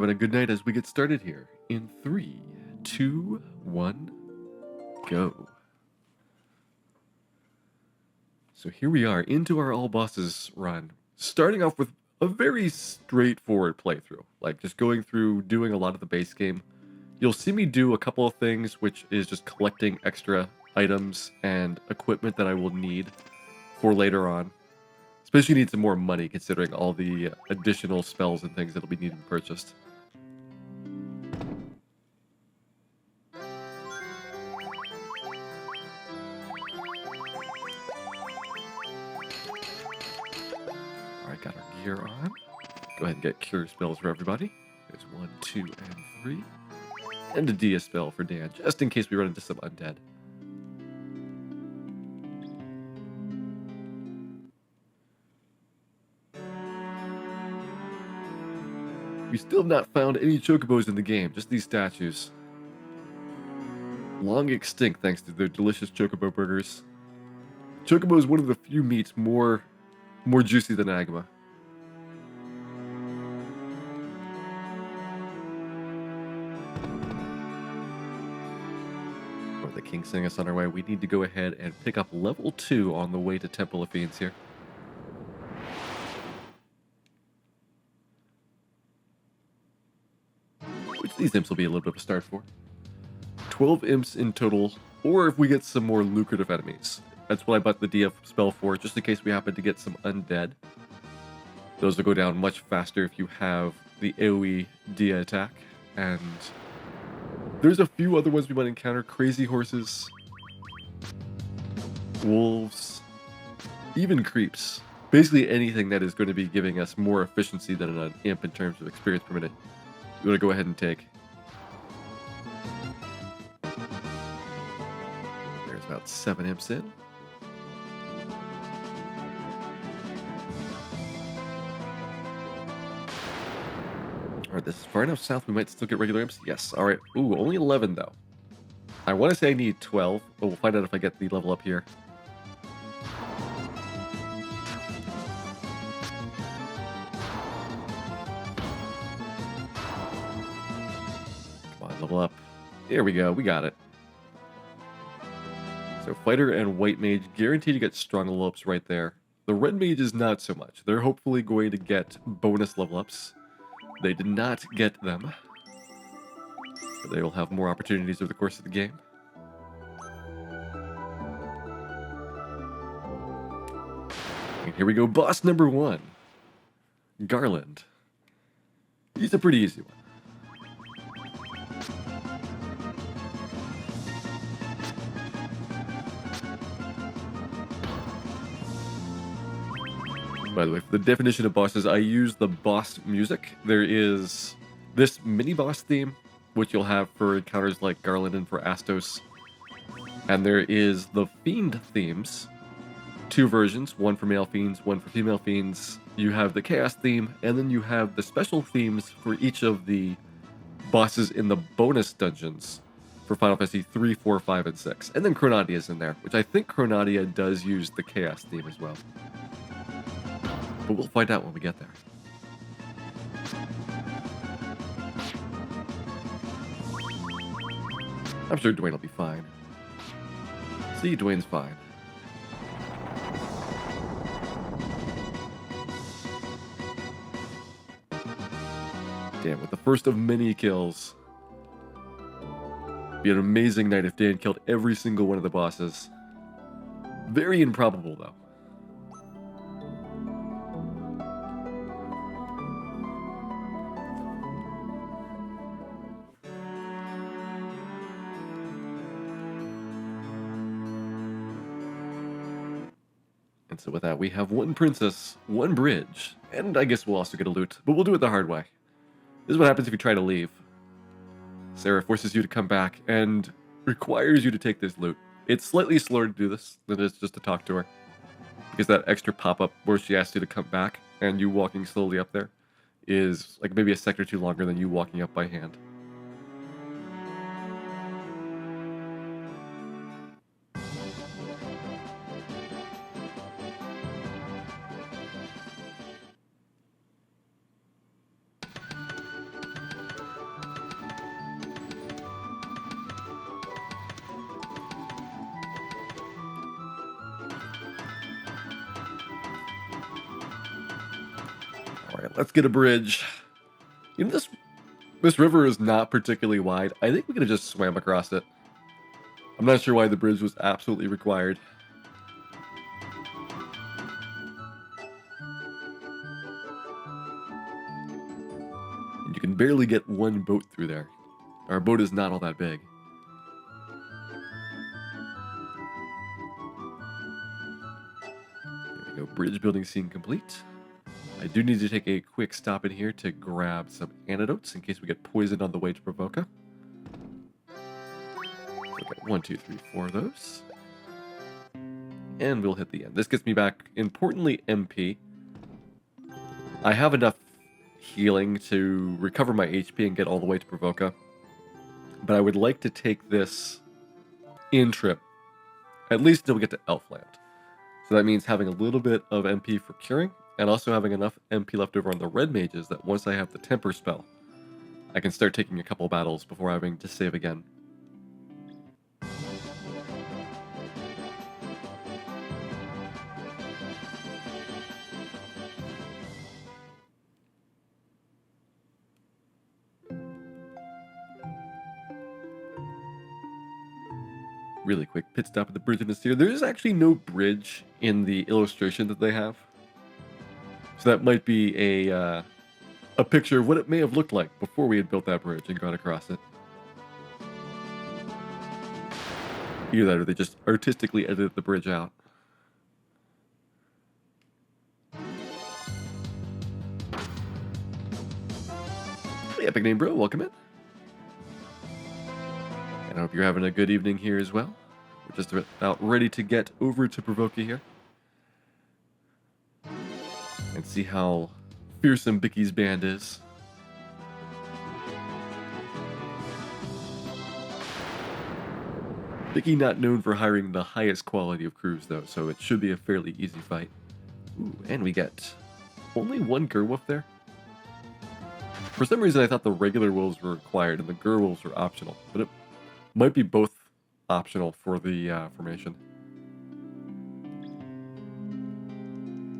Having a good night as we get started here. In 3, 2, 1, go. So here we are into our all bosses run. Starting off with a very straightforward playthrough. Like just going through, doing a lot of the base game. You'll see me do a couple of things, which is just collecting extra items and equipment that I will need for later on. Especially need some more money considering all the additional spells and things that'll be needed purchased. Alright, got our gear on. Go ahead and get cure spells for everybody. There's 1, 2, and 3. And a Dia spell for Dan, just in case we run into some undead. We still have not found any chocobos in the game, just these statues. Long extinct thanks to their delicious chocobo burgers. Chocobo is one of the few meats more juicy than Agma. With the king sending us on our way, we need to go ahead and pick up level 2 on the way to Temple of Fiends here. Which these imps will be a little bit of a start for. 12 imps in total, or if we get some more lucrative enemies. That's what I bought the DF spell for, just in case we happen to get some undead. Those will go down much faster if you have the AoE Dia attack. And there's a few other ones we might encounter. Crazy horses, wolves, even creeps. Basically anything that is going to be giving us more efficiency than an imp in terms of experience per minute. You want to go ahead and take. There's about 7 imps in. Alright, this is far enough south we might still get regular imps. Yes, alright. Ooh, only 11 though. I want to say I need 12, but we'll find out if I get the level up here. Come on, level up. There we go, we got it. So fighter and white mage guaranteed to get strong level ups right there. The red mage is not so much. They're hopefully going to get bonus level ups. They did not get them. But they will have more opportunities over the course of the game. And here we go, boss number 1. Garland. He's a pretty easy one. By the way, for the definition of bosses, I use the boss music. There is this mini-boss theme, which you'll have for encounters like Garland and for Astos. And there is the Fiend themes. 2 versions, one for male fiends, one for female fiends. You have the Chaos theme, and then you have the special themes for each of the bosses in the bonus dungeons for Final Fantasy 3, 4, 5, and 6. And then Chronadia is in there, which I think Chronadia does use the Chaos theme as well. But we'll find out when we get there. I'm sure Dwayne will be fine. See, Dwayne's fine. Damn, with the first of many kills. Be an amazing night if Dan killed every single one of the bosses. Very improbable, though. And so with that, we have 1 princess, 1 bridge, and I guess we'll also get a loot, but we'll do it the hard way. This is what happens if you try to leave. Sarah forces you to come back and requires you to take this loot. It's slightly slower to do this than it is just to talk to her. Because that extra pop-up where she asks you to come back and you walking slowly up there is like maybe a second or 2 longer than you walking up by hand. Alright, let's get a bridge. You know, this river is not particularly wide. I think we could have just swam across it. I'm not sure why the bridge was absolutely required. And you can barely get one boat through there. Our boat is not all that big. There we go, bridge building scene complete. I do need to take a quick stop in here to grab some antidotes in case we get poisoned on the way to Provoca. Okay, 1, 2, 3, 4 of those. And we'll hit the end. This gets me back, importantly, MP. I have enough healing to recover my HP and get all the way to Provoca. But I would like to take this in-trip, at least until we get to Elfland. So that means having a little bit of MP for curing, and also having enough MP left over on the red mages that once I have the temper spell, I can start taking a couple battles before having to save again. Really quick pit stop at the bridge in the seer. There's actually no bridge in the illustration that they have. So that might be a picture of what it may have looked like before we had built that bridge and gone across it. Either that or they just artistically edited the bridge out. Hey, Epic Name Bro, welcome in. And I hope you're having a good evening here as well. We're just about ready to get over to Provoca here. And see how fearsome Bicky's band is. Bicky not known for hiring the highest quality of crews though, so it should be a fairly easy fight. Ooh, and we get only one Gerwolf there. For some reason I thought the regular wolves were required and the Gerwolves were optional, but it might be both optional for the formation.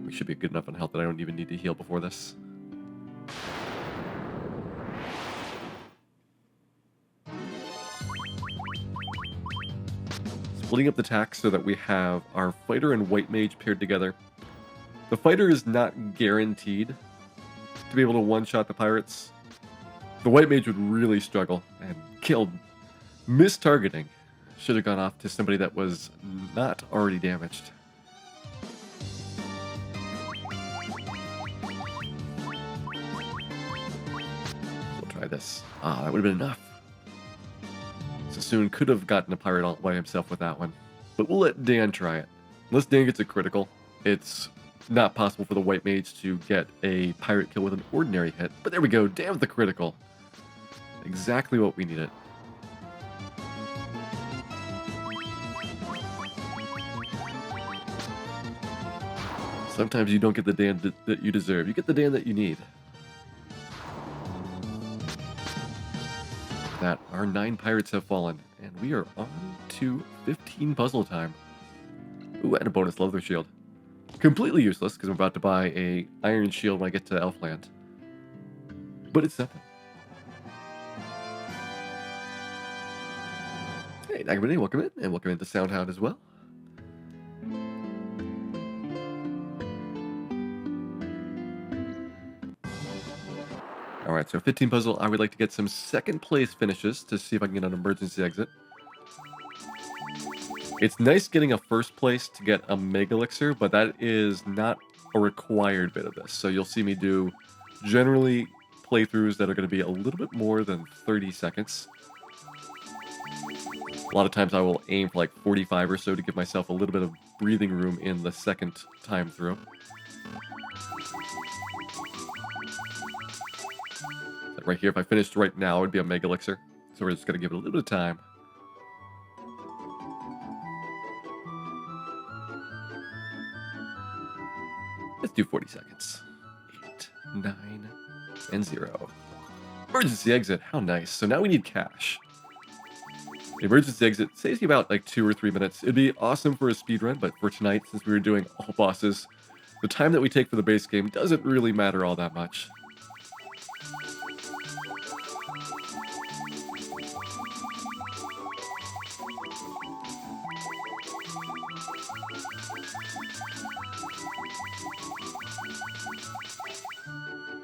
We should be good enough on health that I don't even need to heal before this. Splitting up the tax so that we have our fighter and white mage paired together. The fighter is not guaranteed to be able to one-shot the pirates. The white mage would really struggle and killed. Mistargeting should have gone off to somebody that was not already damaged. We'll try this. Ah, that would have been enough. Sassoon could have gotten a pirate all by himself with that one. But we'll let Dan try it. Unless Dan gets a critical, it's not possible for the white mage to get a pirate kill with an ordinary hit. But there we go, Dan with the critical. Exactly what we needed. Sometimes you don't get the Dan that you deserve. You get the Dan that you need. That our 9 pirates have fallen, and we are on to 15 puzzle time. Ooh, and a bonus leather shield. Completely useless because I'm about to buy a iron shield when I get to Elfland. But it's something. Hey, Nagamini, welcome in, and welcome into Soundhound as well. Alright, so 15 puzzle, I would like to get some second place finishes to see if I can get an emergency exit. It's nice getting a first place to get a Mega Elixir, but that is not a required bit of this. So you'll see me do generally playthroughs that are going to be a little bit more than 30 seconds. A lot of times I will aim for like 45 or so to give myself a little bit of breathing room in the second time through. Right here, if I finished right now, it would be a Mega Elixir. So we're just going to give it a little bit of time. Let's do 40 seconds. 8, 9, and 0. Emergency exit. How nice. So now we need cash. The emergency exit saves you about like 2 or 3 minutes. It'd be awesome for a speedrun, but for tonight, since we were doing all bosses, the time that we take for the base game doesn't really matter all that much.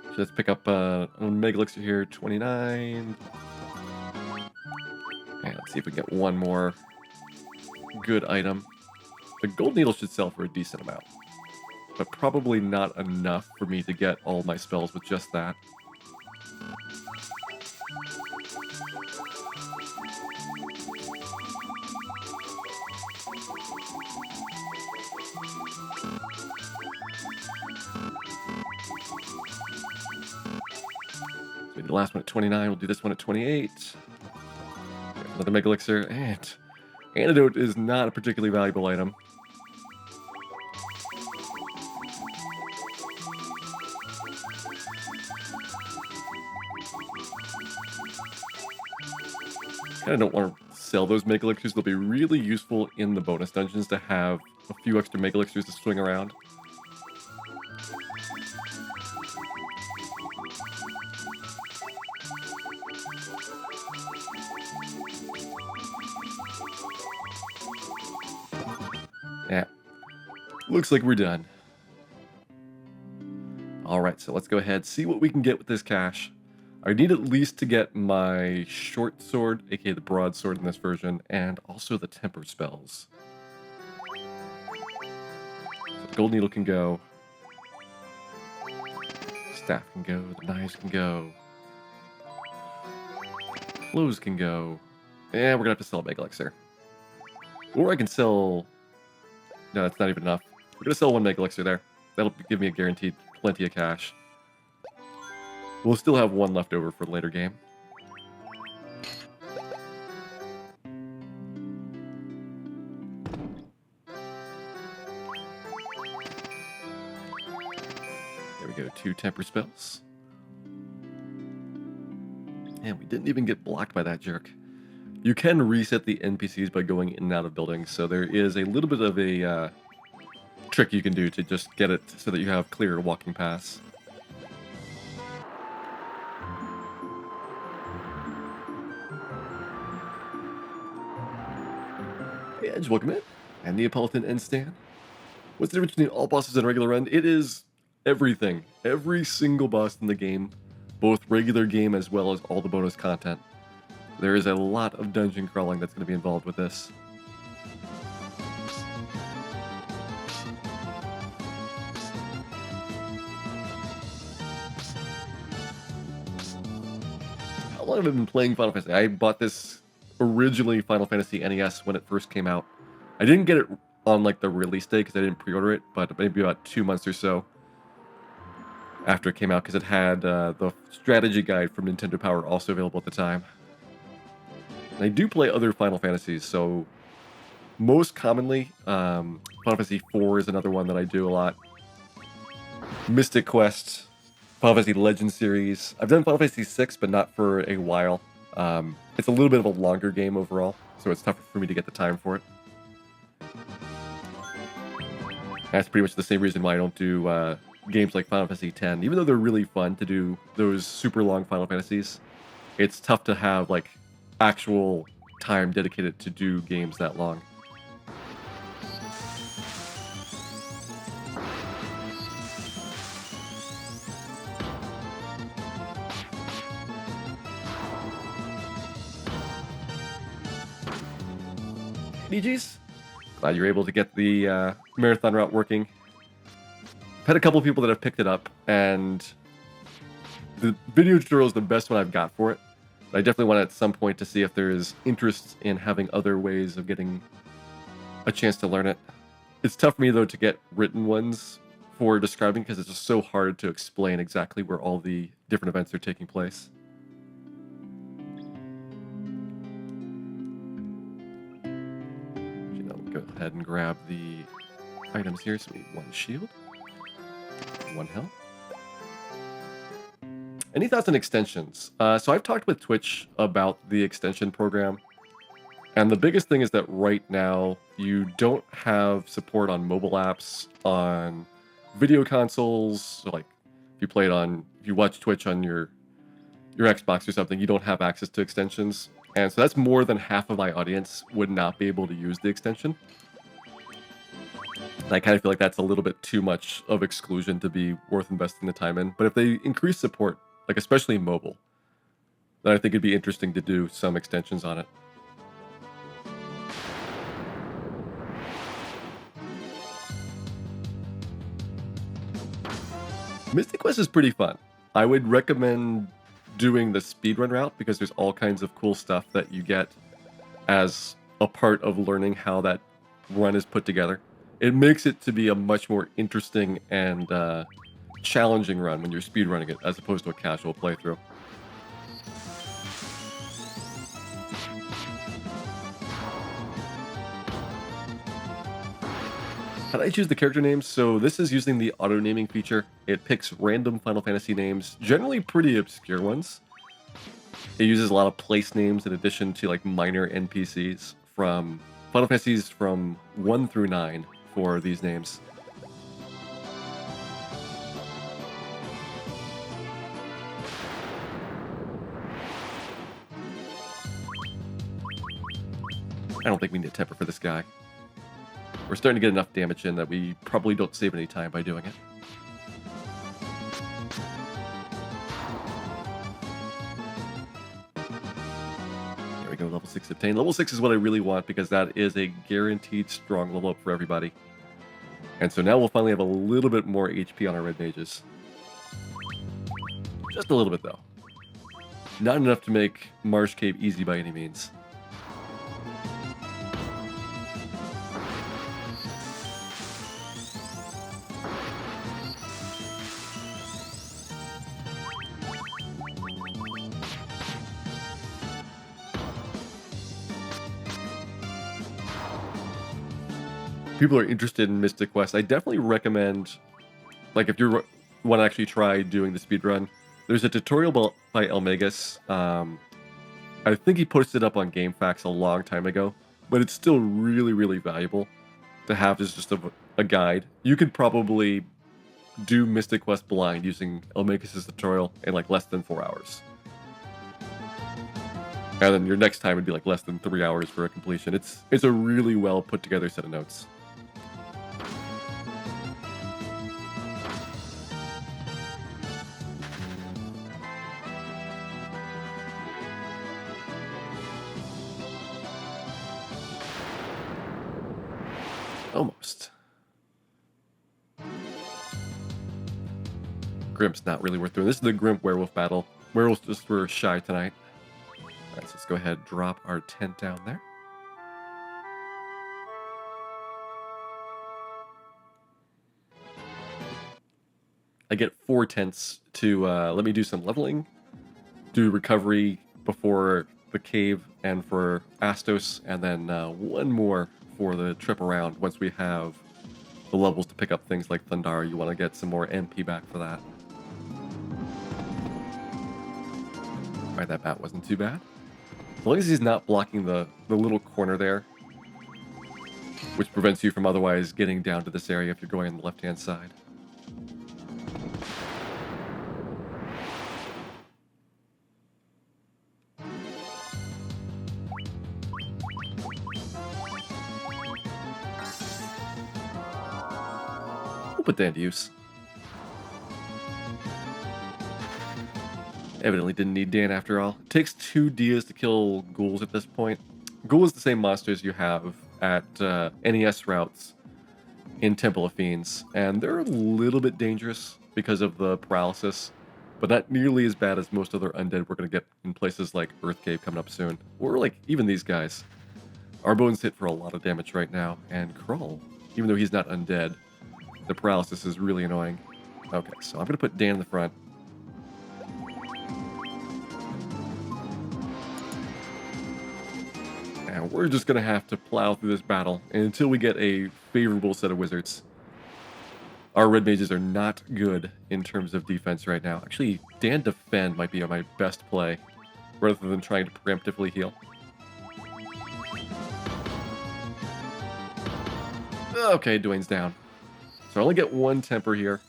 So let's pick up on Mega Elixir here, 29. And let's see if we can get one more good item. The gold needle should sell for a decent amount, but probably not enough for me to get all my spells with just that. So the last one at 29, we'll do this one at 28. Another Mega Elixir, and Antidote is not a particularly valuable item. I don't want to sell those Mega Elixirs. They'll be really useful in the bonus dungeons to have a few extra Mega Elixirs to swing around. Yeah. Looks like we're done. Alright, so let's go ahead, see what we can get with this cash. I need at least to get my short sword, aka the broadsword in this version, and also the temper spells. So the gold needle can go. Staff can go, the knives can go. Clothes can go. And we're gonna have to sell a Mega Elixir. Or I can sell... No, that's not even enough. We're gonna sell one Mega Elixir there. That'll give me a guaranteed plenty of cash. We'll still have one left over for the later game. There we go, 2 temper spells. And we didn't even get blocked by that jerk. You can reset the NPCs by going in and out of buildings, so there is a little bit of a trick you can do to just get it so that you have clear walking paths. Hey Edge, welcome in. And Neapolitan End Stand. What's the difference between all bosses and regular run? It is everything. Every single boss in the game, both regular game as well as all the bonus content. There is a lot of dungeon crawling that's going to be involved with this. How long have I been playing Final Fantasy? I bought this originally Final Fantasy NES when it first came out. I didn't get it on like the release day because I didn't pre-order it, but maybe about 2 months or so after it came out because it had the strategy guide from Nintendo Power also available at the time. And I do play other Final Fantasies, so most commonly, Final Fantasy IV is another one that I do a lot. Mystic Quest, Final Fantasy Legend series. I've done Final Fantasy VI, but not for a while. It's a little bit of a longer game overall, so it's tougher for me to get the time for it. That's pretty much the same reason why I don't do games like Final Fantasy X. Even though they're really fun to do those super long Final Fantasies, it's tough to have like actual time dedicated to do games that long. DGs, glad you're able to get the marathon route working. I've had a couple of people that have picked it up, and the video tutorial is the best one I've got for it. But I definitely want at some point to see if there's interest in having other ways of getting a chance to learn it. It's tough for me, though, to get written ones for describing because it's just so hard to explain exactly where all the different events are taking place. Go ahead and grab the items here. So we need 1 shield, 1 health. Any thoughts on extensions? So I've talked with Twitch about the extension program, and the biggest thing is that right now you don't have support on mobile apps, on video consoles, so like if you watch Twitch on your Xbox or something, you don't have access to extensions. And so that's more than half of my audience would not be able to use the extension. And I kind of feel like that's a little bit too much of exclusion to be worth investing the time in. But if they increase support, like especially mobile, then I think it'd be interesting to do some extensions on it. Mystic Quest is pretty fun. I would recommend doing the speedrun route because there's all kinds of cool stuff that you get as a part of learning how that run is put together. It makes it to be a much more interesting and challenging run when you're speedrunning it as opposed to a casual playthrough. How do I choose the character names? So this is using the auto naming feature. It picks random Final Fantasy names, generally pretty obscure ones. It uses a lot of place names in addition to like minor NPCs from Final Fantasies from 1 through 9 for these names. I don't think we need a temper for this guy. We're starting to get enough damage in that we probably don't save any time by doing it. There we go, level 6 obtained. Level 6 is what I really want because that is a guaranteed strong level up for everybody. And so now we'll finally have a little bit more HP on our red mages. Just a little bit though. Not enough to make Marsh Cave easy by any means. People are interested in Mystic Quest, I definitely recommend, like if you want to actually try doing the speedrun, there's a tutorial by Elmegus. I think he posted it up on GameFAQs a long time ago, but it's still really, really valuable to have as just a guide. You could probably do Mystic Quest blind using Elmegus' tutorial in like less than 4 hours. And then your next time would be like less than 3 hours for a completion. It's a really well put together set of notes. Almost. Grimp's not really worth doing. This is the Grimp Werewolf battle. Werewolves just were shy tonight. Alright, so let's go ahead and drop our tent down there. I get 4 tents to let me do some leveling, do recovery before the cave and for Astos, and then 1 more for the trip around once we have the levels to pick up things like Thundara. You want to get some more MP back for that. Alright, that bat wasn't too bad. As long as he's not blocking the little corner there, which prevents you from otherwise getting down to this area if you're going on the left-hand side. We'll put that to use. Evidently didn't need Dan after all. It takes 2 Dias to kill ghouls at this point. Ghoul is the same monsters you have at NES routes in Temple of Fiends, and they're a little bit dangerous because of the paralysis, but not nearly as bad as most other undead we're going to get in places like Earth Cave coming up soon, or like even these guys. Arbone's hit for a lot of damage right now, and Krull, even though he's not undead, the paralysis is really annoying. Okay, so I'm going to put Dan in the front. And we're just going to have to plow through this battle until we get a favorable set of wizards. Our red mages are not good in terms of defense right now. Actually, Dan defend might be my best play, rather than trying to preemptively heal. Okay, Dwayne's down. So I only get one temper here.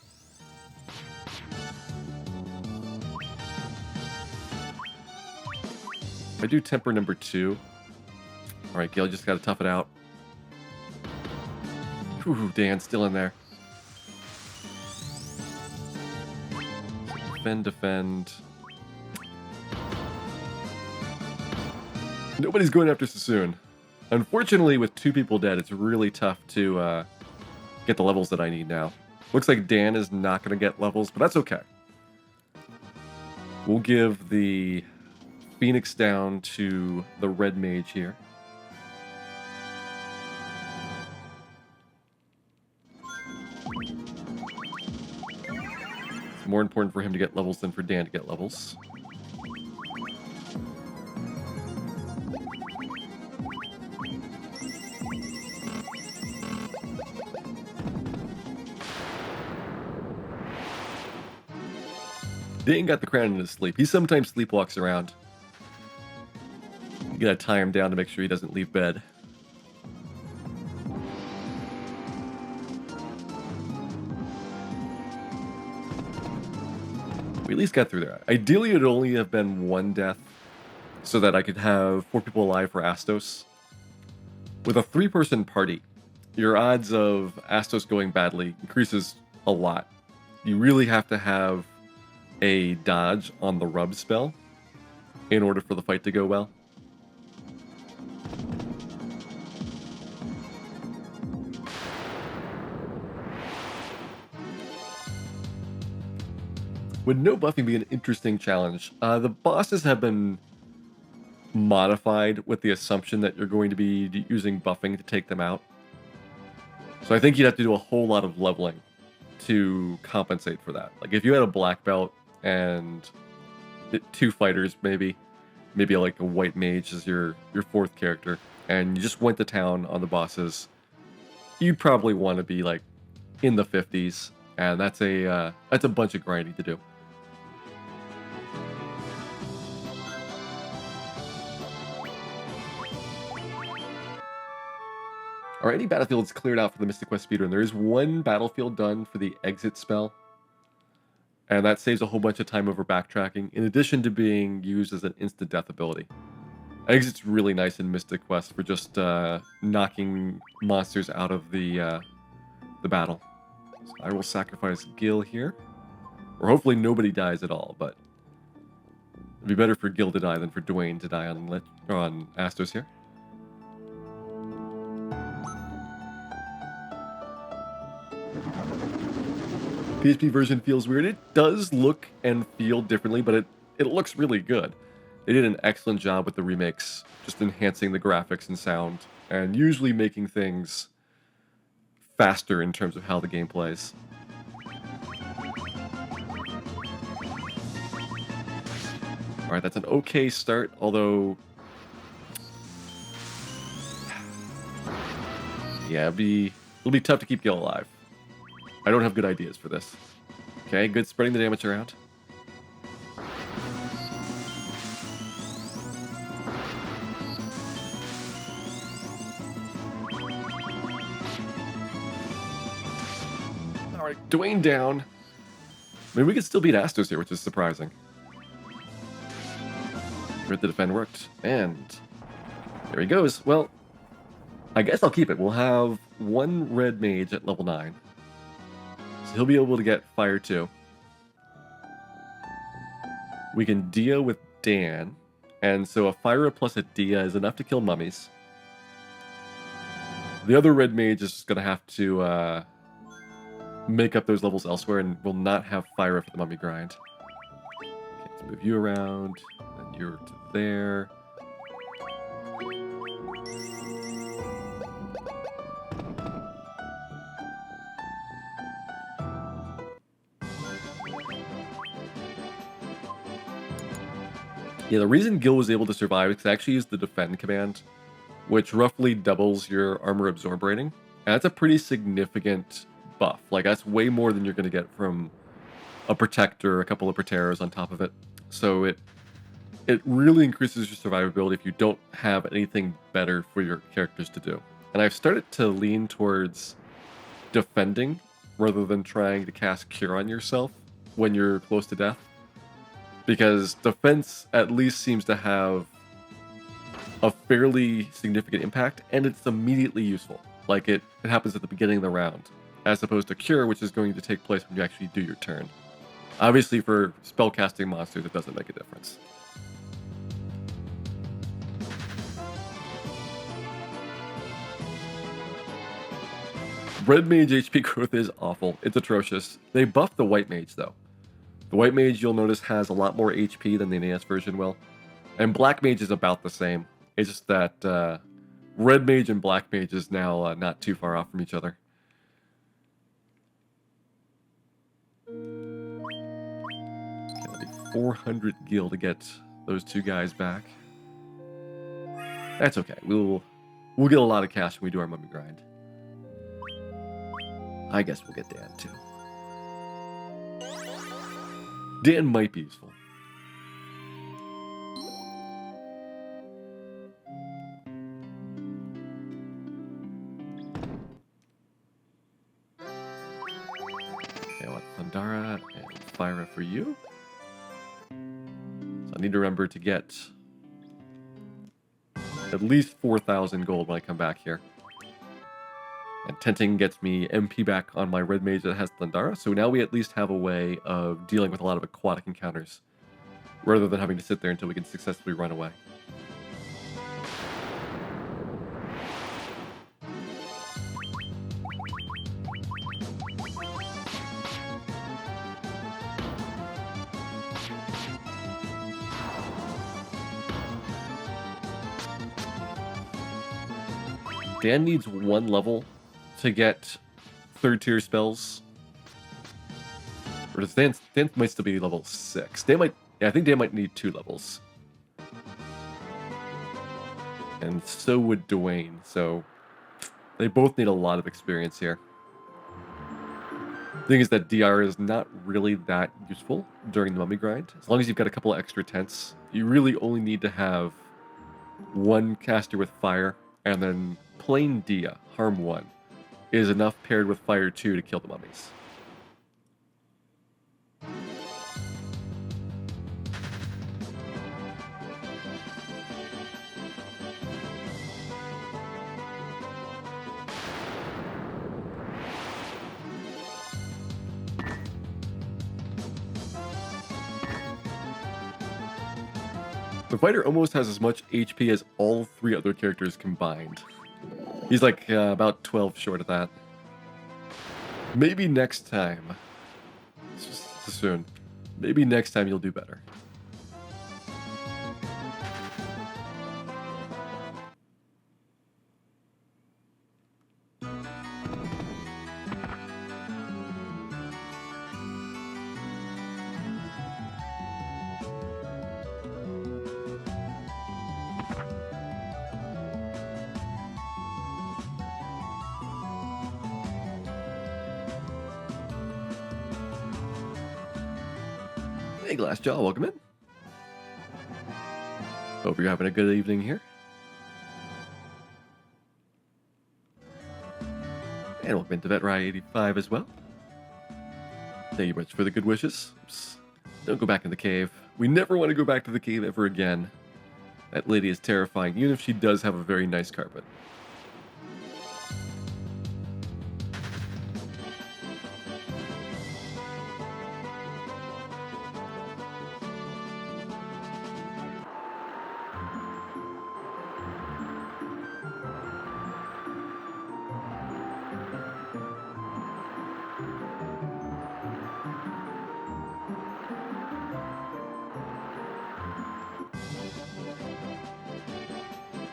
If I do temper number 2. All right, Gil, just got to tough it out. Whew, Dan's still in there. Defend, defend. Nobody's going after Sassoon. Unfortunately, with 2 people dead, it's really tough to get the levels that I need now. Looks like Dan is not going to get levels, but that's okay. We'll give the Phoenix down to the red mage here. It's more important for him to get levels than for Dan to get levels. Dan got the crown in his sleep. He sometimes sleepwalks around. You gotta tie him down to make sure he doesn't leave bed. We at least got through there. Ideally, it would only have been 1 death so that I could have 4 people alive for Astos. With a 3-person party, your odds of Astos going badly increases a lot. You really have to have a dodge on the rub spell in order for the fight to go well. Would no buffing be an interesting challenge? The bosses have been modified with the assumption that you're going to be using buffing to take them out. So I think you'd have to do a whole lot of leveling to compensate for that. Like if you had a black belt and 2 fighters, maybe like a white mage as your 4th character, and you just went to town on the bosses, you'd probably want to be like in the 50s, and that's a bunch of grinding to do. Alright, any battlefield's cleared out for the Mystic Quest speedrun. There is 1 battlefield done for the exit spell, and that saves a whole bunch of time over backtracking, in addition to being used as an instant death ability. Exit's really nice in Mystic Quest for just knocking monsters out of the battle. So I will sacrifice Gil here, or hopefully nobody dies at all, but it'd be better for Gil to die than for Dwayne to die on Astos here. PSP version feels weird. It does look and feel differently, but it looks really good. They did an excellent job with the remakes, just enhancing the graphics and sound, and usually making things faster in terms of how the game plays. Alright, that's an okay start, although... yeah, it'll be tough to keep Gil alive. I don't have good ideas for this. Okay, good spreading the damage around. Alright, Dwayne down. I mean, we could still beat Astos here, which is surprising. Grit the defend worked, and there he goes. Well, I guess I'll keep it. We'll have 1 red mage at level 9. So he'll be able to get fire too. We can Dia with Dan, and so a fire plus a Dia is enough to kill mummies. The other red mage is going to have to make up those levels elsewhere and will not have fire for the mummy grind. Okay, let's move you around, then you're to there. Yeah, the reason Gil was able to survive is because I actually used the defend command, which roughly doubles your armor absorb rating. And that's a pretty significant buff. Like, that's way more than you're going to get from a protector, a couple of proteros on top of it. So it really increases your survivability if you don't have anything better for your characters to do. And I've started to lean towards defending rather than trying to cast Cure on yourself when you're close to death. Because defense at least seems to have a fairly significant impact, and it's immediately useful. Like it happens at the beginning of the round, as opposed to Cure, which is going to take place when you actually do your turn. Obviously, for spellcasting monsters, it doesn't make a difference. Red Mage HP growth is awful. It's atrocious. They buffed the White Mage, though. The White Mage, you'll notice, has a lot more HP than the NES version will. And Black Mage is about the same. It's just that Red Mage and Black Mage is now not too far off from each other. Okay, I'll need 400 gil to get those two guys back. That's okay. We'll get a lot of cash when we do our mummy grind. I guess we'll get Dan too. Dan might be useful. Okay, I want Thundara and Fyra for you. So I need to remember to get at least 4,000 gold when I come back here. And Tenting gets me MP back on my Red Mage that has Thundara, so now we at least have a way of dealing with a lot of aquatic encounters, rather than having to sit there until we can successfully run away. Dan needs 1 level to get 3rd tier spells. Or does Dan might still be level 6. I think Dan might need 2 levels. And so would Dwayne, so they both need a lot of experience here. The thing is that DR is not really that useful during the mummy grind. As long as you've got a couple of extra tents, you really only need to have 1 caster with fire, and then plain Dia, harm 1, is enough paired with fire 2 to kill the mummies. The fighter almost has as much HP as all 3 other characters combined. He's like about 12 short of that. Maybe next time. It's just too soon. Maybe next time you'll do better. Hey, Glassjaw, welcome in. Hope you're having a good evening here. And welcome into VetRye85 as well. Thank you much for the good wishes. Oops. Don't go back in the cave. We never want to go back to the cave ever again. That lady is terrifying, even if she does have a very nice carpet.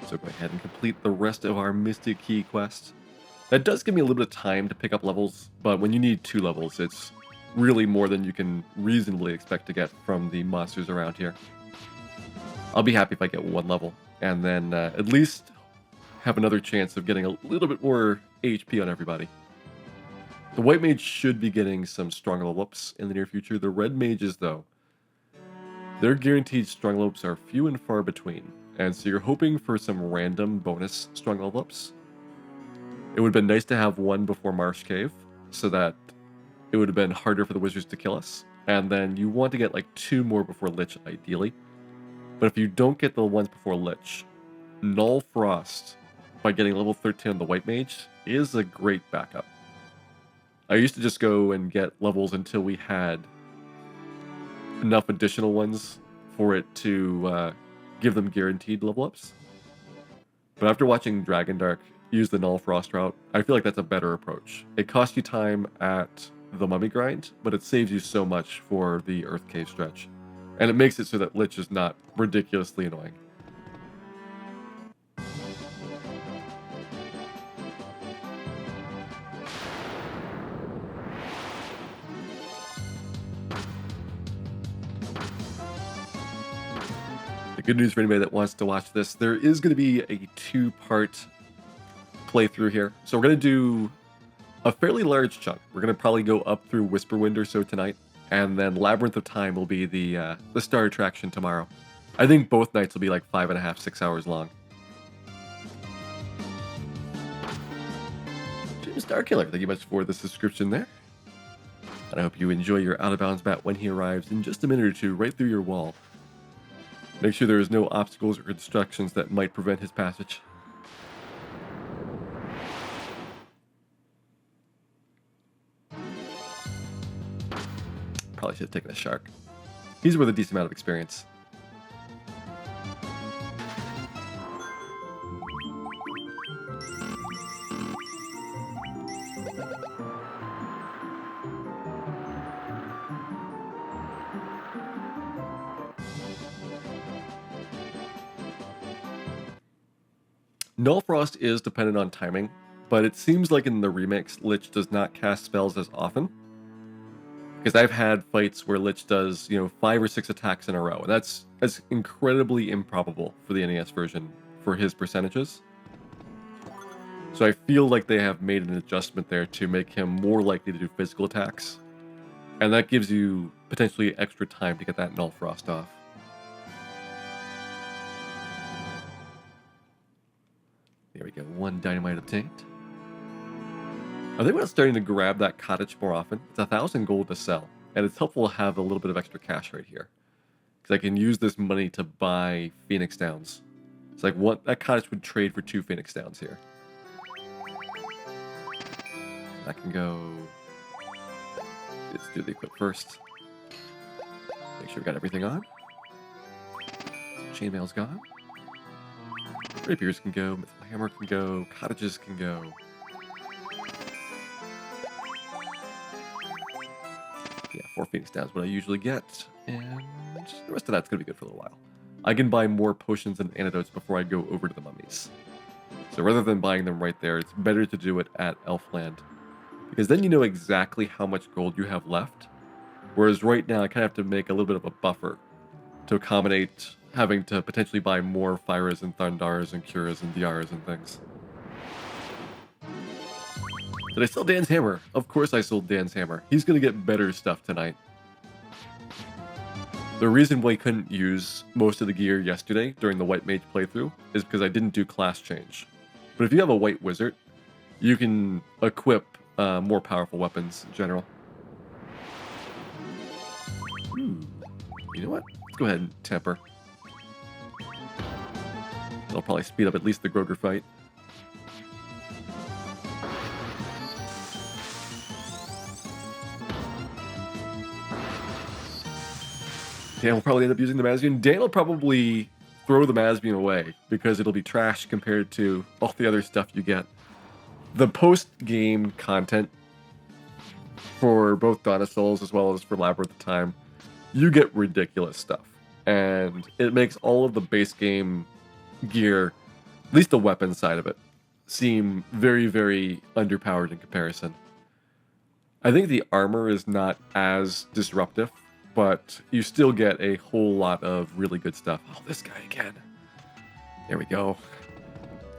So go ahead and complete the rest of our Mystic Key quest. That does give me a little bit of time to pick up levels, but when you need 2 levels, it's really more than you can reasonably expect to get from the monsters around here. I'll be happy if I get 1 level, and then at least have another chance of getting a little bit more HP on everybody. The White Mage should be getting some strong level ups in the near future. The Red Mages, though, their guaranteed strong level ups are few and far between. And so you're hoping for some random bonus strong level ups. It would have been nice to have 1 before Marsh Cave, so that it would have been harder for the wizards to kill us. And then you want to get like 2 more before Lich, ideally. But if you don't get the ones before Lich, Null Frost, by getting level 13 on the White Mage, is a great backup. I used to just go and get levels until we had enough additional ones for it to give them guaranteed level ups. But after watching Dragon Dark use the Null Frost route, I feel like that's a better approach. It costs you time at the Mummy grind, but it saves you so much for the Earth Cave stretch. And it makes it so that Lich is not ridiculously annoying. The good news for anybody that wants to watch this, there is going to be a 2-part playthrough here. So we're going to do a fairly large chunk. We're going to probably go up through Whisperwind or so tonight, and then Labyrinth of Time will be the star attraction tomorrow. I think both nights will be like 5.5, 6 hours long. Jim Starkiller, thank you much for the subscription there. And I hope you enjoy your out-of-bounds bat when he arrives in just a minute or two right through your wall. Make sure there is no obstacles or obstructions that might prevent his passage. Probably should have taken a shark. He's worth a decent amount of experience. Null Frost is dependent on timing, but it seems like in the remakes, Lich does not cast spells as often. Because I've had fights where Lich does, 5 or 6 attacks in a row, and that's incredibly improbable for the NES version for his percentages. So I feel like they have made an adjustment there to make him more likely to do physical attacks, and that gives you potentially extra time to get that Null Frost off. There we go, 1 dynamite obtained. I think about starting to grab that cottage more often. It's 1,000 gold to sell, and it's helpful to have a little bit of extra cash right here, because I can use this money to buy Phoenix Downs. It's like that cottage would trade for 2 Phoenix Downs here. That can go. Let's do the equip first. Make sure we got everything on. Chainmail's gone. Rapiers can go. Mythical Hammer can go. Cottages can go. Yeah, 4 Phoenix Downs, what I usually get. And the rest of that's going to be good for a little while. I can buy more potions and antidotes before I go over to the mummies. So rather than buying them right there, it's better to do it at Elfland. Because then you know exactly how much gold you have left. Whereas right now, I kind of have to make a little bit of a buffer to accommodate having to potentially buy more Fyras and Thundars and Curas and Diaras and things. Did I sell Dan's hammer? Of course I sold Dan's hammer. He's going to get better stuff tonight. The reason why I couldn't use most of the gear yesterday during the White Mage playthrough is because I didn't do class change. But if you have a White Wizard, you can equip more powerful weapons in general. You know what? Let's go ahead and temper. That'll probably speed up at least the Groger fight. Dan will probably end up using the Mazbian. Dan will probably throw the Mazbian away because it'll be trash compared to all the other stuff you get. The post-game content for both Dawn of Souls as well as for Labyrinth of Time, you get ridiculous stuff. And it makes all of the base game gear, at least the weapon side of it, seem very, very underpowered in comparison. I think the armor is not as disruptive, but you still get a whole lot of really good stuff. Oh, this guy again. There we go.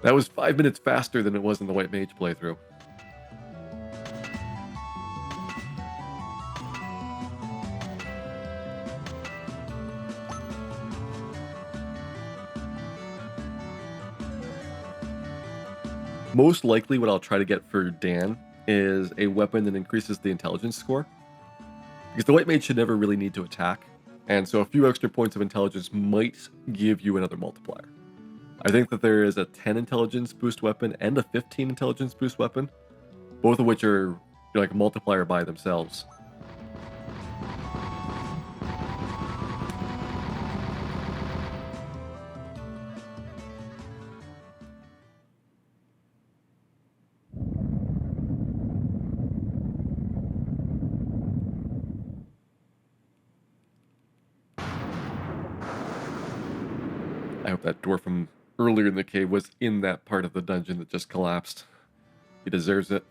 That was 5 minutes faster than it was in the White Mage playthrough. Most likely what I'll try to get for Dan is a weapon that increases the intelligence score. Because the white mage should never really need to attack, and so a few extra points of intelligence might give you another multiplier. I think that there is a 10 intelligence boost weapon and a 15 intelligence boost weapon, both of which are like a multiplier by themselves. I hope that door from earlier in the cave was in that part of the dungeon that just collapsed. He deserves it.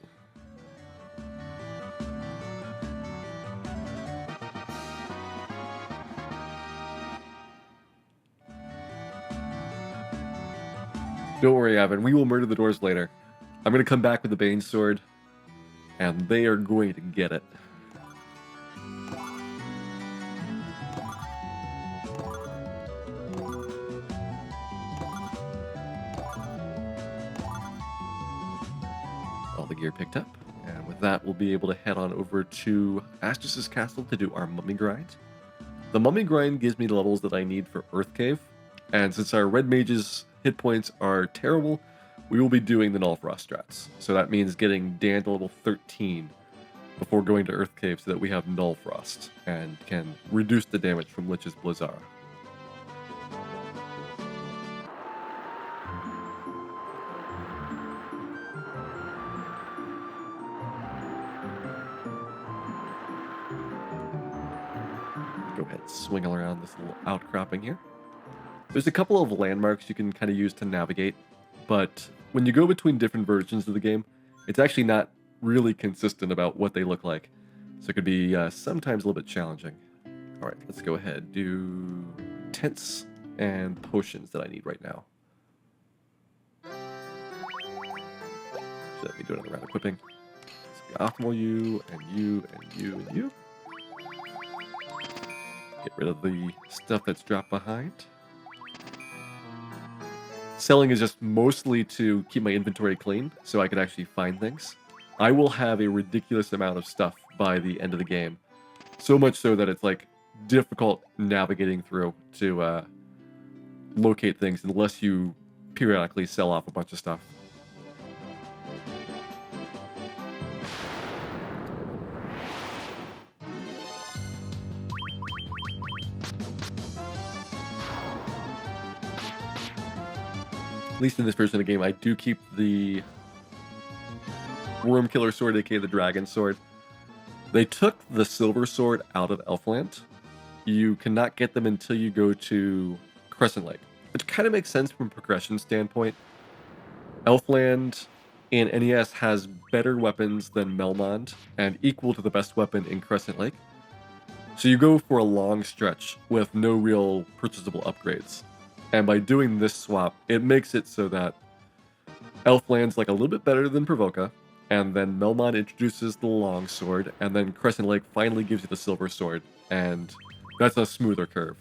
Don't worry, Evan. We will murder the doors later. I'm going to come back with the Bane sword, and they are going to get it. All the gear picked up, and with that, we'll be able to head on over to Astus's castle to do our mummy grind. The mummy grind gives me the levels that I need for Earth Cave, and since our red mage's hit points are terrible, we will be doing the Null Frost strats. So that means getting Dan to level 13 before going to Earth Cave so that we have Null Frost and can reduce the damage from Lich's Blizzara. Go ahead and swing around this little outcropping here. There's a couple of landmarks you can kind of use to navigate, but when you go between different versions of the game, it's actually not really consistent about what they look like. So it could be sometimes a little bit challenging. All right, let's go ahead. Do tents and potions that I need right now. So let me do another round of equipping. Let's optimal you, and you, and you, and you. Get rid of the stuff that's dropped behind. Selling is just mostly to keep my inventory clean, so I can actually find things. I will have a ridiculous amount of stuff by the end of the game. So much so that it's like difficult navigating through to locate things unless you periodically sell off a bunch of stuff. At least in this version of the game, I do keep the Worm Killer Sword, aka the Dragon Sword. They took the Silver Sword out of Elfland. You cannot get them until you go to Crescent Lake, which kind of makes sense from a progression standpoint. Elfland in NES has better weapons than Melmond and equal to the best weapon in Crescent Lake. So you go for a long stretch with no real purchasable upgrades. And by doing this swap, it makes it so that Elfland's like a little bit better than Provoca, and then Melmond introduces the long sword, and then Crescent Lake finally gives you the silver sword, and that's a smoother curve.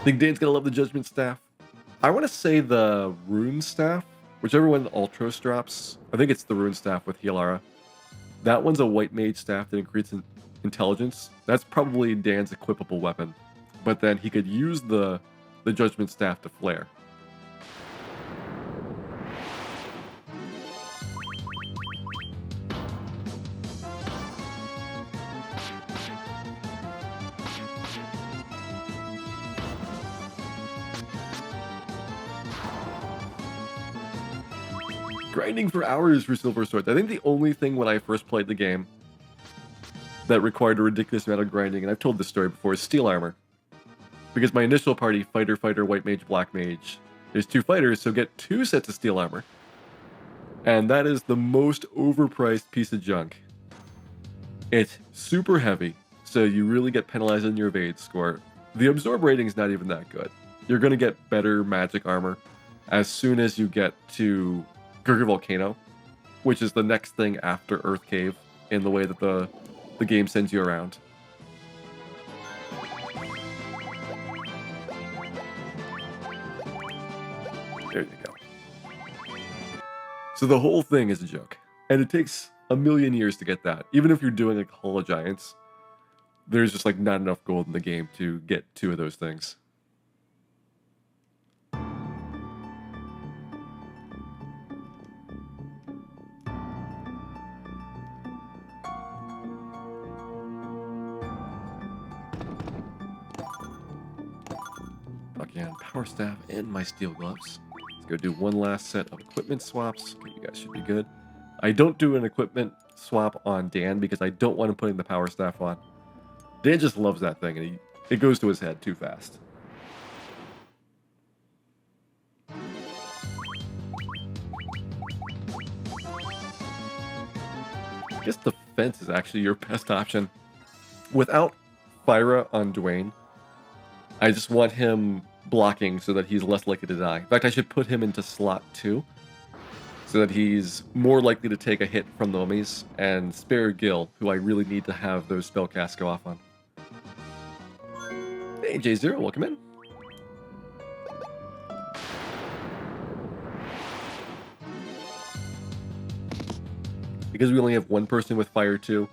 Think Dane's gonna love the Judgment Staff. I want to say the Rune Staff, whichever one Ultros drops. I think it's the Rune Staff with Healara. That one's a white mage staff that increases intelligence. That's probably Dan's equipable weapon. But then he could use the Judgment Staff to flare. Grinding for hours for Silver Swords. I think the only thing when I first played the game that required a ridiculous amount of grinding, and I've told this story before, is Steel Armor. Because my initial party, Fighter, White Mage, Black Mage, there's 2 fighters, so get 2 sets of Steel Armor. And that is the most overpriced piece of junk. It's super heavy, so you really get penalized on your evade score. The absorb rating is not even that good. You're going to get better magic armor as soon as you get to Gurgir Volcano, which is the next thing after Earth Cave in the way that the game sends you around. There you go. So the whole thing is a joke. And it takes a million years to get that. Even if you're doing like Hall of Giants, there's just like not enough gold in the game to get 2 of those things. Again, power staff and my steel gloves. Let's go do one last set of equipment swaps. Okay, you guys should be good. I don't do an equipment swap on Dan because I don't want him putting the power staff on. Dan just loves that thing, and it goes to his head too fast. I guess the fence is actually your best option. Without Fyra on Dwayne, I just want him blocking so that he's less likely to die. In fact, I should put him into slot 2 so that he's more likely to take a hit from the mummies and spare Gil, who I really need to have those spellcasts go off on. Hey, J0, welcome in. Because we only have one person with fire 2,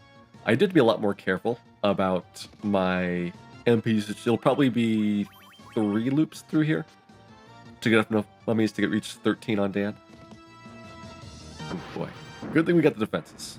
I did be a lot more careful about my MP usage. It'll probably be 3 loops through here to get enough mummies to reach 13 on Dan. Oh boy. Good thing we got the defenses.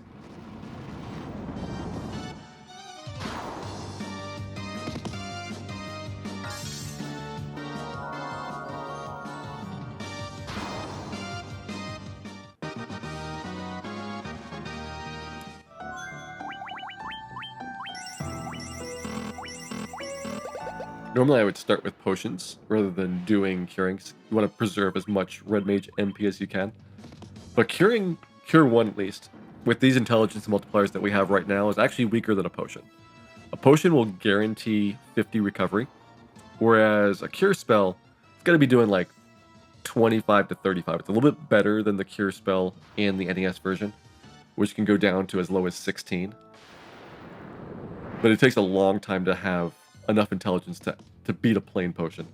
Normally I would start with potions rather than doing curings. You want to preserve as much red mage MP as you can. But curing, cure 1 at least, with these intelligence multipliers that we have right now is actually weaker than a potion. A potion will guarantee 50 recovery, whereas a cure spell is going to be doing like 25 to 35. It's a little bit better than the cure spell in the NES version, which can go down to as low as 16. But it takes a long time to have enough intelligence to beat a plain potion.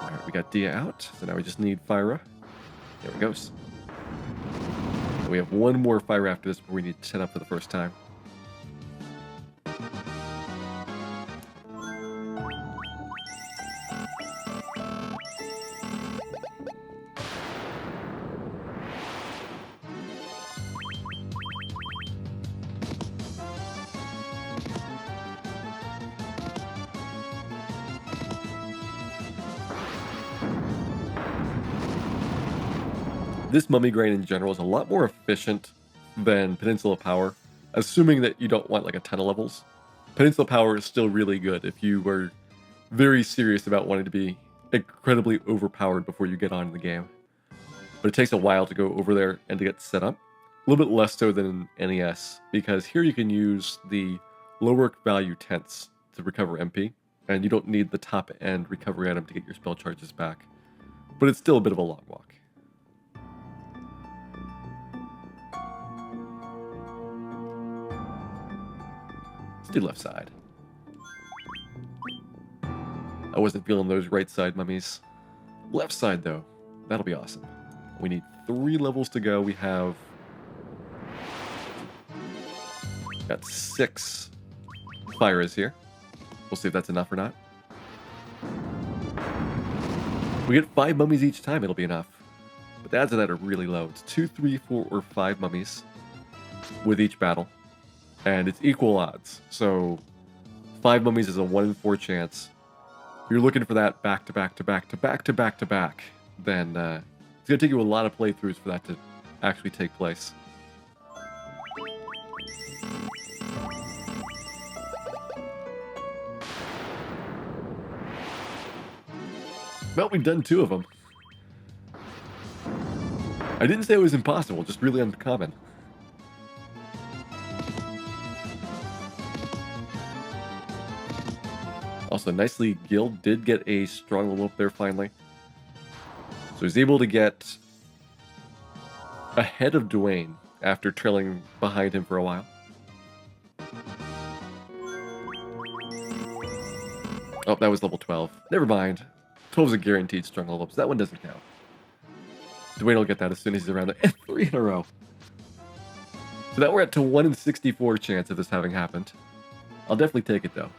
Alright, we got Dia out, so now we just need Fyra. There it goes. And we have one more Fyra after this before we need to set up for the first time. This mummy grain in general is a lot more efficient than Peninsula Power, assuming that you don't want like a ton of levels. Peninsula Power is still really good if you were very serious about wanting to be incredibly overpowered before you get on in the game. But it takes a while to go over there and to get set up. A little bit less so than NES, because here you can use the lower value tents to recover MP, and you don't need the top end recovery item to get your spell charges back. But it's still a bit of a long walk. Let's do left side. I wasn't feeling those right side mummies. Left side though, that'll be awesome. We need 3 levels to go. We have got 6 Fyras here. We'll see if that's enough or not. We get 5 mummies each time, it'll be enough. But the odds of that are really low. It's 2, 3, 4, or 5 mummies with each battle. And it's equal odds. So 5 mummies is a 1 in 4 chance. If you're looking for that back to back to back to back to back to back, then it's going to take you a lot of playthroughs for that to actually take place. Well, we've done 2 of them. I didn't say it was impossible, just really uncommon. Also, nicely, Gil did get a strong level up there finally. So he's able to get ahead of Dwayne after trailing behind him for a while. Oh, that was level 12. Never mind. 12 is a guaranteed strong level up, so that one doesn't count. Dwayne will get that as soon as he's around there. 3 in a row. So now we're at to 1 in 64 chance of this having happened. I'll definitely take it, though.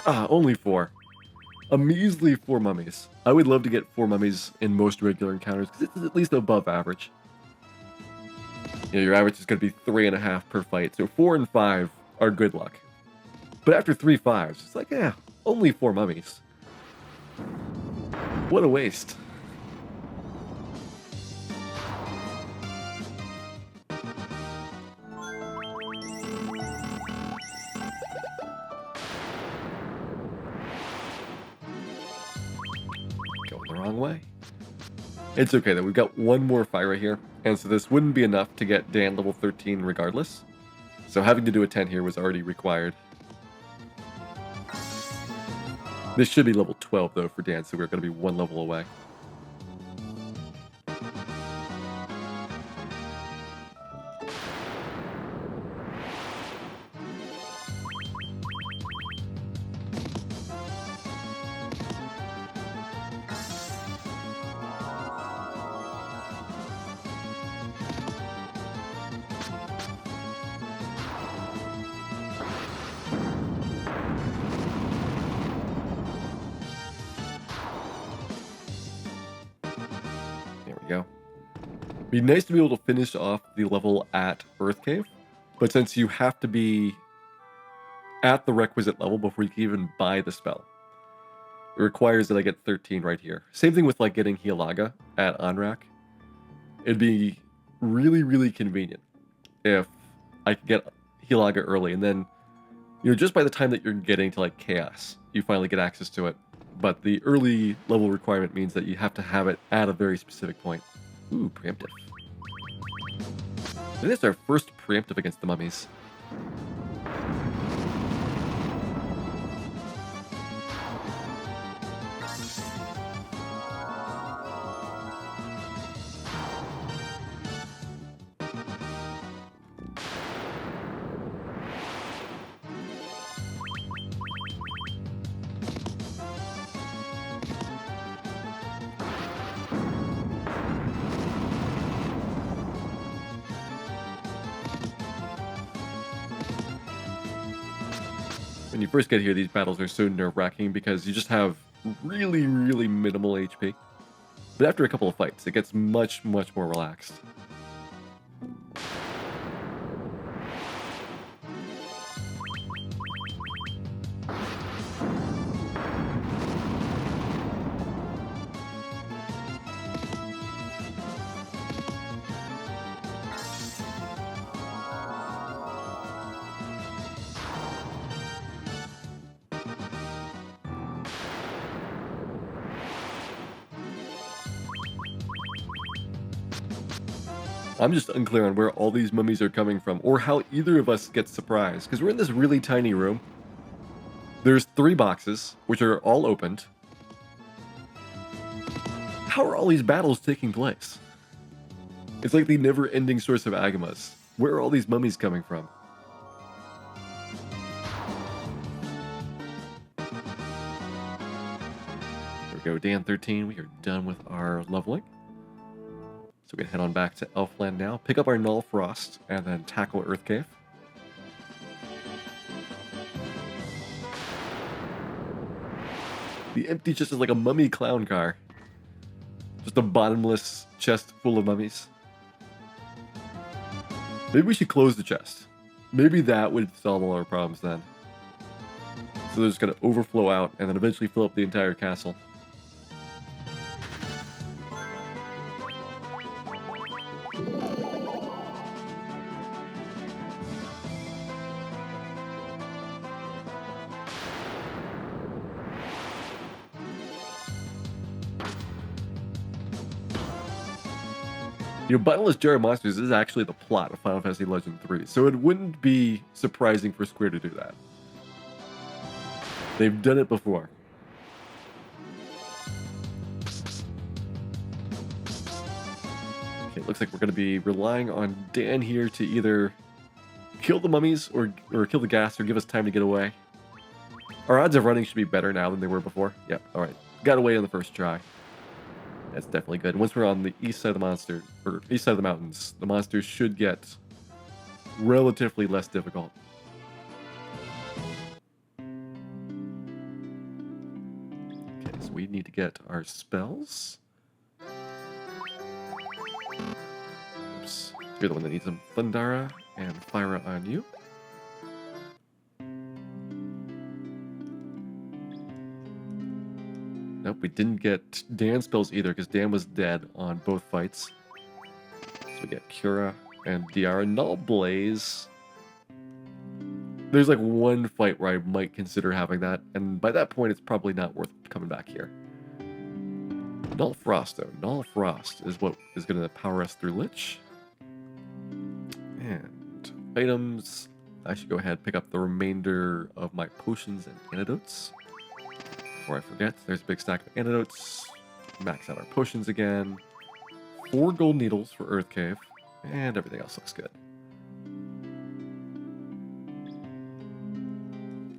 Ah, only 4. A measly 4 mummies. I would love to get 4 mummies in most regular encounters, because it's at least above average. You know, your average is going to be 3.5 per fight, so 4 and 5 are good luck. But after 3 5s, it's like, only 4 mummies. What a waste. Going the wrong way. It's okay though, we've got 1 more fight right here, and so this wouldn't be enough to get Dan level 13 regardless. So having to do a 10 here was already required. This should be level 12 though for Dan, so we're going to be 1 level away. Go. Be nice to be able to finish off the level at Earth Cave, but since you have to be at the requisite level before you can even buy the spell, it requires that I get 13 right here. Same thing with like getting Hialaga at Onrak. It'd be really, really convenient if I could get Hialaga early, and then, you know, just by the time that you're getting to like Chaos, you finally get access to it. But the early level requirement means that you have to have it at a very specific point. Ooh, preemptive. And this is our first preemptive against the mummies. When you first get here, these battles are so nerve-wracking because you just have really, really minimal HP. But after a couple of fights, it gets much, much more relaxed. I'm just unclear on where all these mummies are coming from, or how either of us gets surprised, because we're in this really tiny room. There's 3 boxes, which are all opened. How are all these battles taking place? It's like the never-ending source of Agamas. Where are all these mummies coming from? There we go, Dan 13, we are done with our leveling. So we can head on back to Elfland now, pick up our Null Frost, and then tackle Earth Cave. The empty chest is like a mummy clown car. Just a bottomless chest full of mummies. Maybe we should close the chest. Maybe that would solve all our problems then. So they're just going to overflow out and then eventually fill up the entire castle. You know, Bottomless Jar of Monsters is actually the plot of Final Fantasy Legend 3, so it wouldn't be surprising for Square to do that. They've done it before. Okay, looks like we're going to be relying on Dan here to either kill the mummies or kill the gas or give us time to get away. Our odds of running should be better now than they were before. Yep, alright. Got away on the first try. That's definitely good. Once we're on the east side of the monster, or east side of the mountains, the monsters should get relatively less difficult. Okay, so we need to get our spells. Oops. You're the one that needs them. Thundara and Fyra on you. Nope, we didn't get Dan's spells either, because Dan was dead on both fights. So we get Cura and Diara. Null Blaze. There's like one fight where I might consider having that, and by that point it's probably not worth coming back here. Null Frost, though. Null Frost is what is going to power us through Lich. And items. I should go ahead and pick up the remainder of my potions and antidotes. Before I forget, there's a big stack of antidotes. Max out our potions again. 4 gold needles for Earth Cave. And everything else looks good.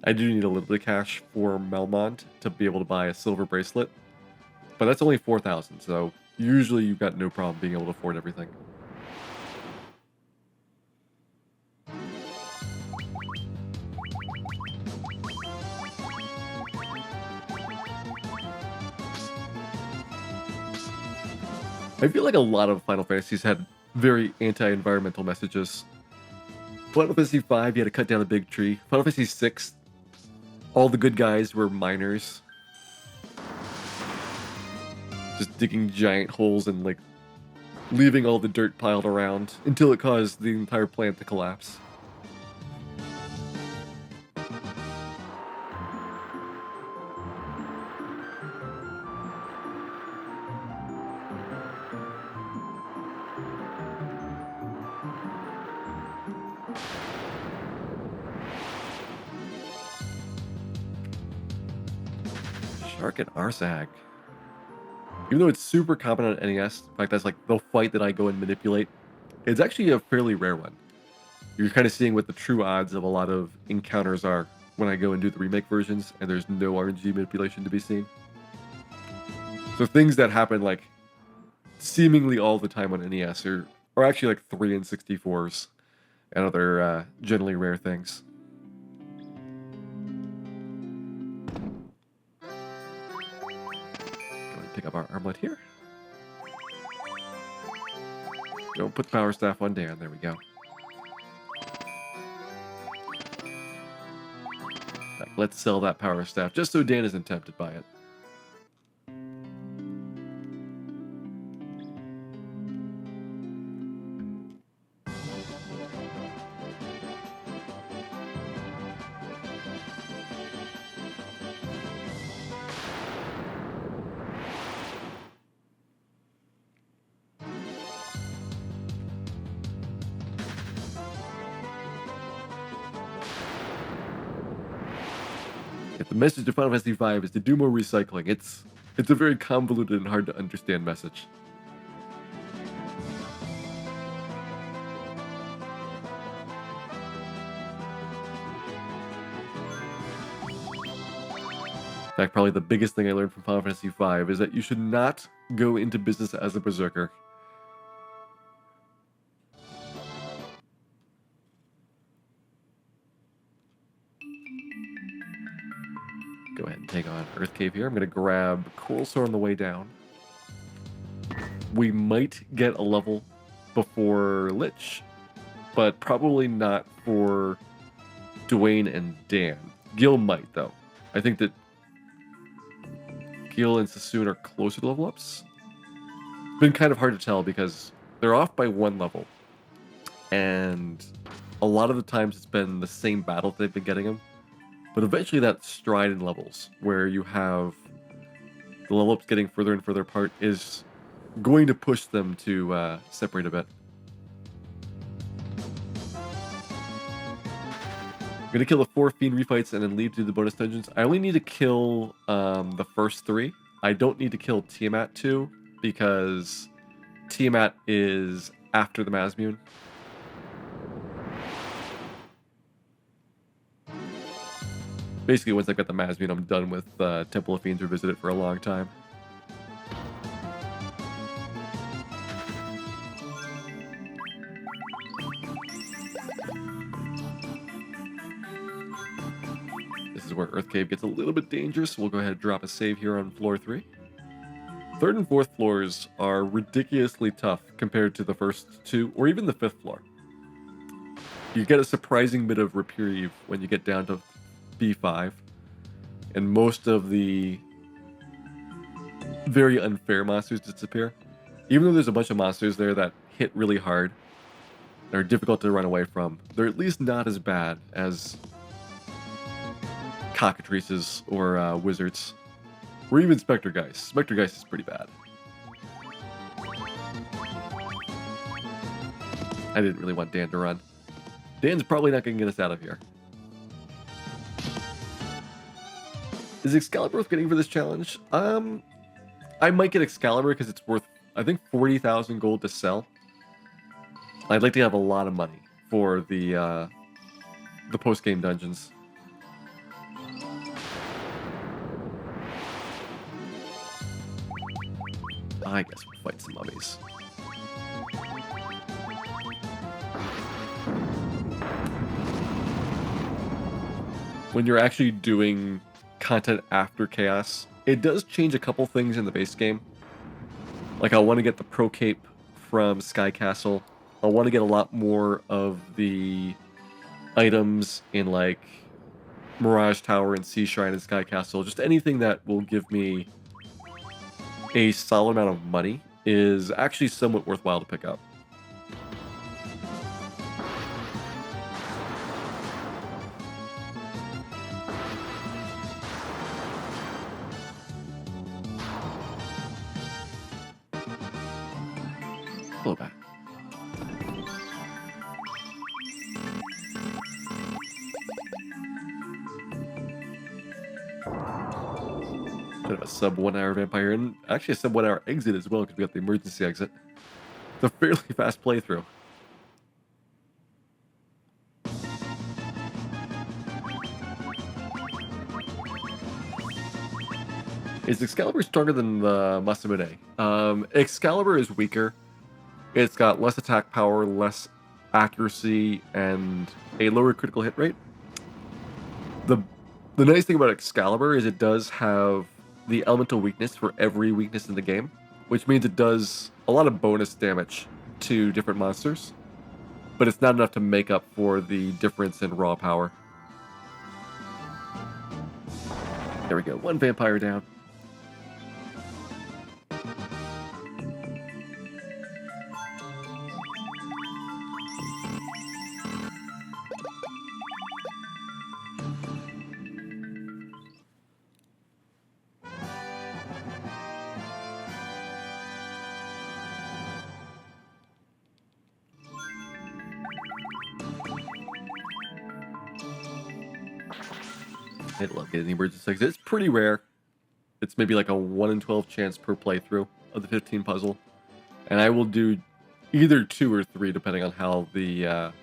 I do need a little bit of cash for Melmond to be able to buy a silver bracelet. But that's only 4,000, so usually you've got no problem being able to afford everything. I feel like a lot of Final Fantasies had very anti-environmental messages. Final Fantasy V, you had to cut down a big tree. Final Fantasy VI, all the good guys were miners. Just digging giant holes and, like, leaving all the dirt piled around until it caused the entire plant to collapse. Shark and Arsag. Even though it's super common on NES, in fact, that's like the fight that I go and manipulate, it's actually a fairly rare one. You're kind of seeing what the true odds of a lot of encounters are when I go and do the remake versions, and there's no RNG manipulation to be seen. So things that happen like seemingly all the time on NES are actually like 3 and 64s and other generally rare things. Pick up our armlet here. Don't put the power staff on Dan. There we go. Right, let's sell that power staff just so Dan isn't tempted by it. If the message of Final Fantasy V is to do more recycling, it's a very convoluted and hard to understand message. In fact, probably the biggest thing I learned from Final Fantasy V is that you should not go into business as a berserker. Go ahead and take on Earth Cave here. I'm going to grab Coral Sword on the way down. We might get a level before Lich, but probably not for Dwayne and Dan. Gil might, though. I think that Gil and Sassoon are closer to level ups. It's been kind of hard to tell because they're off by 1 level. And a lot of the times it's been the same battle that they've been getting them. But eventually that stride in levels, where you have the level ups getting further and further apart, is going to push them to separate a bit. I'm gonna kill the 4 Fiend refights and then leave to the bonus dungeons. I only need to kill the first 3. I don't need to kill Tiamat 2 because Tiamat is after the Mazmune. Basically, once I've got the Mazmune, I'm done with Temple of Fiends Revisited for a long time. This is where Earth Cave gets a little bit dangerous. We'll go ahead and drop a save here on floor 3. 3rd and 4th floors are ridiculously tough compared to the first 2, or even the 5th floor. You get a surprising bit of reprieve when you get down to B5, and most of the very unfair monsters disappear. Even though there's a bunch of monsters there that hit really hard, they're difficult to run away from, they're at least not as bad as cockatrices or wizards. Or even Spectre Geist. Spectre Geist is pretty bad. I didn't really want Dan to run. Dan's probably not going to get us out of here. Is Excalibur worth getting for this challenge? I might get Excalibur because it's worth, I think, 40,000 gold to sell. I'd like to have a lot of money for the post-game dungeons. I guess we'll fight some mummies. When you're actually doing content after Chaos, it does change a couple things in the base game. Like, I want to get the Pro Cape from Sky Castle. I want to get a lot more of the items in, like, Mirage Tower and Sea Shrine and Sky Castle. Just anything that will give me a solid amount of money is actually somewhat worthwhile to pick up. Blowback. Bit of a sub 1 hour vampire, and actually a sub 1 hour exit as well, because we got the emergency exit. It's a fairly fast playthrough. Is Excalibur stronger than the Masamune? Excalibur is weaker. It's got less attack power, less accuracy, and a lower critical hit rate. The nice thing about Excalibur is it does have the elemental weakness for every weakness in the game, which means it does a lot of bonus damage to different monsters, but it's not enough to make up for the difference in raw power. There we go, 1 vampire down. I love getting the emergency exit. It's pretty rare. It's maybe like a 1 in 12 chance per playthrough of the 15 puzzle. And I will do either 2 or 3 depending on how the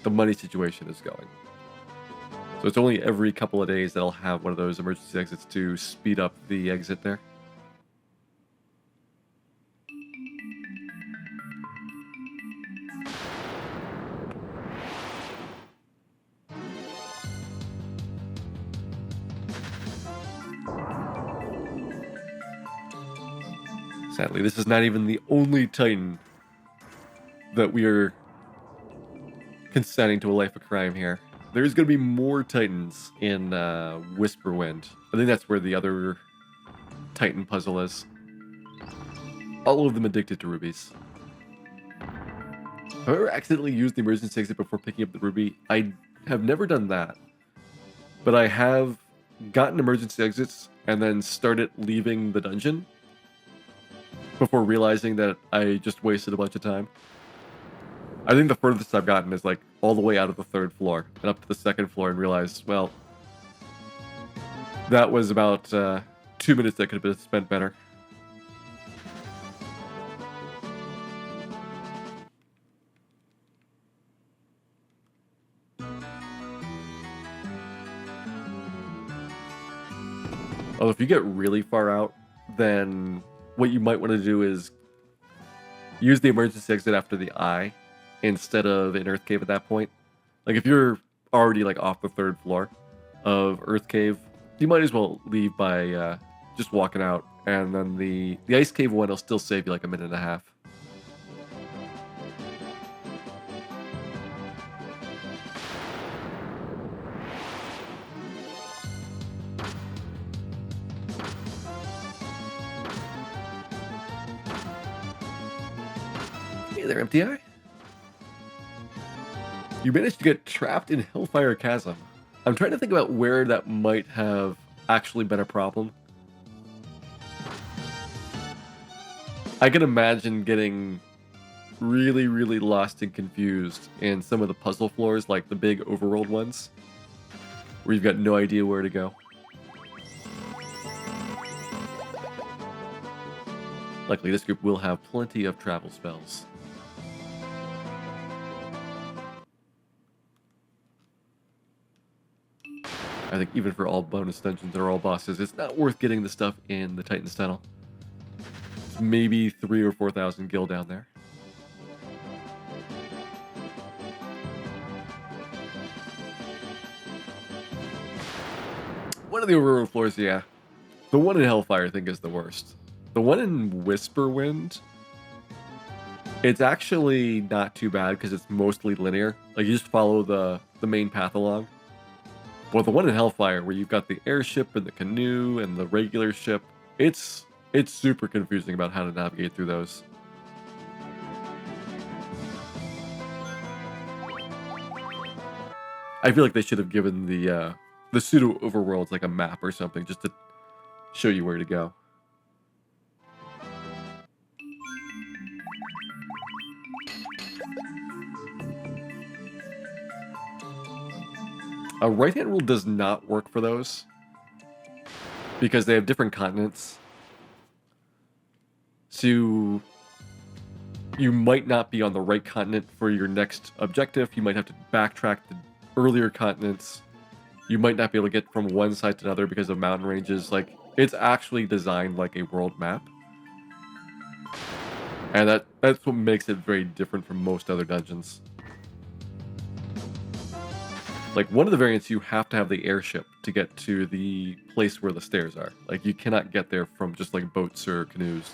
money situation is going. So it's only every couple of days that I'll have one of those emergency exits to speed up the exit there. Sadly, this is not even the only Titan that we are consenting to a life of crime here. There's going to be more Titans in Whisperwind. I think that's where the other Titan puzzle is. All of them addicted to rubies. Have I ever accidentally used the emergency exit before picking up the ruby? I have never done that. But I have gotten emergency exits and then started leaving the dungeon before realizing that I just wasted a bunch of time. I think the furthest I've gotten is like all the way out of the 3rd floor and up to the 2nd floor and realized, well, that was about 2 minutes that could have been spent better. Although if you get really far out, then what you might want to do is use the emergency exit after the eye instead of an Earth Cave at that point. Like if you're already like off the 3rd floor of Earth Cave, you might as well leave by just walking out, and then the Ice Cave one will still save you like a minute and a half. Hey there, Empty Eye. You managed to get trapped in Hellfire Chasm. I'm trying to think about where that might have actually been a problem. I can imagine getting really, really lost and confused in some of the puzzle floors, like the big overworld ones, where you've got no idea where to go. Luckily, this group will have plenty of travel spells. I think even for all bonus dungeons or all bosses, it's not worth getting the stuff in the Titan's Tunnel. It's maybe 3,000 or 4,000 gil down there. One of the overworld floors, yeah. The one in Hellfire, I think, is the worst. The one in Whisperwind, it's actually not too bad because it's mostly linear. Like, you just follow the main path along. But the one in Hellfire, where you've got the airship and the canoe and the regular ship, it's super confusing about how to navigate through those. I feel like they should have given the pseudo overworlds like a map or something just to show you where to go. A right-hand rule does not work for those because they have different continents. So you might not be on the right continent for your next objective. You might have to backtrack the earlier continents. You might not be able to get from one side to another because of mountain ranges. Like, it's actually designed like a world map. And that's what makes it very different from most other dungeons. Like, one of the variants, you have to have the airship to get to the place where the stairs are. Like, you cannot get there from just, like, boats or canoes.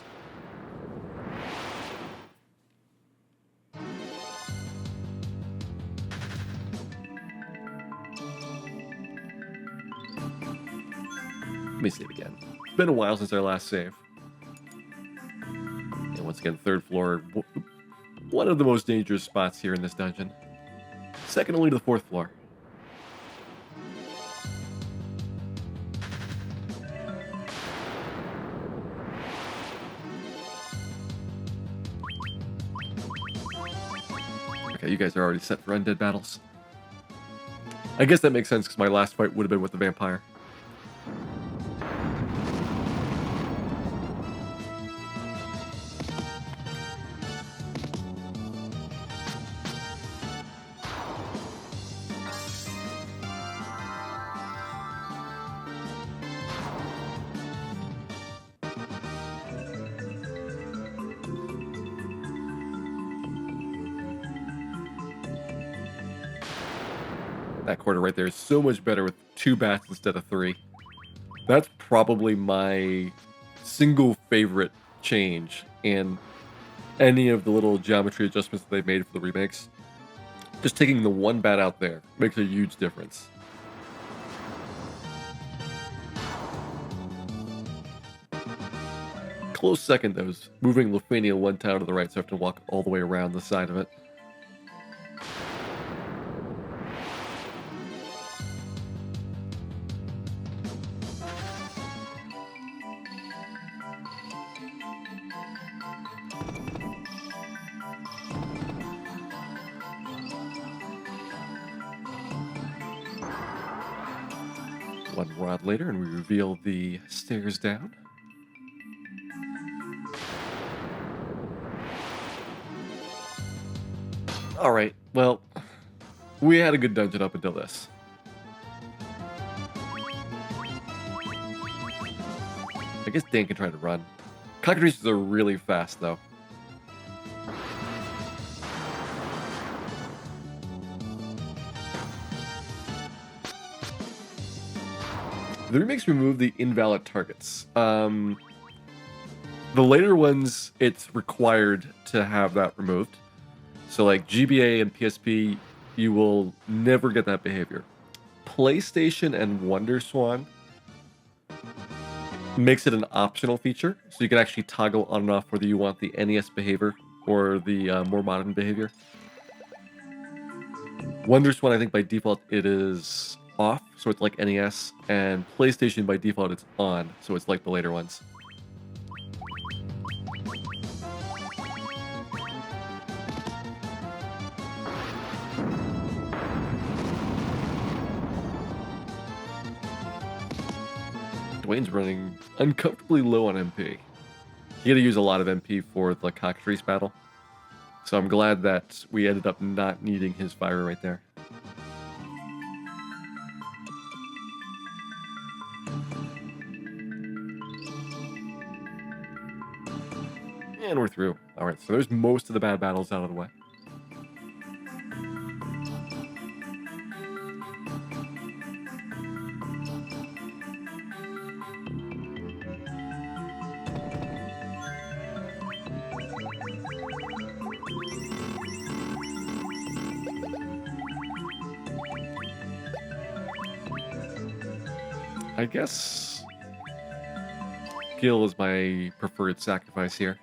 Let me save again. It's been a while since our last save. And once again, 3rd floor. One of the most dangerous spots here in this dungeon. Second only to the 4th floor. Okay, you guys are already set for undead battles. I guess that makes sense because my last fight would have been with the vampire. That quarter right there is so much better with 2 bats instead of 3. That's probably my single favorite change in any of the little geometry adjustments that they've made for the remakes. Just taking the 1 bat out there makes a huge difference. Close second, though, is moving Lufania 1 town to the right, so I have to walk all the way around the side of it. One rod later, and we reveal the stairs down. Alright, well, we had a good dungeon up until this. I guess Dan can try to run. Cockatrices are really fast, though. The remakes remove the invalid targets. The later ones, it's required to have that removed. So like GBA and PSP, you will never get that behavior. PlayStation and WonderSwan makes it an optional feature, so you can actually toggle on and off whether you want the NES behavior or the more modern behavior. WonderSwan, I think by default it is off, so it's like NES, and PlayStation by default it's on, so it's like the later ones. Dwayne's running uncomfortably low on MP. He had to use a lot of MP for the cockatrice battle, so I'm glad that we ended up not needing his fire right there. And we're through. Alright, so there's most of the bad battles out of the way. I guess Gil is my preferred sacrifice here.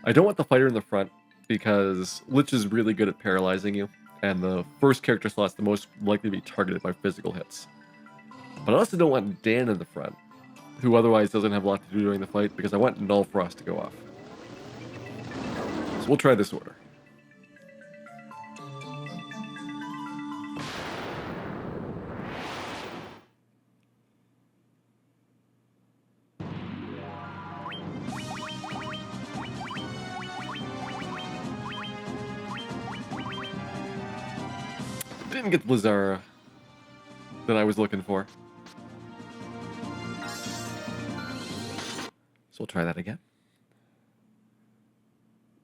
I don't want the fighter in the front because Lich is really good at paralyzing you, and the first character slot's the most likely to be targeted by physical hits. But I also don't want Dan in the front, who otherwise doesn't have a lot to do during the fight, because I want Null Frost to go off. So we'll try this order. Didn't get the Blizzara that I was looking for. So we'll try that again.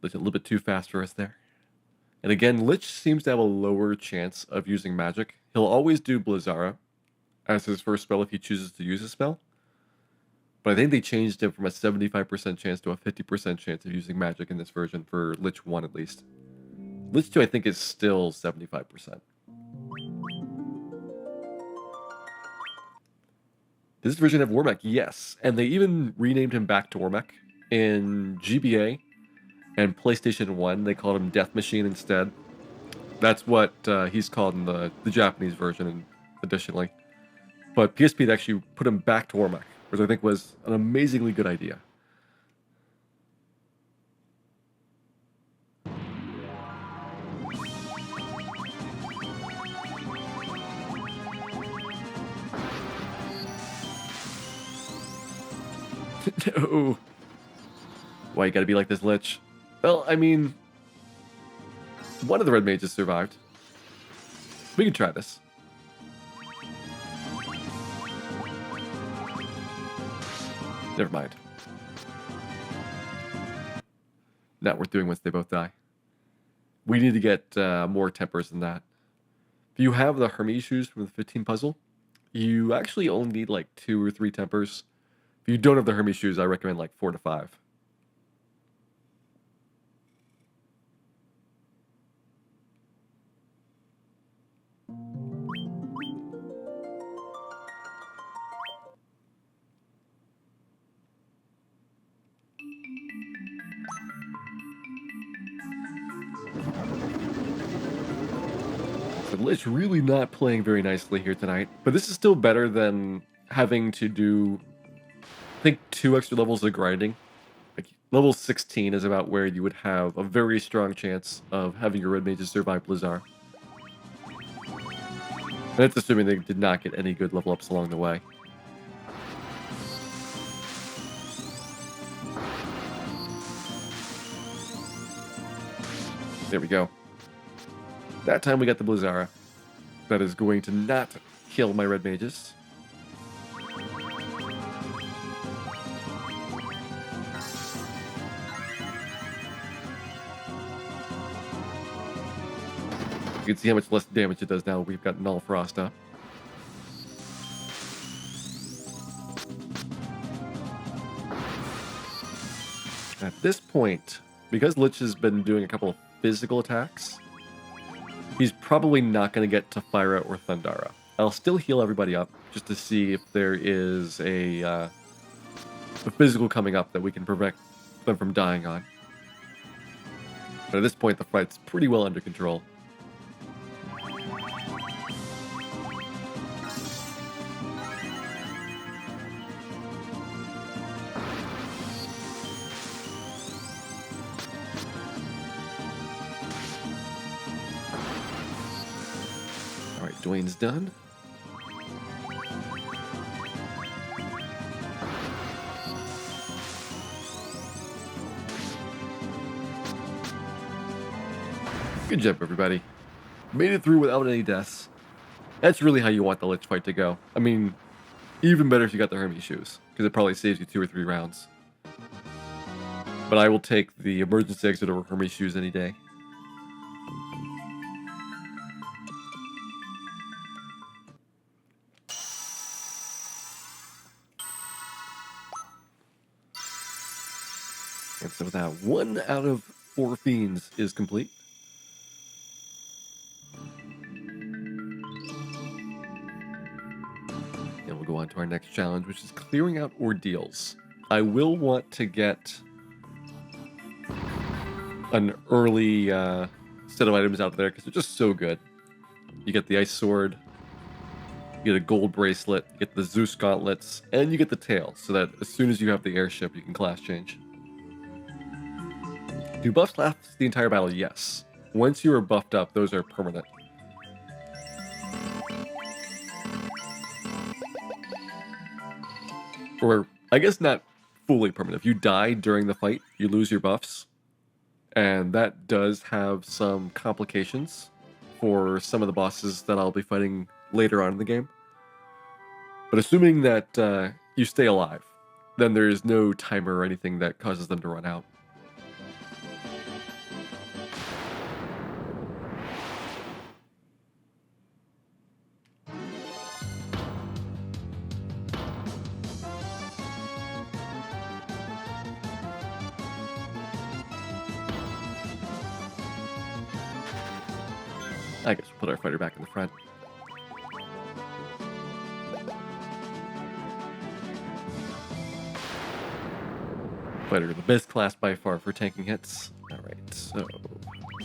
Lich a little bit too fast for us there. And again, Lich seems to have a lower chance of using magic. He'll always do Blizzara as his first spell if he chooses to use a spell. But I think they changed it from a 75% chance to a 50% chance of using magic in this version for Lich 1 at least. Lich 2 I think is still 75%. Does this version have Wormek? Yes. And they even renamed him back to Wormek. In GBA and PlayStation 1, they called him Death Machine instead. That's what he's called in the Japanese version, additionally. But PSP had actually put him back to Wormek, which I think was an amazingly good idea. No. Why you gotta be like this, Lich? Well, I mean, one of the red mages survived. We can try this. Never mind. Not worth doing once they both die. We need to get more tempers than that. If you have the Hermes shoes from the 15 puzzle, you actually only need like 2 or 3 tempers. If you don't have the Hermes shoes, I recommend like 4 to 5. So Lich really not playing very nicely here tonight, but this is still better than having to do, I think, 2 extra levels of grinding. Like level 16 is about where you would have a very strong chance of having your red mages survive Blizzard. That's assuming they did not get any good level ups along the way. There we go. That time we got the Blizzara. That is going to not kill my red mages. You can see how much less damage it does now. We've got Null Frost up. At this point, because Lich has been doing a couple of physical attacks, he's probably not going to get to Fyra or Thundara. I'll still heal everybody up just to see if there is a physical coming up that we can prevent them from dying on. But at this point, the fight's pretty well under control. Alright, Dwayne's done. Good job, everybody. Made it through without any deaths. That's really how you want the Lich fight to go. I mean, even better if you got the Hermes shoes, because it probably saves you 2 or 3 rounds. But I will take the emergency exit over Hermes shoes any day. And so that 1 out of 4 fiends is complete. And we'll go on to our next challenge, which is clearing out ordeals. I will want to get an early set of items out there because they're just so good. You get the ice sword, you get a gold bracelet, you get the Zeus gauntlets, and you get the tail, so that as soon as you have the airship, you can class change. Do buffs last the entire battle? Yes. Once you are buffed up, those are permanent. Or, I guess not fully permanent. If you die during the fight, you lose your buffs. And that does have some complications for some of the bosses that I'll be fighting later on in the game. But assuming that you stay alive, then there is no timer or anything that causes them to run out. I guess we'll put our fighter back in the front. Fighter, the best class by far for tanking hits. Alright, so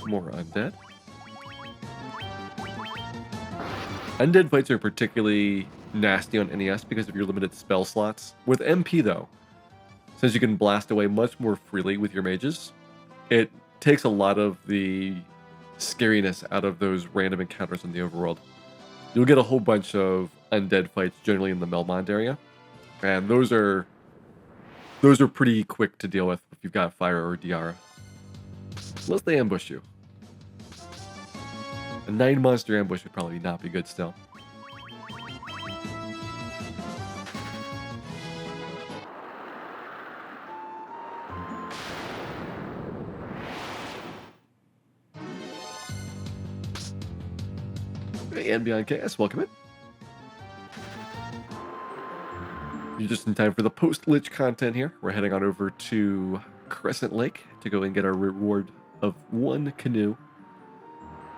more undead. Undead fights are particularly nasty on NES because of your limited spell slots. With MP though, since you can blast away much more freely with your mages, it takes a lot of the scariness out of those random encounters in the overworld. You'll get a whole bunch of undead fights generally in the Melmond area, and those are pretty quick to deal with if you've got Fire or Diara. Unless they ambush you. A 9-monster ambush would probably not be good still. And Beyond KS, welcome in. You're just in time for the post-Lich content here. We're heading on over to Crescent Lake to go and get our reward of 1 canoe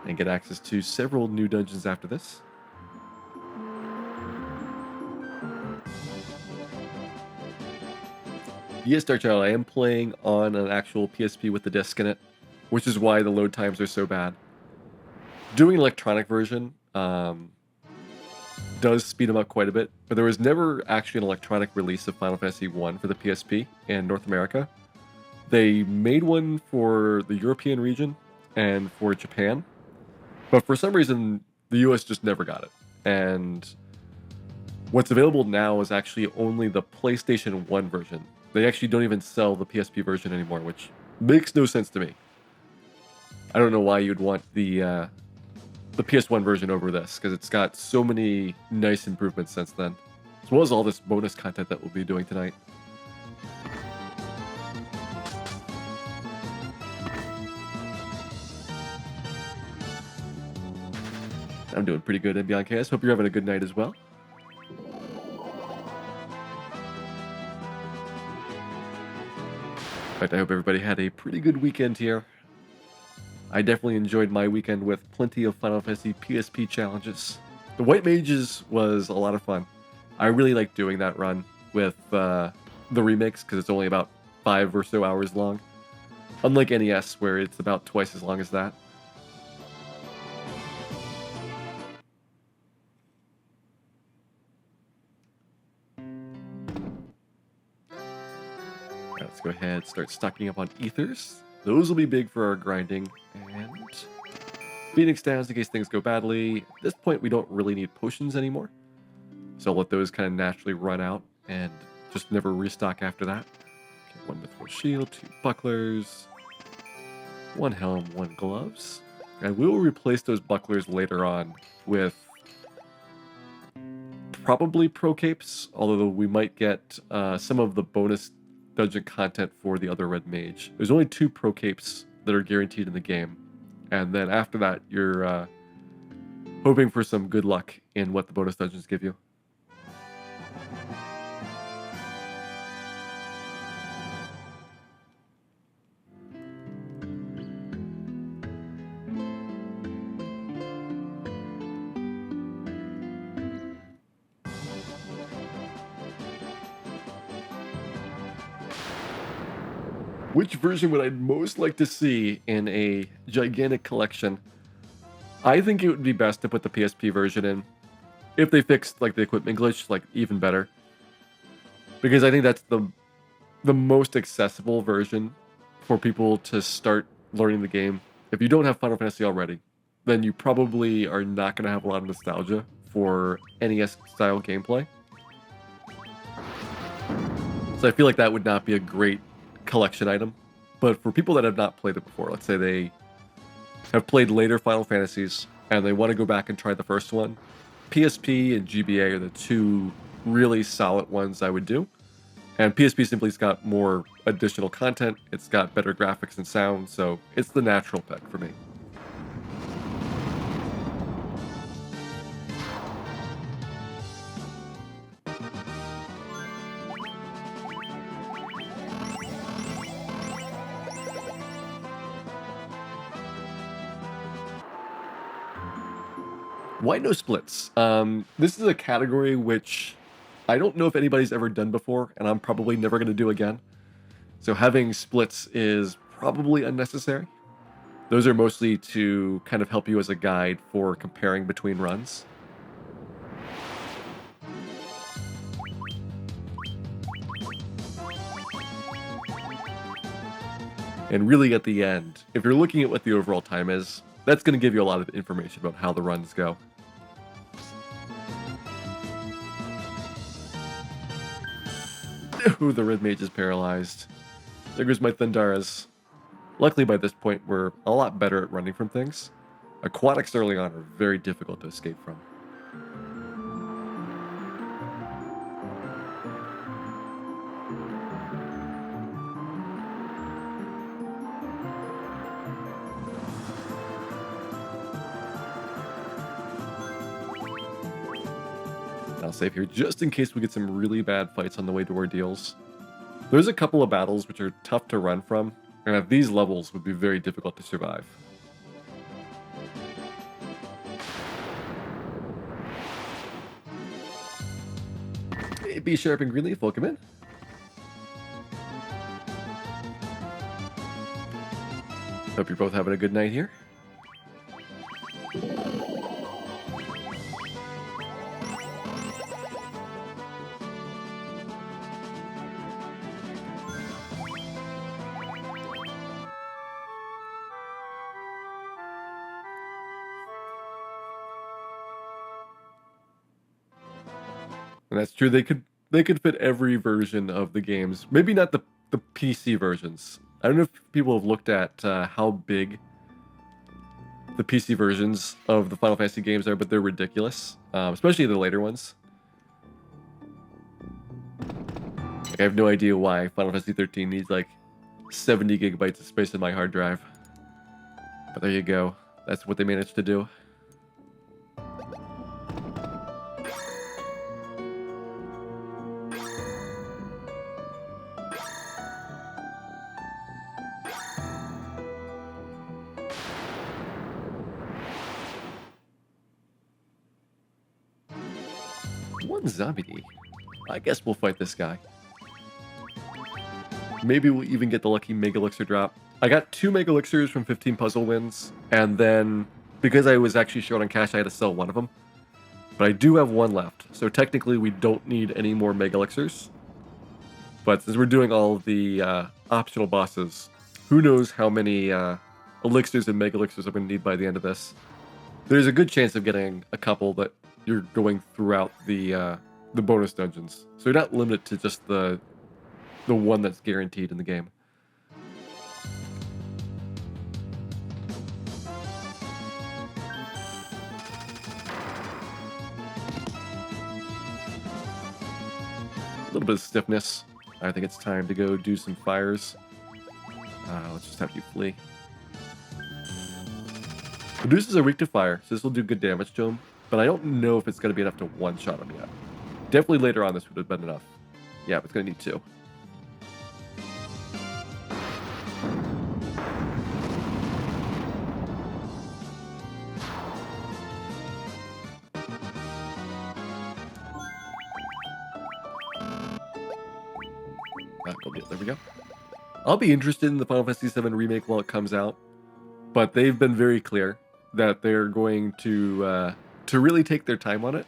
and get access to several new dungeons after this. Yes, Darkchild, I am playing on an actual PSP with the disc in it, which is why the load times are so bad. Doing an electronic version does speed them up quite a bit, but there was never actually an electronic release of Final Fantasy I for the PSP in North America. They made one for the European region and for Japan, but for some reason the US just never got it. and what's available now is actually only the PlayStation 1 version. They actually don't even sell the PSP version anymore, which makes no sense to me. I don't know why you'd want the PS1 version over this, because it's got so many nice improvements since then, as well as all this bonus content that we'll be doing tonight. I'm doing pretty good in Beyond Chaos. Hope you're having a good night as well. In fact, I hope everybody had a pretty good weekend here. I definitely enjoyed my weekend with plenty of Final Fantasy PSP challenges. The White Mages was a lot of fun. I really like doing that run with the remakes because it's only about 5 or so hours long. Unlike NES, where it's about twice as long as that. Let's go ahead and start stocking up on ethers. Those will be big for our grinding. And Phoenix Downs in case things go badly. At this point, we don't really need potions anymore. So I'll let those kind of naturally run out and just never restock after that. Okay, 1 mithril shield, 2 bucklers, 1 helm, 1 gloves. And we will replace those bucklers later on with probably pro capes, although we might get some of the bonus dungeon content for the other red mage. There's only 2 pro capes that are guaranteed in the game, and then after that you're hoping for some good luck in what the bonus dungeons give you. Which version would I most like to see in a gigantic collection? I think it would be best to put the PSP version in. If they fixed like the equipment glitch, like even better. Because I think that's the most accessible version for people to start learning the game. If you don't have Final Fantasy already, then you probably are not going to have a lot of nostalgia for NES style gameplay. So I feel like that would not be a great collection item. But for people that have not played it before, let's say they have played later Final Fantasies and they want to go back and try the first one, PSP and GBA are the 2 really solid ones I would do. And PSP simply's got more additional content, it's got better graphics and sound, so it's the natural pick for me. Why no splits? This is a category which I don't know if anybody's ever done before, and I'm probably never going to do again. So having splits is probably unnecessary. Those are mostly to kind of help you as a guide for comparing between runs. And really at the end, if you're looking at what the overall time is, that's going to give you a lot of information about how the runs go. Ooh, the red mage is paralyzed. There goes my Thundaras. Luckily by this point we're a lot better at running from things. Aquatics early on are very difficult to escape from. I'll save here just in case we get some really bad fights on the way to ordeals. There's a couple of battles which are tough to run from, and at these levels would be very difficult to survive. Hey, B Sharp and Greenleaf, welcome in. Hope you're both having a good night here. And that's true. They could fit every version of the games. Maybe not the PC versions. I don't know if people have looked at how big the PC versions of the Final Fantasy games are, but they're ridiculous, especially the later ones. Like, I have no idea why Final Fantasy 13 needs like 70 gigabytes of space in my hard drive. But there you go. That's what they managed to do. One zombie. I guess we'll fight this guy. Maybe we'll even get the lucky Mega Elixir drop. I got 2 Mega Elixirs from 15 puzzle wins, and then because I was actually short on cash, I had to sell one of them. But I do have one left, so technically we don't need any more Mega Elixirs. But since we're doing all of the optional bosses, who knows how many elixirs and Mega Elixirs I'm going to need by the end of this. There's a good chance of getting a couple that you're going throughout the bonus dungeons. So you're not limited to just the one that's guaranteed in the game. A little bit of stiffness. I think it's time to go do some fires. Let's just have you flee. Medusa's are weak to fire, so this will do good damage to him. But I don't know if it's going to be enough to one-shot him yet. Definitely later on this would have been enough. Yeah, but it's going to need 2. There we go. I'll be interested in the Final Fantasy VII Remake while it comes out, but they've been very clear that they're going to really take their time on it,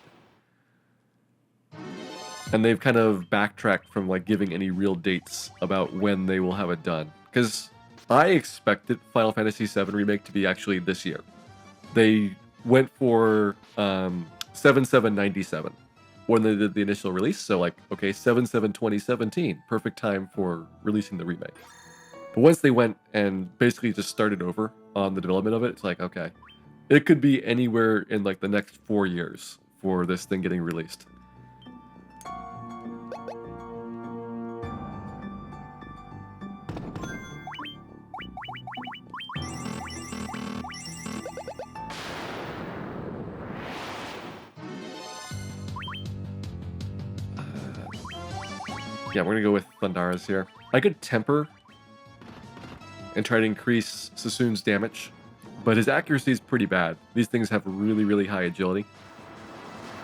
and they've kind of backtracked from like giving any real dates about when they will have it done. Because I expected Final Fantasy VII Remake to be actually this year. They went for 7/7/97 when they did the initial release. So like, okay, 7/7/2017, perfect time for releasing the remake. But once they went and basically just started over on the development of it, it's like, okay, it could be anywhere in like the next 4 years for this thing getting released. Yeah, we're gonna go with Thundara's here. I could temper and try to increase Sassoon's damage, but his accuracy is pretty bad. These things have really, really high agility.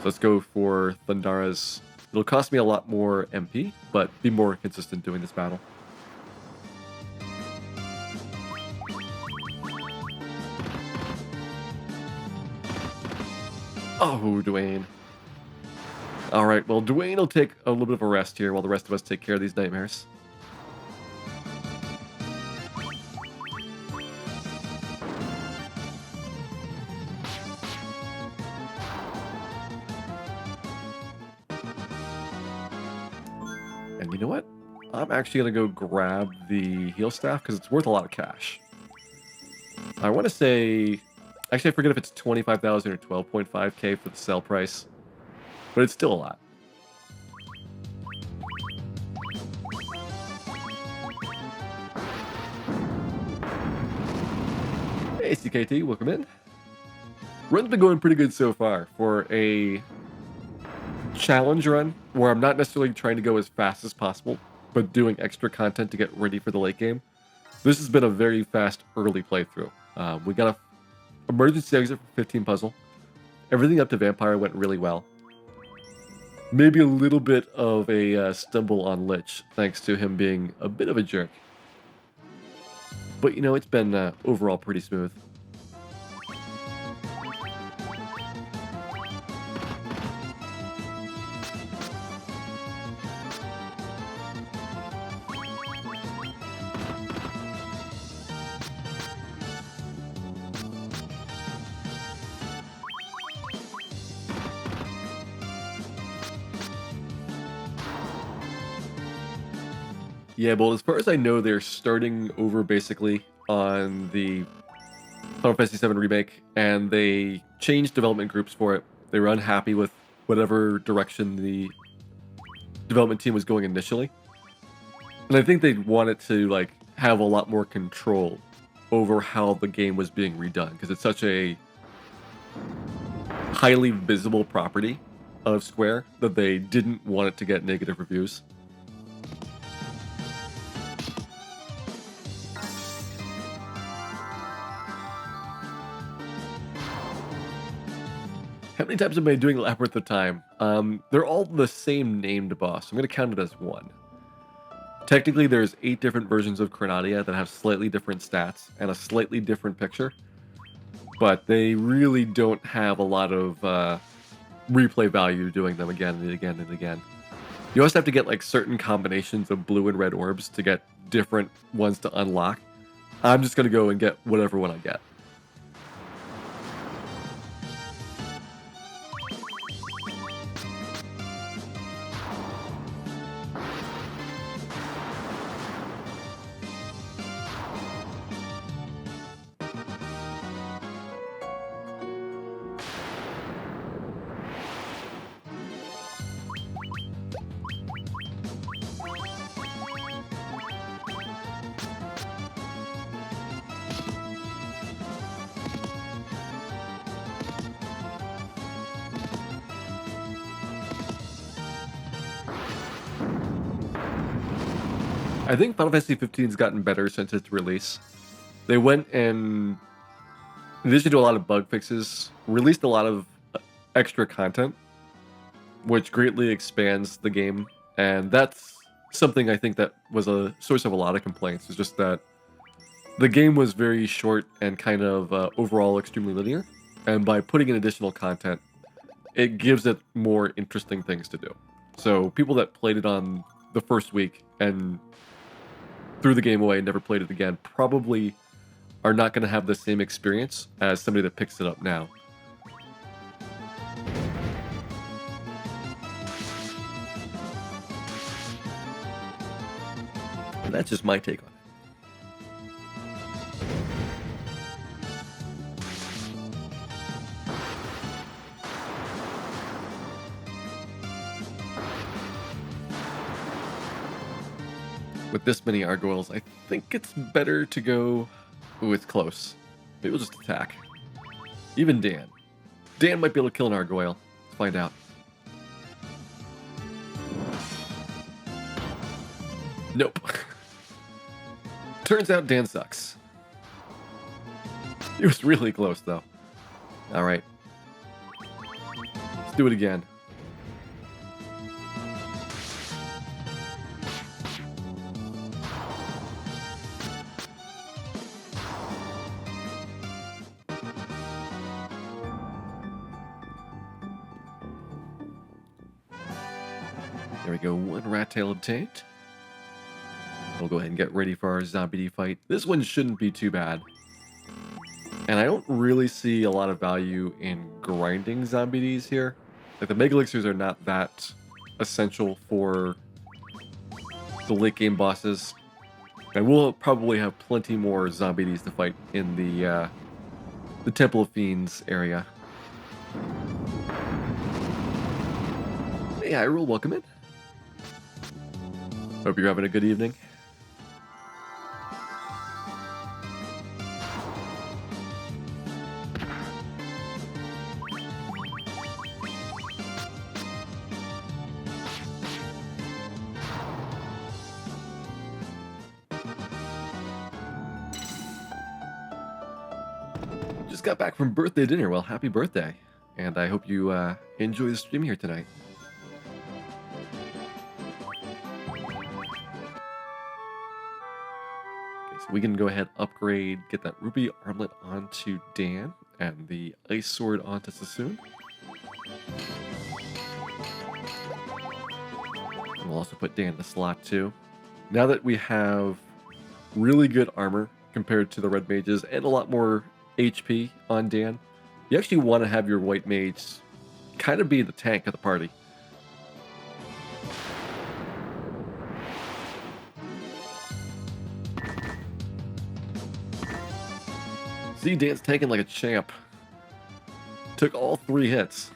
So let's go for Thundara's. It'll cost me a lot more MP, but be more consistent doing this battle. Oh, Dwayne. Alright, well, Dwayne will take a little bit of a rest here while the rest of us take care of these nightmares. And you know what? I'm actually going to go grab the heal staff because it's worth a lot of cash. I want to say... Actually, I forget if it's 25,000 or 12.5k for the sell price. But it's still a lot. Hey, CKT, welcome in. Run's been going pretty good so far for a challenge run where I'm not necessarily trying to go as fast as possible, but doing extra content to get ready for the late game. This has been a very fast early playthrough. We got a emergency exit for 15 puzzle. Everything up to Vampire went really well. Maybe a little bit of a stumble on Lich, thanks to him being a bit of a jerk. But, you know, it's been overall pretty smooth. Yeah, well, as far as I know, they're starting over basically on the Final Fantasy VII Remake, and they changed development groups for it. They were unhappy with whatever direction the development team was going initially. And I think they wanted to like have a lot more control over how the game was being redone because it's such a highly visible property of Square that they didn't want it to get negative reviews. How many times am I doing Labyrinth of Time? They're all the same named boss. I'm going to count it as one. Technically, there's 8 different versions of Chronadia that have slightly different stats and a slightly different picture, but they really don't have a lot of replay value doing them again and again and again. You also have to get like certain combinations of blue and red orbs to get different ones to unlock. I'm just going to go and get whatever one I get. I think Final Fantasy 15's gotten better since its release. They went and, in addition to a lot of bug fixes, released a lot of extra content, which greatly expands the game. And that's something I think that was a source of a lot of complaints, is just that the game was very short and kind of overall extremely linear. And by putting in additional content, it gives it more interesting things to do. So people that played it on the first week and threw the game away and never played it again probably are not going to have the same experience as somebody that picks it up now. But that's just my take on it. With this many gargoyles, I think it's better to go... Ooh, it's close. Maybe we'll just attack. Even Dan. Dan might be able to kill an gargoyle. Let's find out. Nope. Turns out Dan sucks. He was really close, though. Alright. Let's do it again. There we go, 1 rat tail obtained. We'll go ahead and get ready for our zombie fight. This one shouldn't be too bad. And I don't really see a lot of value in grinding zombies here. Like, the Mega Elixirs are not that essential for the late game bosses. And we'll probably have plenty more zombies to fight in the Temple of Fiends area. Hey, Hyrule, welcome in. Hope you're having a good evening. Just got back from birthday dinner. Well, happy birthday. And I hope you enjoy the stream here tonight. We can go ahead, upgrade, get that Ruby Armlet onto Dan, and the Ice Sword onto Sassoon. And we'll also put Dan in the slot too. Now that we have really good armor compared to the Red Mages and a lot more HP on Dan, you actually want to have your White Mage kind of be the tank of the party. See, Dan's taking like a champ. Took all 3 hits.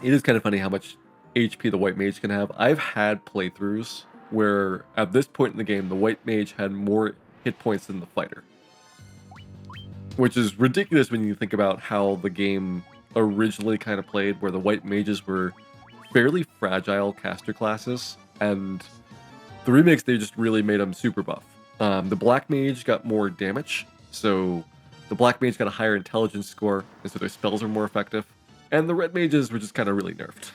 It is kind of funny how much HP the white mage can have. I've had playthroughs where at this point in the game, the white mage had more hit points than the fighter. Which is ridiculous when you think about how the game originally kind of played, where the white mages were fairly fragile caster classes, and the remakes, they just really made them super buff. The black mage got more damage, so the black mage got a higher intelligence score, and so their spells are more effective. And the red mages were just kind of really nerfed.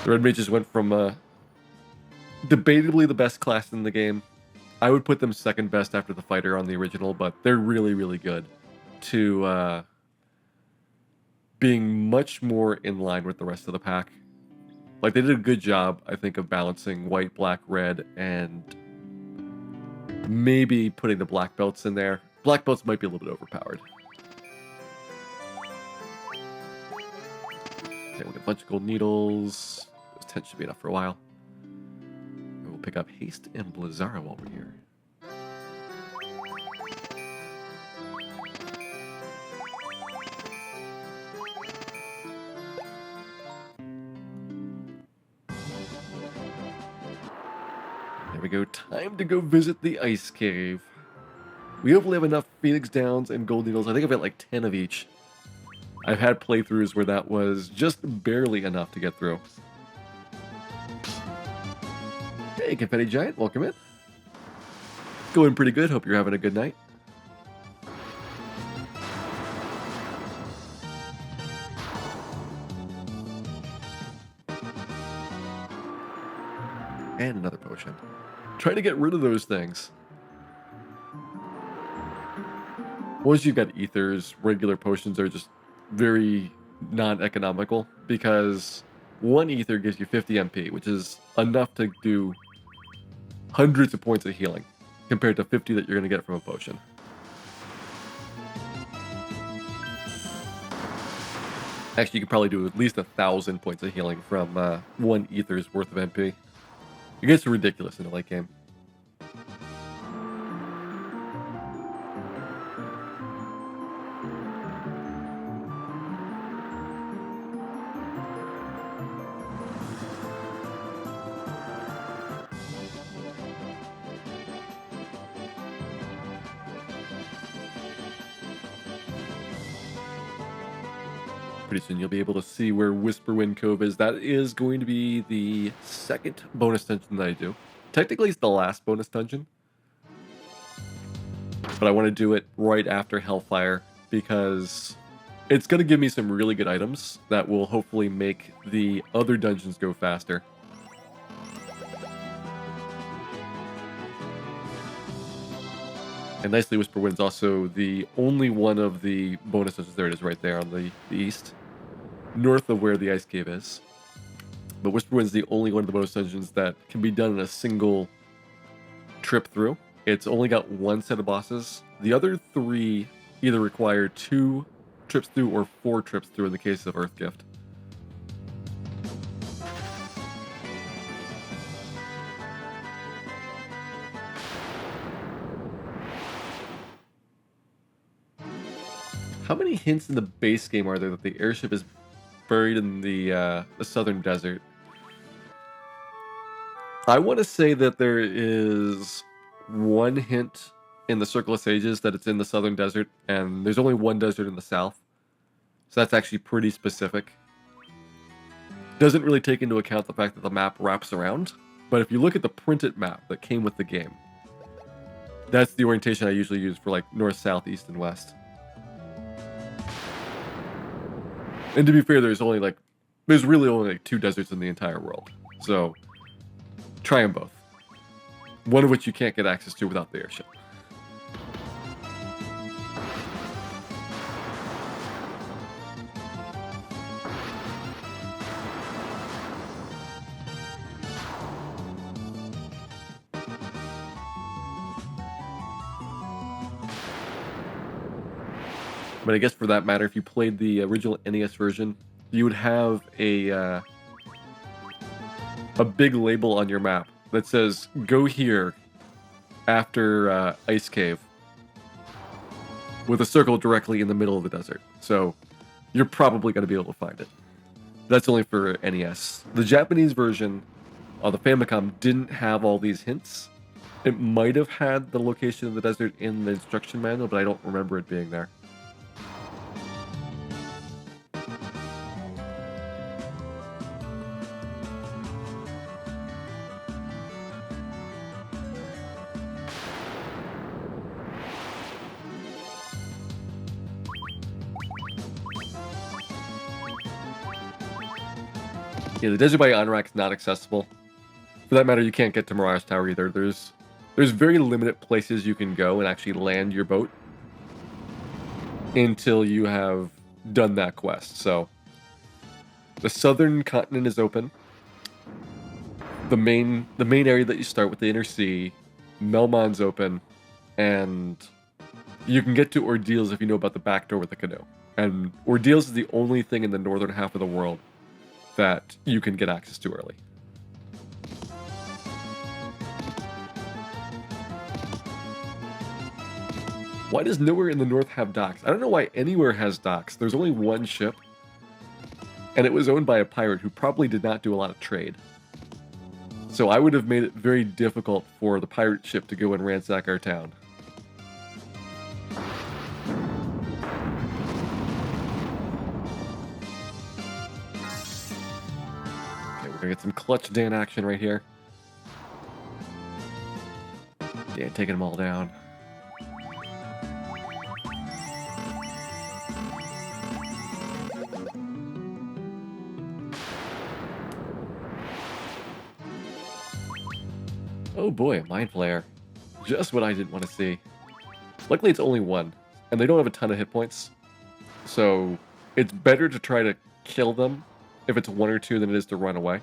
The red mages went from debatably the best class in the game. I would put them second best after the fighter on the original, but they're really, really good, to being much more in line with the rest of the pack. Like, they did a good job, I think, of balancing white, black, red, and maybe putting the black belts in there. Black belts might be a little bit overpowered. Okay, we got a bunch of gold needles. Those 10 should be enough for a while. And we'll pick up Haste and Blizzara while we're here. There we go. Time to go visit the ice cave. We hopefully have enough Phoenix Downs and gold needles. I think I've got like 10 of each. I've had playthroughs where that was just barely enough to get through. Hey, Confetti Giant, welcome in. Going pretty good. Hope you're having a good night. And another potion. Trying to get rid of those things. Once you've got ethers, regular potions are just very non-economical, because 1 ether gives you 50 MP, which is enough to do hundreds of points of healing, compared to 50 that you're going to get from a potion. Actually, you could probably do at least 1,000 points of healing from 1 ether's worth of MP. It gets ridiculous in the late game. Pretty soon you'll be able to see where Whisperwind Cove is. That is going to be the second bonus dungeon that I do. Technically, it's the last bonus dungeon, but I want to do it right after Hellfire, because it's going to give me some really good items that will hopefully make the other dungeons go faster. And nicely, Whisperwind's also the only one of the bonus dungeons. There it is right there on the east, north of where the ice cave is. But Whisperwind's the only one of the bonus dungeons that can be done in a single trip through. It's only got 1 set of bosses. The other 3 either require 2 trips through or 4 trips through in the case of Earthgift. How many hints in the base game are there that the airship is buried in the southern desert? I want to say that there is 1 hint in the Circle of Sages that it's in the southern desert, and there's only 1 desert in the south. So that's actually pretty specific. Doesn't really take into account the fact that the map wraps around, but if you look at the printed map that came with the game, that's the orientation I usually use for like north, south, east, and west. And to be fair, there's really only like 2 deserts in the entire world. So try them both. One of which you can't get access to without the airship. But I guess for that matter, if you played the original NES version, you would have a big label on your map that says "Go here" after Ice Cave, with a circle directly in the middle of the desert. So you're probably going to be able to find it. That's only for NES. The Japanese version on the Famicom didn't have all these hints. It might have had the location of the desert in the instruction manual, but I don't remember it being there. Yeah, the desert by Anorak is not accessible. For that matter, you can't get to Mirage Tower either. There's very limited places you can go and actually land your boat until you have done that quest. So the southern continent is open. The main area that you start with, the inner sea, Melmon's open, and you can get to Ordeals if you know about the back door with the canoe. And Ordeals is the only thing in the northern half of the world that you can get access to early. Why does nowhere in the north have docks? I don't know why anywhere has docks. There's only one ship, and it was owned by a pirate who probably did not do a lot of trade. So I would have made it very difficult for the pirate ship to go and ransack our town. Okay, we're gonna get some clutch Dan action right here. Dan taking them all down. Oh boy, Mind Flayer. Just what I didn't want to see. Luckily it's only one, and they don't have a ton of hit points. So it's better to try to kill them if it's one or two than it is to run away.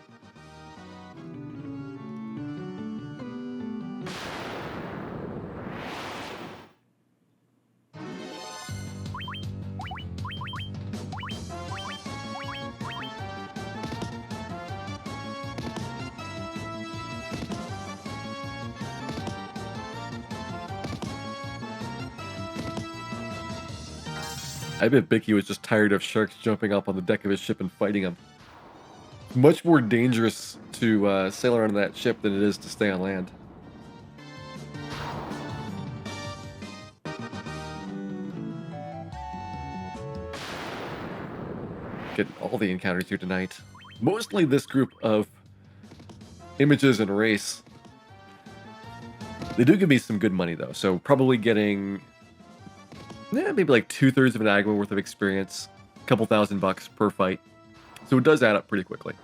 I bet Bicky was just tired of sharks jumping up on the deck of his ship and fighting him. Much more dangerous to sail around that ship than it is to stay on land. Getting all the encounters here tonight. Mostly this group of images and race. They do give me some good money though, so probably getting maybe like 2/3 of an Agma worth of experience, a couple $1,000 per fight. So it does add up pretty quickly.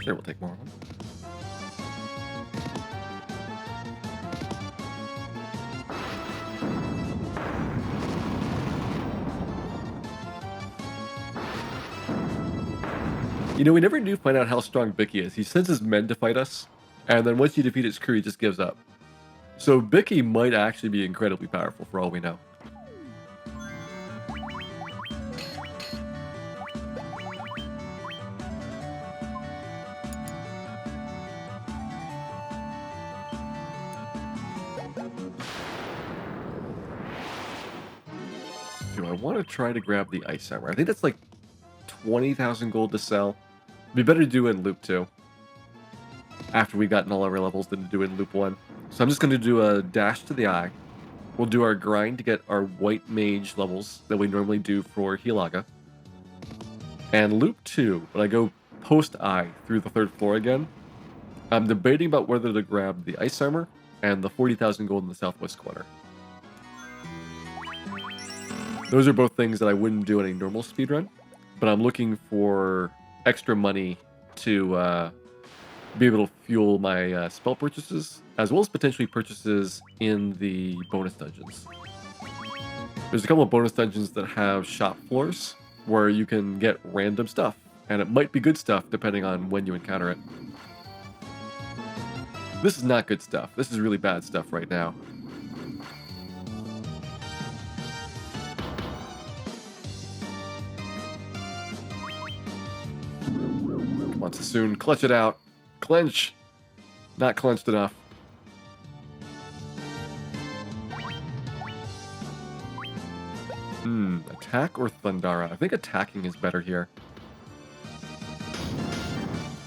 Sure, we'll take more of them. You know, we never do find out how strong Bicky is. He sends his men to fight us, and then once you defeat his crew, he just gives up. So Bicky might actually be incredibly powerful for all we know. Do I want to try to grab the ice armor? I think that's like 20,000 gold to sell. It'd be better to do it in loop 2. After we've gotten all our levels than to do it in loop 1. So I'm just going to do a dash to the eye. We'll do our grind to get our white mage levels that we normally do for Hilaga. And loop 2, when I go post eye through the 3rd floor again, I'm debating about whether to grab the ice armor and the 40,000 gold in the southwest corner. Those are both things that I wouldn't do in a normal speedrun, but I'm looking for extra money to be able to fuel my spell purchases, as well as potentially purchases in the bonus dungeons. There's a couple of bonus dungeons that have shop floors where you can get random stuff, and it might be good stuff depending on when you encounter it. This is not good stuff. This is really bad stuff right now. Come on, Sassoon, clutch it out. Clench. Not clenched enough. Attack or Thundara? I think attacking is better here.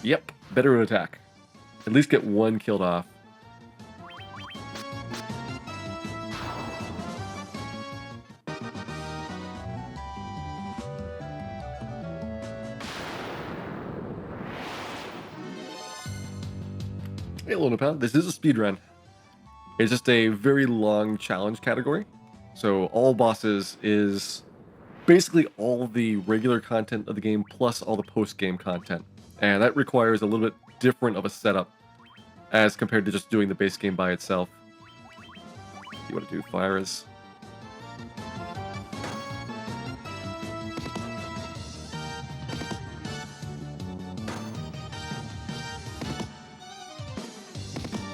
Yep, better to attack. At least get one killed off. Hey, Lona Pound, this is a speedrun. It's just a very long challenge category. So all bosses is basically all the regular content of the game plus all the post-game content. And that requires a little bit different of a setup as compared to just doing the base game by itself. You want to do fires?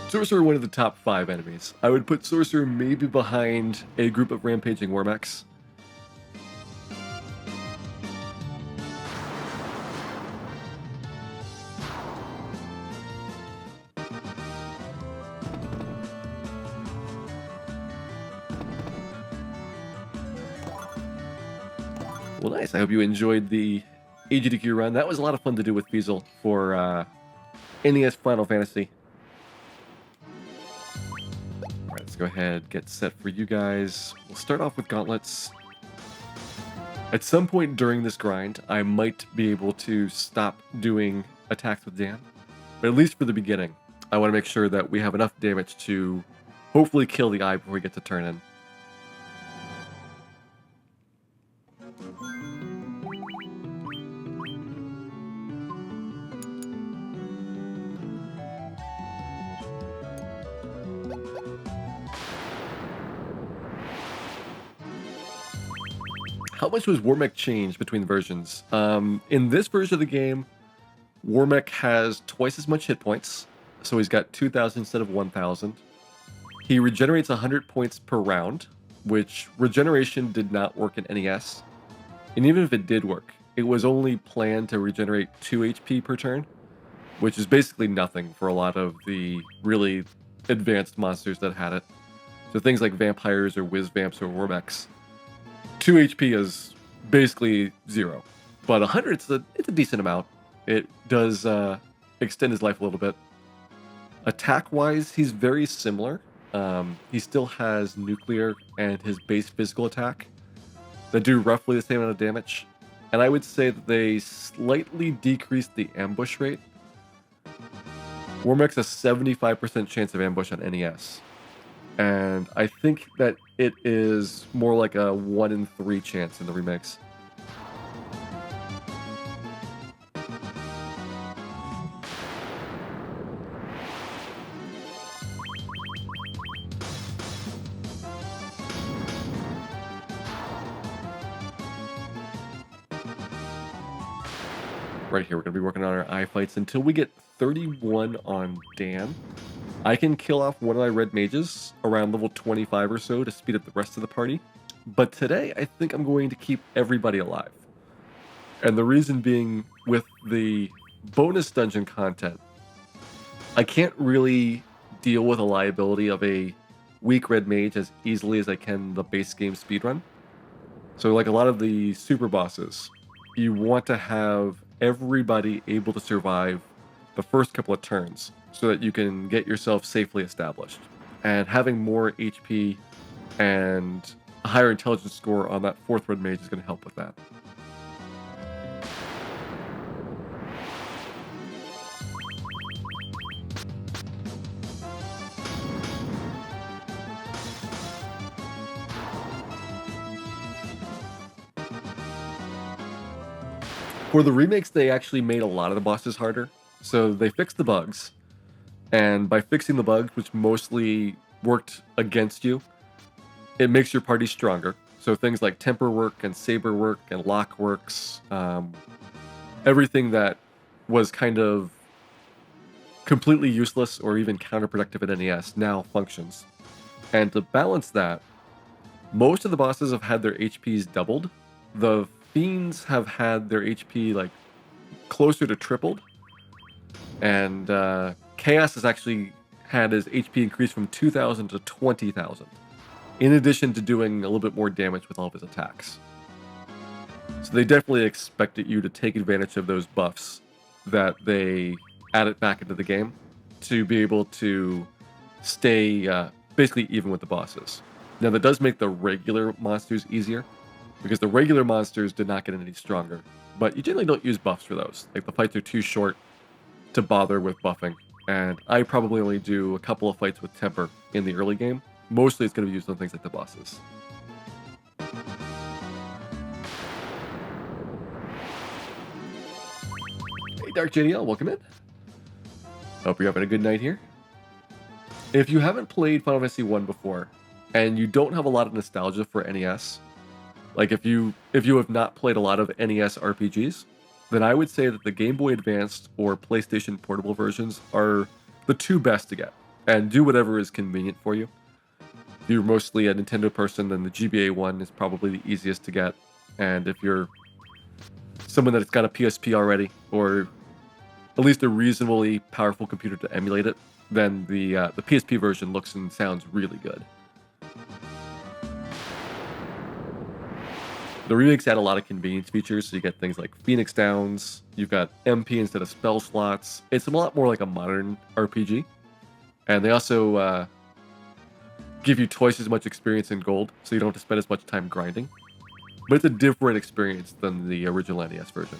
Sorcerer one of the top 5 enemies. I would put Sorcerer maybe behind a group of rampaging Remakes. Well, nice. I hope you enjoyed the AGDQ run. That was a lot of fun to do with Fiesel for NES Final Fantasy. Alright, let's go ahead, get set for you guys. We'll start off with gauntlets. At some point during this grind, I might be able to stop doing attacks with Dan. But at least for the beginning, I want to make sure that we have enough damage to hopefully kill the eye before we get to turn in. How much was Warmech changed between the versions? In this version of the game, Warmech has twice as much hit points, so he's got 2,000 instead of 1,000. He regenerates 100 points per round, which regeneration did not work in NES. And even if it did work, it was only planned to regenerate 2 HP per turn, which is basically nothing for a lot of the really advanced monsters that had it. So things like vampires or whiz vamps or Warmechs. 2 HP is basically 0, but 100 it's a decent amount. It does extend his life a little bit. Attack-wise, he's very similar. He still has nuclear and his base physical attack that do roughly the same amount of damage. And I would say that they slightly decreased the ambush rate. Warmech's a 75% chance of ambush on NES. And I think that it is more like a 1 in 3 chance in the remakes. Right here, we're going to be working on our eye fights until we get 31 on Dan. I can kill off one of my red mages around level 25 or so to speed up the rest of the party. But today, I think I'm going to keep everybody alive. And the reason being, with the bonus dungeon content, I can't really deal with a liability of a weak red mage as easily as I can the base game speedrun. So like a lot of the super bosses, you want to have everybody able to survive the first couple of turns so that you can get yourself safely established. And having more HP and a higher intelligence score on that 4th red mage is going to help with that. For the remakes, they actually made a lot of the bosses harder. So they fixed the bugs, and by fixing the bugs, which mostly worked against you, it makes your party stronger. So things like temper work and saber work and lock works, everything that was kind of completely useless or even counterproductive at NES now functions. And to balance that, most of the bosses have had their HPs doubled. The fiends have had their HP like closer to tripled, and Chaos has actually had his HP increased from 2,000 to 20,000, in addition to doing a little bit more damage with all of his attacks. So they definitely expected you to take advantage of those buffs that they added back into the game to be able to stay basically even with the bosses. Now that does make the regular monsters easier, because the regular monsters did not get any stronger, but you generally don't use buffs for those. Like the fights are too short to bother with buffing, and I probably only do a couple of fights with temper in the early game. Mostly it's going to be used on things like the bosses. Hey Dark JDL, welcome in. Hope you're having a good night here. If you haven't played Final Fantasy 1 before, and you don't have a lot of nostalgia for NES, like if you have not played a lot of NES RPGs, then I would say that the Game Boy Advanced or PlayStation Portable versions are the two best to get, and do whatever is convenient for you. If you're mostly a Nintendo person, then the GBA one is probably the easiest to get, and if you're someone that's got a PSP already, or at least a reasonably powerful computer to emulate it, then the PSP version looks and sounds really good. The remakes add a lot of convenience features, so you get things like Phoenix Downs, you've got MP instead of spell slots. It's a lot more like a modern RPG. And they also give you twice as much experience in gold, so you don't have to spend as much time grinding. But it's a different experience than the original NES version.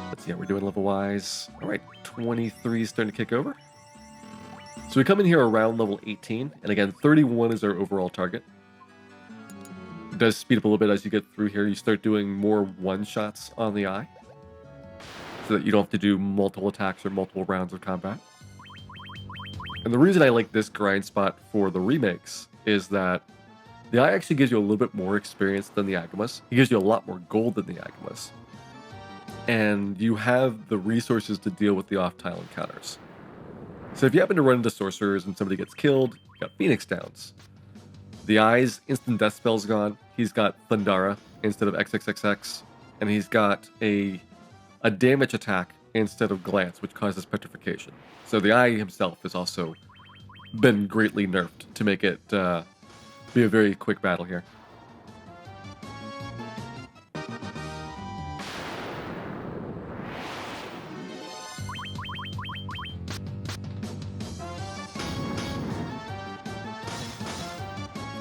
Let's see how we're doing level-wise. All right, 23 is starting to kick over. So we come in here around level 18, and again, 31 is our overall target. It does speed up a little bit as you get through here. You start doing more one-shots on the eye, so that you don't have to do multiple attacks or multiple rounds of combat. And the reason I like this grind spot for the remakes is that the eye actually gives you a little bit more experience than the Agamas. It gives you a lot more gold than the Agamas. And you have the resources to deal with the off-tile encounters. So if you happen to run into sorcerers and somebody gets killed, you got Phoenix Downs. The Eye's instant death spell's gone. He's got Thundara instead of XXXX, and he's got a damage attack instead of glance, which causes petrification. So the Eye himself has also been greatly nerfed to make it be a very quick battle here.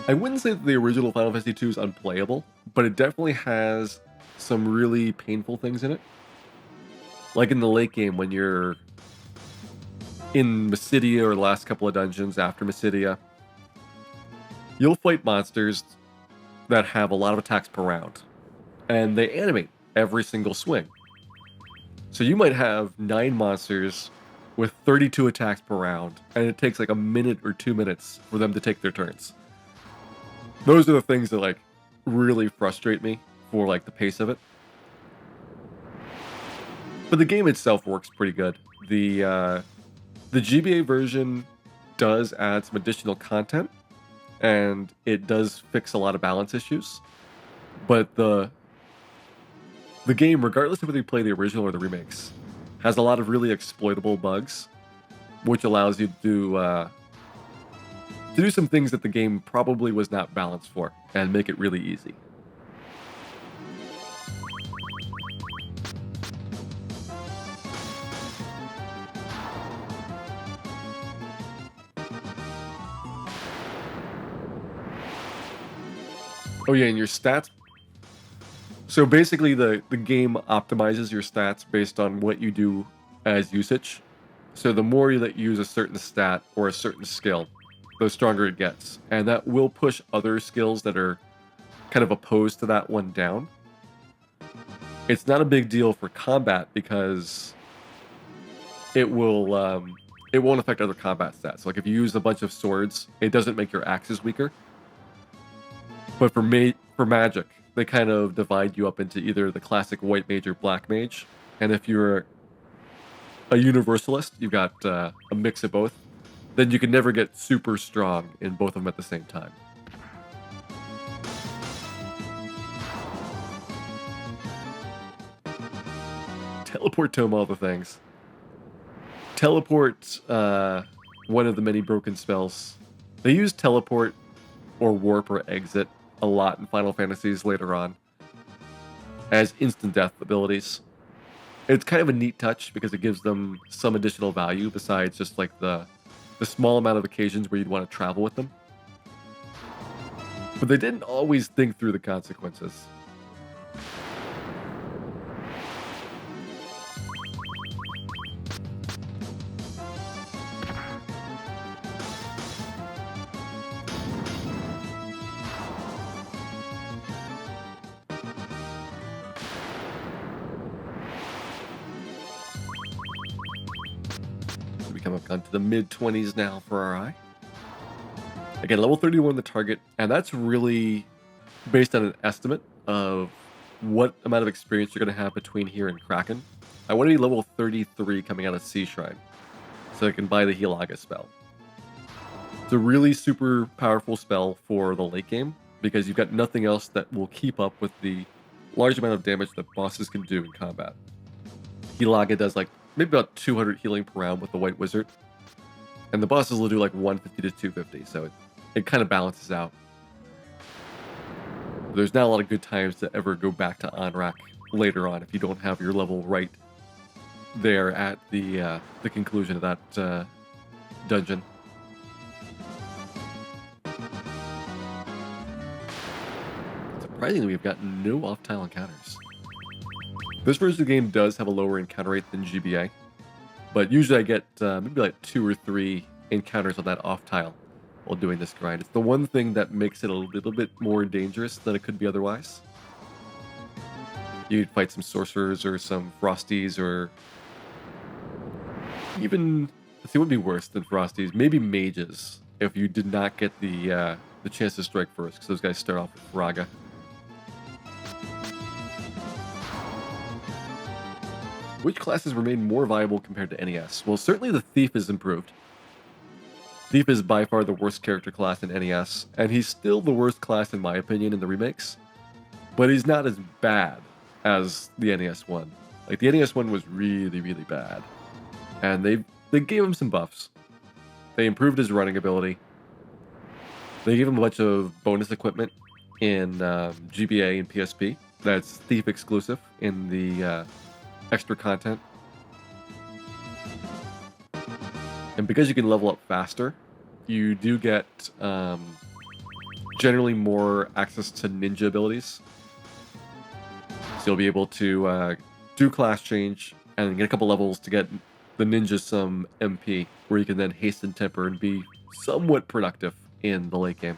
I wouldn't say that the original Final Fantasy II is unplayable, but it definitely has some really painful things in it. Like in the late game when you're in Mysidia or the last couple of dungeons after Mysidia, you'll fight monsters that have a lot of attacks per round, and they animate every single swing. So you might have 9 monsters with 32 attacks per round, and it takes like a minute or 2 minutes for them to take their turns. Those are the things that like really frustrate me for like the pace of it. But the game itself works pretty good. The GBA version does add some additional content, and it does fix a lot of balance issues. But the game, regardless of whether you play the original or the remakes, has a lot of really exploitable bugs, which allows you to do some things that the game probably was not balanced for, and make it really easy. Oh yeah, and your stats So basically, the game optimizes your stats based on what you do as usage. So the more that you use a certain stat or a certain skill, the stronger it gets, and that will push other skills that are kind of opposed to that one down. It's not a big deal for combat because it won't affect other combat stats. Like if you use a bunch of swords, it doesn't make your axes weaker. But for magic, they kind of divide you up into either the classic white mage or black mage. And if you're a universalist, you've got a mix of both. Then you can never get super strong in both of them at the same time. Teleport tome all the things. Teleport, one of the many broken spells. They use teleport or warp or exit a lot in Final Fantasies later on as instant death abilities. It's kind of a neat touch because it gives them some additional value besides just like the small amount of occasions where you'd want to travel with them. But they didn't always think through the consequences. We come up onto the mid-20s now for our eye. Again, level 31 the target, and that's really based on an estimate of what amount of experience you're going to have between here and Kraken. I want to be level 33 coming out of Sea Shrine, so I can buy the Hilaga spell. It's a really super powerful spell for the late game, because you've got nothing else that will keep up with the large amount of damage that bosses can do in combat. Hilaga does like maybe about 200 healing per round with the White Wizard. And the bosses will do like 150 to 250, so it kind of balances out. There's not a lot of good times to ever go back to Anrak later on if you don't have your level right there at the conclusion of that dungeon. Surprisingly, we've got no off-tile encounters. This version of the game does have a lower encounter rate than GBA, but usually I get maybe like 2 or 3 encounters on that off-tile while doing this grind. It's the one thing that makes it a little bit more dangerous than it could be otherwise. You'd fight some sorcerers or some frosties, or even, let's see, what would be worse than frosties? Maybe mages, if you did not get the chance to strike first, because those guys start off with Raga. Which classes remain more viable compared to NES? Well, certainly the Thief is improved. Thief is by far the worst character class in NES, and he's still the worst class in my opinion in the remakes. But he's not as bad as the NES one. Like the NES one was really, really bad. And they gave him some buffs. They improved his running ability. They gave him a bunch of bonus equipment in GBA and PSP. That's Thief exclusive in the extra content. And because you can level up faster, you do get generally more access to ninja abilities. So you'll be able to do class change and get a couple levels to get the ninja some MP, where you can then hasten temper and be somewhat productive in the late game.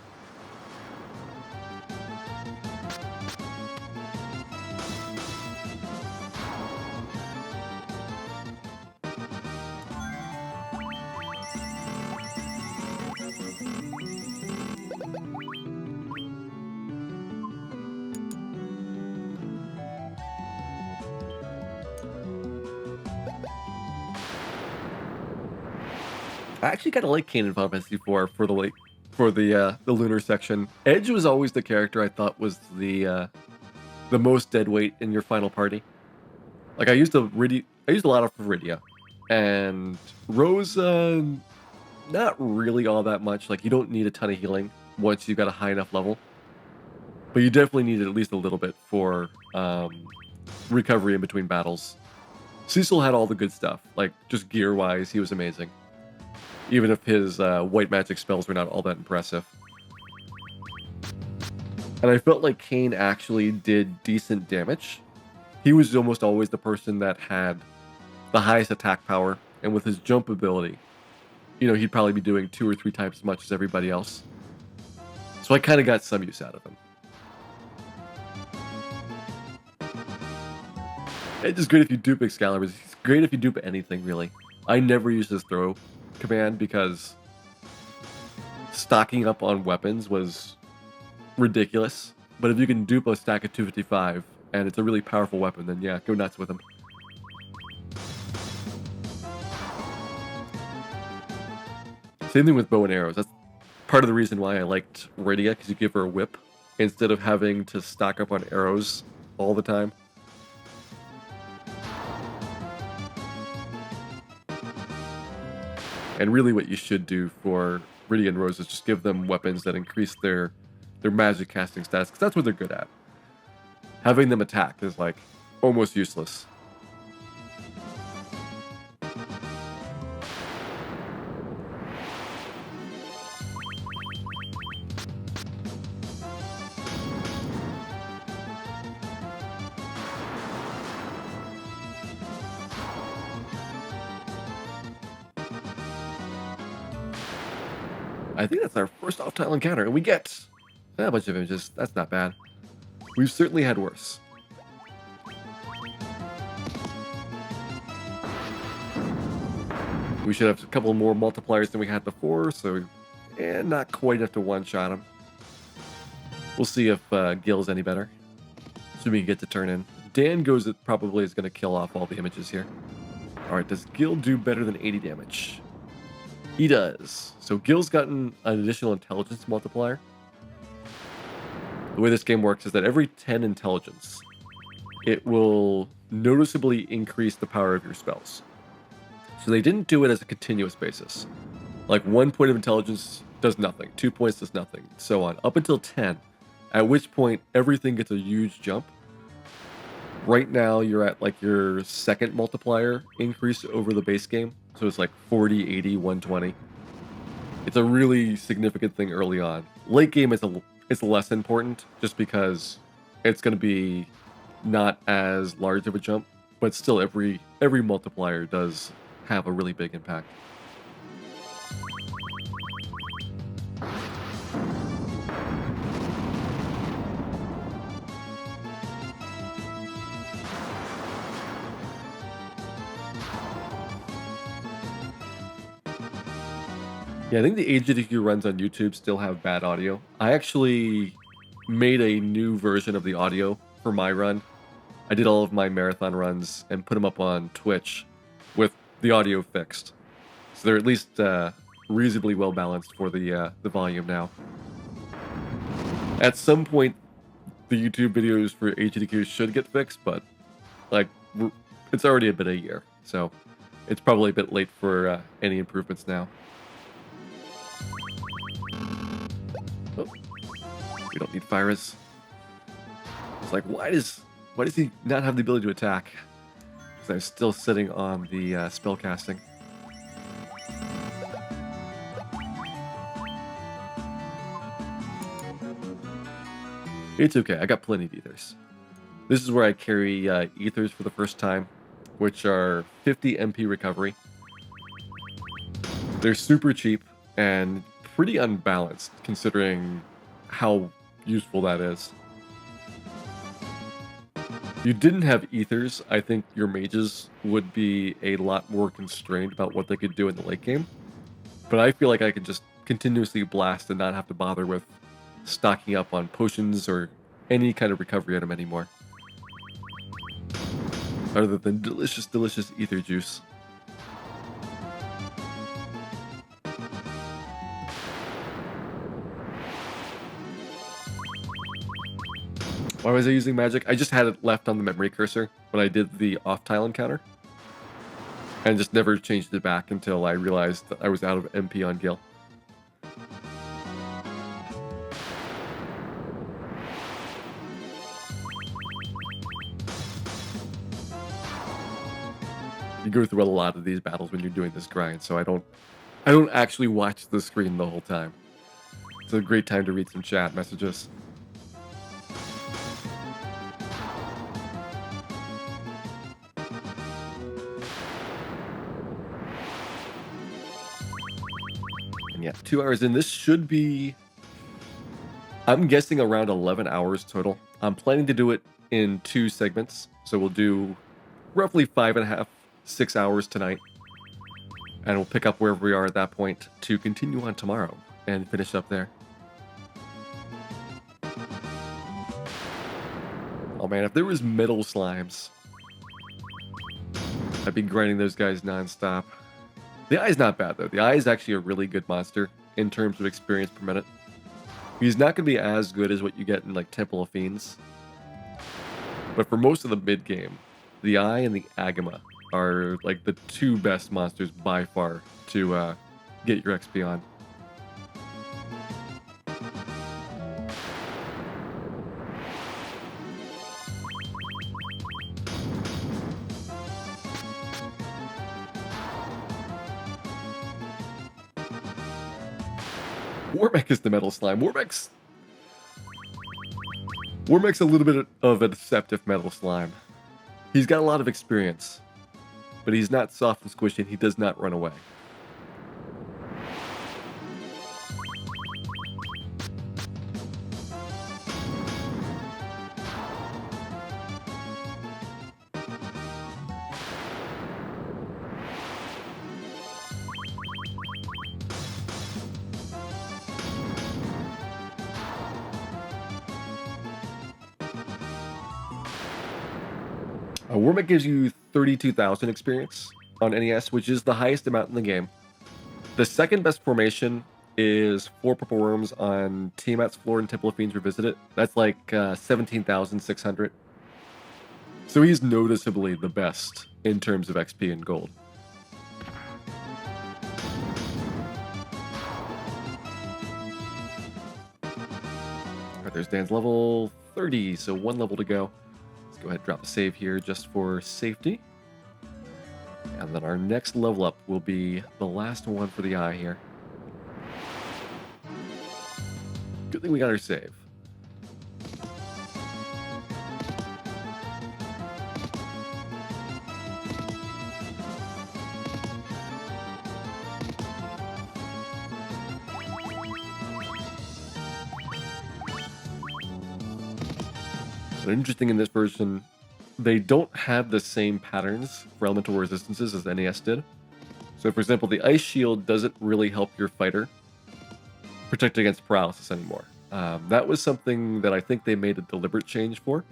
I actually kind of like Kanan Final Fantasy IV for the lunar section. Edge was always the character I thought was the most dead weight in your final party. Like I used a lot of Viridia, and Rose, not really all that much. Like you don't need a ton of healing once you've got a high enough level, but you definitely need at least a little bit for recovery in between battles. Cecil had all the good stuff, like just gear wise, he was amazing. Even if his white magic spells were not all that impressive. And I felt like Kane actually did decent damage. He was almost always the person that had the highest attack power, and with his jump ability, he'd probably be doing 2 or 3 times as much as everybody else. So I kind of got some use out of him. It's just great if you dupe Excalibur. It's great if you dupe anything, really. I never use his throw command because stocking up on weapons was ridiculous. But if you can dupe a stack of 255 and it's a really powerful weapon, then yeah, go nuts with him. Same thing with bow and arrows. That's part of the reason why I liked Rydia, because you give her a whip instead of having to stock up on arrows all the time. And really what you should do for Rydia and Rose is just give them weapons that increase their magic casting stats, because that's what they're good at. Having them attack is like almost useless. I think that's our first off-tile encounter, and we get a bunch of images. That's not bad. We've certainly had worse. We should have a couple more multipliers than we had before, so not quite enough to one-shot him. We'll see if Gil's any better. So we can get to turn in. Dan goes it probably is going to kill off all the images here. Alright, does Gil do better than 80 damage? He does. So Gil's gotten an additional intelligence multiplier. The way this game works is that every 10 intelligence, it will noticeably increase the power of your spells. So they didn't do it as a continuous basis. Like 1 point of intelligence does nothing, 2 points does nothing, so on, up until 10, at which point everything gets a huge jump. Right now you're at like your second multiplier increase over the base game. So it's like 40, 80, 120. It's a really significant thing early on. Late game it's less important just because it's going to be not as large of a jump, but still every multiplier does have a really big impact. Yeah, I think the HDQ runs on YouTube still have bad audio. I actually made a new version of the audio for my run. I did all of my marathon runs and put them up on Twitch with the audio fixed. So they're at least reasonably well balanced for the volume now. At some point, the YouTube videos for HDQ should get fixed, but like it's already been a year, so it's probably a bit late for any improvements now. Oh, we don't need fires. It's like, why does he not have the ability to attack? Because I'm still sitting on the spell casting. It's okay, I got plenty of ethers. This is where I carry ethers for the first time, which are 50 MP recovery. They're super cheap and pretty unbalanced considering how useful that is. If you didn't have ethers, I think your mages would be a lot more constrained about what they could do in the late game. But I feel like I could just continuously blast and not have to bother with stocking up on potions or any kind of recovery item anymore. Other than delicious, delicious ether juice. Why was I using magic? I just had it left on the memory cursor when I did the off-tile encounter. And just never changed it back until I realized that I was out of MP on Gil. You go through a lot of these battles when you're doing this grind, so I don't actually watch the screen the whole time. It's a great time to read some chat messages. And yeah, 2 hours in. This should be, I'm guessing, around 11 hours total. I'm planning to do it in 2 segments. So we'll do roughly 5.5, 6 hours tonight. And we'll pick up wherever we are at that point to continue on tomorrow and finish up there. Oh man, if there was metal slimes, I'd be grinding those guys nonstop. The Eye's not bad though. The Eye is actually a really good monster in terms of experience per minute. He's not going to be as good as what you get in like Temple of Fiends. But for most of the mid game, the Eye and the Agama are like the 2 best monsters by far to get your XP on. Warmech is the metal slime. Warmech's a little bit of a deceptive metal slime. He's got a lot of experience, but he's not soft and squishy, and he does not run away. Warmech gives you 32,000 experience on NES, which is the highest amount in the game. The second best formation is 4 purple worms on Tiamat's floor and Temple of Fiends Revisited. That's like 17,600. So he's noticeably the best in terms of XP and gold. Alright, there's Dan's level 30, so 1 level to go. Let's go ahead and drop a save here just for safety. And then our next level up will be the last one for the Eye here. Good thing we got our save. So interesting in this version, they don't have the same patterns for elemental resistances as NES did. So for example, the Ice Shield doesn't really help your fighter protect against paralysis anymore. That was something that I think they made a deliberate change for,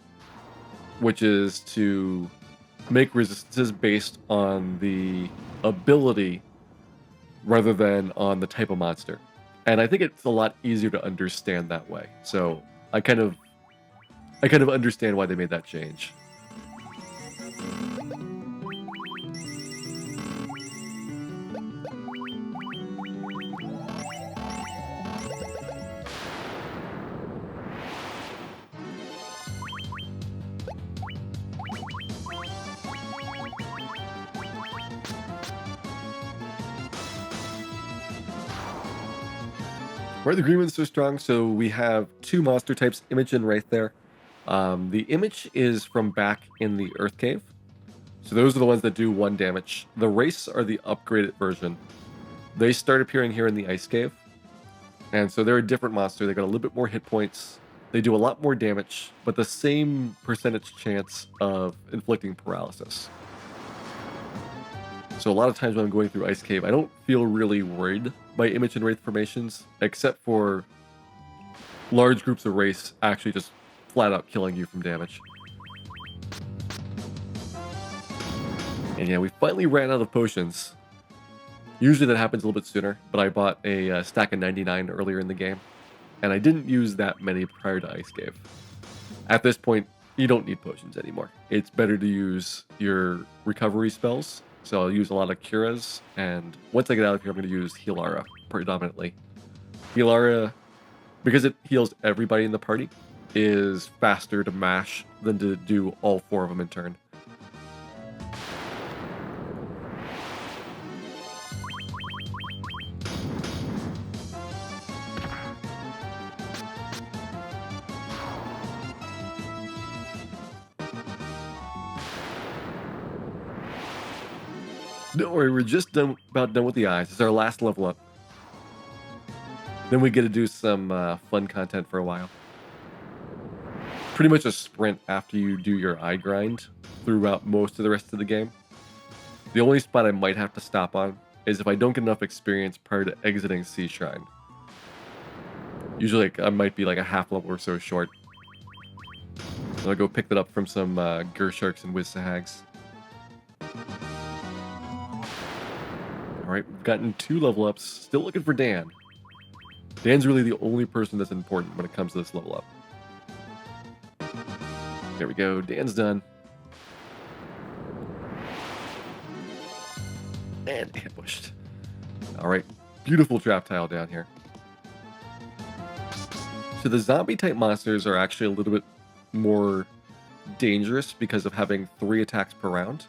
which is to make resistances based on the ability rather than on the type of monster. And I think it's a lot easier to understand that way. So I kind of understand why they made that change. Why are the green ones so strong? So we have 2 monster types, Image and Wraith there. The Image is from back in the Earth Cave. So those are the ones that do 1 damage. The Wraiths are the upgraded version. They start appearing here in the Ice Cave. And so they're a different monster. They got a little bit more hit points. They do a lot more damage, but the same percentage chance of inflicting paralysis. So a lot of times when I'm going through Ice Cave, I don't feel really worried by Image and Wraith formations, except for large groups of Wraiths actually just flat out killing you from damage. And yeah, we finally ran out of potions. Usually that happens a little bit sooner, but I bought a stack of 99 earlier in the game, and I didn't use that many prior to Ice Cave. At this point, you don't need potions anymore. It's better to use your recovery spells. So I'll use a lot of Curas, and once I get out of here, I'm going to use Healara predominantly. Healara, because it heals everybody in the party, is faster to mash than to do all 4 of them in turn. Don't worry, we're just about done with the eyes. It's our last level up. Then we get to do some fun content for a while. Pretty much a sprint after you do your eye grind throughout most of the rest of the game. The only spot I might have to stop on is if I don't get enough experience prior to exiting Sea Shrine. Usually I might be like a half level or so short. So I'll go pick that up from some Gersharks and Wizzahags. Alright, we've gotten 2 level ups. Still looking for Dan. Dan's really the only person that's important when it comes to this level up. There we go, Dan's done. And ambushed. Alright, beautiful trap tile down here. So the zombie type monsters are actually a little bit more dangerous because of having 3 attacks per round.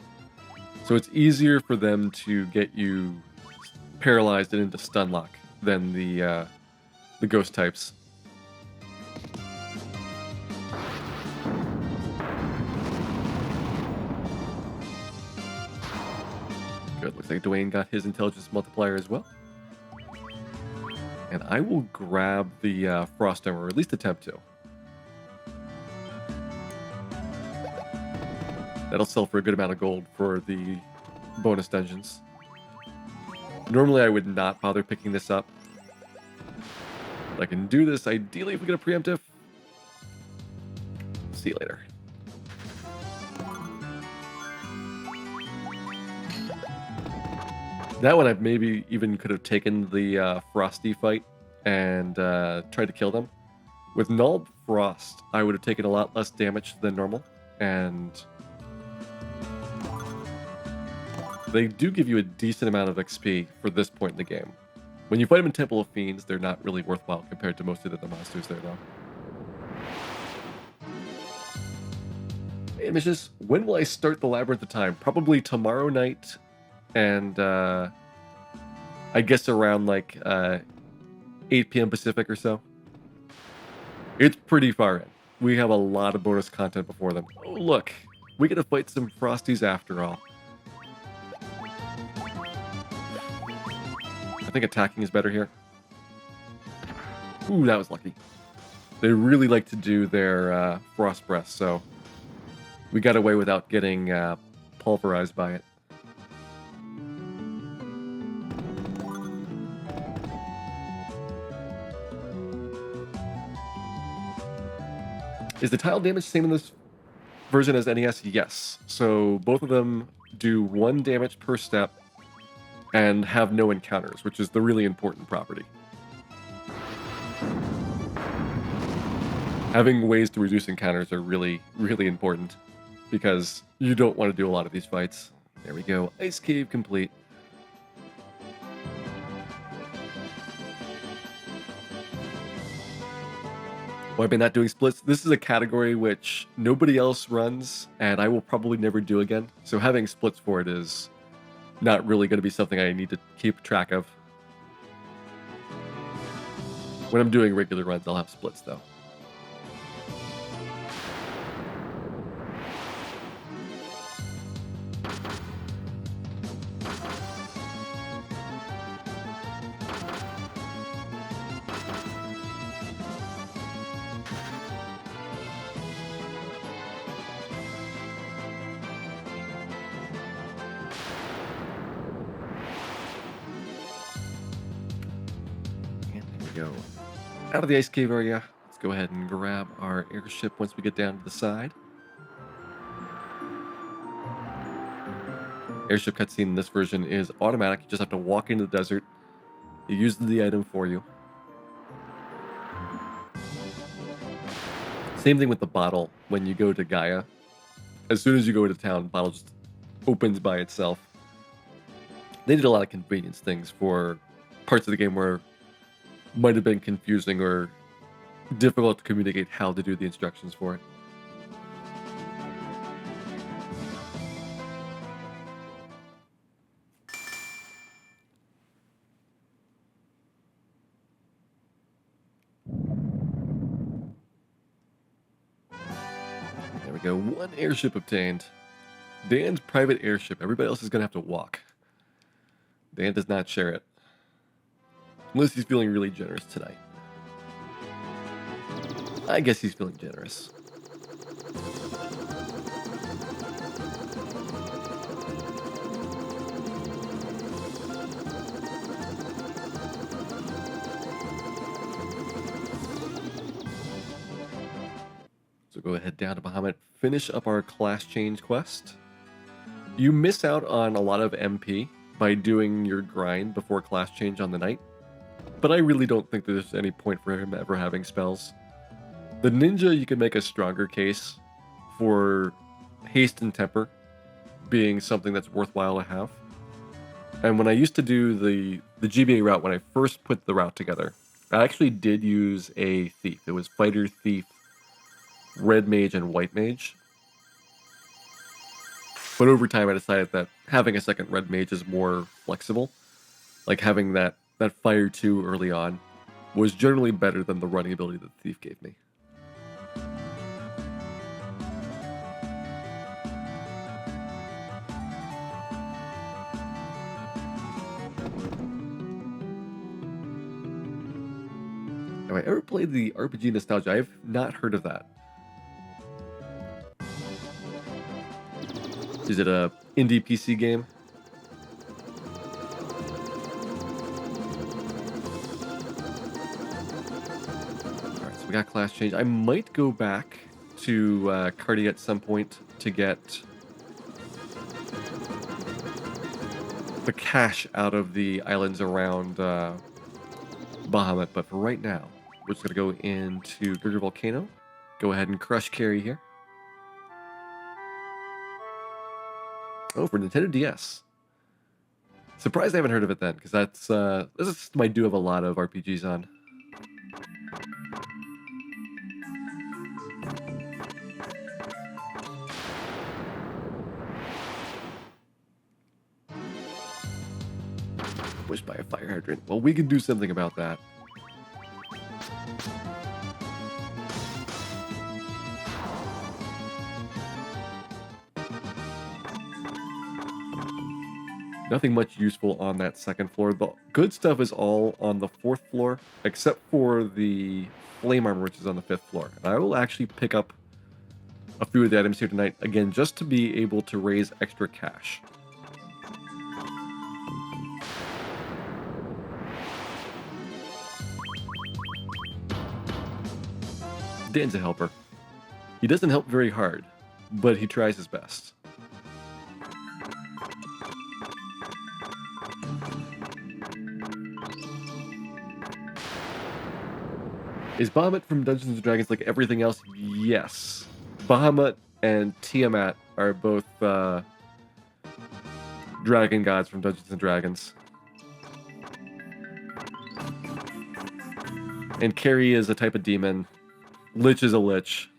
So it's easier for them to get you paralyzed and into stun lock than the ghost types. Good, looks like Dwayne got his intelligence multiplier as well. And I will grab the Frost Dome, or at least attempt to. That'll sell for a good amount of gold for the bonus dungeons. Normally I would not bother picking this up. I can do this ideally if we get a preemptive. See you later. That one I maybe even could have taken the Frosty fight and tried to kill them. With Null Frost, I would have taken a lot less damage than normal, and they do give you a decent amount of XP for this point in the game. When you fight them in Temple of Fiends, they're not really worthwhile compared to most of the other monsters there, though. Hey, Mrs., when will I start the Labyrinth of Time? Probably tomorrow night, and I guess around like 8 p.m. Pacific or so. It's pretty far in. We have a lot of bonus content before them. Oh, look, we get to fight some Frosties after all. I think attacking is better here. Ooh, that was lucky. They really like to do their Frost Breath, so we got away without getting pulverized by it. Is the tile damage the same in this version as NES? Yes. So both of them do 1 damage per step and have no encounters, which is the really important property. Having ways to reduce encounters are really, really important because you don't want to do a lot of these fights. There we go. Ice Cave complete. Why am I not doing splits? This is a category which nobody else runs, and I will probably never do again. So having splits for it is not really going to be something I need to keep track of. When I'm doing regular runs, I'll have splits, though. Go out of the ice cave area. Let's go ahead and grab our airship once we get down to the side. Airship cutscene in this version is automatic. You just have to walk into the desert. You use the item for you. Same thing with the bottle when you go to Gaia. As soon as you go into town, the bottle just opens by itself. They did a lot of convenience things for parts of the game where might have been confusing or difficult to communicate how to do the instructions for it. There we go. 1 airship obtained. Dan's private airship. Everybody else is going to have to walk. Dan does not share it. Unless he's feeling really generous tonight. I guess he's feeling generous. So go ahead down to Bahamut, finish up our class change quest. You miss out on a lot of MP by doing your grind before class change on the night, but I really don't think there's any point for him ever having spells. The ninja, you can make a stronger case for haste and temper being something that's worthwhile to have. And when I used to do the GBA route, when I first put the route together, I actually did use a thief. It was fighter, thief, red mage, and white mage. But over time, I decided that having a second red mage is more flexible. Like having that fire 2 early on was generally better than the running ability that the thief gave me. Have I ever played the RPG Nostalgia? I've not heard of that. Is it a indie PC game? Alright, so we got class change. I might go back to Cardi at some point to get the cash out of the islands around Bahamut, but for right now, we're just going to go into Gurgir Volcano. Go ahead and crush carry here. Oh, for Nintendo DS. Surprised I haven't heard of it then, because this is a system I do have a lot of RPGs on. Pushed by a fire hydrant. Well, we can do something about that. Nothing much useful on that second floor. The good stuff is all on the 4th floor, except for the flame armor, which is on the 5th floor. And I will actually pick up a few of the items here tonight, again, just to be able to raise extra cash. Dan's a helper. He doesn't help very hard, but he tries his best. Is Bahamut from Dungeons & Dragons like everything else? Yes. Bahamut and Tiamat are both dragon gods from Dungeons & Dragons. And Carrie is a type of demon. Lich is a lich.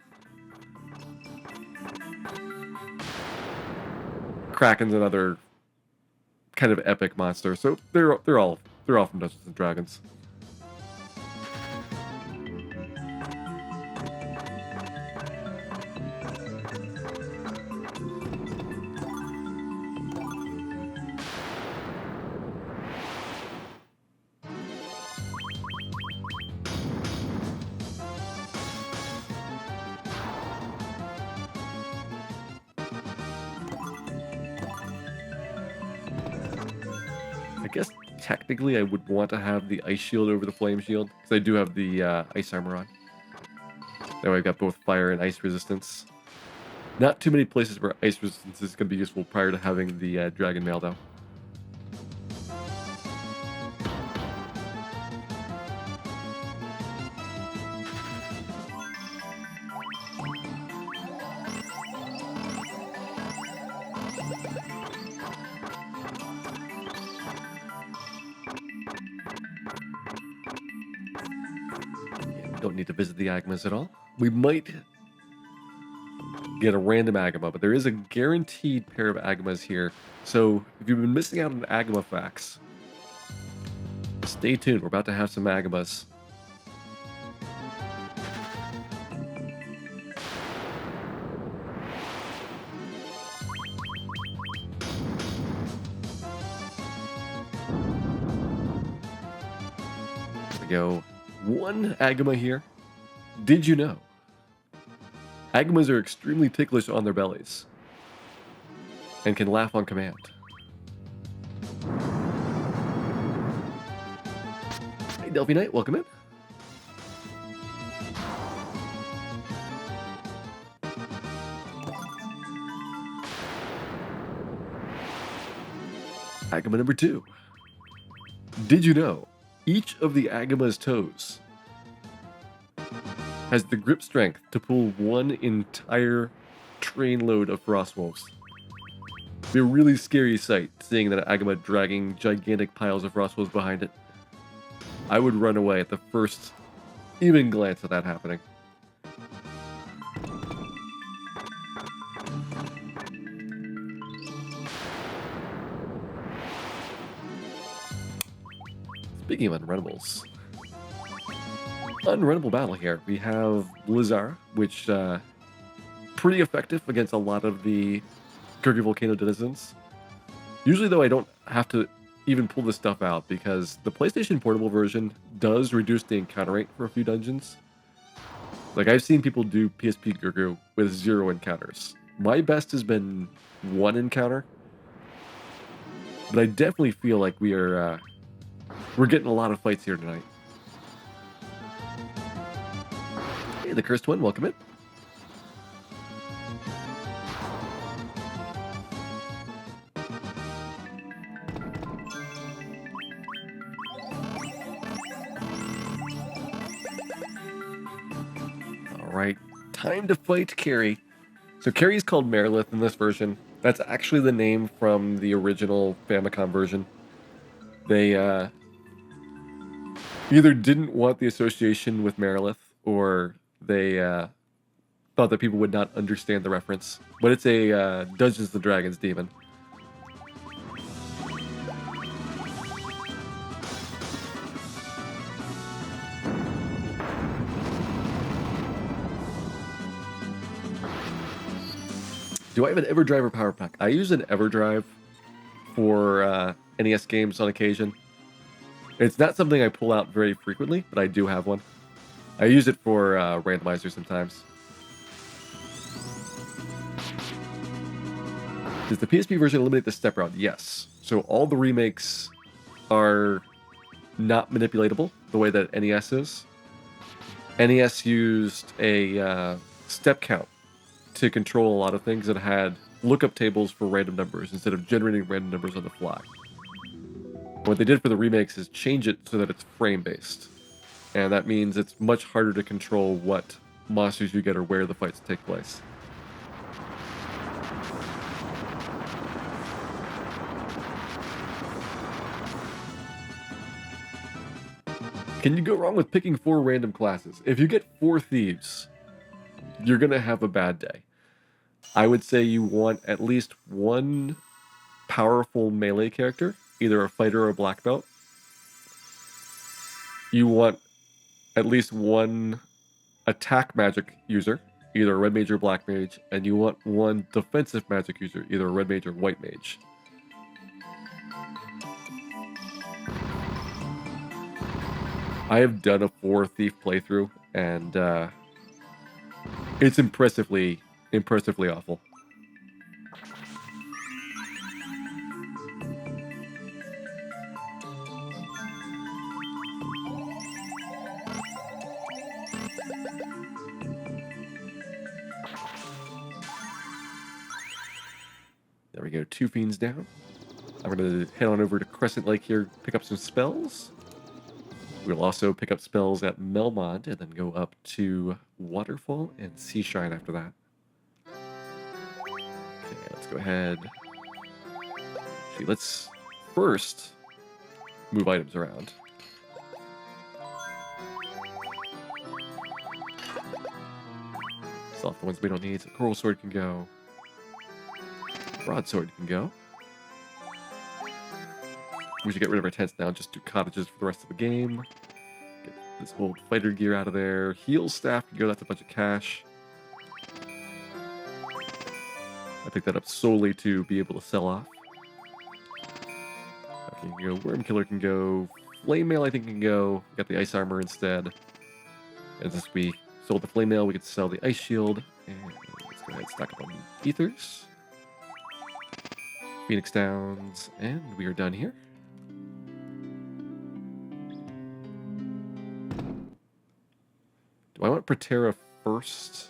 Kraken's another kind of epic monster. So they're all from Dungeons & Dragons. I guess technically I would want to have the ice shield over the flame shield, because I do have the ice armor on. That way I've got both fire and ice resistance. Not too many places where ice resistance is going to be useful prior to having the dragon mail, though. Don't need to visit the Agmas at all. We might get a random Agama, but there is a guaranteed pair of Agamas here. So if you've been missing out on Agama facts, stay tuned. We're about to have some Agamas. we go. One Agama here. Did you know? Agamas are extremely ticklish on their bellies and can laugh on command. Hey, Delphi Knight, welcome in. Agama number 2. Did you know each of the Agama's toes has the grip strength to pull one entire train load of Frostwolves? It'd be a really scary sight seeing that Agama dragging gigantic piles of Frostwolves behind it. I would run away at the first even glance of that happening. Speaking of unrunnables, unrunnable battle here. We have Blizzard, which pretty effective against a lot of the Kirky Volcano denizens. Usually, though, I don't have to even pull this stuff out because the PlayStation Portable version does reduce the encounter rate for a few dungeons. Like, I've seen people do PSP Gurgu with 0 encounters. My best has been 1 encounter, but I definitely feel like we're getting a lot of fights here tonight. Hey, the Cursed Twin, welcome in. Alright, time to fight Carrie. So Carrie's called Merilith in this version. That's actually the name from the original Famicom version. They either didn't want the association with Merilith, or they thought that people would not understand the reference. But it's a Dungeons & Dragons demon. Do I have an EverDrive power pack? I use an EverDrive for NES games on occasion. It's not something I pull out very frequently, but I do have one. I use it for randomizer sometimes. Does the PSP version eliminate the step route? Yes. So all the remakes are not manipulatable the way that NES is. NES used a step count to control a lot of things and had lookup tables for random numbers instead of generating random numbers on the fly. What they did for the remakes is change it so that it's frame-based. And that means it's much harder to control what monsters you get or where the fights take place. Can you go wrong with picking 4 random classes? If you get 4 thieves, you're going to have a bad day. I would say you want at least 1 powerful melee character, either a fighter or a black belt. You want at least 1 attack magic user, either a red mage or black mage, and you want 1 defensive magic user, either a red mage or white mage. I have done a 4 thief playthrough, and it's impressively awful. There we go, 2 fiends down. I'm going to head on over to Crescent Lake here, pick up some spells. We'll also pick up spells at Melmond and then go up to Waterfall and Seashine after that. Okay, let's go ahead. Actually, let's first move items around. Sell off the ones we don't need. So Coral Sword can go. Broadsword can go. We should get rid of our tents now, just do cottages for the rest of the game. Get this old fighter gear out of there. Heal staff can go, that's a bunch of cash. I picked that up solely to be able to sell off. Okay, you go. Worm Killer can go. Flame Mail, I think, can go. We got the Ice Armor instead. And since we sold the Flame Mail, we could sell the Ice Shield. And let's go ahead and stack up on Ethers. Phoenix Downs, and we are done here. Do I want Protera first?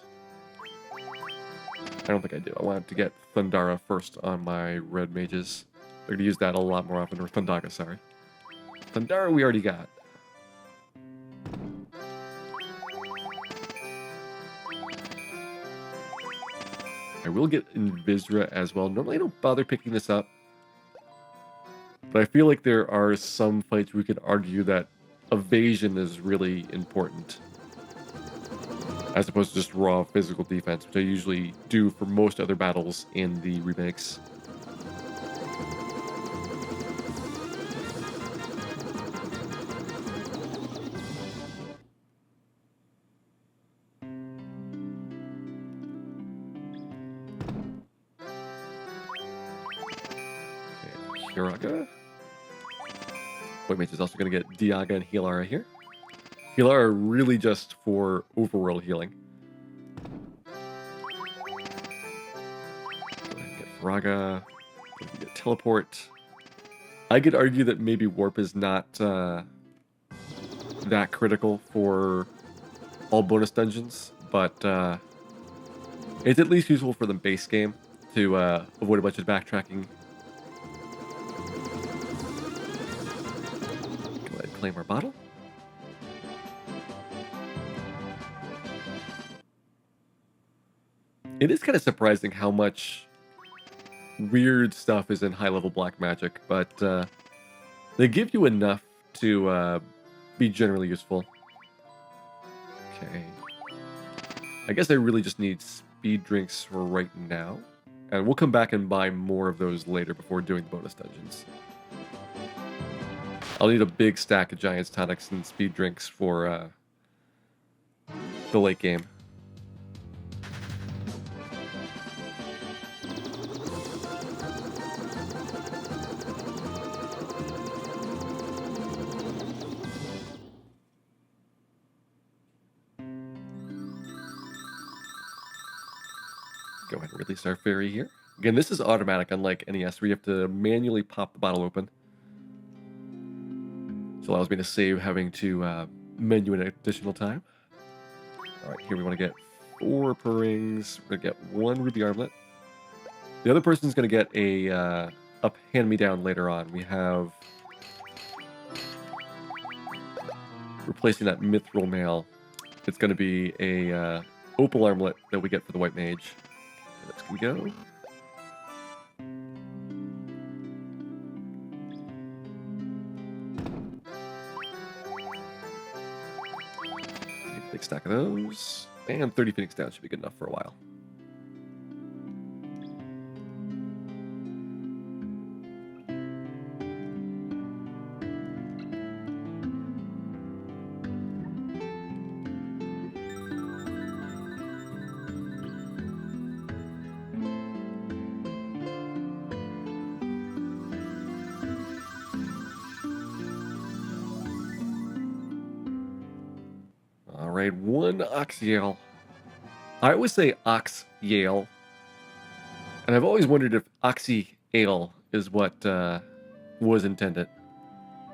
I don't think I do. I want to get Thundara first on my red mages. They're going to use that a lot more often, or Thundaga, sorry. Thundara we already got. I will get Invisra as well. Normally I don't bother picking this up, but I feel like there are some fights we could argue that evasion is really important, as opposed to just raw physical defense, which I usually do for most other battles in the remakes. Kiraga. White Mage is also going to get Diaga and Healara here. Healara really just for overworld healing. Go ahead and get Fraga. Get Teleport. I could argue that maybe Warp is not that critical for all bonus dungeons, but it's at least useful for the base game to avoid a bunch of backtracking. Claim our bottle. It is kind of surprising how much weird stuff is in high-level black magic, but they give you enough to be generally useful. Okay. I guess I really just need speed drinks for right now, and we'll come back and buy more of those later before doing the bonus dungeons. I'll need a big stack of Giant's Tonics and speed drinks for the late game. Go ahead and release our fairy here. Again, this is automatic, unlike NES, where you have to manually pop the bottle open. Allows me to save having to menu an additional time. All right, here we want to get 4 per rings. We're going to get 1 ruby armlet. The other person's going to get a hand-me-down later on. We have replacing that mithril mail. It's going to be a opal armlet that we get for the white mage. That's going to go. Big stack of those, and 30 Phoenix down should be good enough for a while. Alright, 1 Oxyale. I always say Ox-Yale, and I've always wondered if Oxy-Ale is what was intended.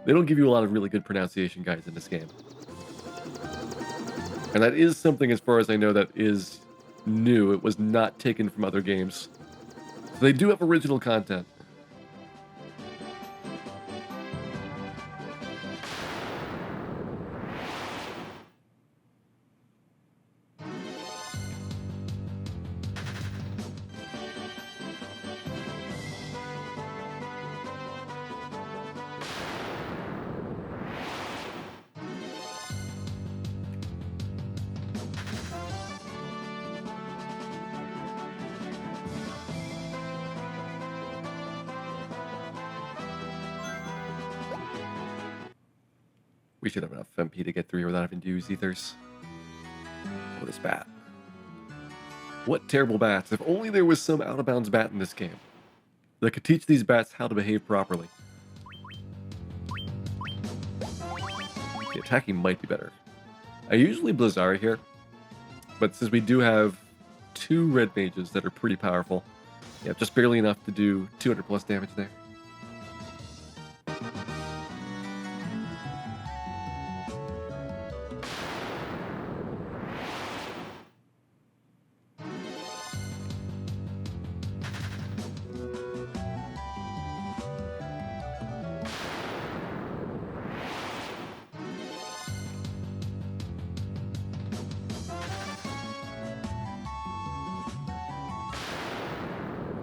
They don't give you a lot of really good pronunciation guides in this game. And that is something, as far as I know, that is new. It was not taken from other games. So they do have original content. We should have enough MP to get through here without having to use ethers. Oh, this bat. What terrible bats. If only there was some out-of-bounds bat in this game that could teach these bats how to behave properly. The attacking might be better. I usually Blizzard here, but since we do have 2 red mages that are pretty powerful, yeah, just barely enough to do 200 plus damage there.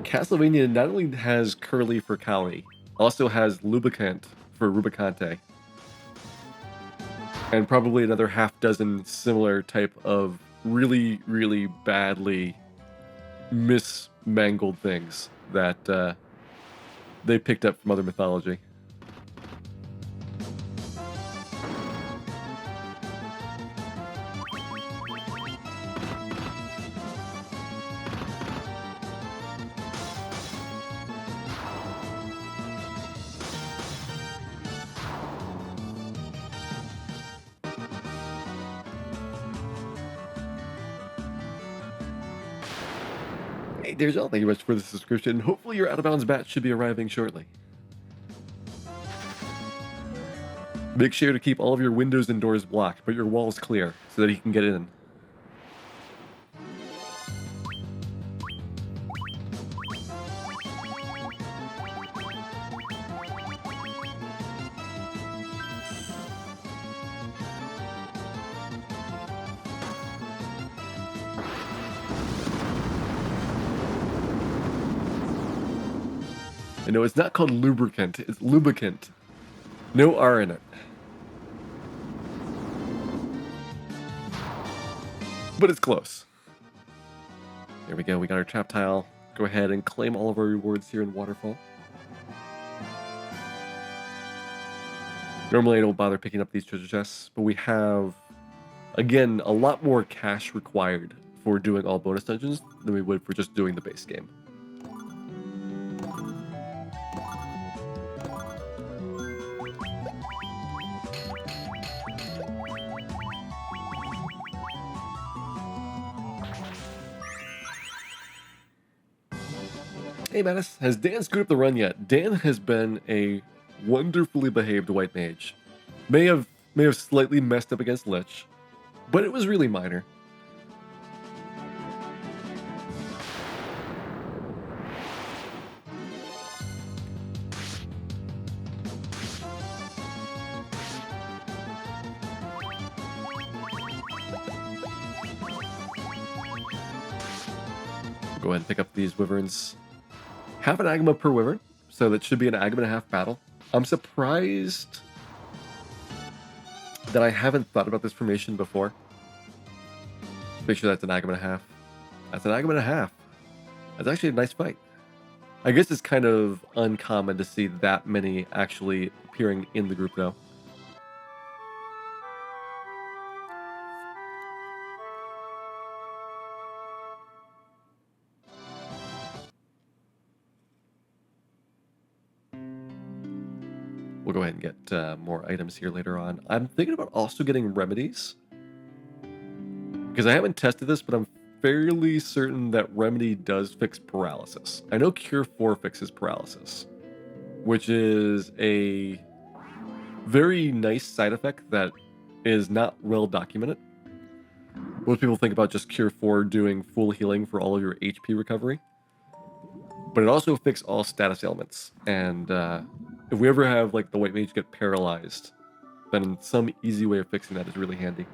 Castlevania not only has Curly for Kali, also has Lubricant for Rubicante, and probably another half dozen similar type of really, really badly mismangled things that they picked up from other mythology. Hey, Dearjel, thank you much for the subscription. Hopefully your out-of-bounds batch should be arriving shortly. Make sure to keep all of your windows and doors blocked, but your walls clear, so that he can get in. And no, it's not called lubricant, it's lubricant. No R in it. But it's close. There we go, we got our trap tile. Go ahead and claim all of our rewards here in Waterfall. Normally I don't bother picking up these treasure chests, but we have, again, a lot more cash required for doing all bonus dungeons than we would for just doing the base game. Hey Mattis, has Dan screwed up the run yet? Dan has been a wonderfully behaved white mage. May have slightly messed up against Lich, but it was really minor. Go ahead and pick up these wyverns. Half an agma per wyvern, so that should be an agma and a half battle. I'm surprised that I haven't thought about this formation before. Make sure that's an agma and a half. That's an agma and a half. That's actually a nice fight. I guess it's kind of uncommon to see that many actually appearing in the group though. We'll go ahead and get more items here later on. I'm thinking about also getting remedies. Because I haven't tested this, but I'm fairly certain that remedy does fix paralysis. I know Cure 4 fixes paralysis, which is a very nice side effect that is not well documented. Most people think about just Cure 4 doing full healing for all of your HP recovery. But it also fixes all status ailments. And if we ever have like the white mage get paralyzed, then some easy way of fixing that is really handy.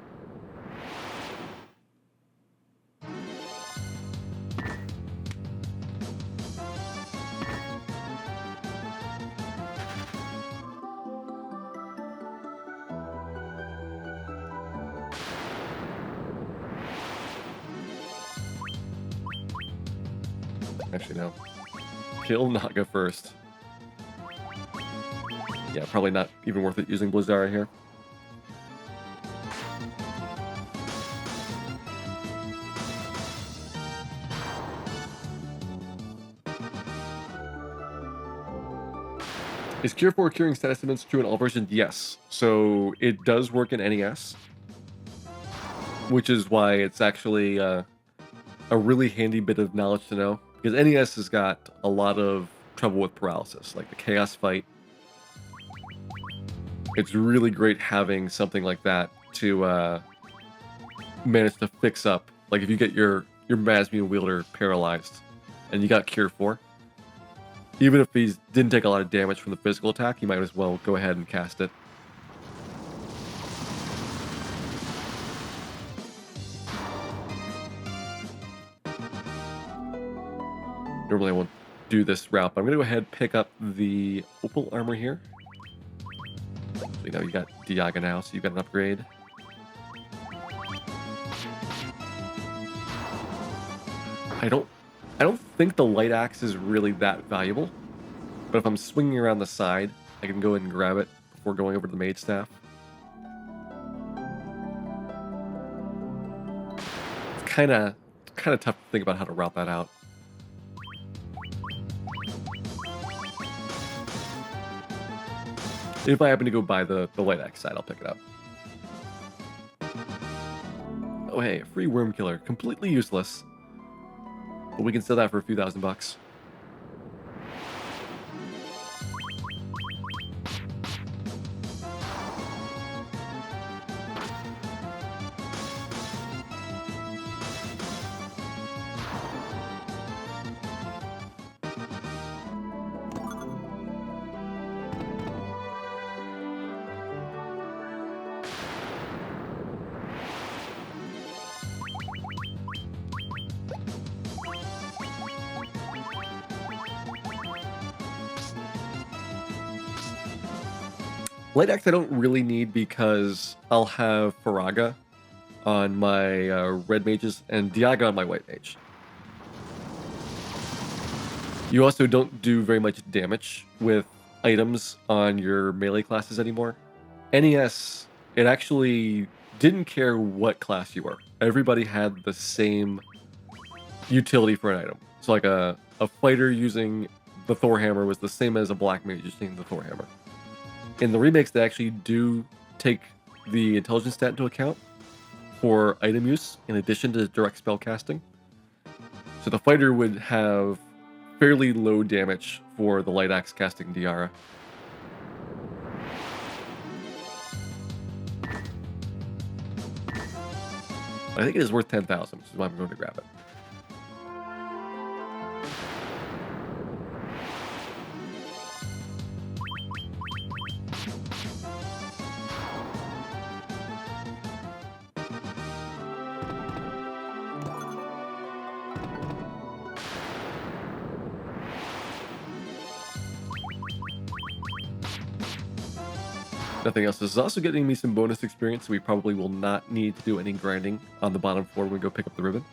Actually, no. Kill Naga first. Yeah, probably not even worth it using Blizzara here. Is Cure 4 curing status ailments true in all versions? Yes. So it does work in NES, which is why it's actually a really handy bit of knowledge to know. Because NES has got a lot of trouble with paralysis, like the Chaos Fight. It's really great having something like that to manage to fix up. Like if you get your Masmian wielder paralyzed, and you got Cure 4, even if he didn't take a lot of damage from the physical attack, you might as well go ahead and cast it. Normally I won't do this route, but I'm going to go ahead and pick up the Opal armor here. So you know you got Diaga now, so you've got an upgrade. I don't think the light axe is really that valuable, but if I'm swinging around the side, I can go ahead and grab it before going over to the mage staff. It's kind of tough to think about how to route that out. If I happen to go by the light axe side, I'll pick it up. Oh hey, a free worm killer, completely useless, but we can sell that for a few $1,000. Light axe I don't really need because I'll have Faraga on my red mages and Diaga on my white mage. You also don't do very much damage with items on your melee classes anymore. NES, it actually didn't care what class you were. Everybody had the same utility for an item. So like a fighter using the Thor hammer was the same as a black mage using the Thor hammer. In the remakes, they actually do take the intelligence stat into account for item use in addition to direct spell casting. So the fighter would have fairly low damage for the light axe casting Diara. I think it is worth 10,000, which is why I'm going to grab it. Nothing else. This is also getting me some bonus experience, so we probably will not need to do any grinding on the bottom floor when we go pick up the ribbon.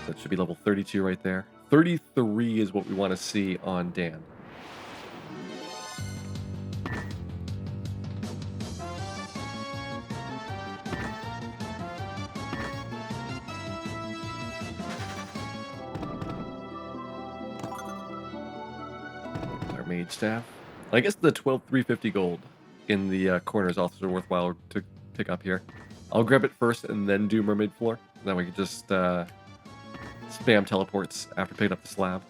That should be level 32 right there. 33 is what we want to see on Dan. Mage staff. I guess the 12,350 gold in the corner is also worthwhile to pick up here. I'll grab it first and then do mermaid floor. Then we can just spam teleports after picking up the slab.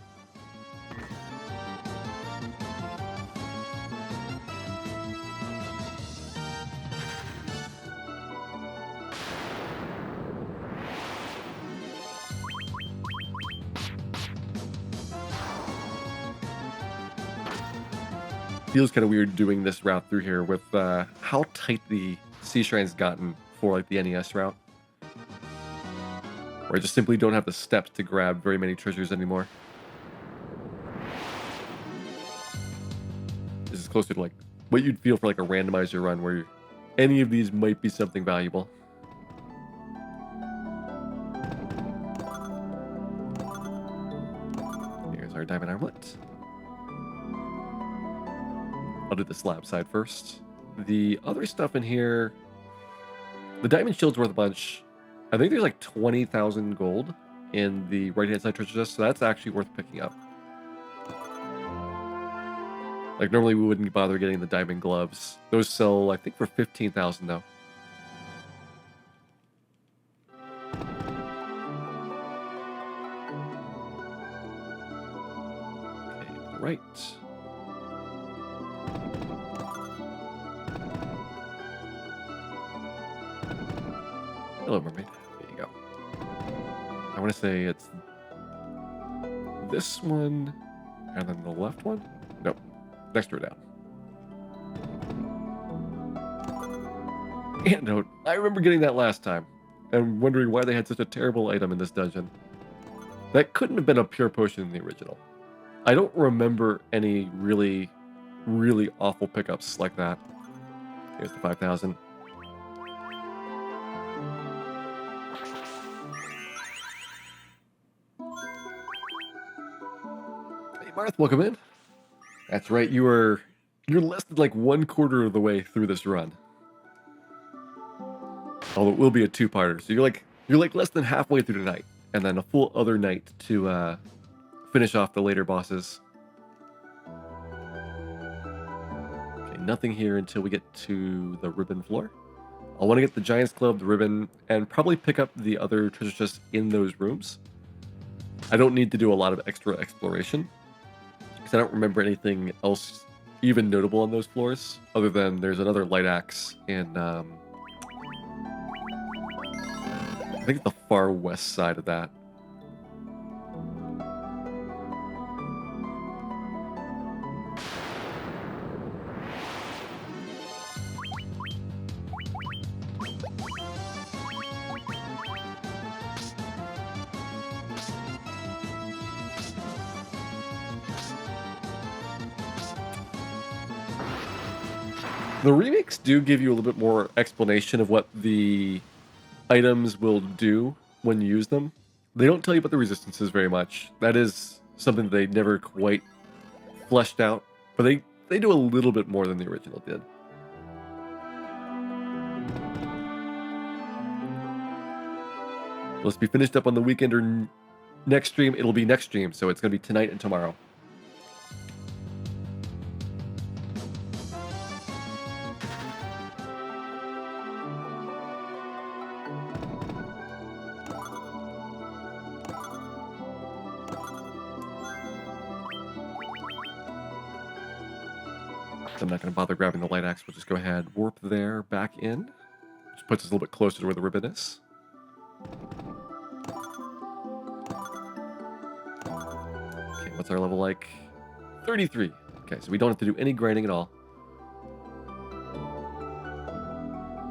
Feels kind of weird doing this route through here with how tight the Sea Shrine's gotten for like the NES route. Where I just simply don't have the steps to grab very many treasures anymore. This is closer to like what you'd feel for like a randomizer run where any of these might be something valuable. Here's our diamond armlet. I'll do the slab side first. The other stuff in here, the diamond shield's worth a bunch. I think there's like 20,000 gold in the right-hand side treasure chest, so that's actually worth picking up. Like, normally we wouldn't bother getting the diamond gloves. Those sell, I think, for 15,000 though. Okay, right. Hello, mermaid. There you go. I want to say it's this one, and then the left one? Nope. Next door down. Antidote. I remember getting that last time, and wondering why they had such a terrible item in this dungeon. That couldn't have been a pure potion in the original. I don't remember any really, really awful pickups like that. Here's the 5,000. Hey, Marth, welcome in. That's right, you're less than like 1/4 of the way through this run. Although it will be a two-parter, so you're like less than halfway through the night, and then a full other night to finish off the later bosses. Okay, nothing here until we get to the ribbon floor. I want to get the Giant's Club, the ribbon, and probably pick up the other treasure chests in those rooms. I don't need to do a lot of extra exploration, because I don't remember anything else even notable on those floors, other than there's another light axe in, I think the far west side of that. The remakes do give you a little bit more explanation of what the items will do when you use them. They don't tell you about the resistances very much. That is something they never quite fleshed out, but they do a little bit more than the original did. Let's be finished up on the weekend or next stream. It'll be next stream, so it's going to be tonight and tomorrow. So I'm not going to bother grabbing the light axe. We'll just go ahead, warp there, back in. Which puts us a little bit closer to where the ribbon is. Okay, what's our level like? 33. Okay, so we don't have to do any grinding at all.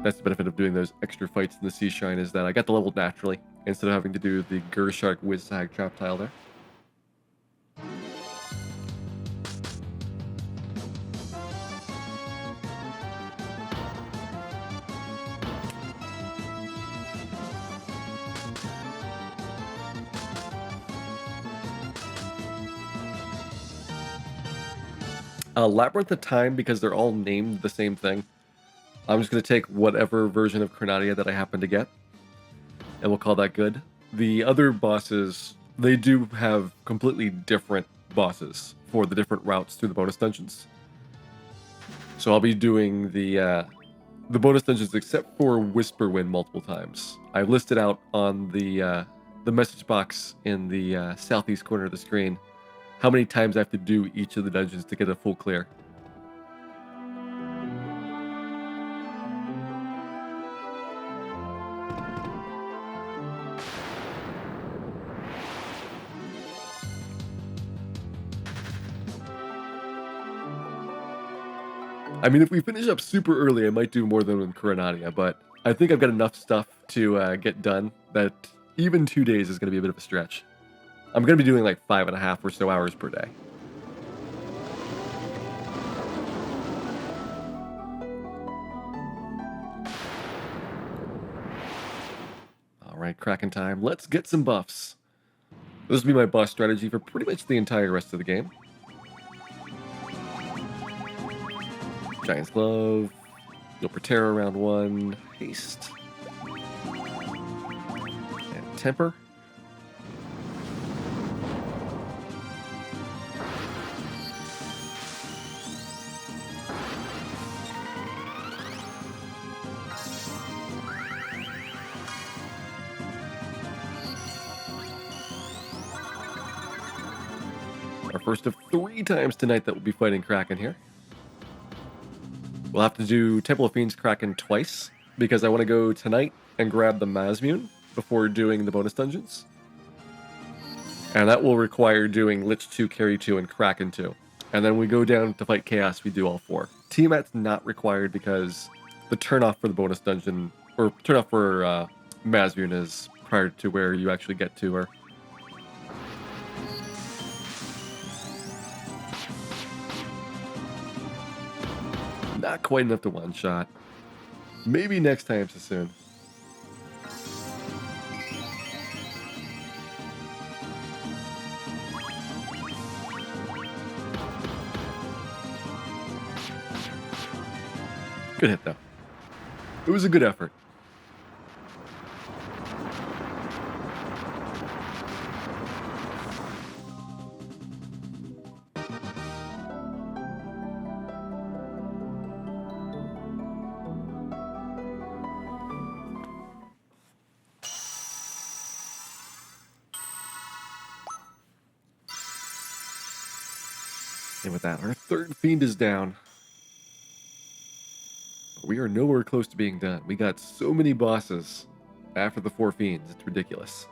That's the benefit of doing those extra fights in the Sea Shrine, is that I got the level naturally, instead of having to do the Gershark Whizhag trap tile there. Labyrinth of Time, because they're all named the same thing. I'm just going to take whatever version of Chronadia that I happen to get, and we'll call that good. The other bosses, they do have completely different bosses for the different routes through the bonus dungeons. So I'll be doing the bonus dungeons except for Whisperwind multiple times. I've listed out on the message box in the southeast corner of the screen how many times I have to do each of the dungeons to get a full clear. I mean, if we finish up super early, I might do more than in Chronadia, but I think I've got enough stuff to get done that even 2 days is going to be a bit of a stretch. I'm going to be doing like 5.5 or so hours per day. All right, Kraken time. Let's get some buffs. This will be my boss strategy for pretty much the entire rest of the game. Giant's Glove. No Terror round 1. Haste. And Temper. Our first of 3 times tonight that we'll be fighting Kraken here. We'll have to do Temple of Fiends Kraken twice, because I want to go tonight and grab the Mazmune before doing the bonus dungeons. And that will require doing Lich 2, Carry 2, and Kraken 2. And then we go down to fight Chaos, we do all 4. Tiamat's not required because the turn-off for the bonus dungeon, or turn-off for Mazmune is prior to where you actually get to her. Not quite enough to one-shot. Maybe next time so soon. Good hit, though. It was a good effort. And with that, our third fiend is down. We are nowhere close to being done. We got so many bosses after the 4 fiends, it's ridiculous.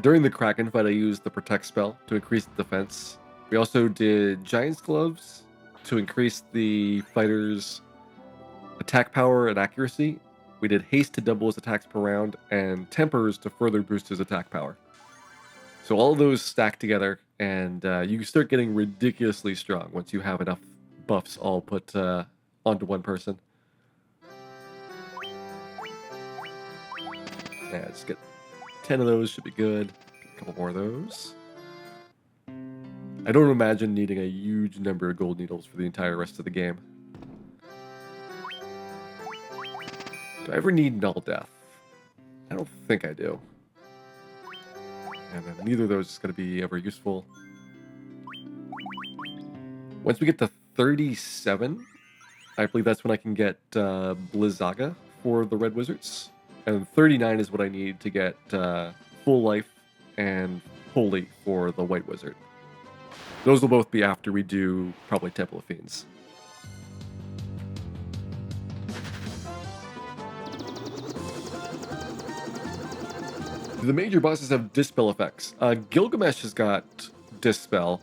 During the Kraken fight, I used the Protect spell to increase the defense. We also did Giant's Gloves to increase the fighter's attack power and accuracy. We did Haste to double his attacks per round, and Tempers to further boost his attack power. So all of those stack together, and you start getting ridiculously strong once you have enough buffs all put onto one person. Yeah, just get 10 of those should be good. A couple more of those. I don't imagine needing a huge number of gold needles for the entire rest of the game. Do I ever need Null Death? I don't think I do. And then neither of those is going to be ever useful. Once we get to 37, I believe that's when I can get Blizzaga for the Red Wizards. And 39 is what I need to get Full Life and Holy for the White Wizard. Those will both be after we do probably Temple of Fiends. The major bosses have Dispel effects. Gilgamesh has got Dispel.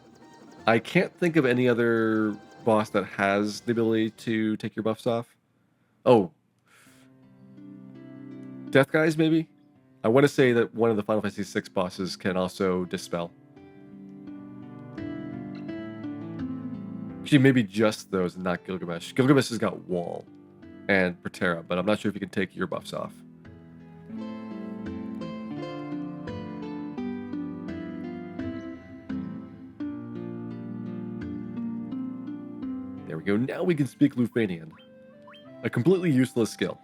I can't think of any other boss that has the ability to take your buffs off. Oh. Death Guys, maybe? I want to say that one of the Final Fantasy VI bosses can also Dispel. Actually, maybe just those and not Gilgamesh. Gilgamesh has got Wall and Protera, but I'm not sure if you can take your buffs off. There we go. Now we can speak Lufanian. A completely useless skill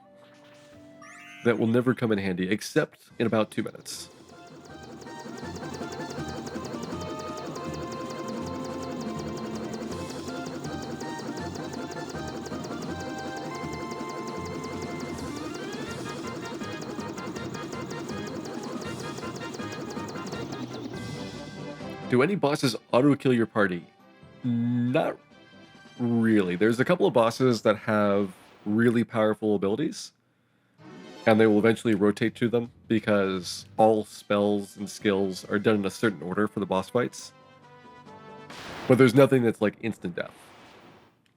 that will never come in handy, except in about 2 minutes. Do any bosses auto-kill your party? Not really. There's a couple of bosses that have really powerful abilities, and they will eventually rotate to them because all spells and skills are done in a certain order for the boss fights. But there's nothing that's like instant death.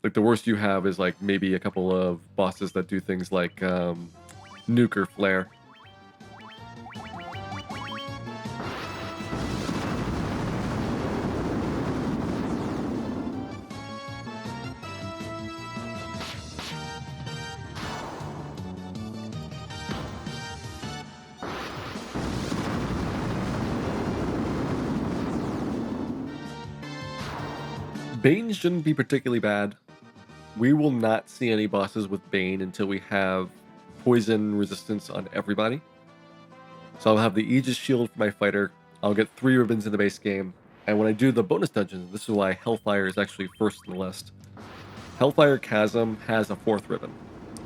Like the worst you have is like maybe a couple of bosses that do things like nuke or flare. Bane shouldn't be particularly bad. We will not see any bosses with Bane until we have poison resistance on everybody. So I'll have the Aegis shield for my fighter. I'll get 3 ribbons in the base game. And when I do the bonus dungeons, this is why Hellfire is actually first on the list. Hellfire Chasm has a 4th ribbon.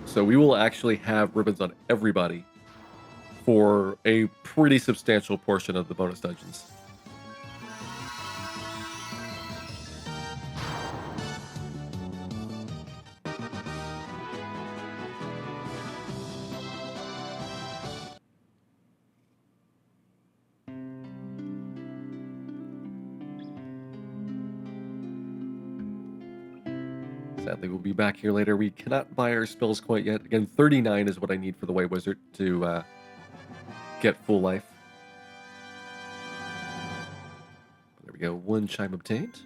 So we will actually have ribbons on everybody for a pretty substantial portion of the bonus dungeons. Sadly, we'll be back here later. We cannot buy our spells quite yet. Again, 39 is what I need for the White Wizard to get full life. There we go. 1 chime obtained.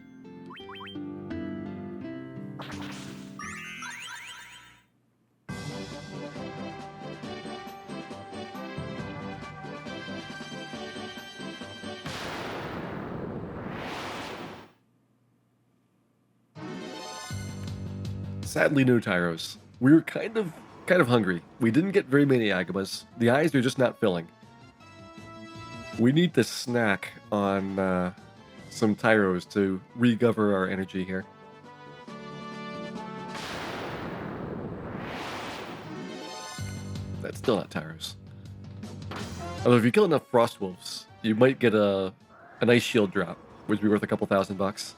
Sadly, no Tyros. We were kind of hungry. We didn't get very many Agamas. The eyes are just not filling. We need to snack on some Tyros to recover our energy here. That's still not Tyros. Although if you kill enough Frost Wolves, you might get an Ice Shield drop, which would be worth a couple $1,000.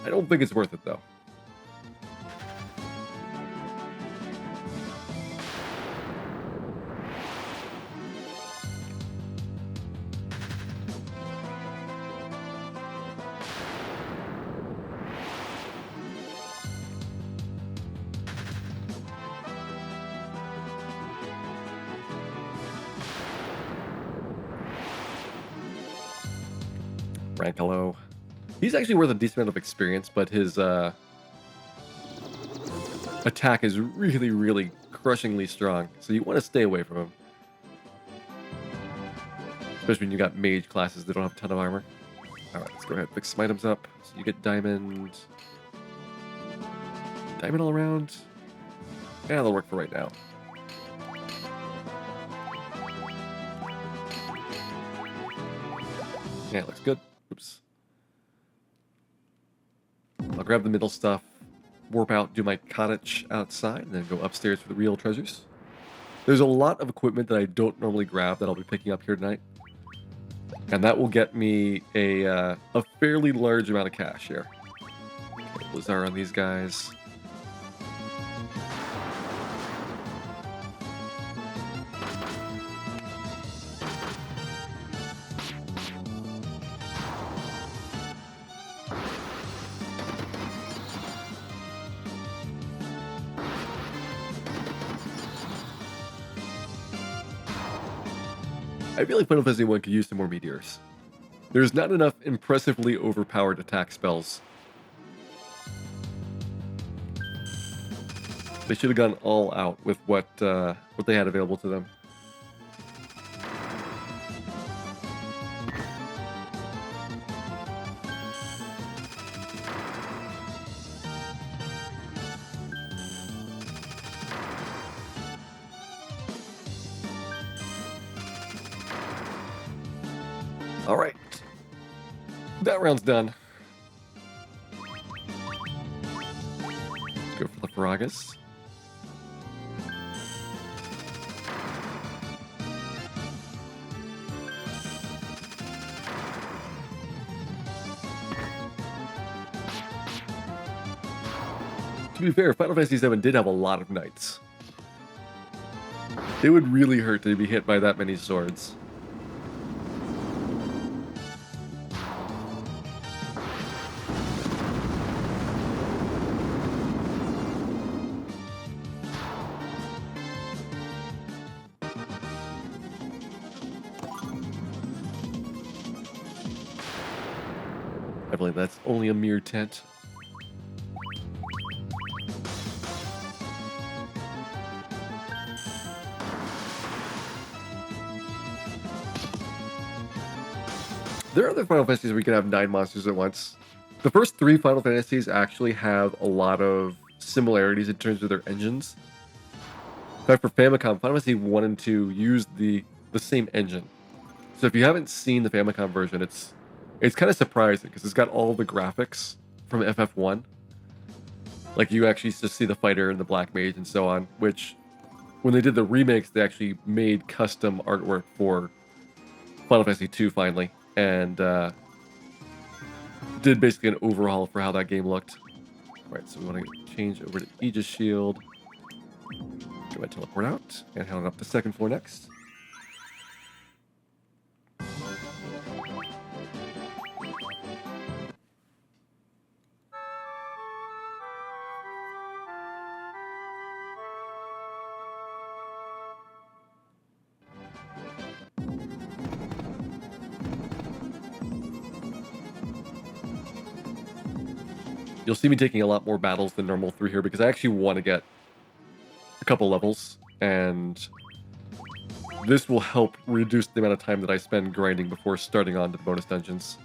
I don't think it's worth it though. Rankalo. He's actually worth a decent amount of experience, but his attack is really, really crushingly strong. So you want to stay away from him. Especially when you got mage classes that don't have a ton of armor. Alright, let's go ahead and fix some items up. So you get diamond. Diamond all around. Yeah, that'll work for right now. Yeah, it looks good. Oops. I'll grab the middle stuff, warp out, do my cottage outside, and then go upstairs for the real treasures. There's a lot of equipment that I don't normally grab that I'll be picking up here tonight. And that will get me a fairly large amount of cash here. Okay, Blizzard on these guys. I feel like Final Fantasy 1 could use some more meteors. There's not enough impressively overpowered attack spells. They should have gone all out with what they had available to them. All right, that round's done. Let's go for the Faragas. To be fair, Final Fantasy VII did have a lot of knights. It would really hurt to be hit by that many swords. I believe that's only a mere tent. There are other Final Fantasies where you can have 9 monsters at once. The first 3 Final Fantasies actually have a lot of similarities in terms of their engines. In fact, for Famicom, Final Fantasy 1 and 2 use the same engine. So if you haven't seen the Famicom version, it's kind of surprising because it's got all the graphics from FF1. Like, you actually just see the fighter and the black mage and so on, which, when they did the remakes, they actually made custom artwork for Final Fantasy II finally, and did basically an overhaul for how that game looked. All right, so we want to change over to Aegis Shield. Go ahead, teleport out, and head on up the second floor next. You'll see me taking a lot more battles than normal through here because I actually want to get a couple levels, and this will help reduce the amount of time that I spend grinding before starting on to the bonus dungeons.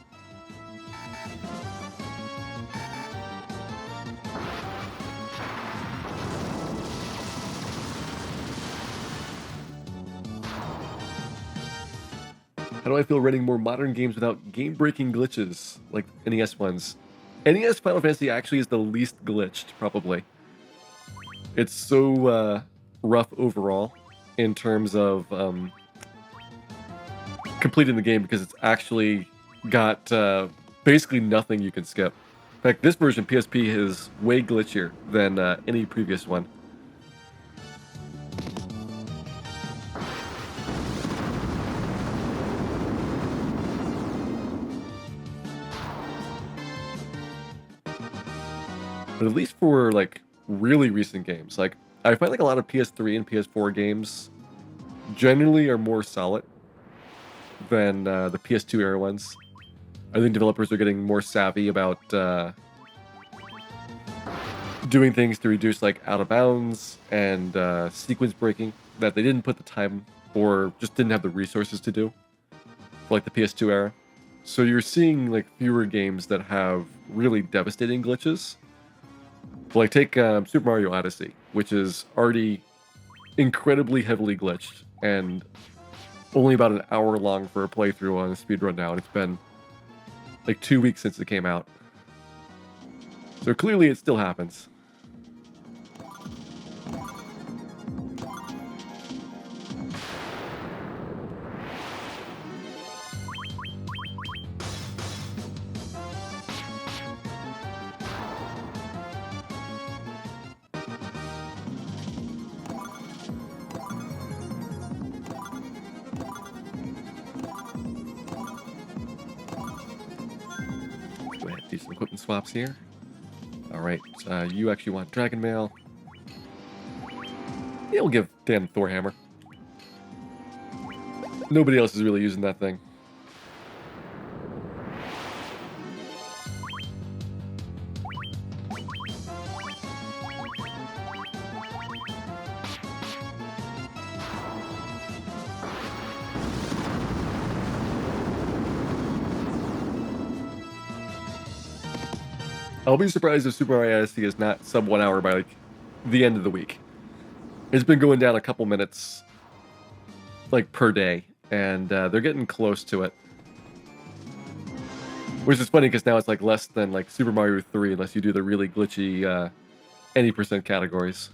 How do I feel running more modern games without game-breaking glitches like NES ones? NES Final Fantasy actually is the least glitched, probably. It's so rough overall in terms of completing the game because it's actually got basically nothing you can skip. In fact, this version PSP is way glitchier than any previous one. But at least for like really recent games, like I find like a lot of PS3 and PS4 games generally are more solid than the PS2 era ones. I think developers are getting more savvy about doing things to reduce like out of bounds and sequence breaking that they didn't put the time or just didn't have the resources to do for like the PS2 era. So you're seeing like fewer games that have really devastating glitches. Like take Super Mario Odyssey, which is already incredibly heavily glitched and only about an hour long for a playthrough on a speedrun now, and it's been like 2 weeks since it came out. So clearly it still happens. Go ahead and do some equipment swaps here. Alright, you actually want Dragon Mail. Yeah, we'll give Dan Thor Hammer. Nobody else is really using that thing. I'll be surprised if Super Mario Odyssey is not sub 1 hour by like the end of the week. It's been going down a couple minutes like per day, and they're getting close to it. Which is funny because now it's like less than like Super Mario 3 unless you do the really glitchy any percent categories.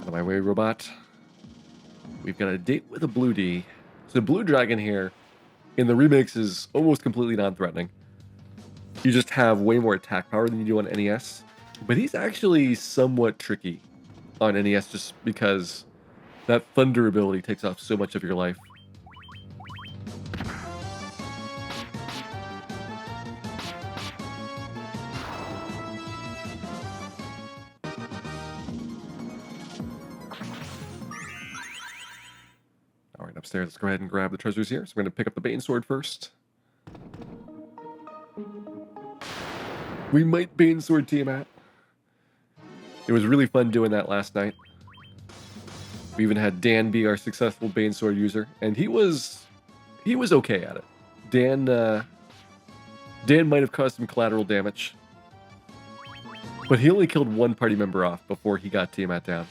Out of my way, robot. We've got a date with a Blue D. So Blue Dragon here in the remakes is almost completely non-threatening. You just have way more attack power than you do on NES. But he's actually somewhat tricky on NES just because that thunder ability takes off so much of your life. All right, upstairs, let's go ahead and grab the treasures here. So we're going to pick up the Bane Sword first. We might Bane Sword Tiamat. It was really fun doing that last night. We even had Dan be our successful Bane Sword user, and he was okay at it. Dan might have caused some collateral damage, but he only killed one party member off before he got Tiamat down.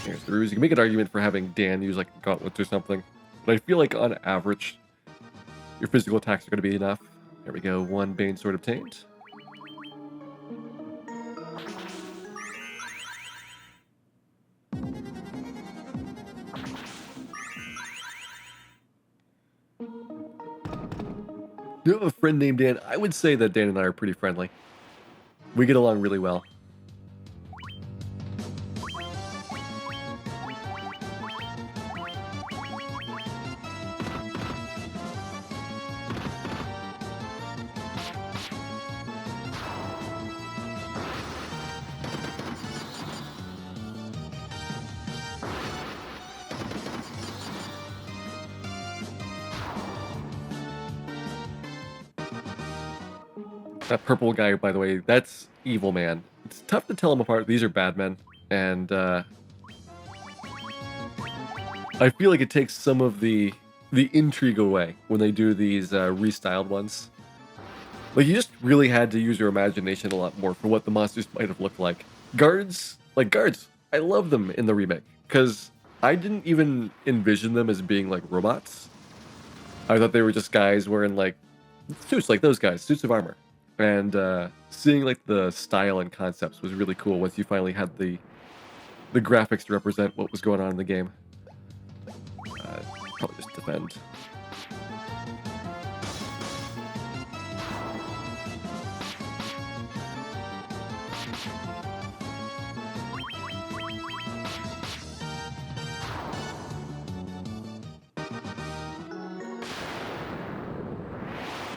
Here's the ruse. You can make an argument for having Dan use like gauntlets or something, but I feel like on average, your physical attacks are going to be enough. There we go. One Bane Sword obtained. You have a friend named Dan? I would say that Dan and I are pretty friendly. We get along really well. That purple guy, by the way, that's Evil Man. It's tough to tell them apart. These are bad men, and I feel like it takes some of the intrigue away when they do these restyled ones. Like, you just really had to use your imagination a lot more for what the monsters might have looked like. Guards, I love them in the remake, because I didn't even envision them as being, like, robots. I thought they were just guys wearing, like, suits like those guys, suits of armor. And seeing, like, the style and concepts was really cool once you finally had the graphics to represent what was going on in the game. Probably just defend.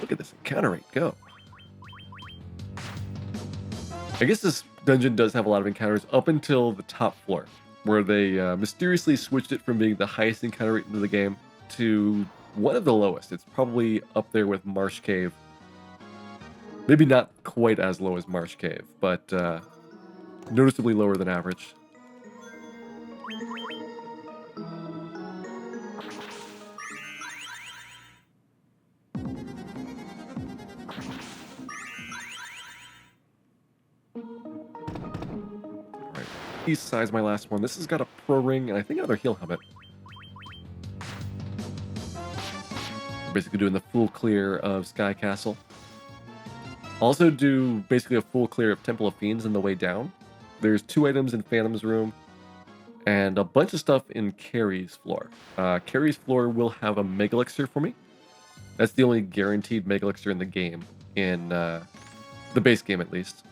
Look at this encounter rate go. I guess this dungeon does have a lot of encounters up until the top floor, where they mysteriously switched it from being the highest encounter rate in the game to one of the lowest. It's probably up there with Marsh Cave. Maybe not quite as low as Marsh Cave, but noticeably lower than average. East side's my last one. This has got a pro ring and I think another heal helmet. We're basically doing the full clear of Sky Castle. Also do basically a full clear of Temple of Fiends on the way down. There's 2 items in Phantom's room and a bunch of stuff in Carrie's floor. Carrie's floor will have a Mega Elixir for me. That's the only guaranteed Mega Elixir in the game, in the base game at least.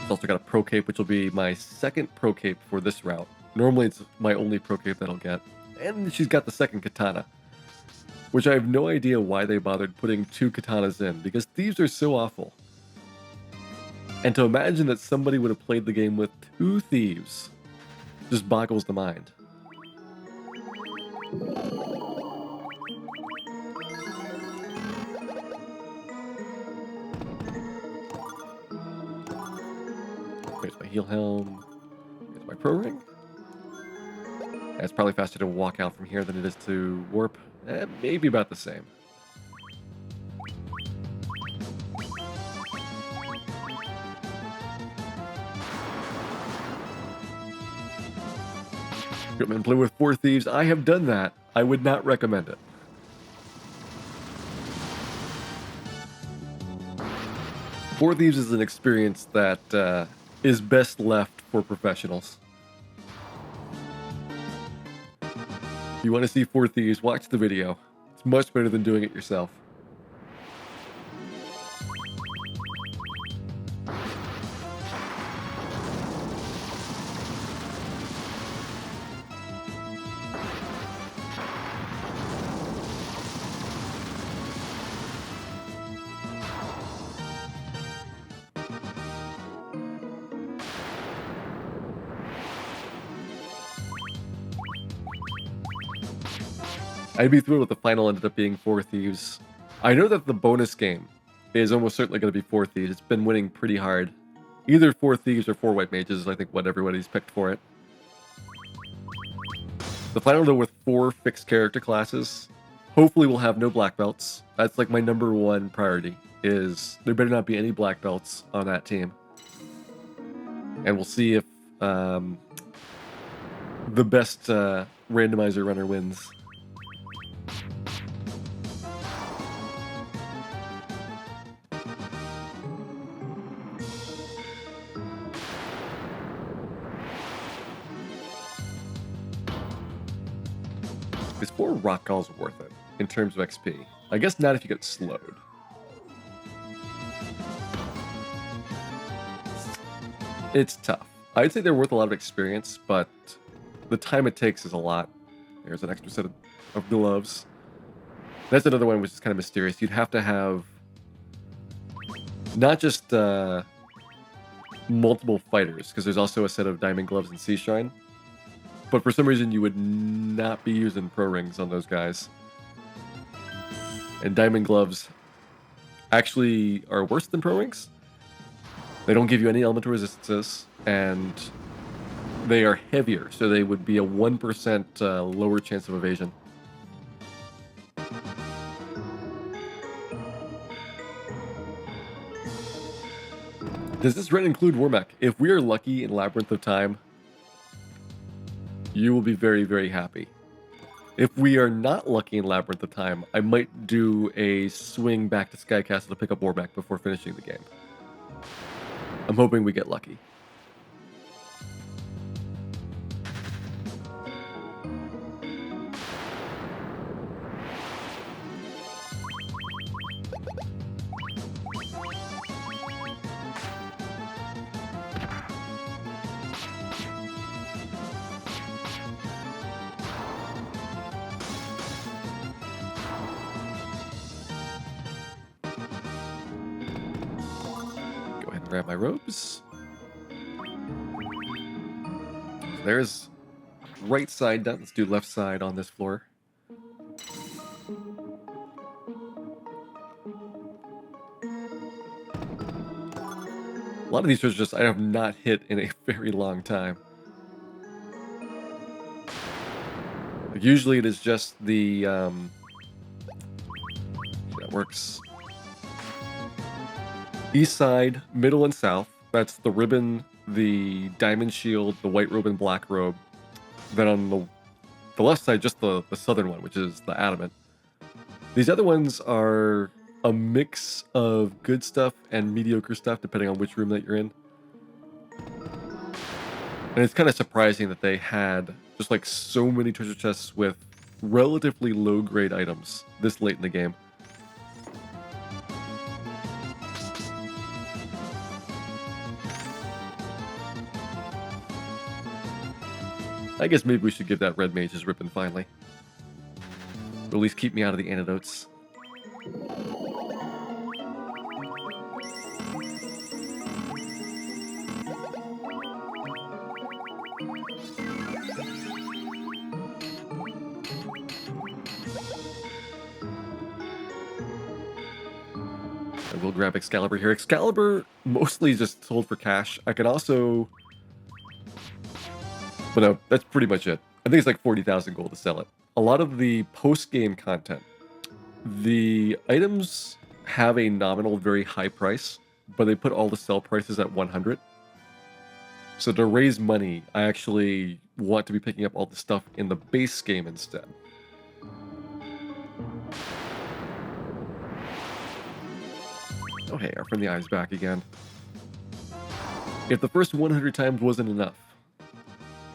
Also got a Pro Cape, which will be my second Pro Cape for this route. Normally it's my only Pro Cape that I'll get. And she's got the second katana, which I have no idea why they bothered putting 2 katanas in, because thieves are so awful. And to imagine that somebody would have played the game with 2 thieves just boggles the mind. There's my heal helm. There's my pro ring. Yeah, it's probably faster to walk out from here than it is to warp. Maybe about the same. Equipment play with 4 thieves. I have done that. I would not recommend it. Four Thieves is an experience that is best left for professionals. If you want to see 4 Thieves, watch the video. It's much better than doing it yourself. I'd be thrilled if the final ended up being Four Thieves. I know that the bonus game is almost certainly going to be Four Thieves. It's been winning pretty hard. Either Four Thieves or Four White Mages is, I think, what everybody's picked for it. The final, though, with 4 fixed character classes, hopefully we'll have no black belts. That's like my number one priority, is there better not be any black belts on that team. And we'll see if the best randomizer runner wins. Is 4 rock galls worth it in terms of XP? I guess not if you get slowed. It's tough. I'd say they're worth a lot of experience, but the time it takes is a lot. There's an extra set of gloves. That's another one which is kind of mysterious. You'd have to have not just multiple fighters, because there's also a set of diamond gloves and sea shine. But for some reason, you would not be using pro rings on those guys. And diamond gloves actually are worse than pro rings. They don't give you any elemental resistances, and they are heavier, so they would be a 1% lower chance of evasion. Does this run include Warmech? If we are lucky in Labyrinth of Time, you will be very, very happy. If we are not lucky in Labyrinth of Time, I might do a swing back to Sky Castle to pick up Warmech before finishing the game. I'm hoping we get lucky. Grab my robes. So there's right side done. Let's do left side on this floor. A lot of these treasures just I have not hit in a very long time. Like usually it is just the that works. East side, middle, and south. That's the ribbon, the diamond shield, the white robe, and black robe. Then on the left side, just the southern one, which is the adamant. These other ones are a mix of good stuff and mediocre stuff, depending on which room that you're in. And it's kind of surprising that they had just like so many treasure chests with relatively low-grade items this late in the game. I guess maybe we should give that red mage his ribbon finally. Or at least keep me out of the antidotes. I will grab Excalibur here. Excalibur mostly is just sold for cash. I can also... But no, that's pretty much it. I think it's like 40,000 gold to sell it. A lot of the post-game content, the items have a nominal very high price, but they put all the sell prices at 100. So to raise money, I actually want to be picking up all the stuff in the base game instead. Oh hey, our friendly eye's back again. If the first 100 times wasn't enough,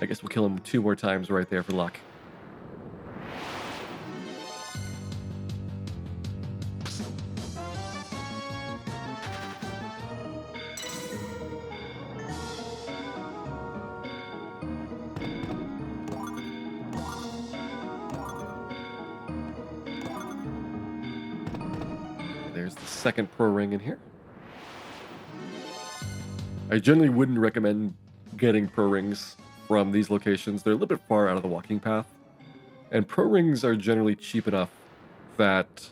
I guess we'll kill him 2 more times right there for luck. There's the second pro ring in here. I generally wouldn't recommend getting pro rings from these locations. They're a little bit far out of the walking path. And pro rings are generally cheap enough that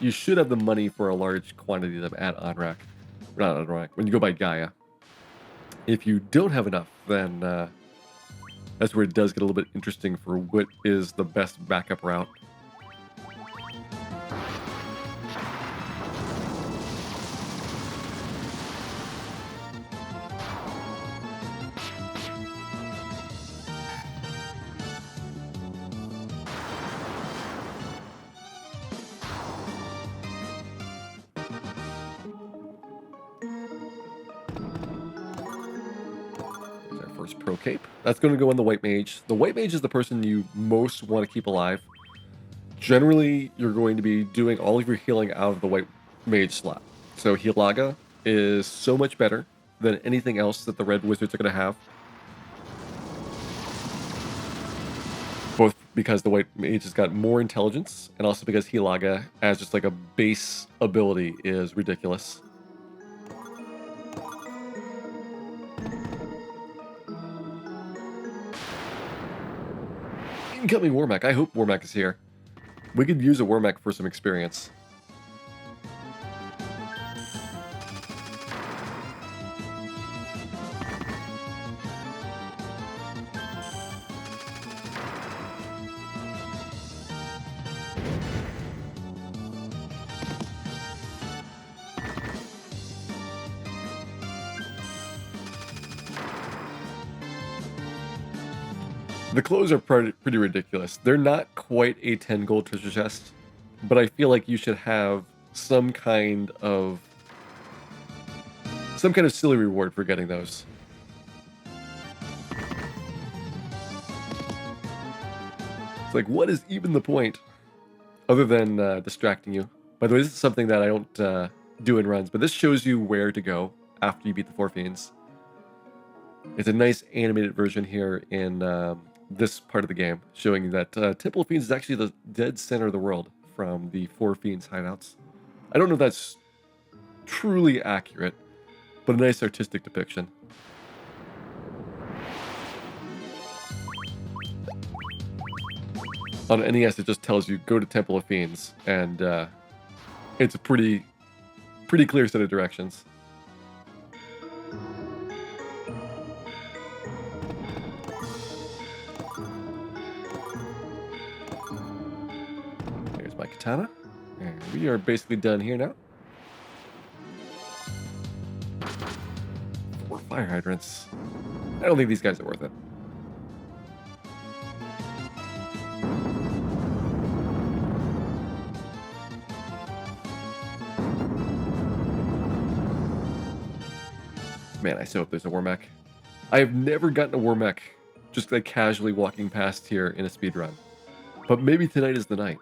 you should have the money for a large quantity of them at Onrack. Not Onrack, when you go by Gaia. If you don't have enough, then that's where it does get a little bit interesting for what is the best backup route. There's our first pro cape. That's going to go on the white mage. The white mage is the person you most want to keep alive. Generally, you're going to be doing all of your healing out of the white mage slot. So Hilaga is so much better than anything else that the red wizards are going to have. Both because the white mage has got more intelligence, and also because Hilaga, as just like a base ability, is ridiculous. Incoming Warmech. I hope Warmech is here. We could use a Warmech for some experience. The clothes are pretty ridiculous. They're not quite a 10 gold treasure chest, but I feel like you should have some kind of silly reward for getting those. It's like, what is even the point other than distracting you? By the way, this is something that I don't do in runs, but this shows you where to go after you beat the 4 fiends. It's a nice animated version here in this part of the game, showing you that Temple of Fiends is actually the dead center of the world from the 4 fiends hideouts. I don't know if that's truly accurate, but a nice artistic depiction. On NES, it just tells you, go to Temple of Fiends, and it's a pretty clear set of directions. Here's my katana, and we are basically done here now. 4 fire hydrants. I don't think these guys are worth it. Man, I so hope there's a Warmech. I have never gotten a Warmech just like casually walking past here in a speedrun. But maybe tonight is the night.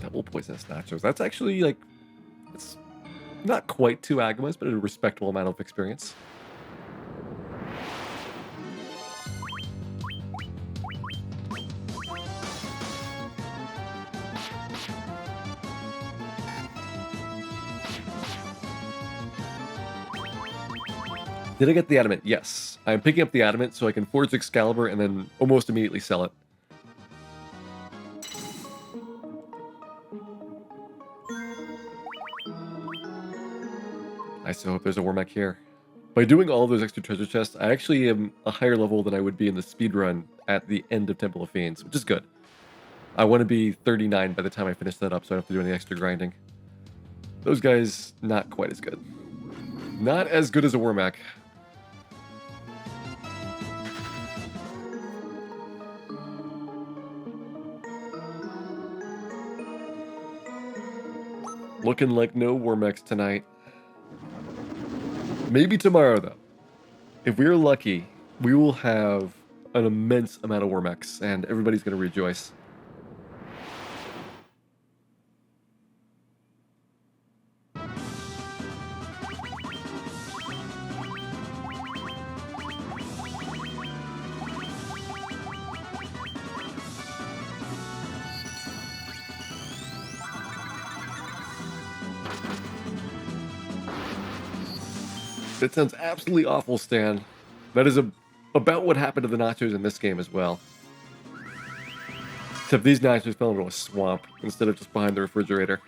Double poisonous nachos. That's actually like, it's not quite 2 Agamas, but a respectable amount of experience. Did I get the adamant? Yes. I'm picking up the adamant so I can forge Excalibur and then almost immediately sell it. I so hope there's a Warmech here. By doing all those extra treasure chests, I actually am a higher level than I would be in the speedrun at the end of Temple of Fiends, which is good. I want to be 39 by the time I finish that up, so I don't have to do any extra grinding. Those guys, not quite as good. Not as good as a Warmech. Looking like no Warmechs tonight. Maybe tomorrow, though. If we're lucky, we will have an immense amount of Warmechs, and everybody's going to rejoice. That sounds absolutely awful, Stan. That is about what happened to the nachos in this game as well. Except these nachos fell into a swamp instead of just behind the refrigerator.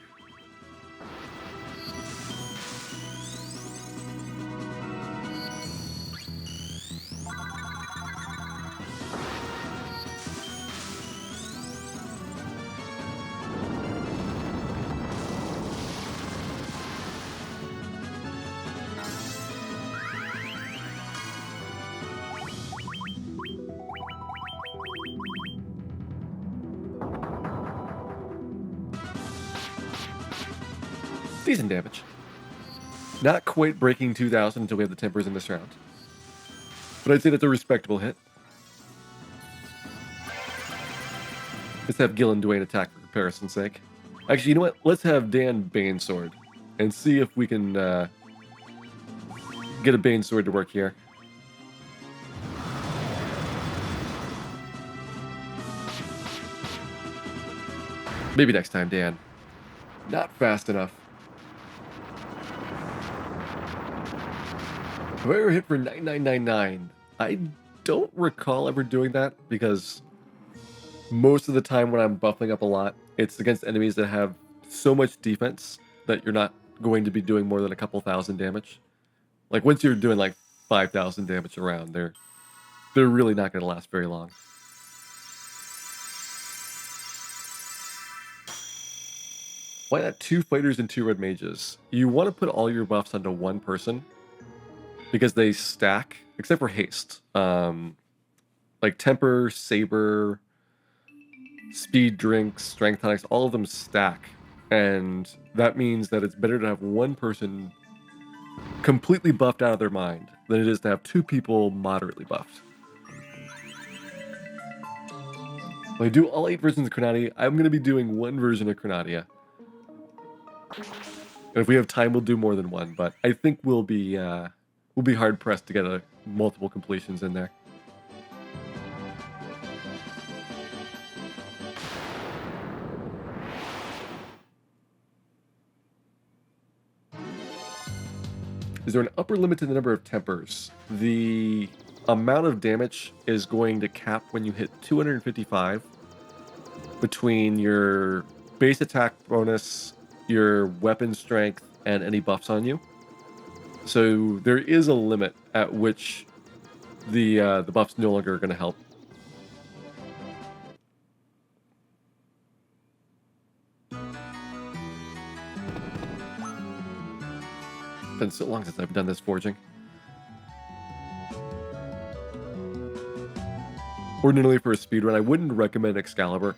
Decent damage. Not quite breaking 2,000 until we have the tempers in this round. But I'd say that's a respectable hit. Let's have Gil and Dwayne attack for comparison's sake. Actually, you know what? Let's have Dan Banesword and see if we can get a Banesword to work here. Maybe next time, Dan. Not fast enough. Have I ever hit for 9999? I don't recall ever doing that because most of the time when I'm buffing up a lot, it's against enemies that have so much defense that you're not going to be doing more than a couple thousand damage. Like once you're doing like 5,000 damage around, they're really not going to last very long. Why not 2 fighters and 2 red mages? You want to put all your buffs onto one person because they stack, except for haste. Like temper, saber, speed drinks, strength tonics, all of them stack. And that means that it's better to have one person completely buffed out of their mind than it is to have 2 people moderately buffed. When I do all 8 versions of Chronadia, I'm going to be doing 1 version of Chronadia. And if we have time, we'll do more than 1, but I think we'll be hard pressed to get multiple completions in there. Is there an upper limit to the number of tempers? The amount of damage is going to cap when you hit 255 between your base attack bonus, your weapon strength, and any buffs on you. So there is a limit at which the buffs no longer are going to help. Been so long since I've done this forging. Ordinarily for a speedrun, I wouldn't recommend Excalibur.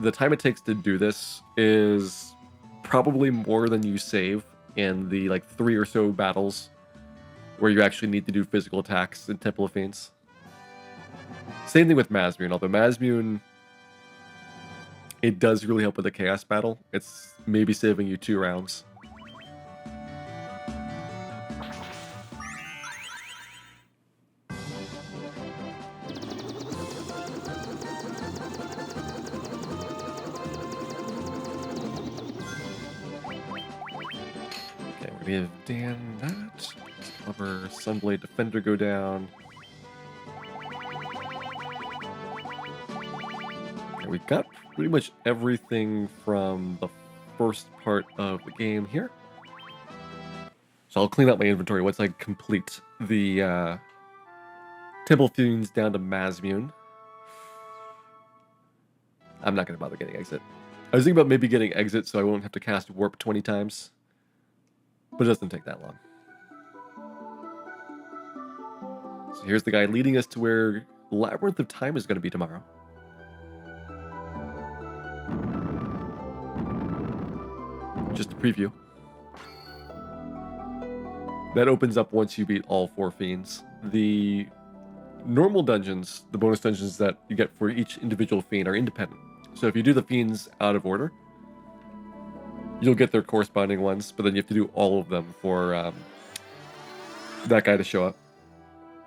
The time it takes to do this is probably more than you save in the like 3 or so battles where you actually need to do physical attacks in Temple of Fiends. Same thing with Mazmune, although Mazmune, it does really help with the Chaos battle. It's maybe saving you 2 rounds. We have Dan that. Have our Sunblade Defender go down. Okay, we've got pretty much everything from the first part of the game here. So I'll clean up my inventory once I complete the Temple Fiends down to Mazmune. I'm not going to bother getting exit. I was thinking about maybe getting exit so I won't have to cast Warp 20 times. But it doesn't take that long. So here's the guy leading us to where Labyrinth of Time is going to be tomorrow. Just a preview. That opens up once you beat all 4 fiends. The normal dungeons, the bonus dungeons that you get for each individual fiend, are independent. So if you do the fiends out of order, you'll get their corresponding ones, but then you have to do all of them for that guy to show up.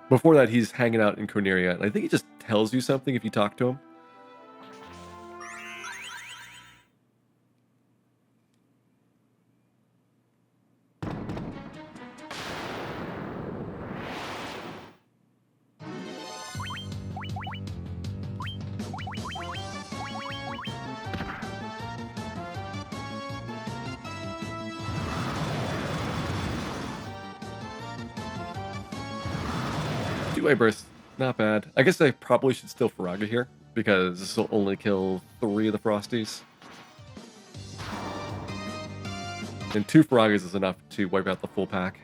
Before that, he's hanging out in Corneria, and I think he just tells you something if you talk to him. Two-way burst, not bad. I guess I probably should still Faraga here, because this will only kill 3 of the Frosties. And 2 Faragas is enough to wipe out the full pack.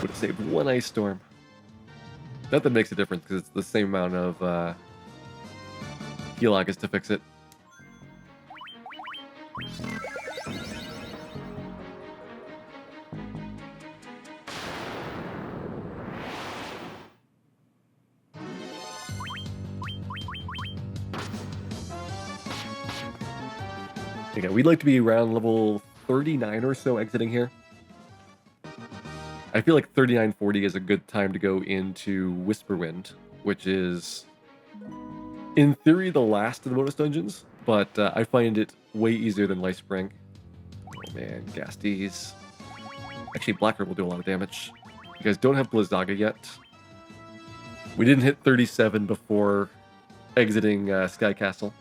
Would have saved 1 Ice Storm. Not that makes a difference, because it's the same amount of Helagas to fix it. Okay, we'd like to be around level 39 or so exiting here. I feel like 39-40 is a good time to go into Whisperwind, which is, in theory, the last of the bonus dungeons, but I find it way easier than Lifespring. Oh man, Gasties. Actually, Blackbird will do a lot of damage. You guys don't have Blizzaga yet. We didn't hit 37 before exiting Sky Castle.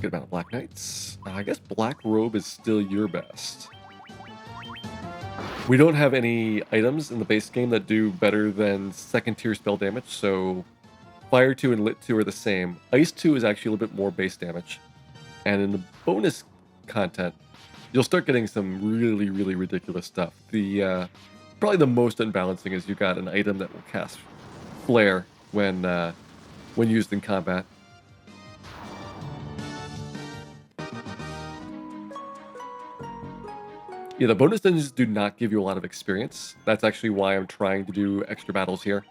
Good amount of Black Knights. I guess Black Robe is still your best. We don't have any items in the base game that do better than second tier spell damage, so Fire 2 and Lit 2 are the same. Ice 2 is actually a little bit more base damage. And in the bonus content, you'll start getting some really, really ridiculous stuff. The probably the most unbalancing is you got an item that will cast Flare when used in combat. Yeah, the bonus dungeons do not give you a lot of experience. That's actually why I'm trying to do extra battles here.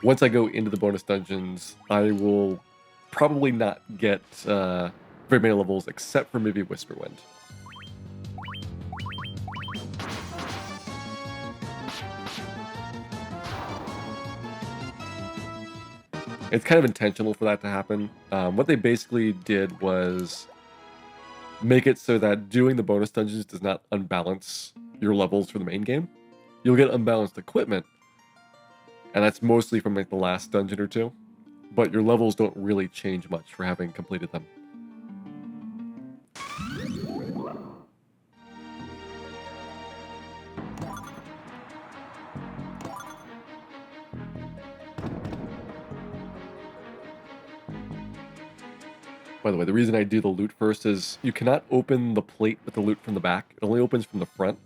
Once I go into the bonus dungeons, I will probably not get very many levels except for maybe Whisperwind. It's kind of intentional for that to happen. What they basically did was make it so that doing the bonus dungeons does not unbalance your levels for the main game. You'll get unbalanced equipment, and that's mostly from like the last dungeon or two, but your levels don't really change much for having completed them. By the way, the reason I do the loot first is you cannot open the plate with the loot from the back. It only opens from the front.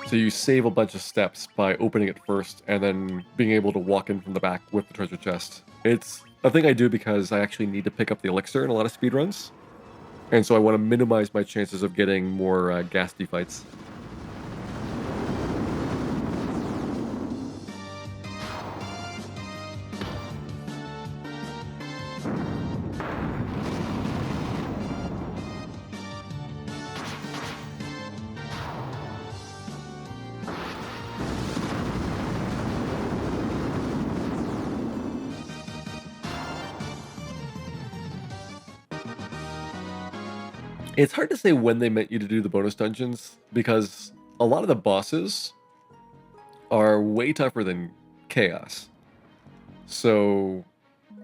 So you save a bunch of steps by opening it first and then being able to walk in from the back with the treasure chest. It's a thing I do because I actually need to pick up the elixir in a lot of speedruns. And so I want to minimize my chances of getting more ghastly fights. It's hard to say when they meant you to do the bonus dungeons, because a lot of the bosses are way tougher than Chaos. So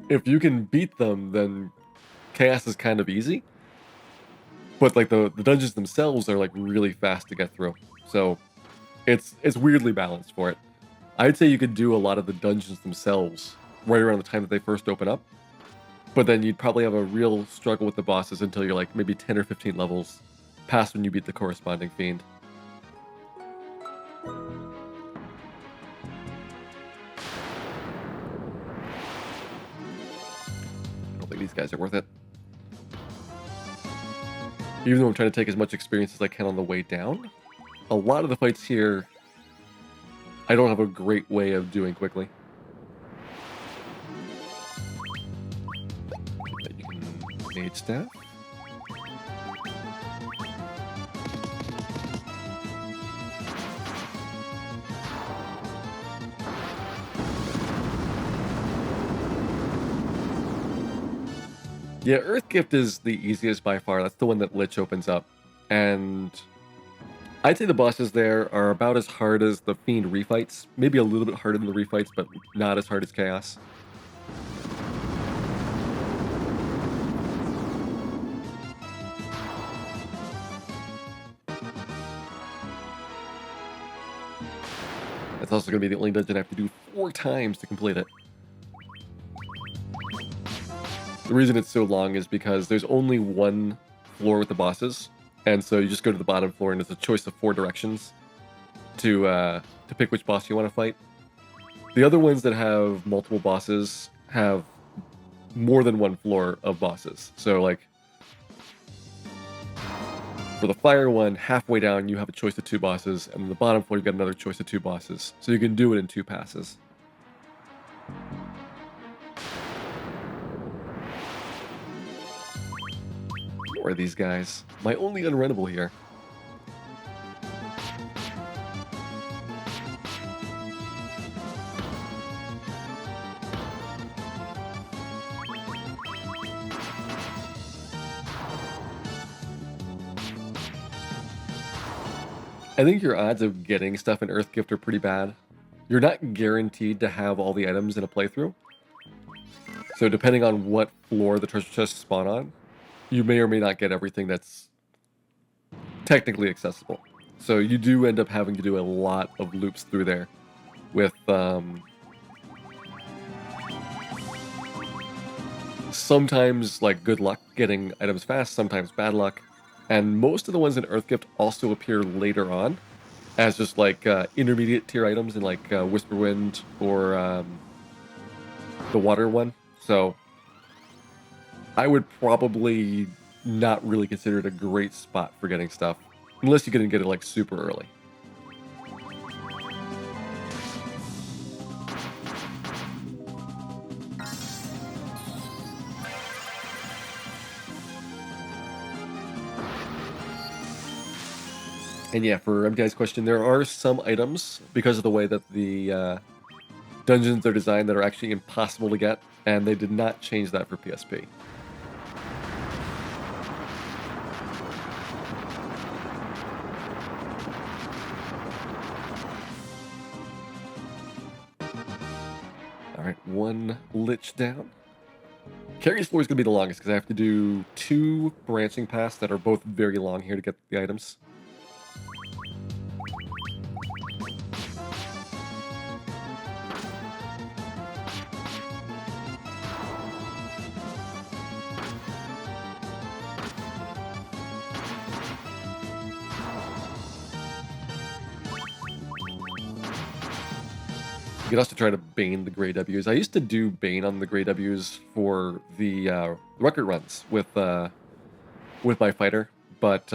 if you can beat them, then Chaos is kind of easy. But like the dungeons themselves are like really fast to get through. So it's weirdly balanced for it. I'd say you could do a lot of the dungeons themselves right around the time that they first open up. But then you'd probably have a real struggle with the bosses until you're like maybe 10 or 15 levels past when you beat the corresponding fiend. I don't think these guys are worth it. Even though I'm trying to take as much experience as I can on the way down, a lot of the fights here, I don't have a great way of doing quickly. You can Aid staff. Yeah, Earth Gift is the easiest by far. That's the one that Lich opens up. And I'd say the bosses there are about as hard as the Fiend refights. Maybe a little bit harder than the refights, but not as hard as Chaos. That's also going to be the only dungeon I have to do 4 times to complete it. The reason it's so long is because there's only one floor with the bosses, and so you just go to the bottom floor, and it's a choice of 4 directions to pick which boss you want to fight. The other ones that have multiple bosses have more than one floor of bosses. So, like, for the fire one, halfway down, you have a choice of 2 bosses, and on the bottom floor, you've got another choice of 2 bosses. So you can do it in 2 passes. Who are these guys? My only unrunnable here. I think your odds of getting stuff in Earth Gift are pretty bad. You're not guaranteed to have all the items in a playthrough. So depending on what floor the treasure chests spawn on, you may or may not get everything that's technically accessible. So you do end up having to do a lot of loops through there with sometimes like good luck getting items fast, sometimes bad luck. And most of the ones in Earth Gift also appear later on as just like intermediate tier items in like Whisperwind or the water one. So I would probably not really consider it a great spot for getting stuff unless you can get it like super early. And yeah, for MTI's question, there are some items, because of the way that the dungeons are designed, that are actually impossible to get, and they did not change that for PSP. Alright, 1 Lich down. Carrier's floor is going to be the longest, because I have to do 2 branching paths that are both very long here to get the items. You can also try to Bane the Grey Ws. I used to do Bane on the Grey Ws for the record runs with my fighter, but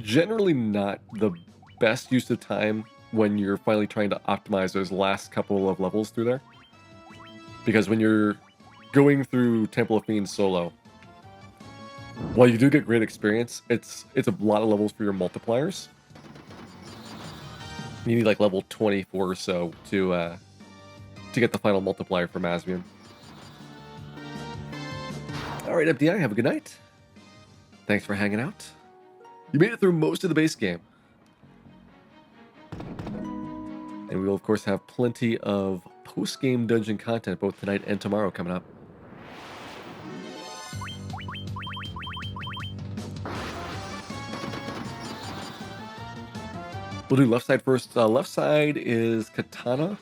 generally not the best use of time when you're finally trying to optimize those last couple of levels through there. Because when you're going through Temple of Fiends solo, while you do get great experience, it's a lot of levels for your multipliers. You need like level 24 or so to get the final multiplier from Asmium. Alright, FDI, have a good night. Thanks for hanging out. You made it through most of the base game. And we will, of course, have plenty of post-game dungeon content both tonight and tomorrow coming up. We'll do left side first. Left side is Katana.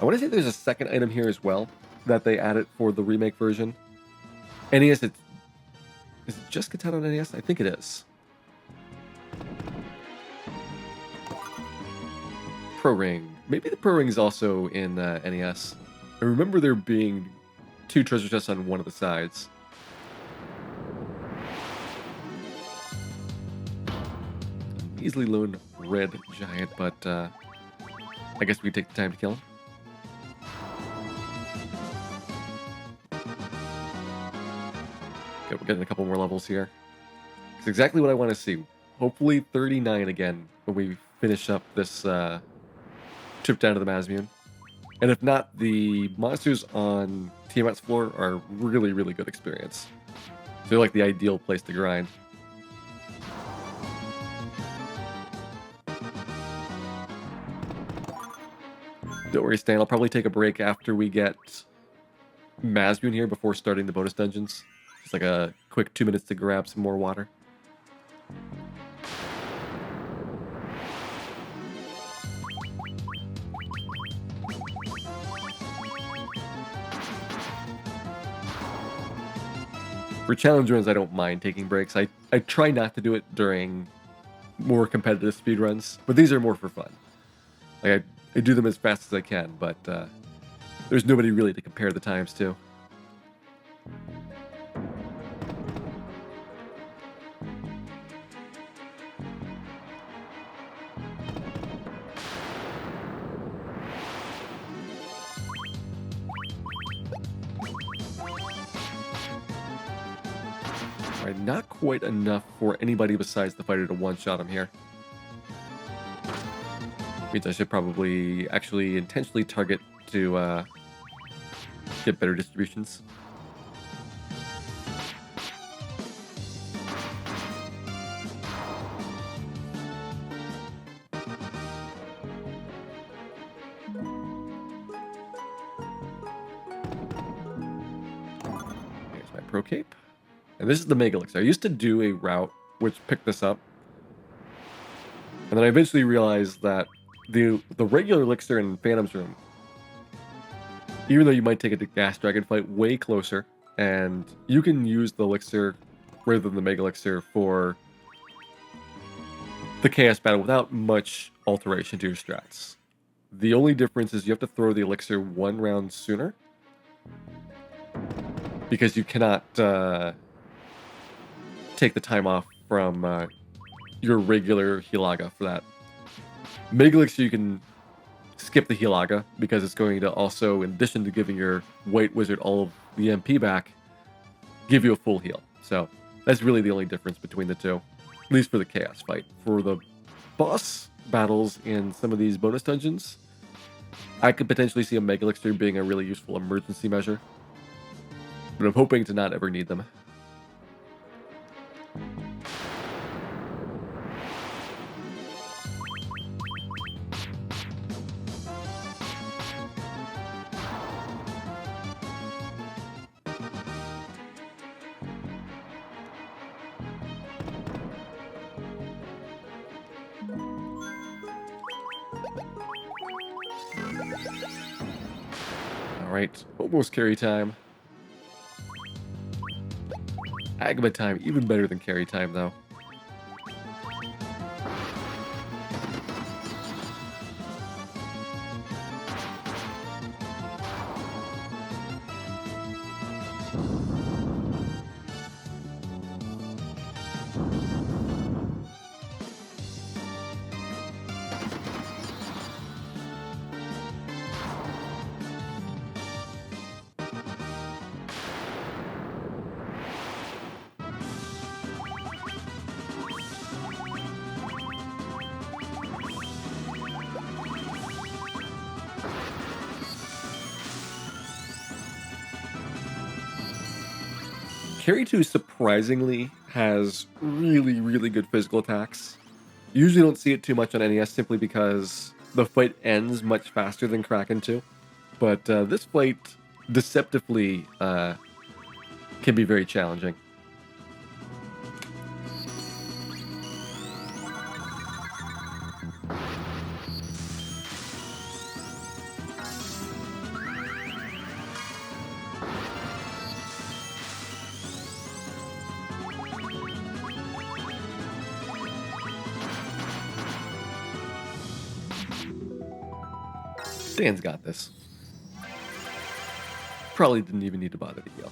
I want to say there's a second item here as well that they added for the remake version. NES, is it just Katana on NES? I think it is. Pro Ring. Maybe the Pro Ring is also in NES. I remember there being 2 treasure chests on one of the sides. Easily lone red giant, but I guess we can take the time to kill him. We're getting a couple more levels here. It's exactly what I want to see. Hopefully 39 again when we finish up this trip down to the Mazmune. And if not, the monsters on Tiamat's floor are really, really good experience. So they're like the ideal place to grind. Don't worry, Stan. I'll probably take a break after we get Mazmune here before starting the bonus dungeons. Just like a quick 2 minutes to grab some more water. For challenge runs, I don't mind taking breaks. I try not to do it during more competitive speedruns, but these are more for fun. Like I do them as fast as I can, but there's nobody really to compare the times to. Alright, not quite enough for anybody besides the fighter to one-shot him here. Means I should probably actually intentionally target to get better distributions. Here's my Pro Cape. And this is the Mega Elixir. I used to do a route which picked this up. And then I eventually realized that the regular Elixir in Phantom's Room, even though you might take it to Gas Dragon fight way closer, and you can use the Elixir rather than the Mega Elixir for the Chaos Battle without much alteration to your strats. The only difference is you have to throw the Elixir 1 round sooner, because you cannot take the time off from your regular Hilaga for that. Mega Elixir, you can skip the Hilaga because it's going to also, in addition to giving your White Wizard all of the MP back, give you a full heal. So that's really the only difference between the two, at least for the Chaos fight. For the boss battles in some of these bonus dungeons, I could potentially see a Mega Elixir being a really useful emergency measure, but I'm hoping to not ever need them. Alright, almost carry time. Agma time, even better than carry time, though. Carry 2 surprisingly has really, really good physical attacks. You usually don't see it too much on NES simply because the fight ends much faster than Kraken 2. But this fight deceptively can be very challenging. Dan's got this. Probably didn't even need to bother to heal.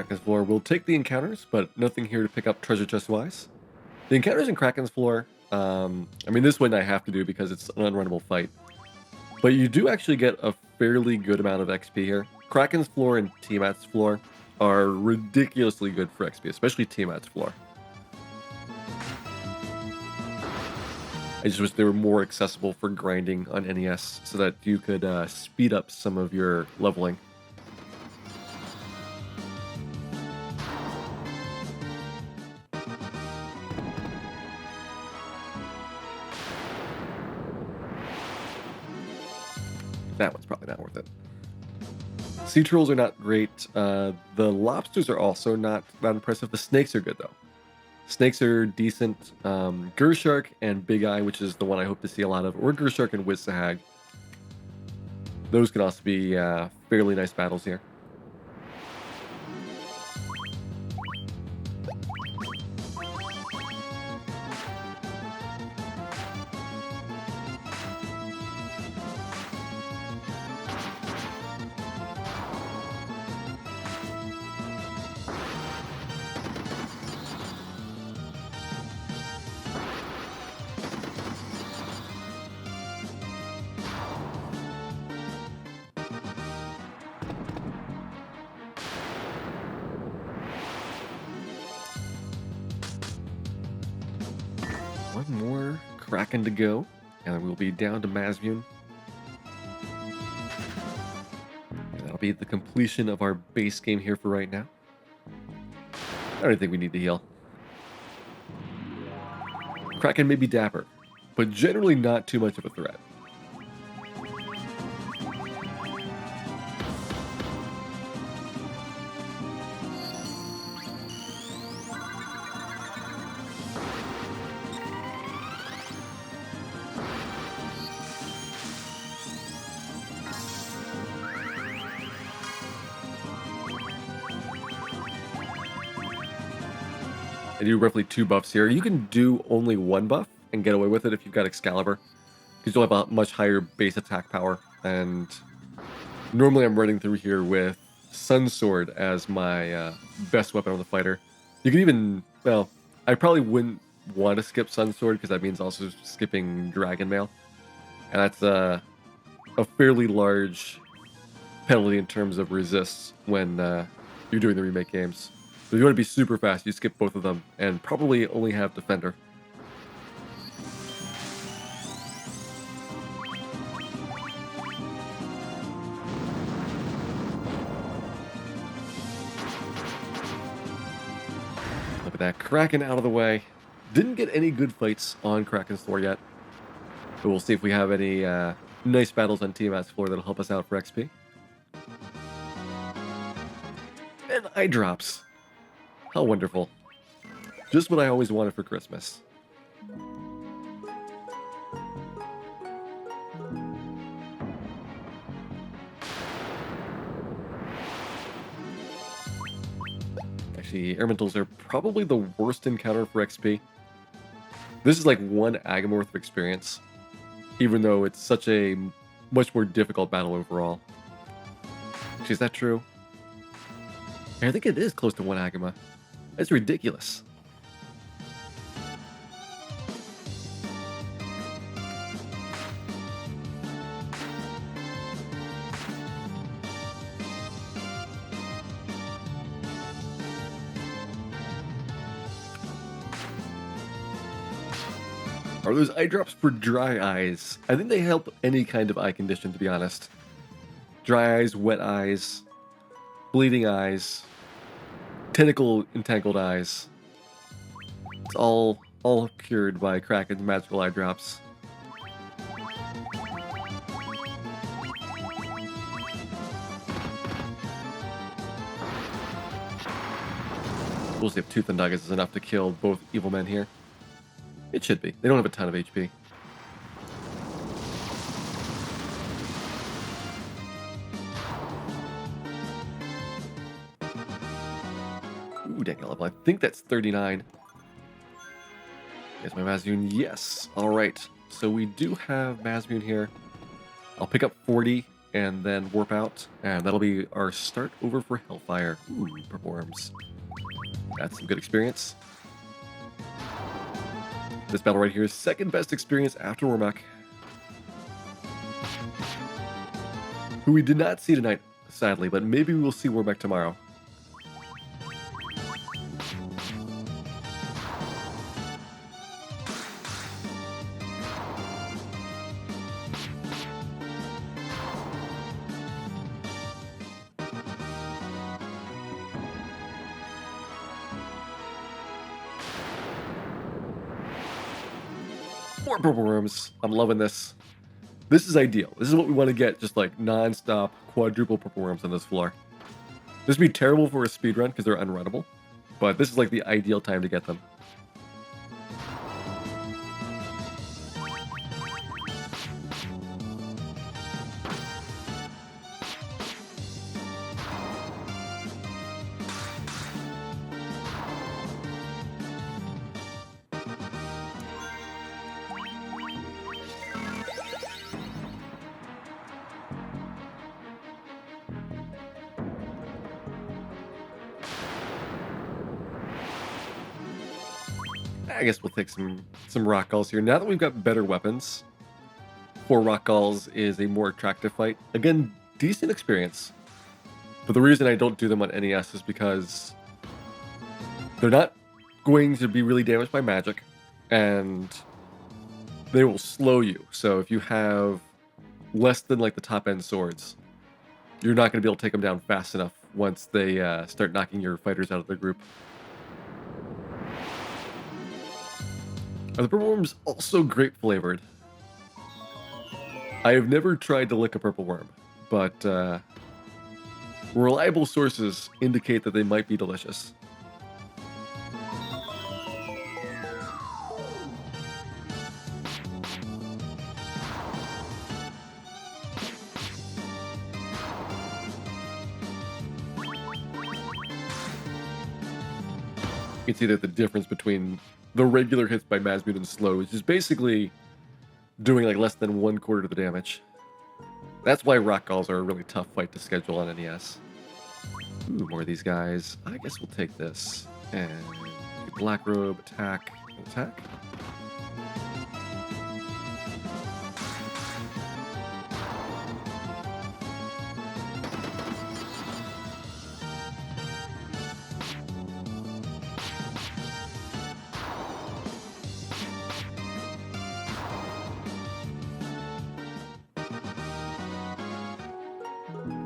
Kraken's floor. We'll take the encounters, but nothing here to pick up treasure chest-wise. The encounters in Kraken's floor, I mean, this one I have to do because it's an unrunnable fight. But you do actually get a fairly good amount of XP here. Kraken's floor and Tiamat's floor are ridiculously good for XP, especially Tiamat's floor. I just wish they were more accessible for grinding on NES so that you could speed up some of your leveling. That one's probably not worth it. Sea trolls are not great. The lobsters are also not impressive. The snakes are good though. Snakes are decent. Gershark and Big Eye, which is the one I hope to see a lot of, or Gershark and Wizahag. Those can also be fairly nice battles here. One more Kraken to go, and we'll be down to Mazmune. And that'll be the completion of our base game here for right now. I don't think we need to heal. Kraken may be dapper, but generally not too much of a threat. I do roughly 2 buffs here. You can do only 1 buff and get away with it if you've got Excalibur, because you'll have a much higher base attack power. And normally I'm running through here with Sun Sword as my best weapon on the fighter. You can even, well, I probably wouldn't want to skip Sun Sword because that means also skipping Dragon Mail. And that's a fairly large penalty in terms of resists when you're doing the remake games. So if you want to be super fast, you skip both of them and probably only have Defender. Look at that, Kraken out of the way. Didn't get any good fights on Kraken's floor yet. But we'll see if we have any nice battles on Tiamat's floor that'll help us out for XP. And eye drops. How wonderful. Just what I always wanted for Christmas. Actually, Airmentals are probably the worst encounter for XP. This is like 1 Agamorph of experience, even though it's such a much more difficult battle overall. Actually, is that true? I think it is close to 1 Agama. That's ridiculous. Are those eye drops for dry eyes? I think they help any kind of eye condition, to be honest. Dry eyes, wet eyes, bleeding eyes, tentacle entangled eyes. It's all cured by Kraken's magical eye drops. We'll see if Tooth and Nuggets is enough to kill both evil men here. It should be. They don't have a ton of HP. Ooh, dang level. I think that's 39. Is my Mazmune? Yes. All right. So we do have Mazmune here. I'll pick up 40 and then warp out, and that'll be our start over for Hellfire. Ooh, performs. That's some good experience. This battle right here is second best experience after Wormack, who we did not see tonight, sadly, but maybe we'll see Wormack tomorrow. More purple worms. I'm loving this. This is ideal. This is what we want to get, just like non-stop quadruple purple worms on this floor. This would be terrible for a speedrun because they're unrunnable, but this is like the ideal time to get them. I guess we'll take some rock galls here. Now that we've got better weapons, 4 rock galls is a more attractive fight. Again, decent experience. But the reason I don't do them on NES is because they're not going to be really damaged by magic, and they will slow you. So if you have less than like the top end swords, you're not going to be able to take them down fast enough once they start knocking your fighters out of the group. Are the purple worms also grape flavored? I have never tried to lick a purple worm, but reliable sources indicate that they might be delicious. You can see that the difference between the regular hits by Mazmut and slow is just basically doing like less than 1/4 of the damage. That's why rock galls are a really tough fight to schedule on NES. Ooh, more of these guys. I guess we'll take this. And black robe, attack, attack.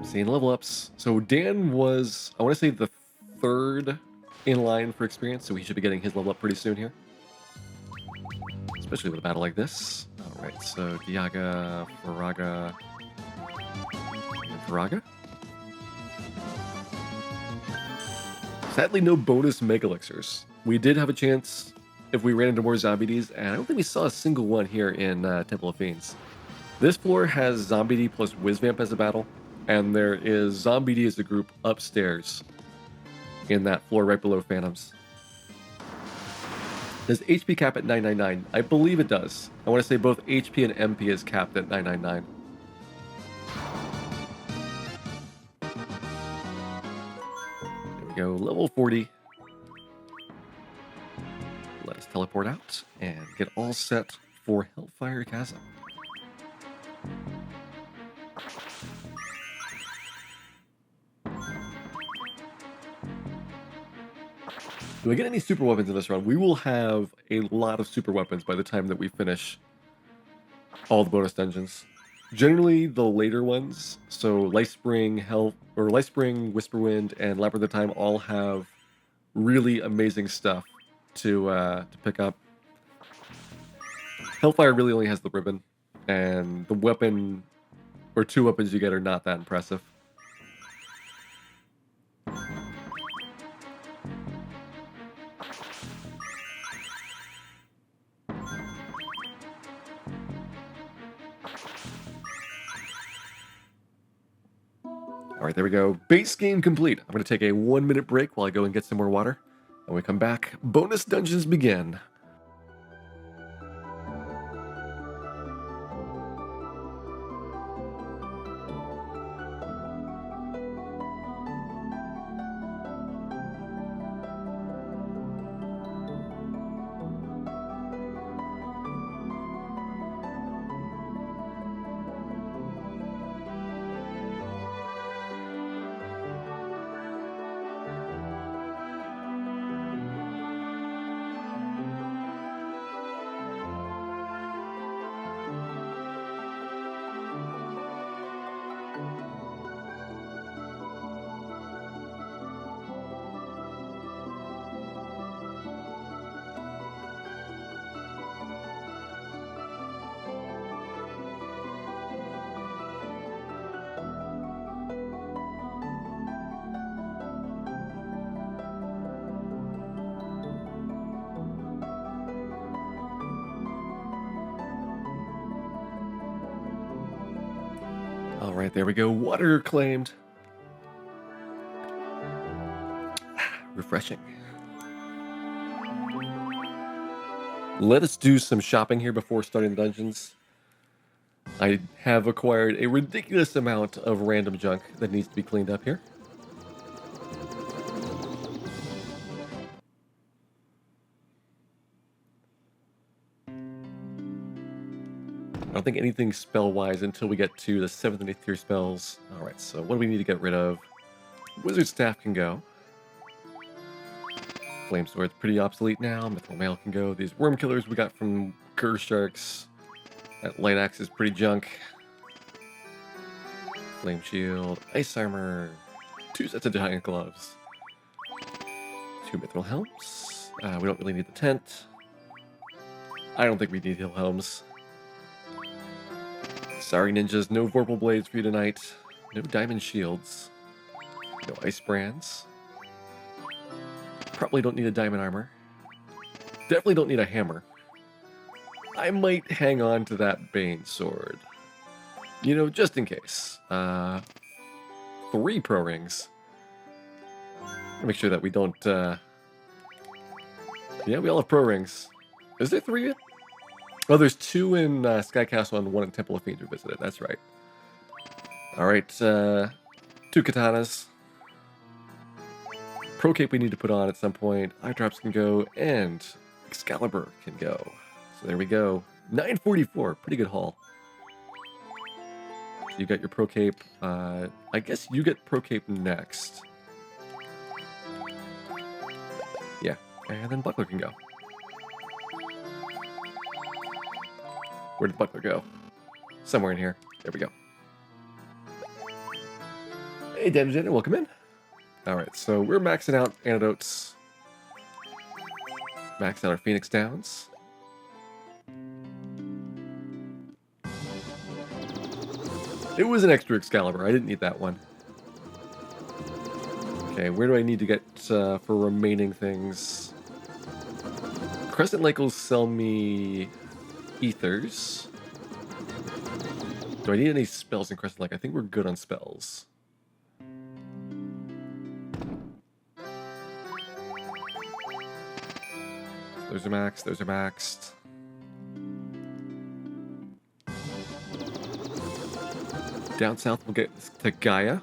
Seeing level ups. So Dan was, I want to say, the 3rd in line for experience, so he should be getting his level up pretty soon here. Especially with a battle like this. Alright, so Diaga, Faraga, and Faraga. Sadly, no bonus Mega Elixirs. We did have a chance if we ran into more Zombie Ds, and I don't think we saw a single one here in Temple of Fiends. This floor has Zombie D plus Whizvamp as a battle, and there is Zombie D as a group upstairs in that floor right below Phantoms. Does HP cap at 999? I believe it does. I want to say both HP and MP is capped at 999. There we go, level 40. Let us teleport out and get all set for Hellfire Chasm. Do I get any super weapons in this run? We will have a lot of super weapons by the time that we finish all the bonus dungeons. Generally, the later ones, so Lightspring, Lightspring, Whisperwind, and Labyrinth of Time all have really amazing stuff to pick up. Hellfire really only has the ribbon, and the weapon or 2 weapons you get are not that impressive. All right, there we go. Base game complete. I'm going to take a 1-minute break while I go and get some more water. When we come back, bonus dungeons begin. Alright, there we go. Water claimed. Refreshing. Let us do some shopping here before starting the dungeons. I have acquired a ridiculous amount of random junk that needs to be cleaned up here. I don't think anything spell-wise until we get to the 7th and 8th tier spells. Alright, so what do we need to get rid of? Wizard Staff can go. Flame Sword's pretty obsolete now. Mithril Mail can go. These Worm Killers we got from Gur Sharks. That Light Axe is pretty junk. Flame Shield. Ice Armor. 2 sets of Giant Gloves. 2 Mithril Helms. We don't really need the tent. I don't think we need Hill Helms. Sorry, ninjas. No Vorpal Blades for you tonight. No Diamond Shields. No Ice Brands. Probably don't need a Diamond Armor. Definitely don't need a hammer. I might hang on to that Bane Sword. You know, just in case. 3 Pro Rings. Make sure that we don't... Yeah, we all have Pro Rings. Is there 3 yet? Oh, there's 2 in Sky Castle and 1 in Temple of Fiends we visited. That's right. Alright, 2 Katanas. Pro Cape we need to put on at some point. Eye Drops can go, and Excalibur can go. So there we go. 944, pretty good haul. You got your Pro Cape. I guess you get Pro Cape next. Yeah, and then Buckler can go. Where did Buckler go? Somewhere in here. There we go. Hey, Damage Dinner, welcome in. Alright, so we're maxing out antidotes. Max out our Phoenix Downs. It was an extra Excalibur. I didn't need that one. Okay, where do I need to get for remaining things? Crescent Lake will sell me Ethers. Do I need any spells in Crescent Lake? I think we're good on spells. Those are maxed, those are maxed. Down south we'll get to Gaia.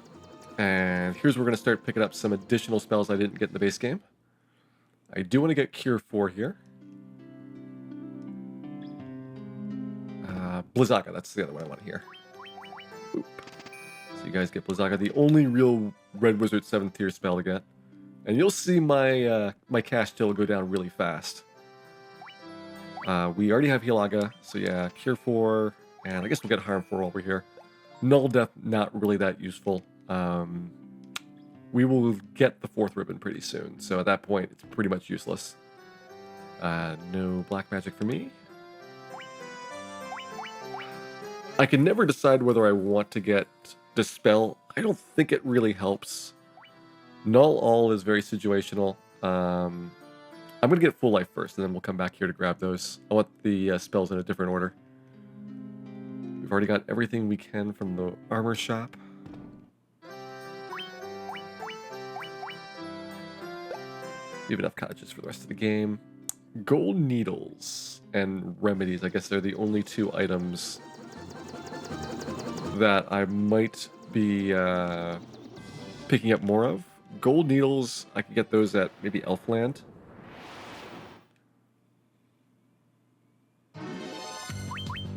And here's where we're going to start picking up some additional spells I didn't get in the base game. I do want to get Cure 4 here. Blizzaga, that's the other one I want to hear. Oop. So you guys get Blizzaga, the only real Red Wizard 7th tier spell to get. And you'll see my my cash till go down really fast. We already have Healaga, so yeah, Cure 4, and I guess we'll get Harm 4 while we're here. Null Death, not really that useful. We will get the 4th ribbon pretty soon, so at that point, it's pretty much useless. No black magic for me. I can never decide whether I want to get Dispel. I don't think it really helps. Null All is very situational. I'm going to get Full Life first, and then we'll come back here to grab those. I want the spells in a different order. We've already got everything we can from the armor shop. We have enough cottages for the rest of the game. Gold Needles and Remedies, I guess they're the only 2 items that I might be picking up more of. Gold Needles, I could get those at maybe Elfland.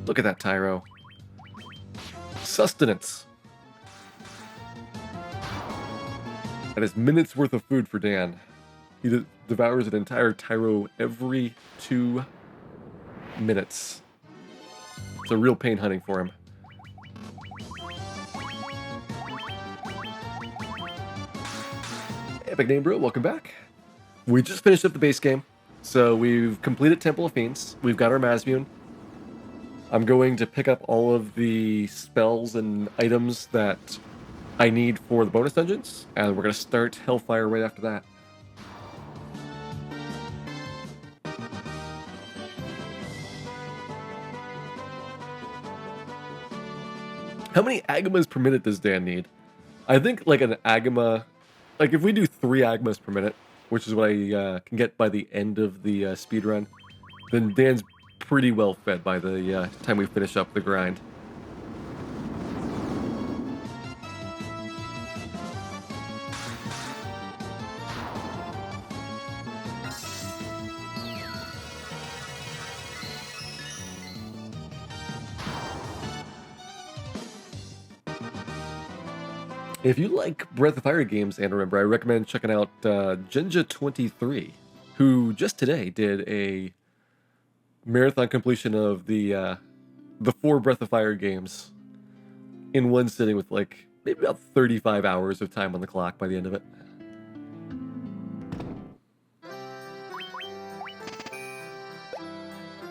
Look at that Tyro. Sustenance. That is minutes worth of food for Dan. He devours an entire Tyro every 2 minutes. It's a real pain hunting for him. Epic Name Bro, welcome back. We just finished up the base game. So we've completed Temple of Fiends. We've got our Mazmune. I'm going to pick up all of the spells and items that I need for the bonus dungeons, and we're going to start Hellfire right after that. How many Agamas per minute does Dan need? I think like an Agama, like if we do 3 Agamas per minute, which is what I can get by the end of the speed run, then Dan's pretty well fed by the time we finish up the grind. If you like Breath of Fire games, and remember, I recommend checking out Jinja23, who just today did a marathon completion of the 4 Breath of Fire games in one sitting with like maybe about 35 hours of time on the clock by the end of it.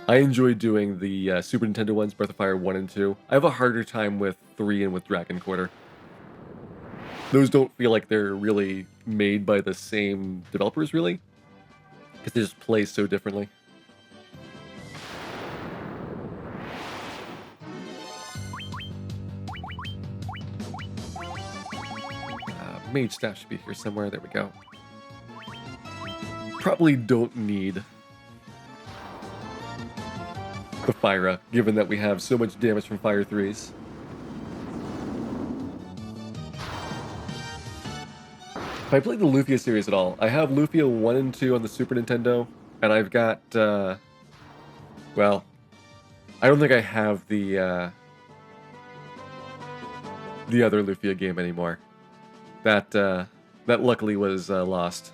I enjoy doing the Super Nintendo ones, Breath of Fire 1 and 2. I have a harder time with 3 and with Dragon Quarter. Those don't feel like they're really made by the same developers, really, because they just play so differently. Mage Staff should be here somewhere. There we go. Probably don't need the Fyra, given that we have so much damage from Fire 3s. If I played the Lufia series at all, I have Lufia 1 and 2 on the Super Nintendo, and I've got, well, I don't think I have the other Lufia game anymore. That luckily was lost.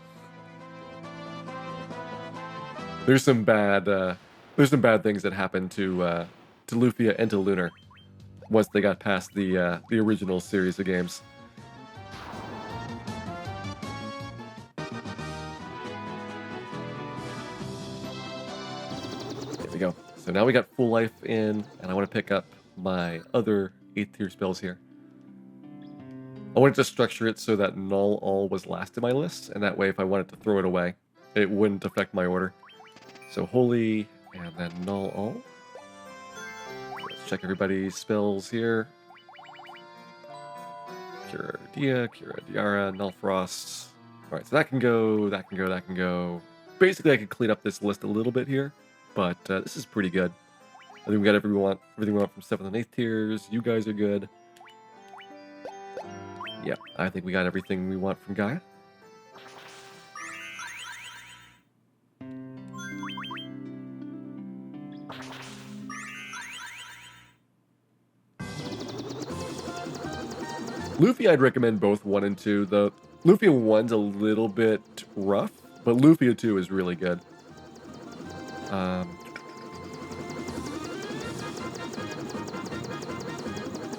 There's some bad things that happened to Lufia and to Lunar once they got past the original series of games. There we go. So now we got full life in, and I want to pick up my other 8th tier spells here. I wanted to structure it so that Null All was last in my list, and that way if I wanted to throw it away, it wouldn't affect my order. So Holy, and then Null All. Let's check everybody's spells here. Cura Dia, Cura Diara, Null Frost. Alright, so that can go, that can go, that can go. Basically, I could clean up this list a little bit here, but this is pretty good. I think we got everything we want from 7th and 8th tiers. You guys are good. Yep, I think we got everything we want from Gaia. Lufia, I'd recommend both 1 and 2. The Lufia 1's a little bit rough, but Lufia 2 is really good.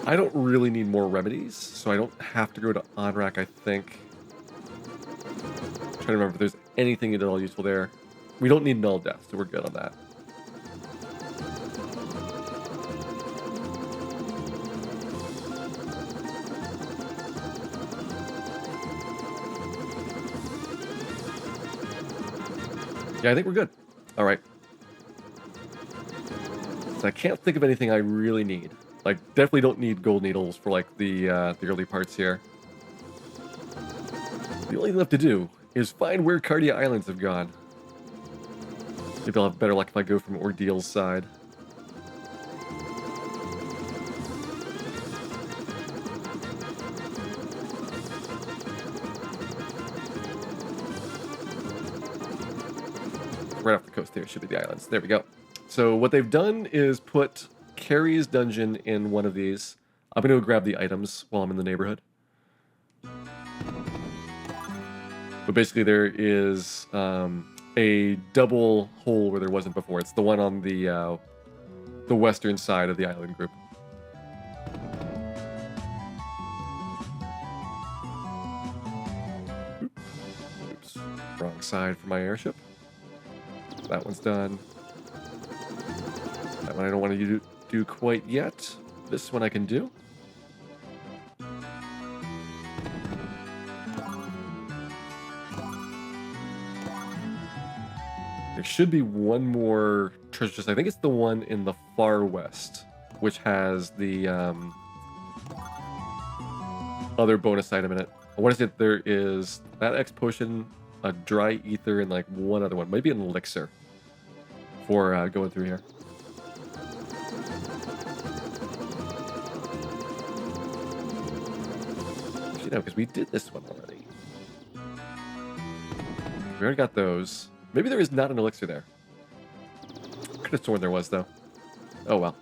I don't really need more remedies, so I don't have to go to Onrak, I think. I'm trying to remember if there's anything at all useful there. We don't need Null Death, so we're good on that. Yeah, I think we're good. All right. So I can't think of anything I really need. Like, definitely don't need gold needles for, like, the early parts here. The only thing left to do is find where Cardia Islands have gone. Maybe I'll have better luck if I go from Ordeal's side. Right off the coast there should be the islands. There we go. So what they've done is put Carrie's dungeon in one of these. I'm going to go grab the items while I'm in the neighborhood. But basically there is a double hole where there wasn't before. It's the one on the western side of the island group. Oops. Wrong side for my airship. That one's done. That one I don't want to do quite yet. This one I can do. There should be one more treasure chest. I think it's the one in the far west, which has the other bonus item in it. I want to say that there is that X potion, a dry ether, and like one other one, maybe an elixir for going through here. Actually, no, because we did this one already. We already got those. Maybe there is not an elixir there. Could have sworn there was, though. Oh, well.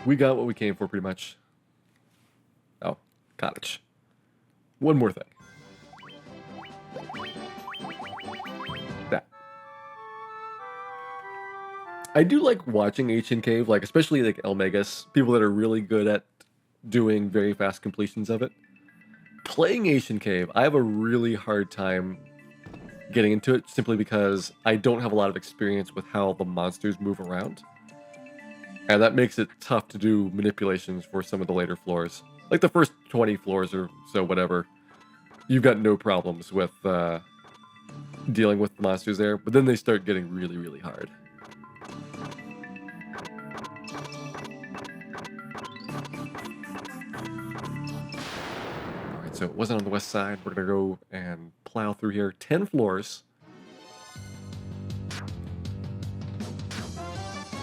We got what we came for, pretty much. Oh, cottage. One more thing. That. I do like watching Ancient Cave, like especially like Elmegas, people that are really good at doing very fast completions of it. Playing Ancient Cave, I have a really hard time getting into it simply because I don't have a lot of experience with how the monsters move around. And that makes it tough to do manipulations for some of the later floors. Like the first 20 floors or so, whatever. You've got no problems with dealing with the monsters there, but then they start getting really, really hard. Alright, so it wasn't on the west side. We're going to go and plow through here. 10 floors.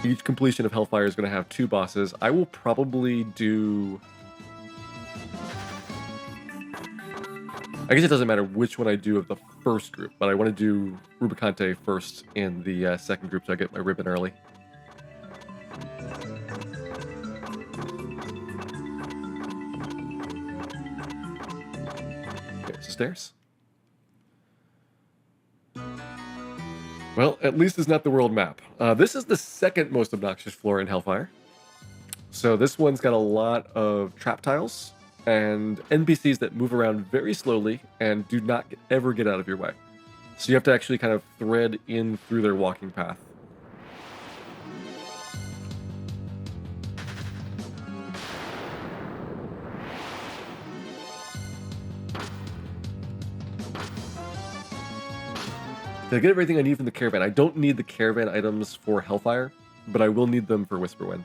Each completion of Hellfire is going to have 2 bosses. I will probably do... I guess it doesn't matter which one I do of the first group, but I want to do Rubicante first in the second group so I get my ribbon early. There's the stairs. Well, at least it's not the world map. This is the second most obnoxious floor in Hellfire. So this one's got a lot of trap tiles and NPCs that move around very slowly and do not ever get out of your way. So you have to actually kind of thread in through their walking path. Did I get everything I need from the caravan? I don't need the caravan items for Hellfire, but I will need them for Whisperwind.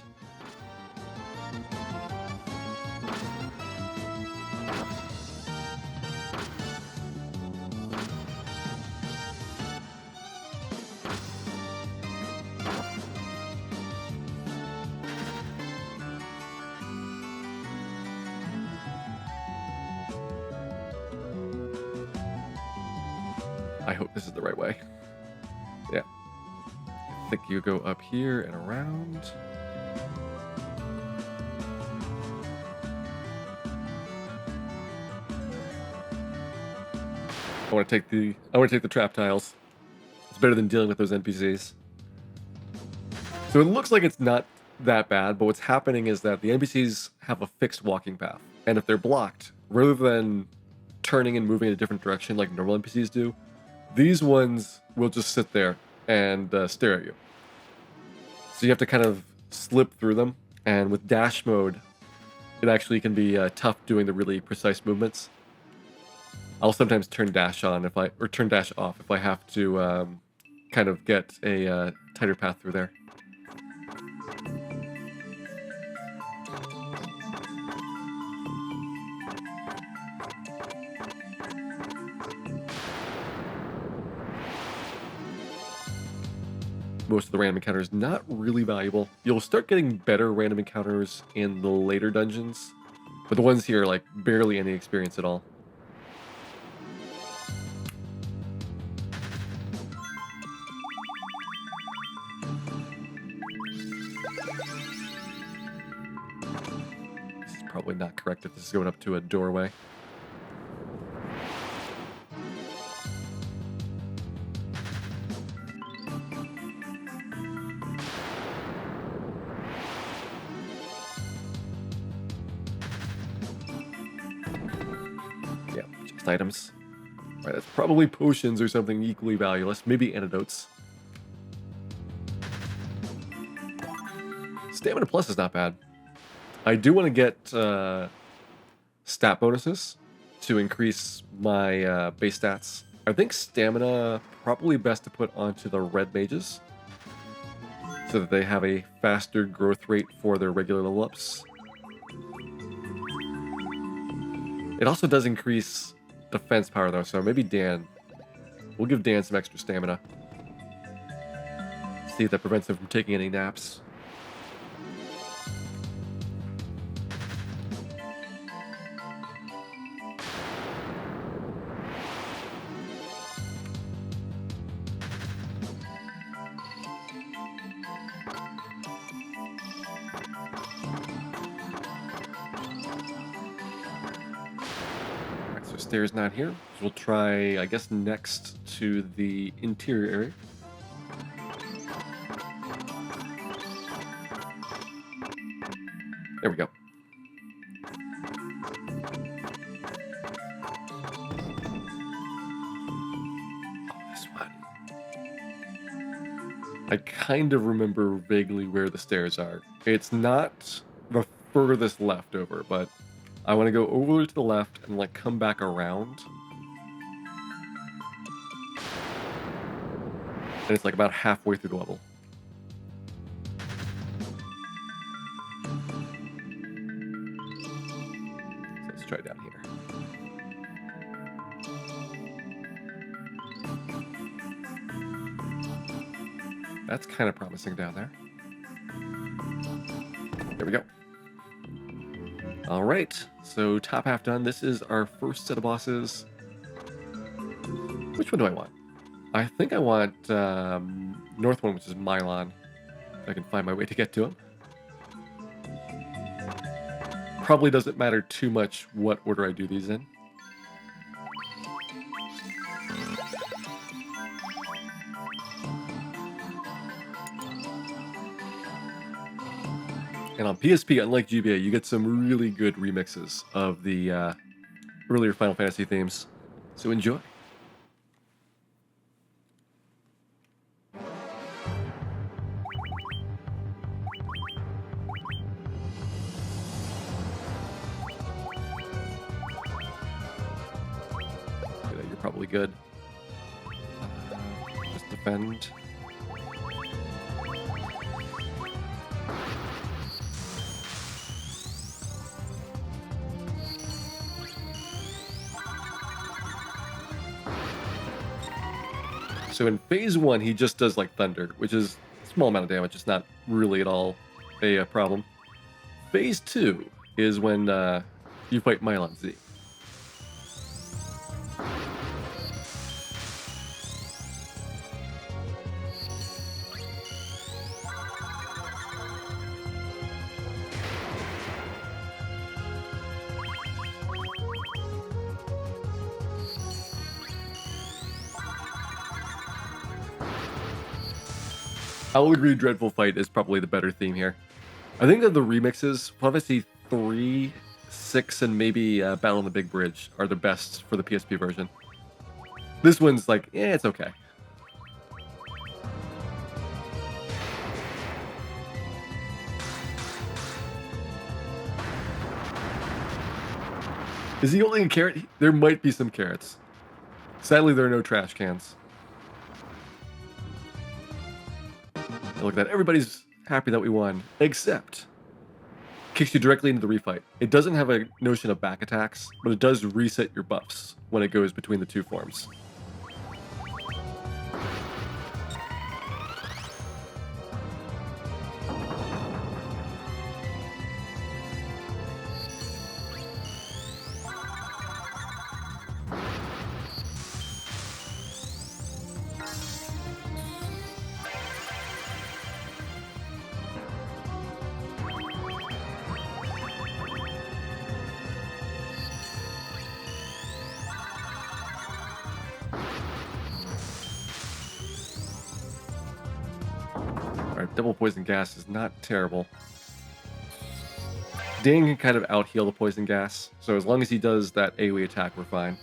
I hope this is the right way. Yeah. I think you go up here and around. I want to take the trap tiles. It's better than dealing with those NPCs. So it looks like it's not that bad, but what's happening is that the NPCs have a fixed walking path. And if they're blocked, rather than turning and moving in a different direction like normal NPCs do, these ones will just sit there and stare at you. So you have to kind of slip through them. And with dash mode, it actually can be tough doing the really precise movements. I'll sometimes turn dash on or turn dash off if I have to kind of get a tighter path through there. Most of the random encounters not really valuable. You'll start getting better random encounters in the later dungeons, but the ones here are like barely any experience at all. This is probably not correct if this is going up to a doorway. Items. Right, that's probably potions or something equally valueless. Maybe antidotes. Stamina plus is not bad. I do want to get stat bonuses to increase my base stats. I think stamina probably best to put onto the red mages so that they have a faster growth rate for their regular level ups. It also does increase defense power, though, so maybe Dan. We'll give Dan some extra stamina. See if that prevents him from taking any naps. Alright, so stairs not here. So we'll try, I guess, next to the interior area. There we go. This one. I kind of remember vaguely where the stairs are. It's not the furthest left over, but I want to go over to the left and like come back around. And it's like about halfway through the level. Let's try down here. That's kind of promising down there. There we go. All right, so top half done. This is our first set of bosses. Which one do I want? I think I want north one, which is Mylon. If I can find my way to get to him. Probably doesn't matter too much what order I do these in. And on PSP, unlike GBA, you get some really good remixes of the earlier Final Fantasy themes. So enjoy. You're probably good. Just defend. So in phase 1, he just does like thunder, which is a small amount of damage. It's not really at all a problem. Phase 2 is when you fight Mylon Z. I'll agree Dreadful Fight is probably the better theme here. I think that the remixes, Final Fantasy 3, 6, and maybe Battle on the Big Bridge are the best for the PSP version. This one's like, it's okay. Is he holding a carrot? There might be some carrots. Sadly, there are no trash cans. Look at that. Everybody's happy that we won, except kicks you directly into the refight. It doesn't have a notion of back attacks, but it does reset your buffs when it goes between the two forms. Double poison gas is not terrible. Dan can kind of out-heal the poison gas, so as long as he does that AoE attack, we're fine.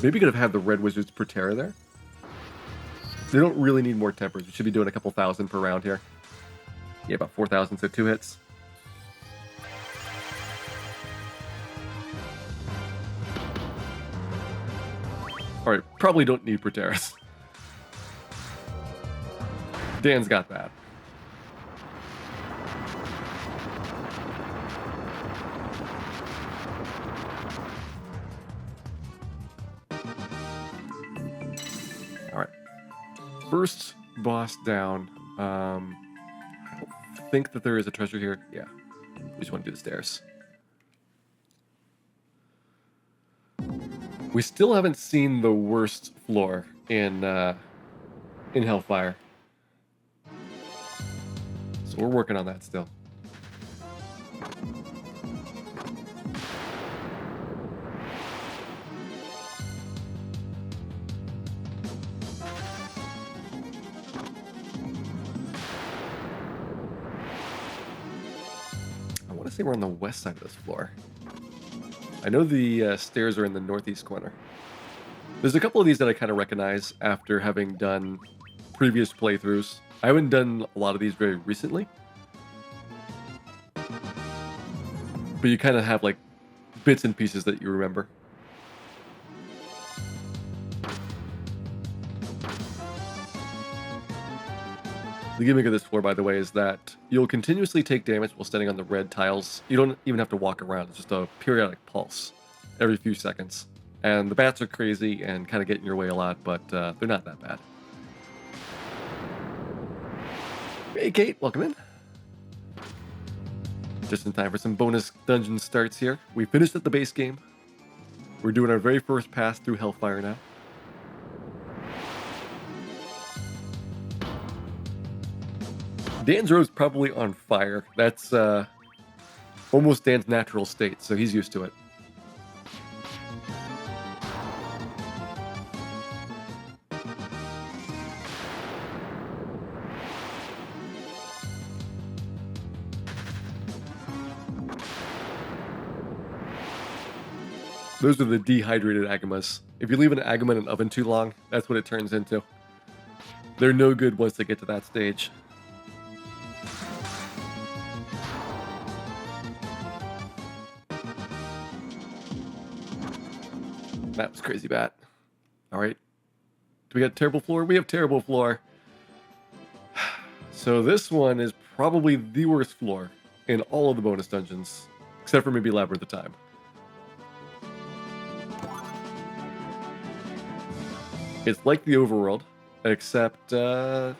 Maybe could have had the Red Wizards per Terra there. They don't really need more tempers. We should be doing a couple thousand per round here. Yeah, about 4,000, so 2 hits. Alright, probably don't need Proteras. Dan's got that. boss down. I don't think that there is a treasure here. Yeah. We just want to do the stairs. We still haven't seen the worst floor in Hellfire. So we're working on that still. I want to say we're on the west side of this floor. I know the stairs are in the northeast corner. There's a couple of these that I kind of recognize after having done previous playthroughs. I haven't done a lot of these very recently. But you kind of have like bits and pieces that you remember. The gimmick of this floor, by the way, is that you'll continuously take damage while standing on the red tiles. You don't even have to walk around. It's just a periodic pulse every few seconds. And the bats are crazy and kind of get in your way a lot, but they're not that bad. Hey, Kate, welcome in. Just in time for some bonus dungeon starts here. We finished at the base game. We're doing our very first pass through Hellfire now. Dan's road's probably on fire. That's almost Dan's natural state, so he's used to it. Those are the dehydrated Agamas. If you leave an Agama in an oven too long, that's what it turns into. They're no good once they get to that stage. That was crazy bat. Alright. Do we got terrible floor? We have terrible floor. So this one is probably the worst floor in all of the bonus dungeons. Except for maybe Labyrinth of Time. It's like the overworld, except there's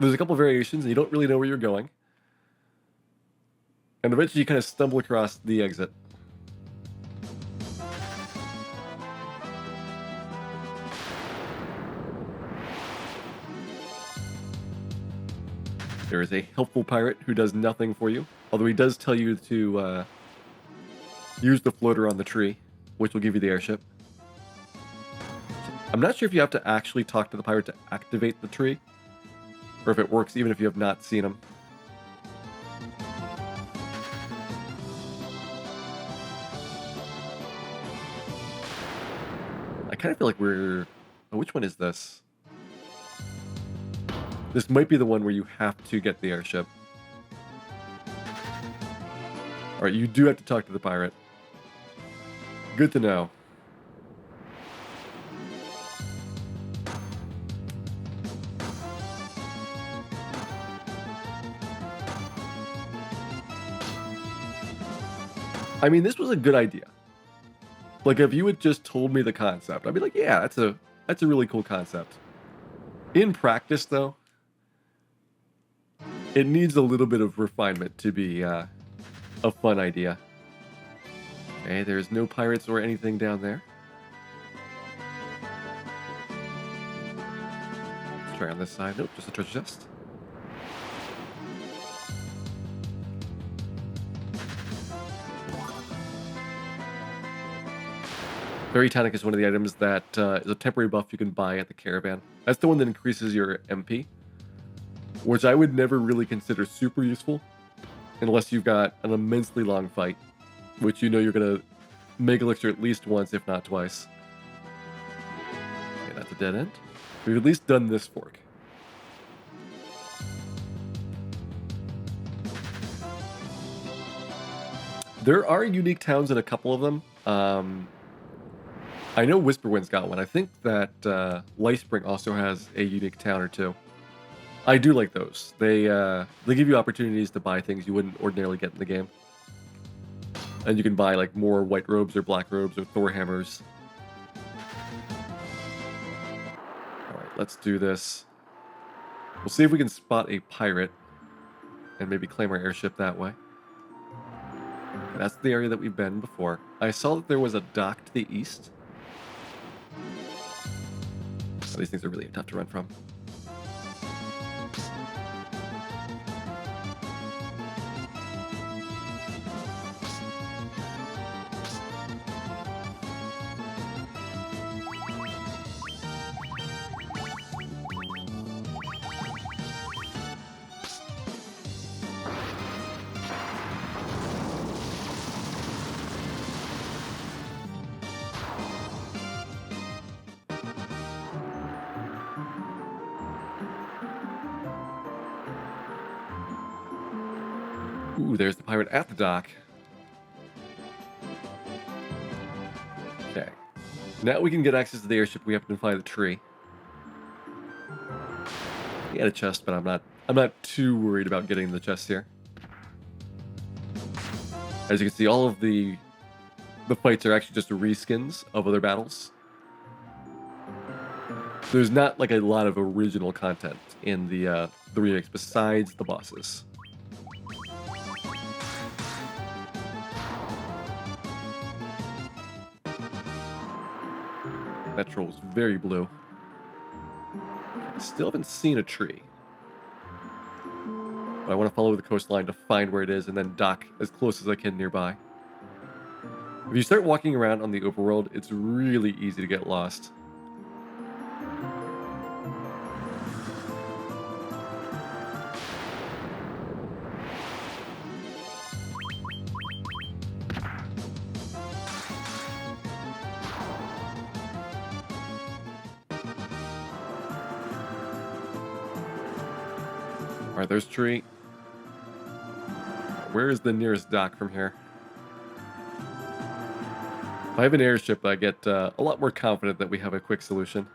a couple variations and you don't really know where you're going. And eventually you kind of stumble across the exit. There is a helpful pirate who does nothing for you, although he does tell you to use the floater on the tree, which will give you the airship. I'm not sure if you have to actually talk to the pirate to activate the tree, or if it works even if you have not seen him. I kind of feel like we're... Oh, which one is this? This might be the one where you have to get the airship. Alright, you do have to talk to the pirate. Good to know. I mean, this was a good idea. Like, if you had just told me the concept, I'd be like, yeah, that's a really cool concept. In practice, though, it needs a little bit of refinement to be a fun idea. Okay, there's no pirates or anything down there. Let's try on this side. Nope, just a treasure chest. Fairy Tonic is one of the items that is a temporary buff you can buy at the caravan. That's the one that increases your MP, which I would never really consider super useful unless you've got an immensely long fight, which you know you're going to make elixir at least once, if not twice. Okay, that's a dead end. We've at least done this fork. There are unique towns in a couple of them. I know Whisperwind's got one. I think that Lightspring also has a unique town or two. I do like those. They give you opportunities to buy things you wouldn't ordinarily get in the game. And you can buy like more white robes or black robes or Thor hammers. Alright, let's do this. We'll see if we can spot a pirate and maybe claim our airship that way. That's the area that we've been before. I saw that there was a dock to the east. Oh, these things are really tough to run from. Ooh, there's the pirate at the dock. Okay. Now we can get access to the airship. We have to fly the tree. He had a chest, but I'm not too worried about getting the chest here. As you can see, all of the fights are actually just reskins of other battles. There's not like a lot of original content in the remakes besides the bosses. That troll's very blue. I still haven't seen a tree. But I want to follow the coastline to find where it is and then dock as close as I can nearby. If you start walking around on the overworld, it's really easy to get lost. Alright, there's a tree. Where is the nearest dock from here? If I have an airship, I get a lot more confident that we have a quick solution.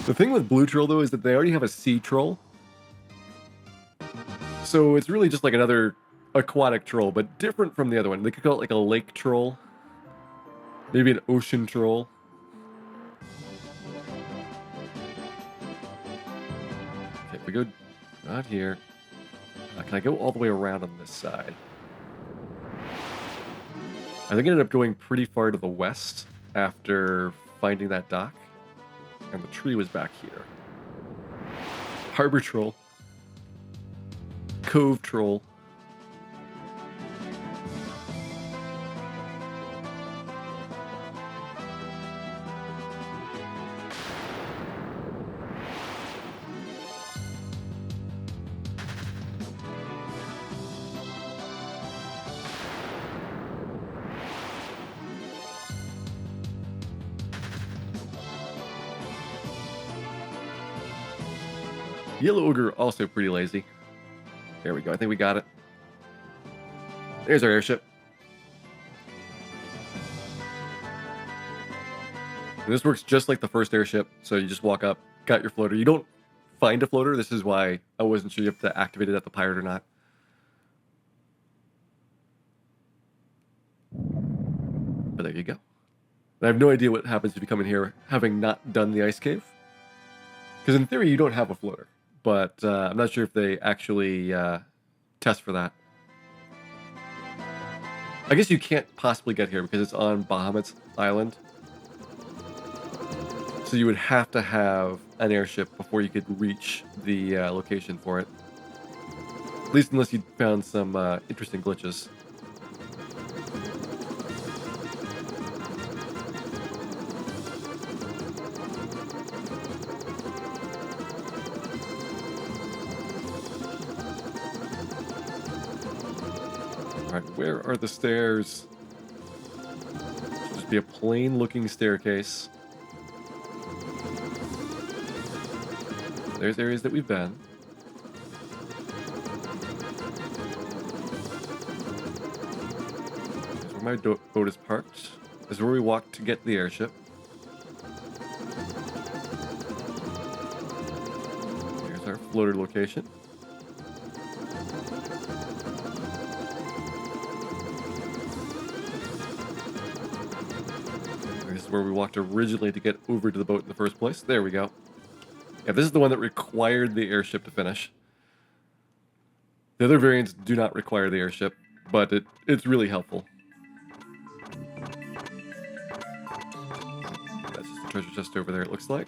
The thing with Blue Troll, though, is that they already have a Sea Troll. So it's really just like another aquatic troll, but different from the other one. They could call it like a lake troll. Maybe an ocean troll. Okay, if we go out here. Can I go all the way around on this side? I think I ended up going pretty far to the west after finding that dock. And the tree was back here. Harbor Troll. Cove Troll. Yellow Ogre, also pretty lazy. There we go. I think we got it. There's our airship. And this works just like the first airship. So you just walk up, got your floater. You don't find a floater. This is why I wasn't sure you have to activate it at the pirate or not. But there you go. I have no idea what happens if you come in here having not done the ice cave. Because in theory, you don't have a floater. But I'm not sure if they actually test for that. I guess you can't possibly get here because it's on Bahamut's Island. So you would have to have an airship before you could reach the location for it. At least unless you found some interesting glitches. Alright, where are the stairs? Should just be a plain looking staircase. There's areas that we've been. my boat is parked. This is where we walk to get the airship. Here's our floater location. This is where we walked originally to get over to the boat in the first place. There we go. Yeah, this is the one that required the airship to finish. The other variants do not require the airship, but it's really helpful. That's just a treasure chest over there, it looks like.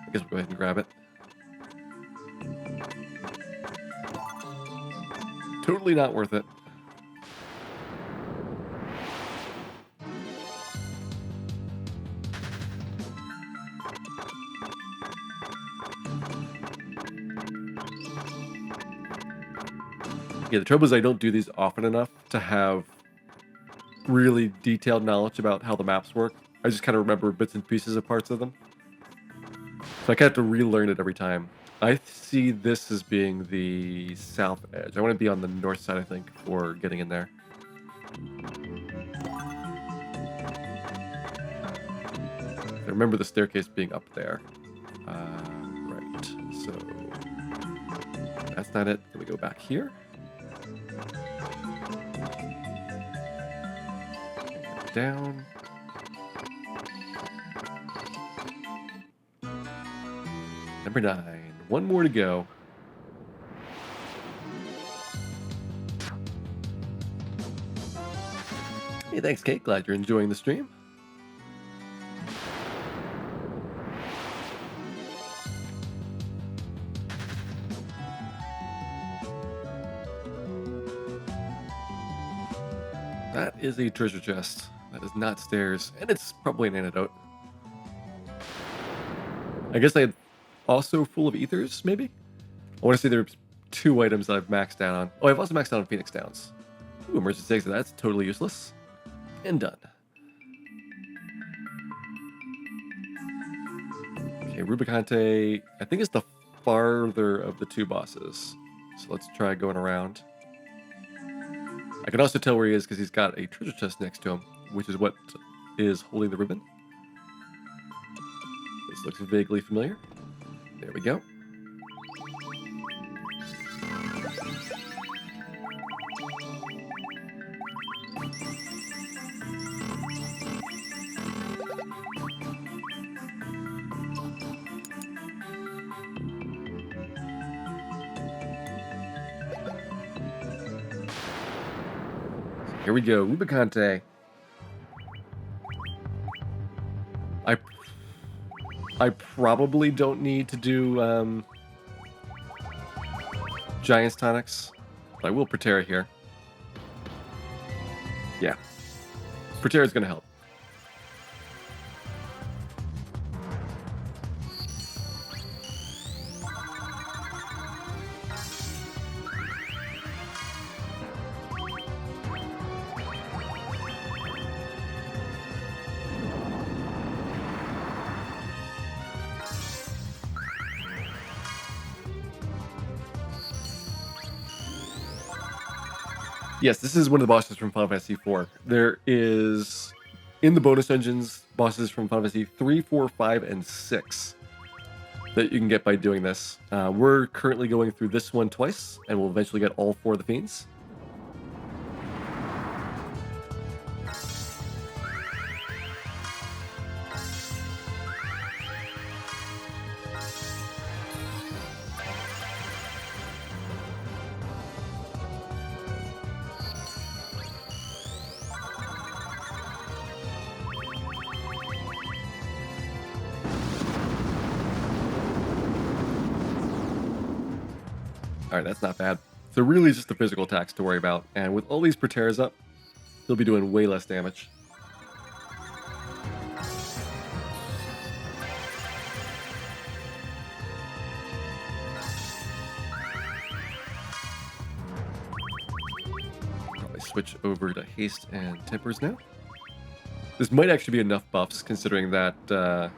I guess we'll go ahead and grab it. Totally not worth it. Yeah, the trouble is I don't do these often enough to have really detailed knowledge about how the maps work. I just kind of remember bits and pieces of parts of them. So I kind of have to relearn it every time. I see this as being the south edge. I want to be on the north side, I think, for getting in there. I remember the staircase being up there. Right, so that's not it. Then we go back here. Down. Number 9. One more to go. Hey, thanks, Kate. Glad you're enjoying the stream. That is a treasure chest. That is not stairs, and it's probably an antidote. I guess I had also full of ethers, maybe? I want to say there's 2 items that I've maxed out on. Oh, I've also maxed out on Phoenix Downs. Ooh, emergency exit. That's totally useless. And done. Okay, Rubicante, I think it's the farther of the 2 bosses. So let's try going around. I can also tell where he is because he's got a treasure chest next to him, which is what is holding the ribbon. This looks vaguely familiar. There we go. Here we go, Rubicante. I probably don't need to do Giant's Tonics, but I will Protera here. Yeah, Protera's gonna help. Yes, this is one of the bosses from Final Fantasy IV. There is, in the bonus dungeons, bosses from Final Fantasy 3, 4, 5, and 6 that you can get by doing this. We're currently going through this one twice, and we'll eventually get all 4 of the Fiends. Alright, that's not bad. So really just the physical attacks to worry about, and with all these Proteras up, he'll be doing way less damage. Probably switch over to Haste and Tempers now. This might actually be enough buffs, considering that the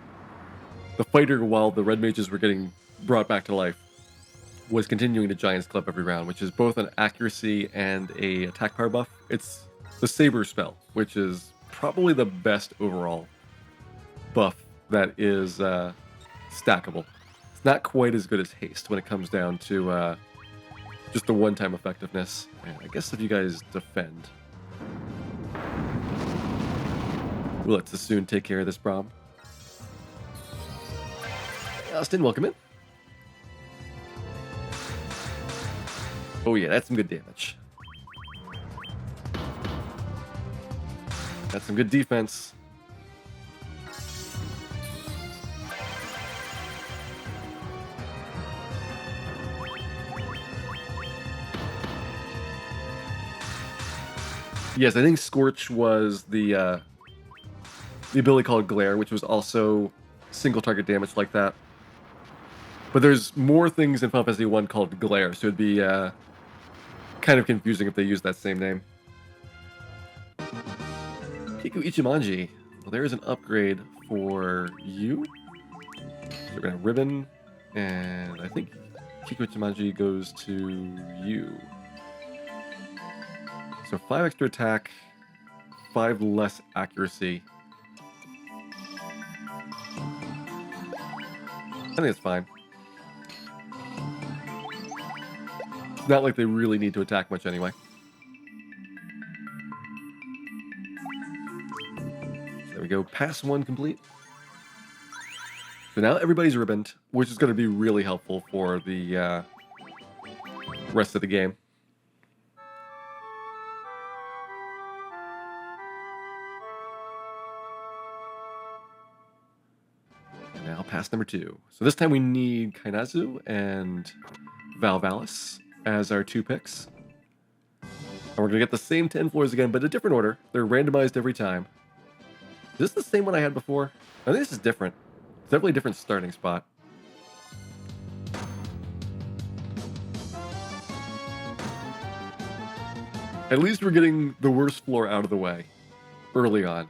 fighter, while the red mages were getting brought back to life, was continuing to Giant's Club every round, which is both an accuracy and a attack power buff. It's the Saber spell, which is probably the best overall buff that is stackable. It's not quite as good as haste when it comes down to just the one-time effectiveness. And I guess if you guys defend, we'll let Sassoon take care of this problem. Austin, welcome in. Oh yeah, that's some good damage. That's some good defense. Yes, I think Scorch was the ability called Glare, which was also single target damage like that. But there's more things in Final Fantasy 1 called Glare, so it'd be kind of confusing if they used that same name. Kiku Ichimonji. Well, there is an upgrade for you. So we're going to Ribbon, and I think Kiku Ichimonji goes to you. So 5 extra attack, 5 less accuracy. I think it's fine. It's not like they really need to attack much anyway. So there we go. Pass 1 complete. So now everybody's ribboned, which is going to be really helpful for the rest of the game. And now pass number 2. So this time we need Kainazu and Valvalis as our 2 picks. And we're going to get the same 10 floors again, but a different order. They're randomized every time. Is this the same one I had before? I think this is different. It's definitely a different starting spot. At least we're getting the worst floor out of the way early on.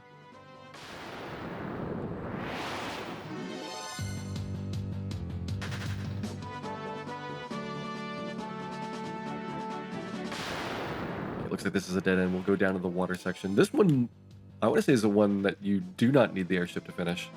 It looks like this is a dead end. We'll go down to the water section. This one, I want to say, is the one that you do not need the airship to finish.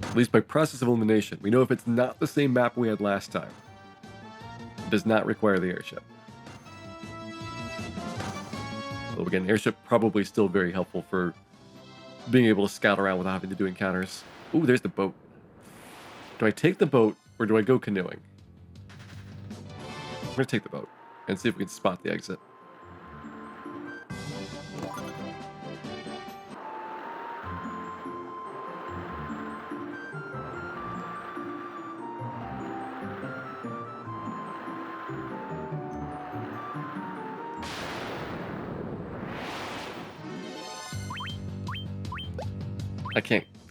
At least by process of elimination, we know if it's not the same map we had last time. It does not require the airship. So again, airship probably still very helpful for being able to scout around without having to do encounters. Ooh, there's the boat. Do I take the boat or do I go canoeing? I'm gonna take the boat and see if we can spot the exit.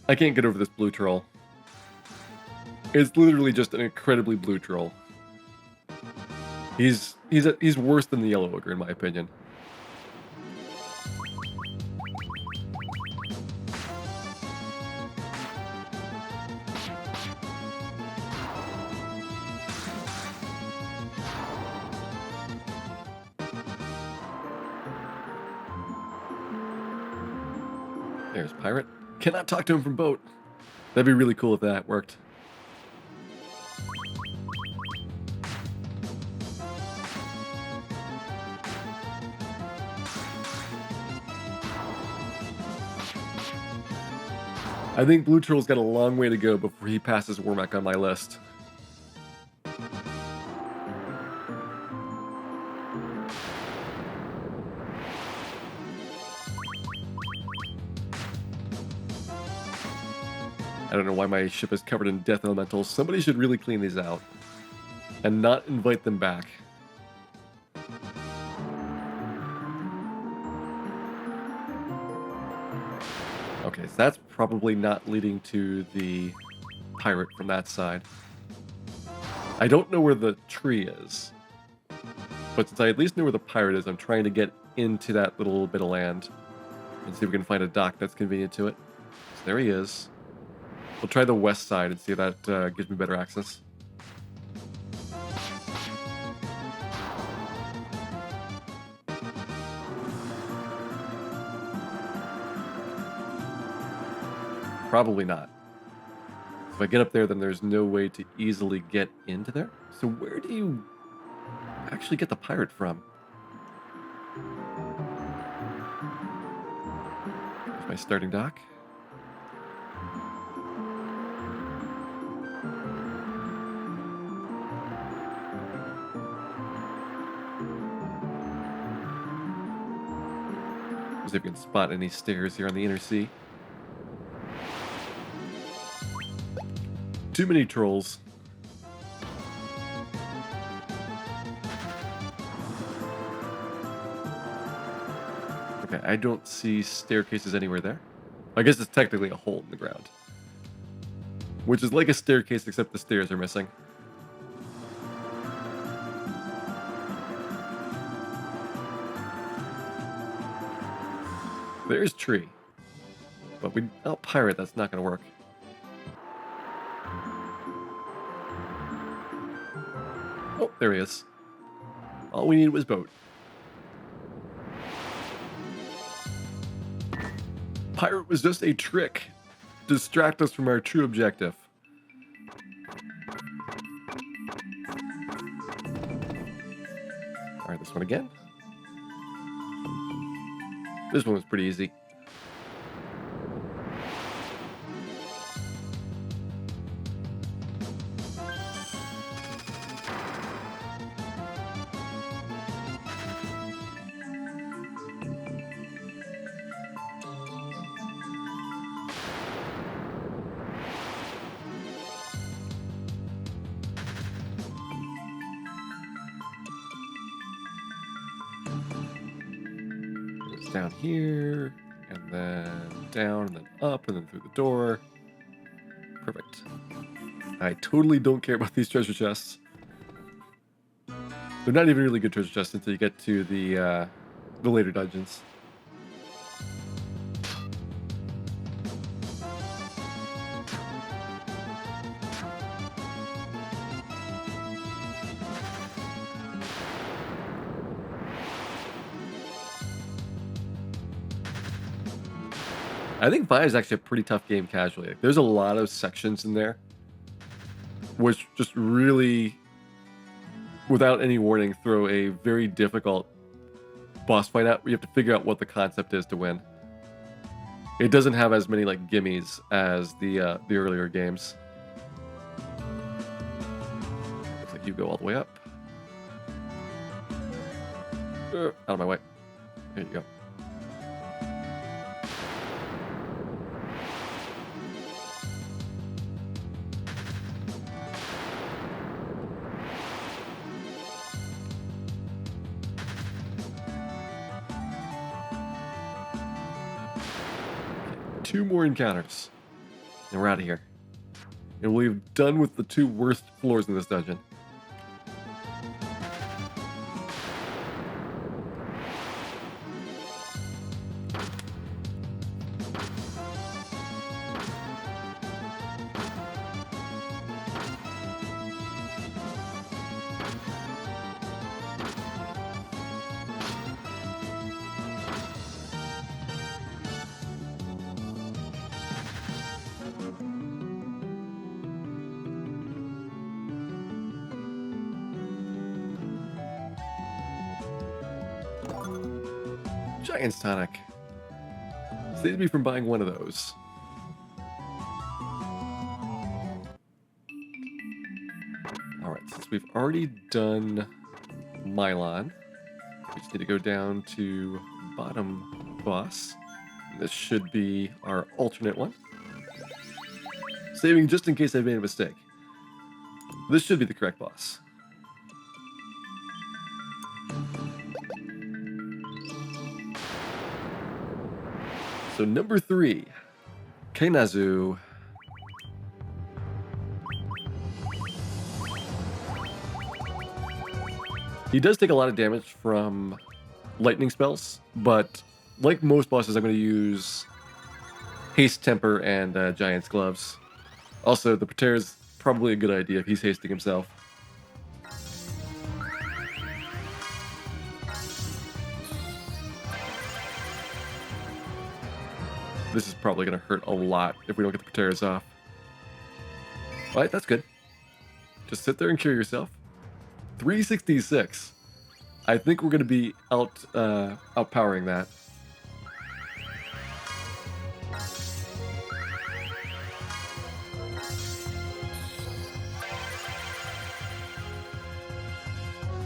I can't get over this blue troll. It's literally just an incredibly blue troll. He's worse than the yellow ogre in my opinion. There's Pirate. Cannot talk to him from boat. That'd be really cool if that worked. I think Blue Troll's got a long way to go before he passes Wormack on my list. I don't know why my ship is covered in death elementals. Somebody should really clean these out and not invite them back. Okay, so that's probably not leading to the pirate from that side. I don't know where the tree is, but since I at least know where the pirate is, I'm trying to get into that little bit of land and see if we can find a dock that's convenient to it. So there he is. We'll try the west side and see if that gives me better access. Probably not. If I get up there, then there's no way to easily get into there. So where do you actually get the pirate from? There's my starting dock. See if we can spot any stairs here on the inner sea. Too many trolls. Okay, I don't see staircases anywhere there. I guess it's technically a hole in the ground. Which is like a staircase, except the stairs are missing. There's tree. But without pirate, that's not going to work. Oh, there he is. All we needed was boat. Pirate was just a trick. Distract us from our true objective. Alright, this one again. This one was pretty easy. Down here, and then down, and then up, and then through the door. Perfect. I totally don't care about these treasure chests. They're not even really good treasure chests until you get to the later dungeons. I think 5 is actually a pretty tough game casually. Like, there's a lot of sections in there which just really, without any warning, throw a very difficult boss fight out where you have to figure out what the concept is to win. It doesn't have as many like gimmies as the earlier games. Looks like you go all the way up. Out of my way. There you go. Two more encounters, and we're out of here. And we've done with the 2 worst floors in this dungeon. Giant's Tonic. Saves me from buying one of those. Alright, since we've already done Mylon, we just need to go down to bottom boss. This should be our alternate one. Saving just in case I made a mistake. This should be the correct boss. So number 3, Okay, Nazu. He does take a lot of damage from lightning spells, but like most bosses, I'm going to use Haste Temper and Giant's Gloves. Also, the Pater is probably a good idea if he's hasting himself. This is probably going to hurt a lot if we don't get the Pateras off. Alright, that's good. Just sit there and cure yourself. 366. I think we're going to be outpowering that.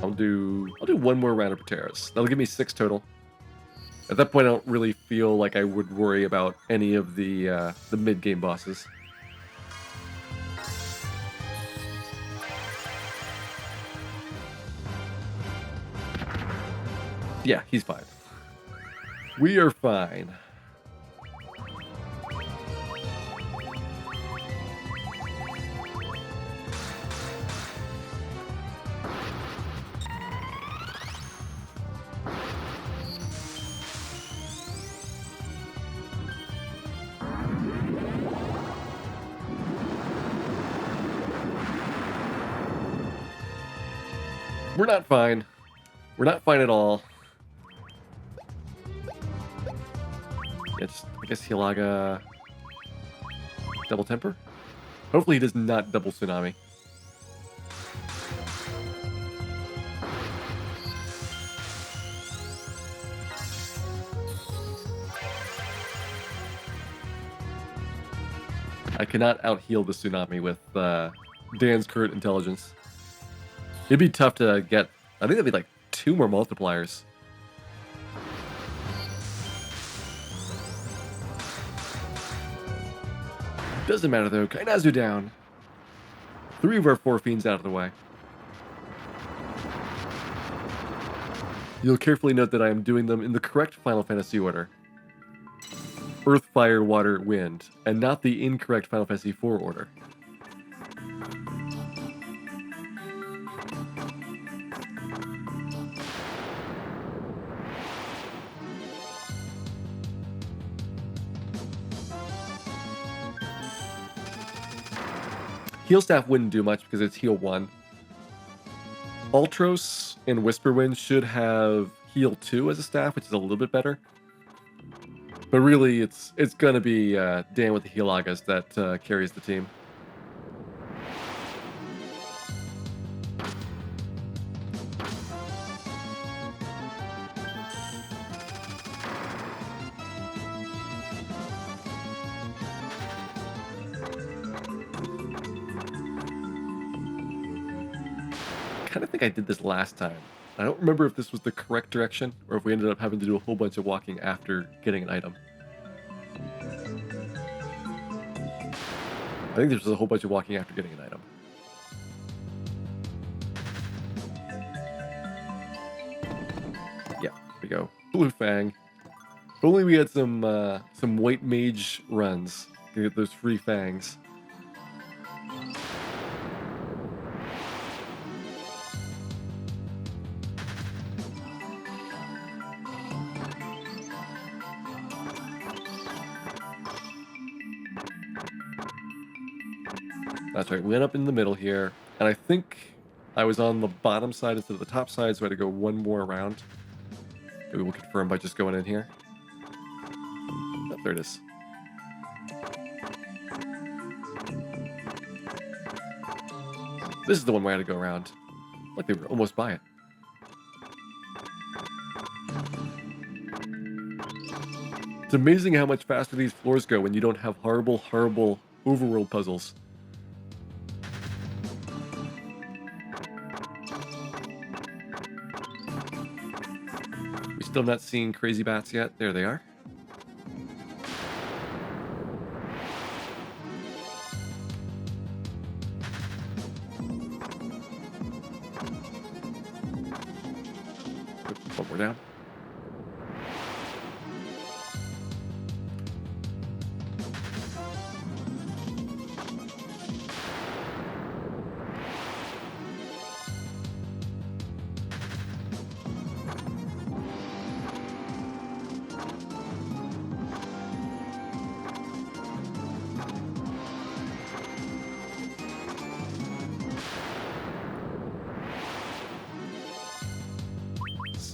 I'll do one more round of Pateras. That'll give me 6 total. At that point, I don't really feel like I would worry about any of the mid-game bosses. Yeah, he's fine. We are fine. We're not fine. We're not fine at all. It's, I guess, Hilaga double temper? Hopefully he does not double tsunami. I cannot out-heal the tsunami with Dan's current intelligence. It'd be tough to get... I think that'd be like 2 more multipliers. Doesn't matter though, Kainazu down. 3 of our 4 fiends out of the way. You'll carefully note that I am doing them in the correct Final Fantasy order. Earth, Fire, Water, Wind, and not the incorrect Final Fantasy IV order. Heal Staff wouldn't do much because it's heal 1. Ultros and Whisperwind should have heal 2 as a staff, which is a little bit better. But really, it's gonna be Dan with the Hilagas that carries the team. I kind of think I did this last time. I don't remember if this was the correct direction or if we ended up having to do a whole bunch of walking after getting an item. I think there's a whole bunch of walking after getting an item. Yeah, here we go. Blue Fang. If only we had some white mage runs to get those free fangs. That's right, we went up in the middle here, and I think I was on the bottom side instead of the top side, so I had to go one more round. Maybe we'll confirm by just going in here. Oh, there it is. This is the one where I had to go around. Like they were almost by it. It's amazing how much faster these floors go when you don't have horrible, horrible overworld puzzles. Still not seeing crazy bats yet. There they are. One more down.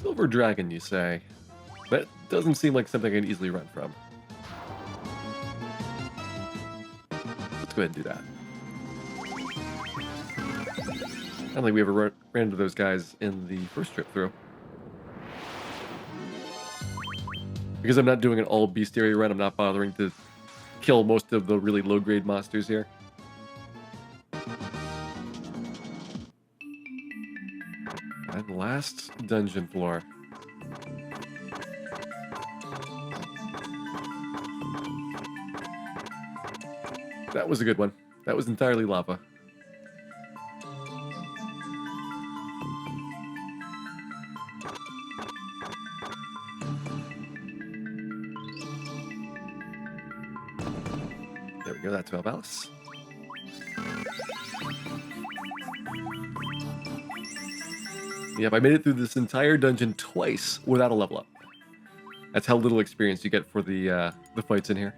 Silver Dragon, you say? That doesn't seem like something I can easily run from. Let's go ahead and do that. I don't think we ever ran into those guys in the first trip through. Because I'm not doing an all bestiary run, I'm not bothering to kill most of the really low-grade monsters here. And last dungeon floor. That was a good one. That was entirely lava. There we go, that's Valvalis. Yep, I made it through this entire dungeon twice without a level up. That's how little experience you get for the fights in here.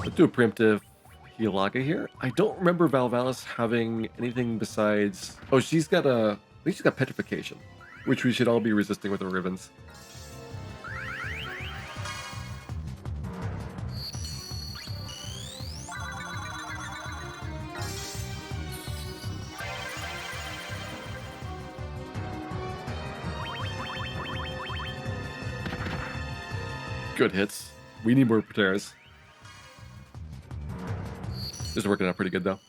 Let's do a preemptive Hilaga here. I don't remember Valvalis having anything besides... Oh, she's got a... I think she's got Petrification, which we should all be resisting with our ribbons. Good hits. We need more Pateras. This is working out pretty good, though.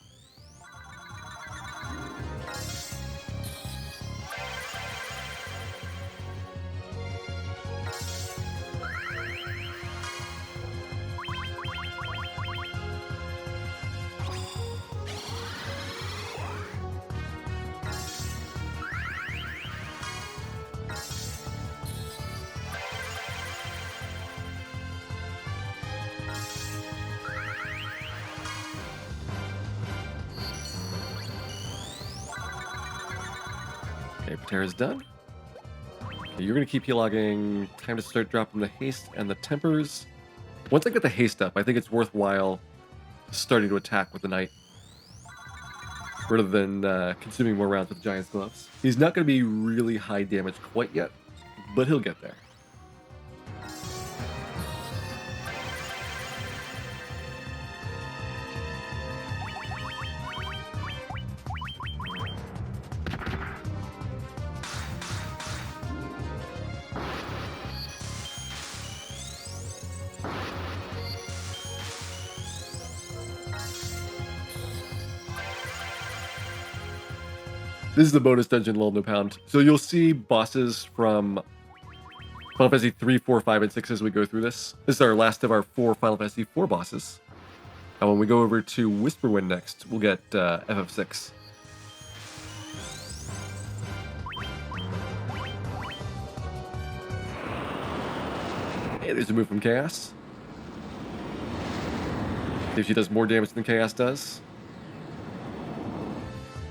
Okay, Patera's done. Okay, you're going to keep healogging. Time to start dropping the haste and the tempers. Once I get the haste up, I think it's worthwhile starting to attack with the knight, rather than consuming more rounds with Giant's Gloves. He's not going to be really high damage quite yet, but he'll get there. This is the bonus dungeon, Lol No Pound. So you'll see bosses from Final Fantasy 3, 4, 5, and 6 as we go through this. This is our last of our 4 Final Fantasy 4 bosses. And when we go over to Whisperwind next, we'll get FF6. Hey, there's a move from Chaos. See if she does more damage than Chaos does.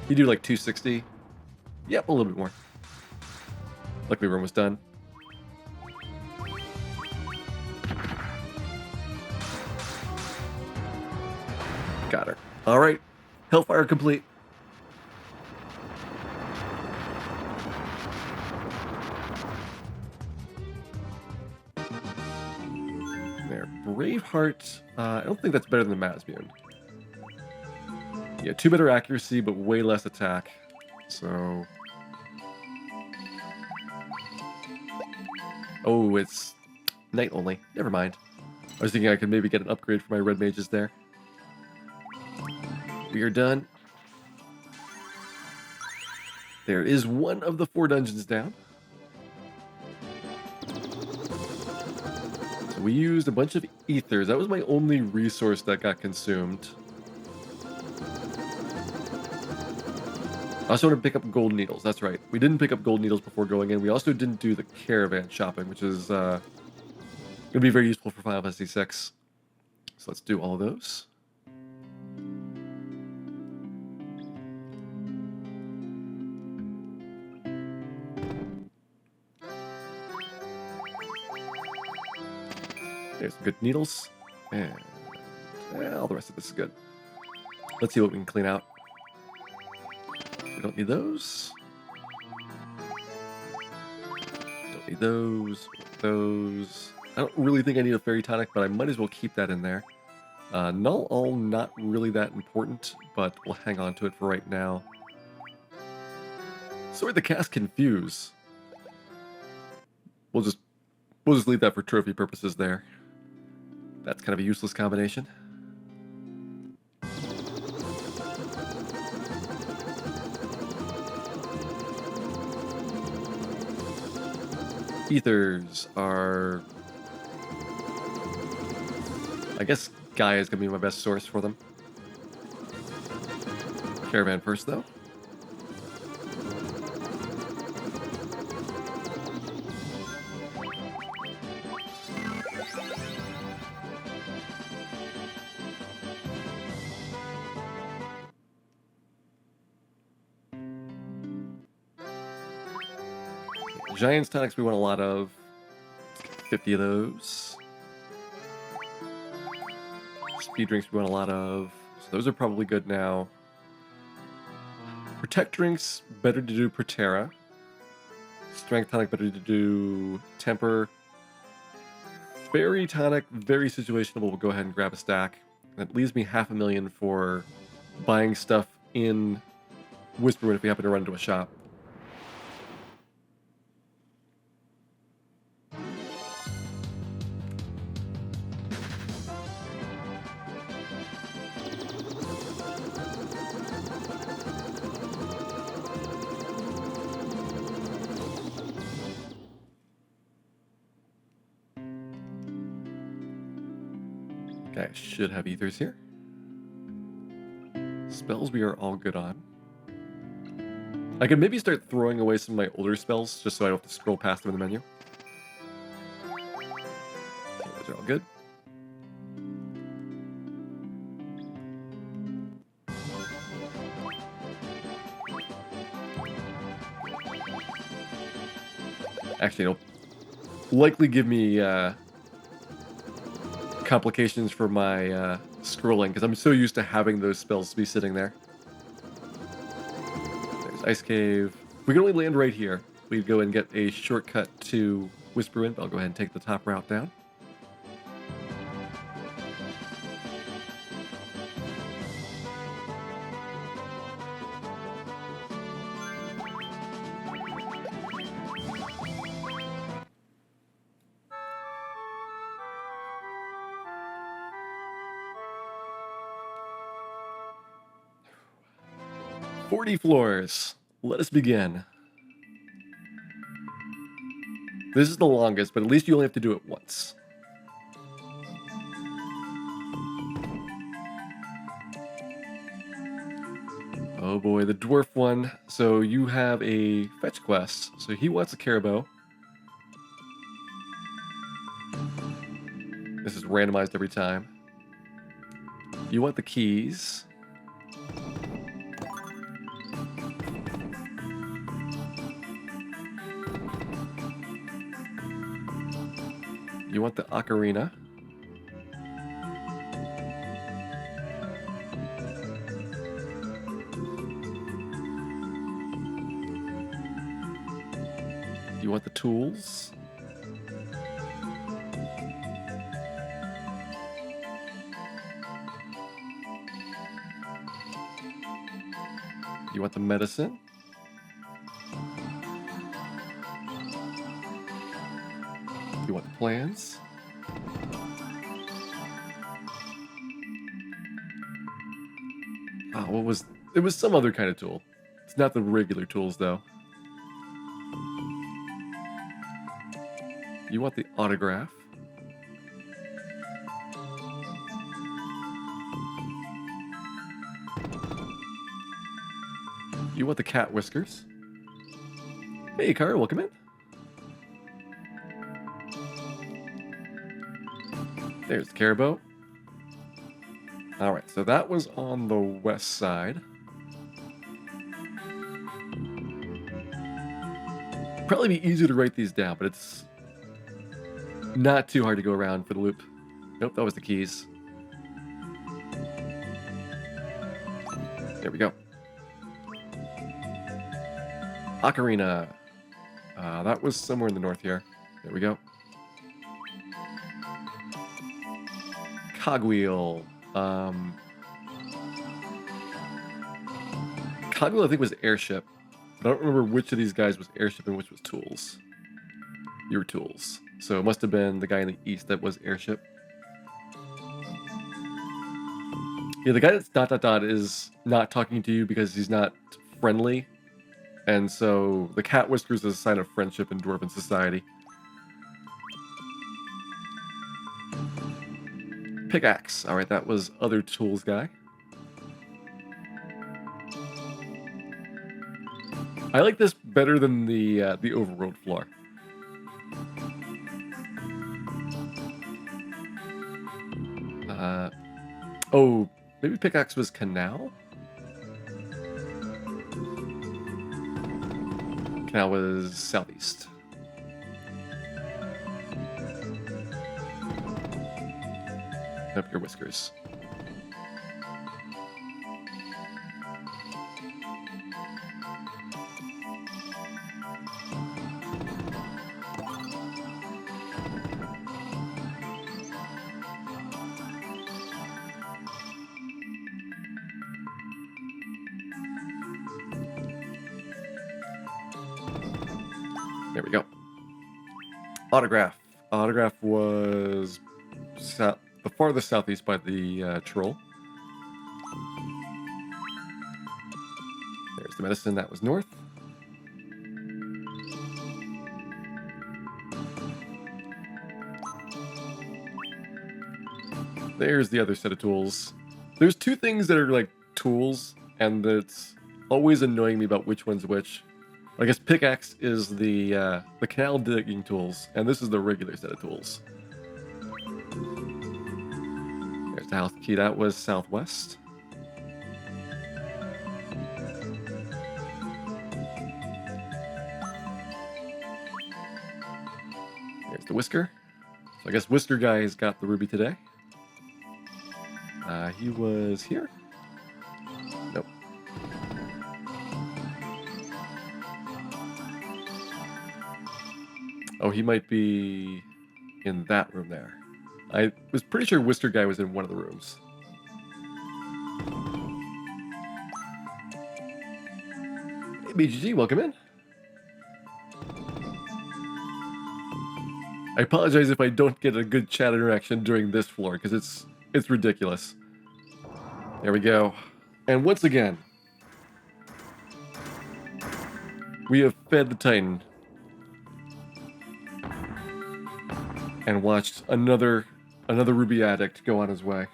You do like 260. Yep, a little bit more. Luckily, we're almost done. Got her. All right. Hellfire complete. There. Braveheart. I don't think that's better than Masmune. Yeah, 2 better accuracy, but way less attack. So... Oh, it's night only. Never mind. I was thinking I could maybe get an upgrade for my red mages there. We are done. There is one of the 4 dungeons down. So we used a bunch of ethers. That was my only resource that got consumed. I also want to pick up gold needles. That's right. We didn't pick up gold needles before going in. We also didn't do the caravan shopping, which is going to be very useful for Final Fantasy VI. So let's do all of those. There's some good needles. And all the rest of this is good. Let's see what we can clean out. We don't need those. Don't need those. Those. I don't really think I need a fairy tonic, but I might as well keep that in there. Null all not really that important, but we'll hang on to it for right now. Sword the Cast Confuse. We'll just leave that for trophy purposes there. That's kind of a useless combination. Ethers are... I guess Gaia is going to be my best source for them. Caravan first, though. Giants tonics we want a lot of. 50 of those. Speed drinks we want a lot of. So those are probably good now. Protect drinks, better to do Protera. Strength tonic, better to do Temper. Fairy tonic, very situationable. We'll go ahead and grab a stack. That leaves me $500,000 for buying stuff in Whisperwind if we happen to run into a shop. Okay, I should have ethers here. Spells we are all good on. I could maybe start throwing away some of my older spells just so I don't have to scroll past them in the menu. Okay, those are all good. Actually, it'll likely give me complications for my scrolling because I'm so used to having those spells be sitting there. There's Ice Cave. We can only land right here. We'd go and get a shortcut to Whisperwind. I'll go ahead and take the top route down. "40 floors. Let us begin." This is the longest, but at least you only have to do it once. Oh boy, the dwarf one. So you have a fetch quest. So he wants a caribou. This is randomized every time. You want the keys. You want the ocarina. You want the tools. You want the medicine. You want the plans. Oh, what was... It was some other kind of tool. It's not the regular tools, though. You want the autograph. You want the cat whiskers. Hey, Kara, welcome in. There's the caribou. Alright, so that was on the west side. Probably be easier to write these down, but it's not too hard to go around for the loop. Nope, that was the keys. There we go. Ocarina. That was somewhere in the north here. There we go. Cogwheel. Cogwheel, I think, was airship. I don't remember which of these guys was airship and which was tools. You were tools. So it must have been the guy in the east that was airship. Yeah, the guy that's ... is not talking to you because he's not friendly. And so the cat whiskers is a sign of friendship in Dwarven society. Pickaxe. Alright, that was other tools guy. I like this better than the overworld floor. Oh, maybe Pickaxe was Canal? Canal was southeast. Up your whiskers. There we go. Autograph. Autograph was the farthest southeast by the troll. There's the medicine, that was north. There's the other set of tools. There's two things that are like tools, and it's always annoying me about which one's which. I guess Pickaxe is the canal digging tools, and this is the regular set of tools. There's the house key, that was southwest. There's the whisker. So I guess Whisker Guy has got the ruby today. He was here? Nope. Oh, he might be in that room there. I was pretty sure Whisker Guy was in one of the rooms. Hey, BGG, welcome in. I apologize if I don't get a good chat interaction during this floor, because it's ridiculous. There we go. And once again, we have fed the Titan. And watched another ruby addict go on his way.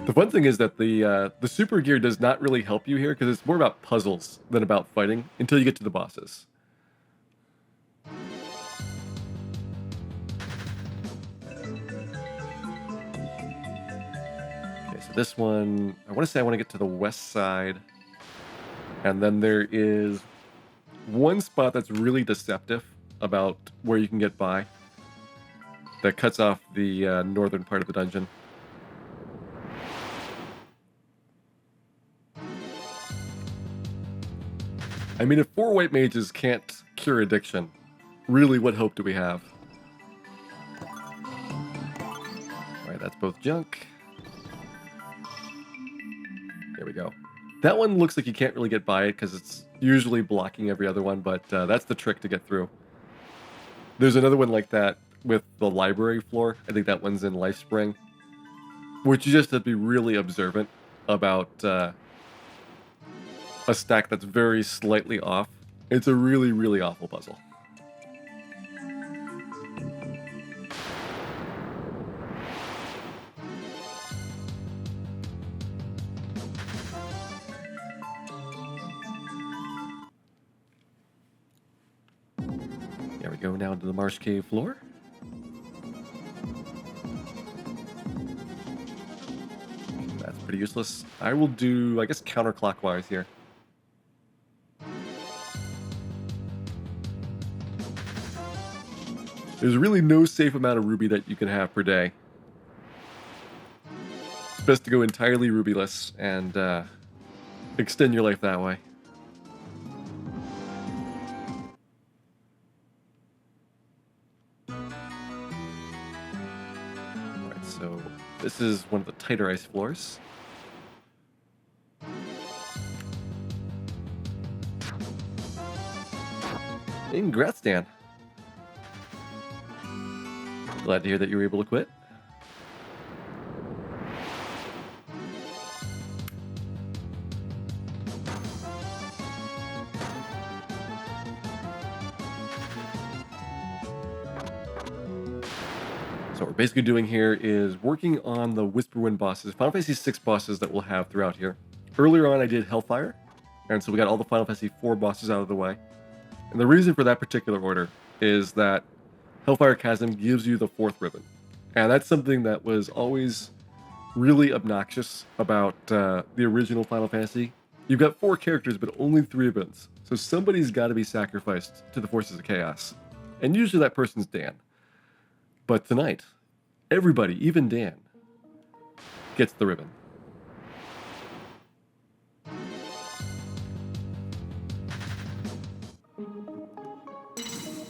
The fun thing is that the super gear does not really help you here because it's more about puzzles than about fighting until you get to the bosses. This one, I want to say I want to get to the west side. And then there is one spot that's really deceptive about where you can get by. That cuts off the northern part of the dungeon. I mean, if 4 white mages can't cure addiction, really what hope do we have? Alright, that's both junk. There we go. That one looks like you can't really get by it because it's usually blocking every other one, but that's the trick to get through. There's another one like that with the library floor. I think that one's in Lifespring, which you just have to be really observant about a stack that's very slightly off. It's a really, really awful puzzle. There we go, now to the Marsh Cave floor. That's pretty useless. I will do, I guess, counterclockwise here. There's really no safe amount of ruby that you can have per day. It's best to go entirely rubyless and extend your life that way. Alright, so this is one of the tighter ice floors. Congrats, Dan. Glad to hear that you were able to quit. So what we're basically doing here is working on the Whisperwind bosses, Final Fantasy VI bosses that we'll have throughout here. Earlier on I did Hellfire, and so we got all the Final Fantasy IV bosses out of the way. And the reason for that particular order is that Hellfire Chasm gives you the 4th ribbon. And that's something that was always really obnoxious about the original Final Fantasy. You've got 4 characters, but only 3 ribbons. So somebody's got to be sacrificed to the forces of chaos. And usually that person's Dan. But tonight, everybody, even Dan, gets the ribbon.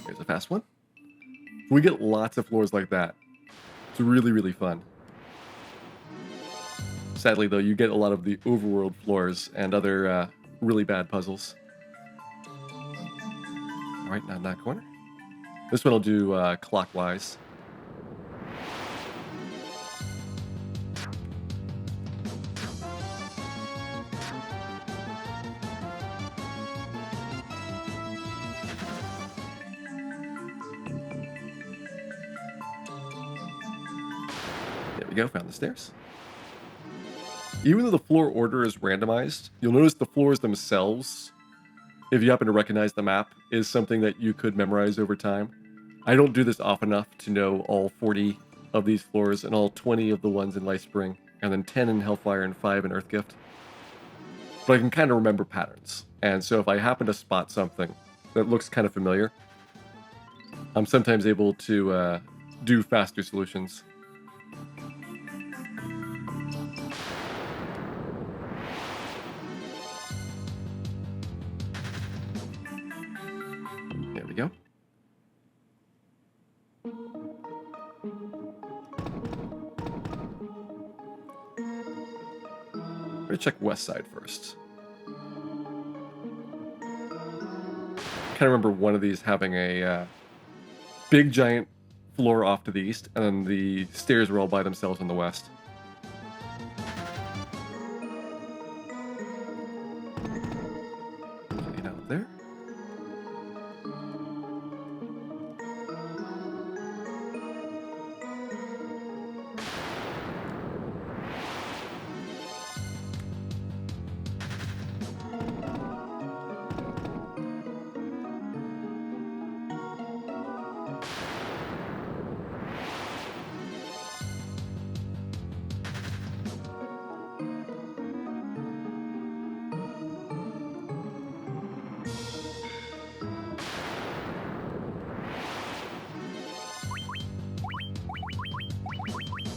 Here's a fast one. We get lots of floors like that. It's really, really fun. Sadly, though, you get a lot of the overworld floors and other really bad puzzles. All right, now in that corner. This one I'll do clockwise. There we go, found the stairs. Even though the floor order is randomized, you'll notice the floors themselves, if you happen to recognize the map, is something that you could memorize over time. I don't do this often enough to know all 40 of these floors and all 20 of the ones in Lightspring, and then 10 in Hellfire and 5 in Earthgift. But I can kind of remember patterns, and so if I happen to spot something that looks kind of familiar, I'm sometimes able to do faster solutions. There we go. We're gonna check west side first. Kind of remember one of these having a big giant floor off to the east, and then the stairs were all by themselves on the west. Get out there.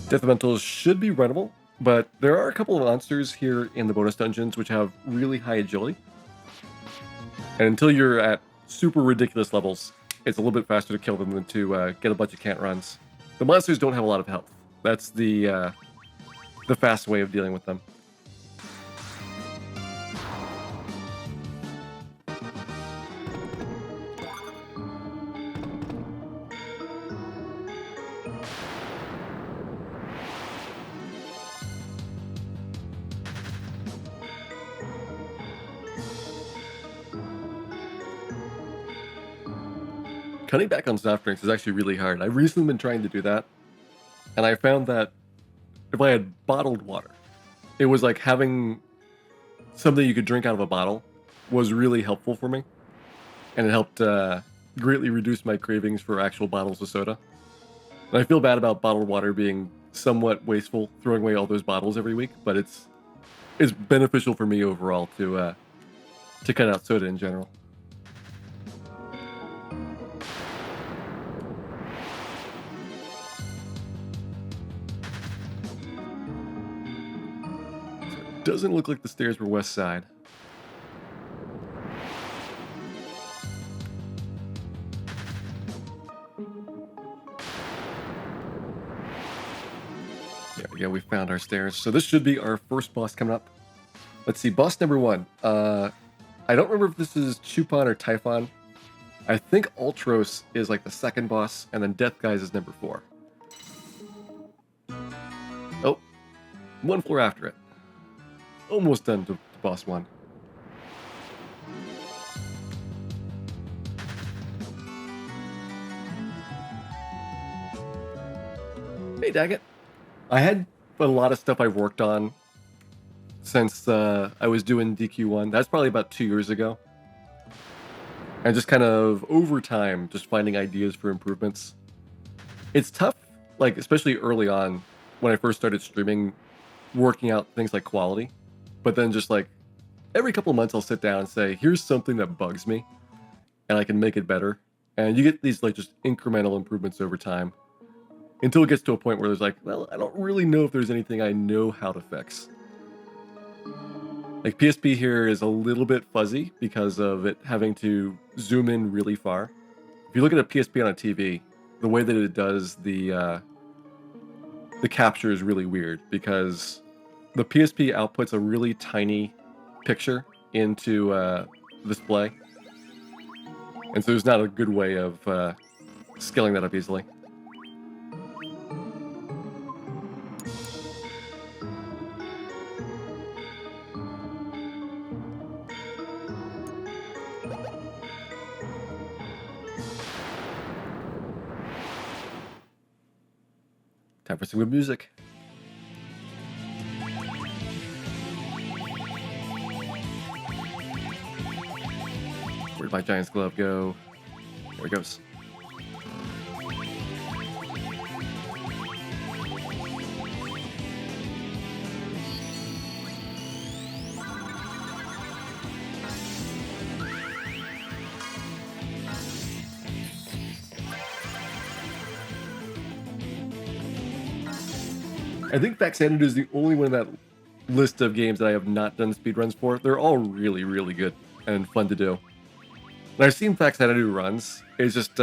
Death Elementals should be runnable, but there are a couple of monsters here in the bonus dungeons which have really high agility. And until you're at super ridiculous levels, it's a little bit faster to kill them than to get a bunch of can't runs. The monsters don't have a lot of health. That's the fast way of dealing with them. Cutting back on soft drinks is actually really hard. I've recently been trying to do that, and I found that if I had bottled water, it was like having something you could drink out of a bottle was really helpful for me, and it helped greatly reduce my cravings for actual bottles of soda. And I feel bad about bottled water being somewhat wasteful, throwing away all those bottles every week, but it's beneficial for me overall to cut out soda in general. Doesn't look like the stairs were west side. There we go, we found our stairs. So this should be our first boss coming up. Let's see, boss number 1. I don't remember if this is Chupon or Typhon. I think Ultros is like the second boss, and then Death Guys is number 4. Oh, one floor after it. Almost done to boss 1. Hey, Daggett. I had a lot of stuff I worked on since I was doing DQ1. That's probably about 2 years ago. And just kind of over time, just finding ideas for improvements. It's tough, like, especially early on when I first started streaming, working out things like quality. But then just like every couple of months, I'll sit down and say, here's something that bugs me, and I can make it better. And you get these like just incremental improvements over time until it gets to a point where there's like, well, I don't really know if there's anything I know how to fix. Like PSP here is a little bit fuzzy because of it having to zoom in really far. If you look at a PSP on a TV, the way that it does the capture is really weird because the PSP outputs a really tiny picture into display. And so there's not a good way of scaling that up easily. Time for some good music. Where'd my Giant's glove go? There it goes. I think Faxanadu is the only one in that list of games that I have not done speedruns for. They're all really, really good and fun to do. And I've seen Faxanadu runs. It's just,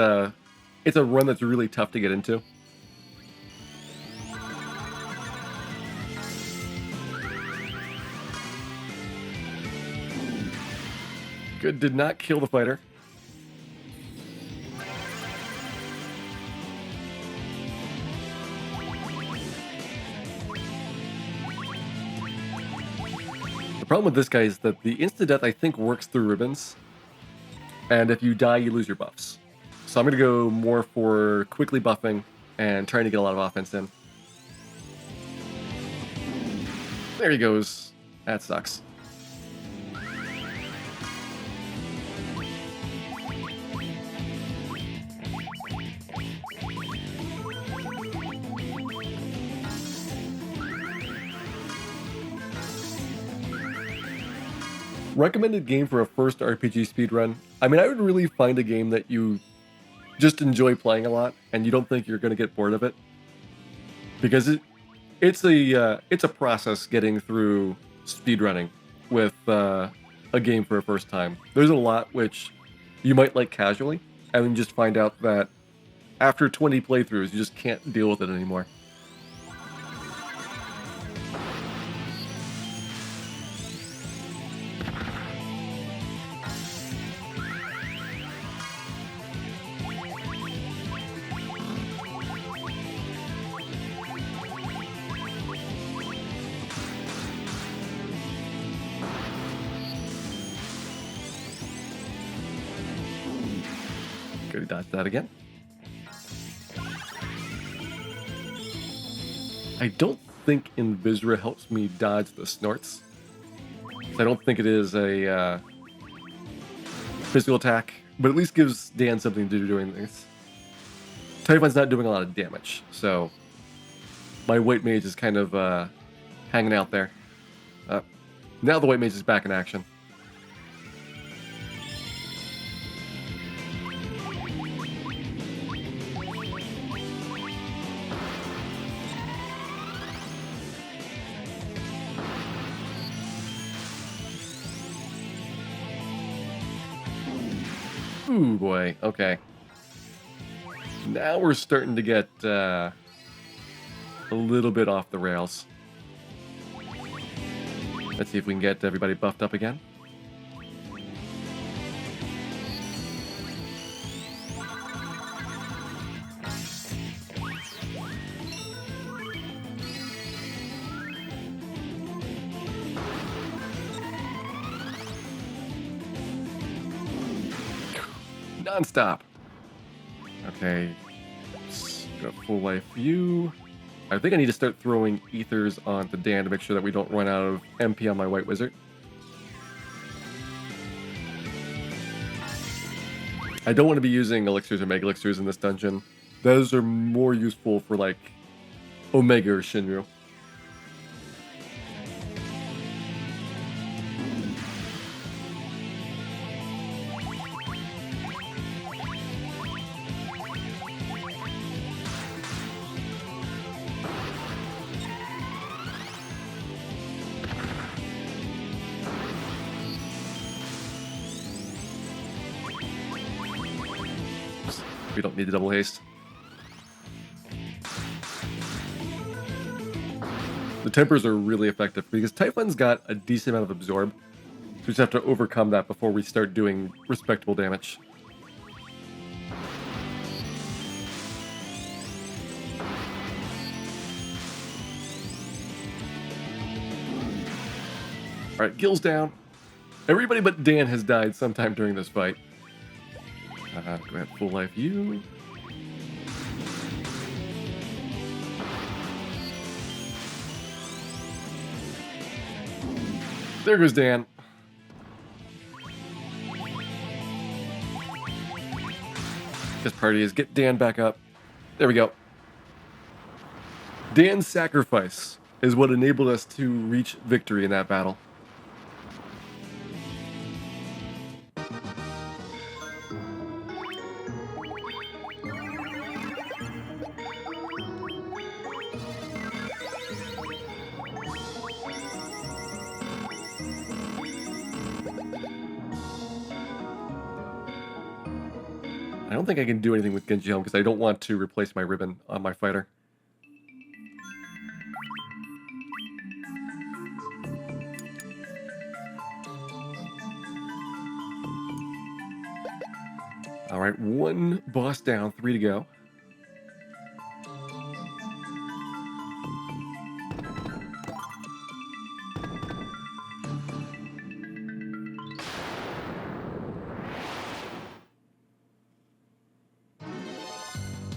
it's a run that's really tough to get into. Good, did not kill the fighter. The problem with this guy is that the insta-death, I think, works through ribbons. And if you die, you lose your buffs. So I'm going to go more for quickly buffing and trying to get a lot of offense in. There he goes. That sucks. Recommended game for a first RPG speedrun. I mean, I would really find a game that you just enjoy playing a lot and you don't think you're going to get bored of it. Because it's a process getting through speedrunning with a game for a first time. There's a lot which you might like casually and then just find out that after 20 playthroughs, you just can't deal with it anymore. Go dodge that again. I don't think Invisra helps me dodge the snorts. I don't think it is a physical attack, but at least gives Dan something to do doing this. Typhon's not doing a lot of damage, so my White Mage is kind of hanging out there. Now the White Mage is back in action. Ooh, boy. Okay. Now we're starting to get a little bit off the rails. Let's see if we can get everybody buffed up again. Non-stop. Okay. Got full life view. I think I need to start throwing ethers onto Dan to make sure that we don't run out of MP on my white wizard. I don't want to be using elixirs or mega elixirs in this dungeon. Those are more useful for like Omega or Shinru. We don't need the double haste. The tempers are really effective because Typhon's got a decent amount of absorb. So we just have to overcome that before we start doing respectable damage. Alright, Gil's down. Everybody but Dan has died sometime during this fight. Go ahead, full life you. There goes Dan. This party is get Dan back up. There we go. Dan's sacrifice is what enabled us to reach victory in that battle. I don't think I can do anything with Genji Helm because I don't want to replace my ribbon on my fighter. Alright, one boss down, 3 to go.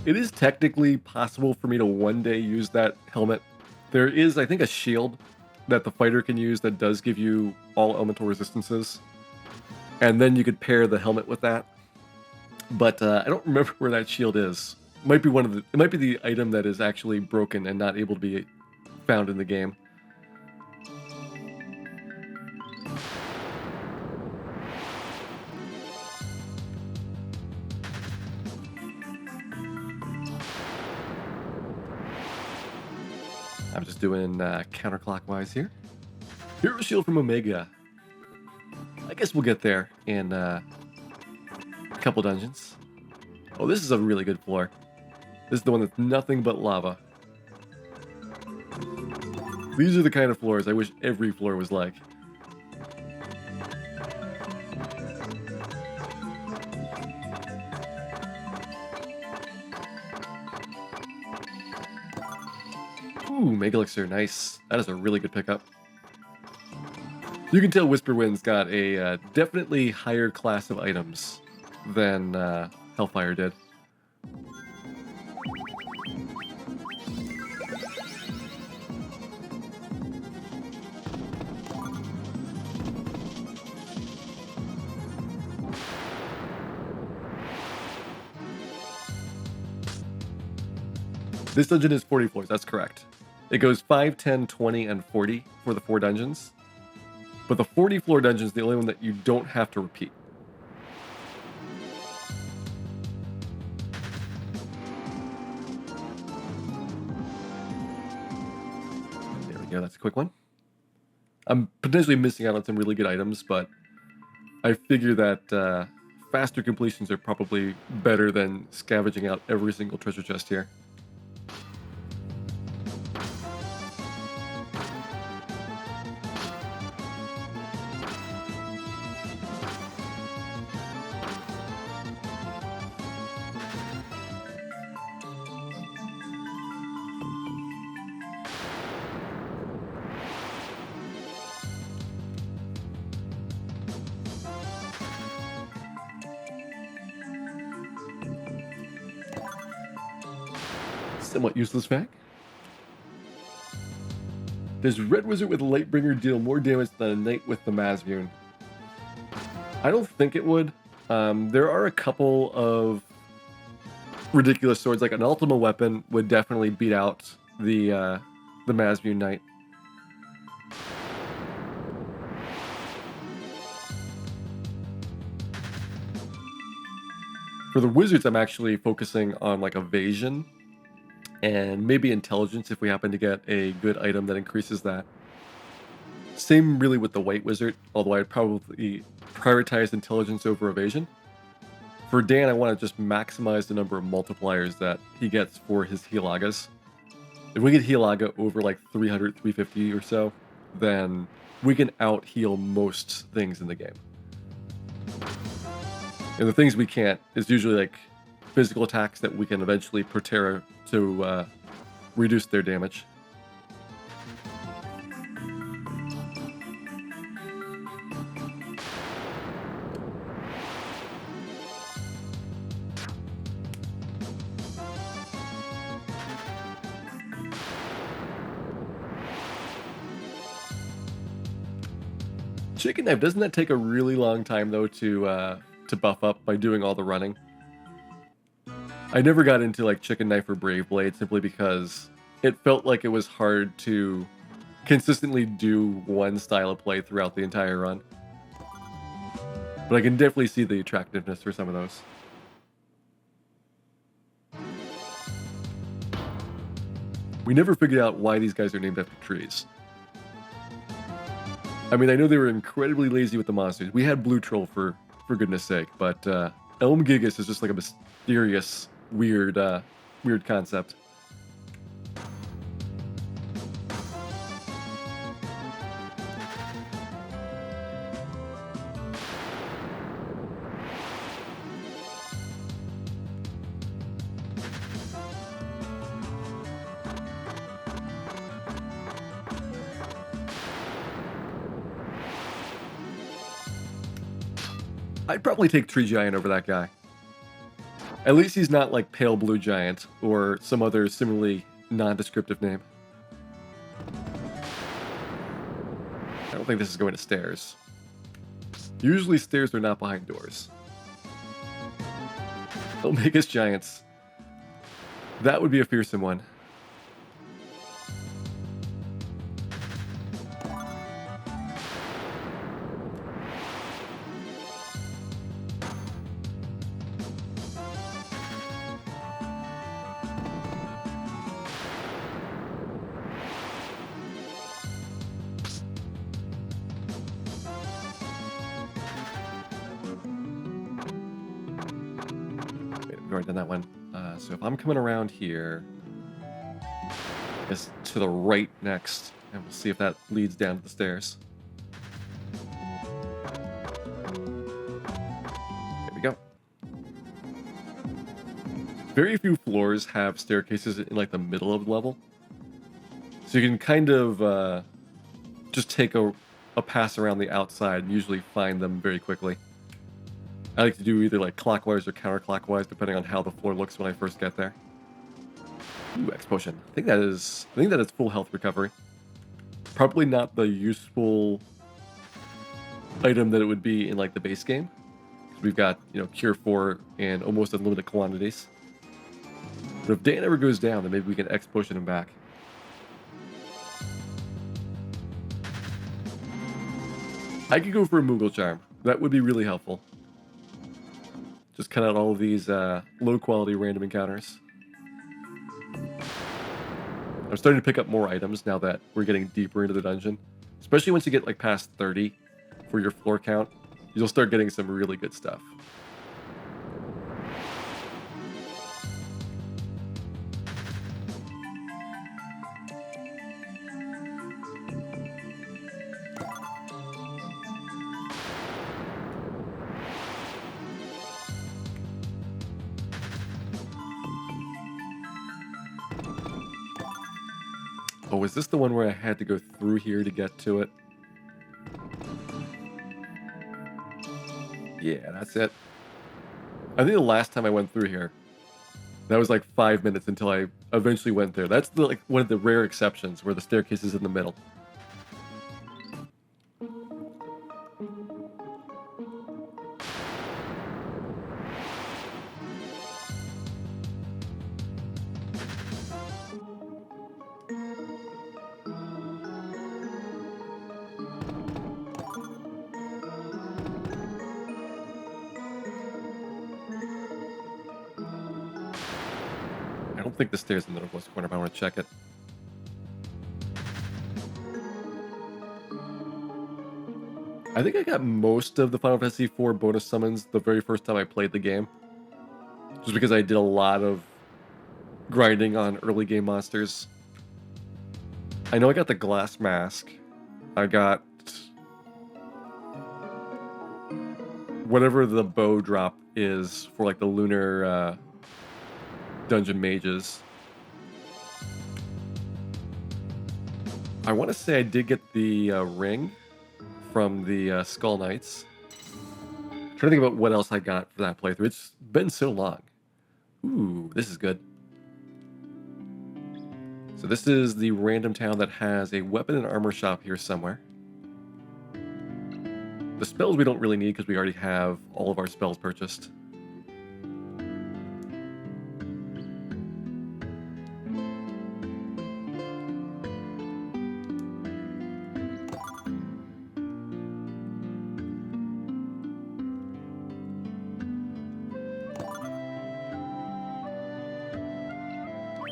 It is technically possible for me to one day use that helmet. There is, I think, a shield that the fighter can use that does give you all elemental resistances. And then you could pair the helmet with that. But I don't remember where that shield is. It might be the item that is actually broken and not able to be found in the game. I'm just doing counterclockwise here. Hero Shield from Omega. I guess we'll get there in a couple dungeons. Oh, this is a really good floor. This is the one that's nothing but lava. These are the kind of floors I wish every floor was like. Ooh, Mega Elixir, nice. That is a really good pickup. You can tell Whisper Wind's got a definitely higher class of items than Hellfire did. This dungeon is 40 floors, that's correct. It goes 5, 10, 20, and 40 for the 4 dungeons. But the 40 floor dungeon is the only one that you don't have to repeat. There we go, that's a quick one. I'm potentially missing out on some really good items, but I figure that faster completions are probably better than scavenging out every single treasure chest here. Somewhat useless fact. Does Red Wizard with Lightbringer deal more damage than a Knight with the Mazmune? I don't think it would. There are a couple of ridiculous swords, like an Ultima weapon would definitely beat out the Mazmune Knight. For the wizards, I'm actually focusing on like evasion and maybe intelligence if we happen to get a good item that increases that. Same really with the white wizard, although I'd probably prioritize intelligence over evasion. For Dan, I want to just maximize the number of multipliers that he gets for his Hilagas. If we get Hilaga over like 300, 350 or so, then we can out heal most things in the game. And the things we can't is usually like physical attacks that we can eventually Protera to reduce their damage. Chicken Knife, doesn't that take a really long time though to buff up by doing all the running? I never got into like Chicken Knife or Brave Blade simply because it felt like it was hard to consistently do one style of play throughout the entire run. But I can definitely see the attractiveness for some of those. We never figured out why these guys are named after trees. I mean, I know they were incredibly lazy with the monsters. We had Blue Troll for goodness sake, but Elm Gigas is just like a mysterious, weird concept. I'd probably take Tree Giant over that guy. At least he's not like Pale Blue Giant or some other similarly nondescriptive name. I don't think this is going to stairs. Usually stairs are not behind doors. Omega's Giants. That would be a fearsome one. We've already done that one. So if I'm coming around here, I guess to the right next, and we'll see if that leads down to the stairs. There we go. Very few floors have staircases in like the middle of the level. So you can kind of just take a pass around the outside and usually find them very quickly. I like to do either like clockwise or counterclockwise, depending on how the floor looks when I first get there. Ooh, X potion. I think that is full health recovery. Probably not the useful item that it would be in like the base game. We've got, Cure 4 and almost unlimited quantities. But if Dan ever goes down, then maybe we can X potion him back. I could go for a Moogle Charm. That would be really helpful. Just cut out all of these low-quality random encounters. I'm starting to pick up more items now that we're getting deeper into the dungeon. Especially once you get like past 30 for your floor count, you'll start getting some really good stuff. Oh, is this the one where I had to go through here to get to it? Yeah, that's it. I think the last time I went through here, that was like 5 minutes until I eventually went there. That's the, like one of the rare exceptions where the staircase is in the middle. I don't think the stairs in the northwest corner, but I want to check it. I think I got most of the Final Fantasy IV bonus summons the very first time I played the game. Just because I did a lot of grinding on early game monsters. I know I got the glass mask. I got whatever the bow drop is for like the lunar dungeon mages. I want to say I did get the ring from the Skull Knights. I'm trying to think about what else I got for that playthrough. It's been so long. Ooh, this is good. So this is the random town that has a weapon and armor shop here somewhere. The spells we don't really need because we already have all of our spells purchased.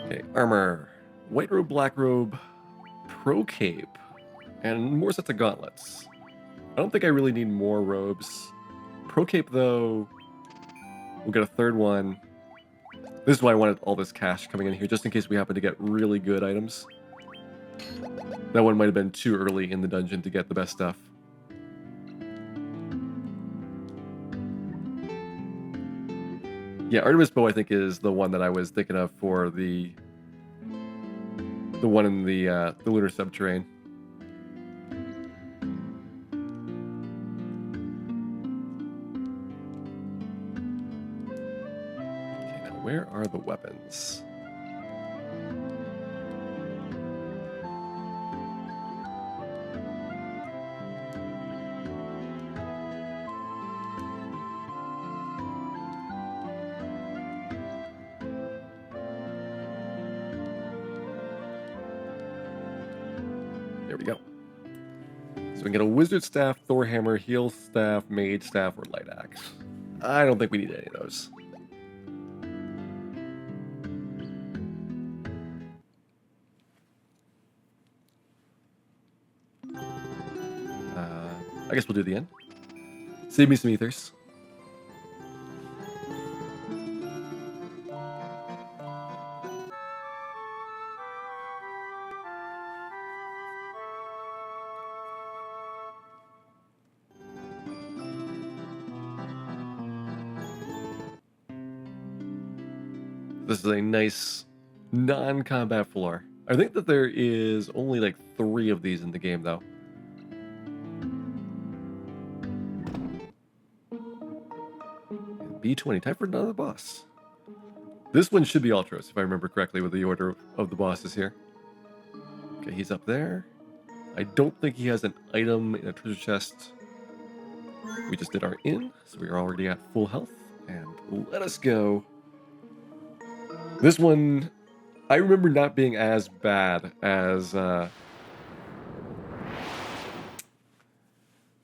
Okay, armor. White robe, black robe, pro cape, and more sets of gauntlets. I don't think I really need more robes. Pro cape, though, we'll get a third one. This is why I wanted all this cash coming in here, just in case we happen to get really good items. That one might have been too early in the dungeon to get the best stuff. Yeah, Artemis Bow, I think, is the one that I was thinking of for the one in the lunar subterrane. Okay, now where are the weapons? There we go. So we can get a wizard staff, Thor hammer, heal staff, mage staff, or light axe. I don't think we need any of those. I guess we'll do the end. Save me some ethers. This is a nice non-combat floor. I think that there is only like 3 of these in the game, though. B20, time for another boss. This one should be Ultros, if I remember correctly with the order of the bosses here. Okay, he's up there. I don't think he has an item in a treasure chest. We just did our inn, so we are already at full health. And let us go. This one, I remember not being as bad as the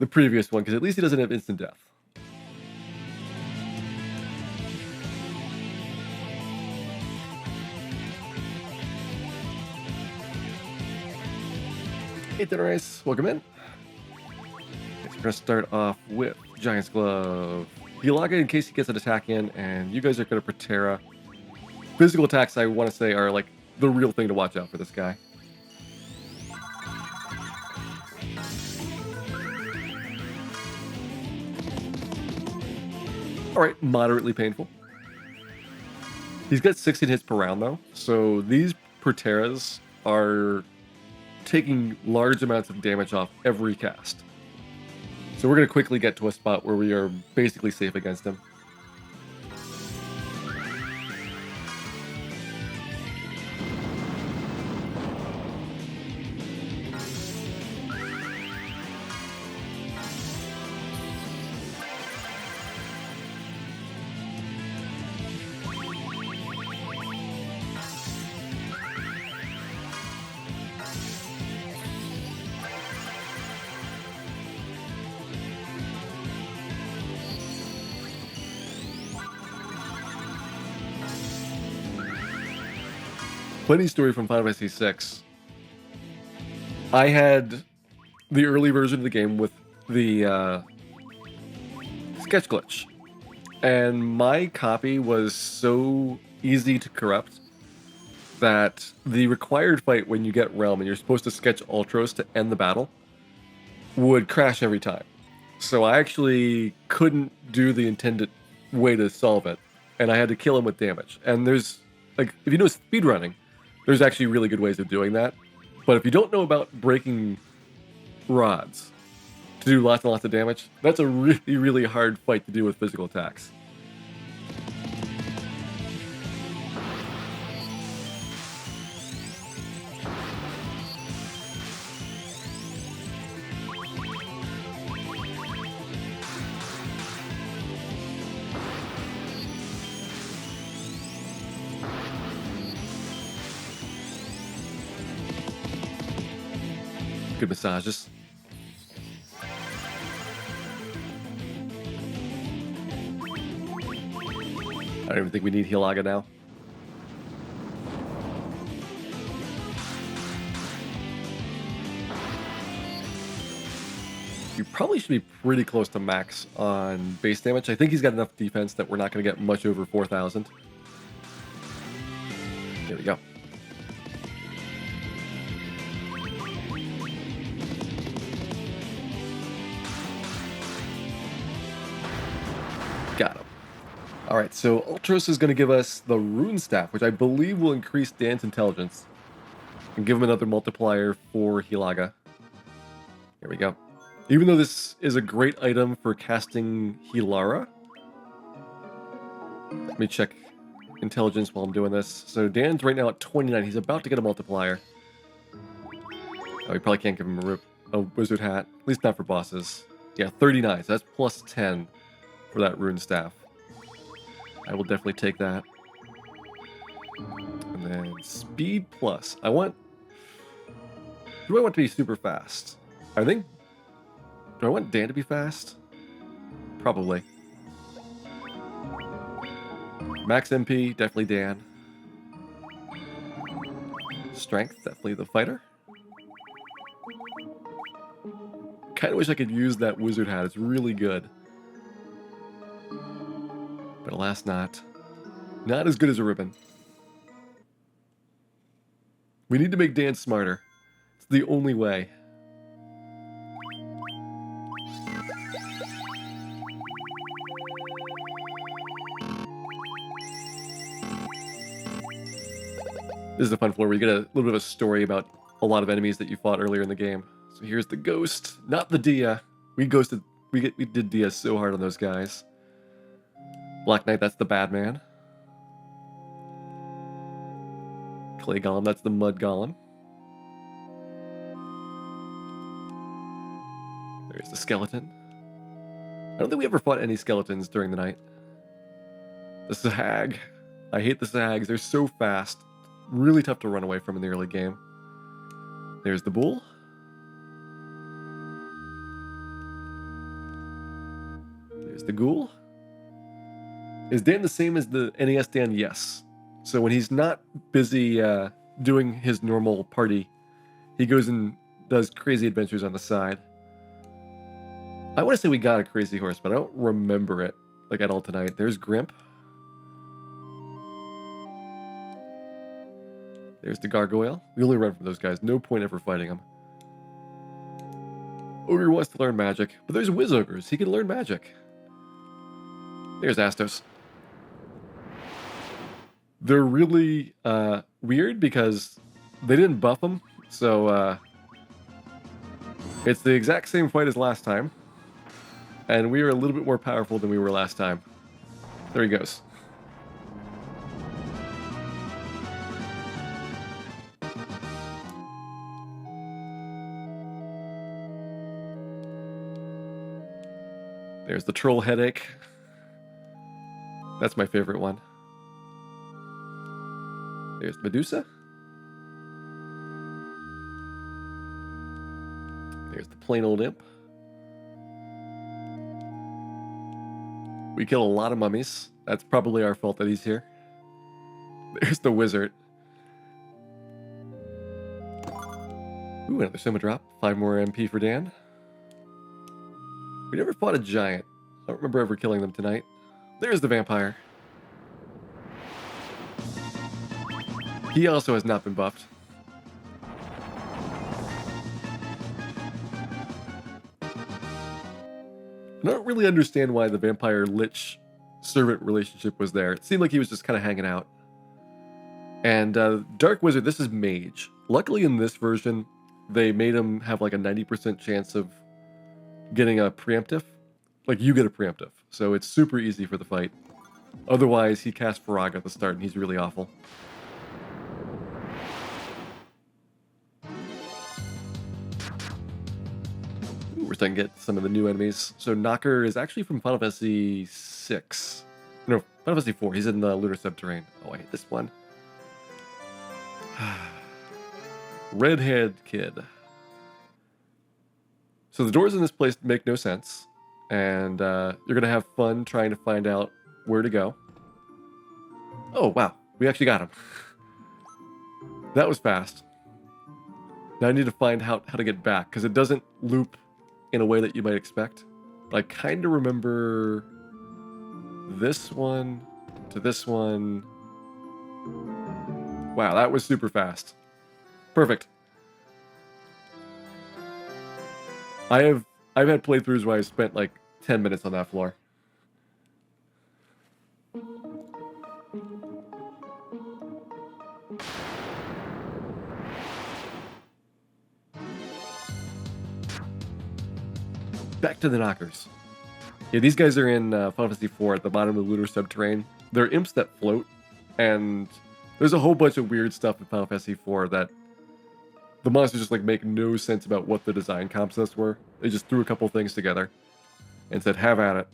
previous one, because at least he doesn't have instant death. Hey, Dinner Ice, welcome in. Okay, so we're gonna start off with Giant's Glove. Heal Aga in case he gets an attack in, and you guys are gonna Protera. Physical attacks, I want to say, are like the real thing to watch out for this guy. Alright, moderately painful. He's got 16 hits per round, though, so these Proteras are taking large amounts of damage off every cast. So we're going to quickly get to a spot where we are basically safe against him. Funny story from Final Fantasy VI. I had the early version of the game with the sketch glitch, and my copy was so easy to corrupt that the required fight when you get Realm and you're supposed to sketch Ultros to end the battle would crash every time. So I actually couldn't do the intended way to solve it, and I had to kill him with damage. And there's, like, if you know speedrunning, there's actually really good ways of doing that. But if you don't know about breaking rods to do lots and lots of damage, that's a really, really hard fight to do with physical attacks. Good massages. I don't even think we need Hilaga now. You probably should be pretty close to max on base damage. I think he's got enough defense that we're not going to get much over 4,000. There we go. Got him. Alright, so Ultros is going to give us the Rune Staff, which I believe will increase Dan's intelligence. And give him another multiplier for Hilaga. Here we go. Even though this is a great item for casting Hilara. Let me check intelligence while I'm doing this. So Dan's right now at 29. He's about to get a multiplier. Oh, we probably can't give him a wizard hat. At least not for bosses. Yeah, 39. So that's plus 10 for that Rune Staff. I will definitely take that. And then speed plus. Do I want to be super fast? I think... Do I want Dan to be fast? Probably. Max MP, definitely Dan. Strength, definitely the fighter. Kind of wish I could use that wizard hat. It's really good. But alas not. Not as good as a ribbon. We need to make Dan smarter. It's the only way. This is a fun floor where you get a little bit of a story about a lot of enemies that you fought earlier in the game. So here's the ghost, not the Dia. We did Dia so hard on those guys. Black Knight, that's the bad man. Clay Golem, that's the mud golem. There's the skeleton. I don't think we ever fought any skeletons during the night. The Sahag. I hate the Sahags. They're so fast. Really tough to run away from in the early game. There's the bull. There's the ghoul. Is Dan the same as the NES Dan? Yes. So when he's not busy doing his normal party, he goes and does crazy adventures on the side. I want to say we got a crazy horse, but I don't remember it like at all tonight. There's Grimp. There's the gargoyle. We only run from those guys. No point ever fighting them. Ogre wants to learn magic, but there's Wiz Ogres. He can learn magic. There's Astos. They're really weird because they didn't buff them, so It's the exact same fight as last time. And we are a little bit more powerful than we were last time. There he goes. There's the troll headache. That's my favorite one. There's Medusa. There's the plain old imp. We kill a lot of mummies. That's probably our fault that he's here. There's the wizard. Ooh, another Soma drop. 5 more MP for Dan. We never fought a giant. I don't remember ever killing them tonight. There's the vampire. He also has not been buffed. I don't really understand why the vampire lich servant relationship was there. It seemed like he was just kind of hanging out. And Dark Wizard, this is mage. Luckily in this version, they made him have like a 90% chance of getting a preemptive. Like you get a preemptive. So it's super easy for the fight. Otherwise, he casts Farag at the start and he's really awful. We're starting to get some of the new enemies. So Knocker is actually from Final Fantasy 6. No, Final Fantasy 4. He's in the Lunar Subterrane. Oh, I hate this one. Redhead kid. So the doors in this place make no sense. And you're going to have fun trying to find out where to go. Oh, wow. We actually got him. That was fast. Now I need to find how to get back, because it doesn't loop in a way that you might expect. I kind of remember this one to this one. Wow, that was super fast. Perfect. I've had playthroughs where I spent like 10 minutes on that floor. Back to the knockers. Yeah, these guys are in Final Fantasy 4 at the bottom of the Lunar Subterrane. They're imps that float, and there's a whole bunch of weird stuff in Final Fantasy 4 that the monsters just like make no sense about what the design concepts were. They just threw a couple things together and said, have at it.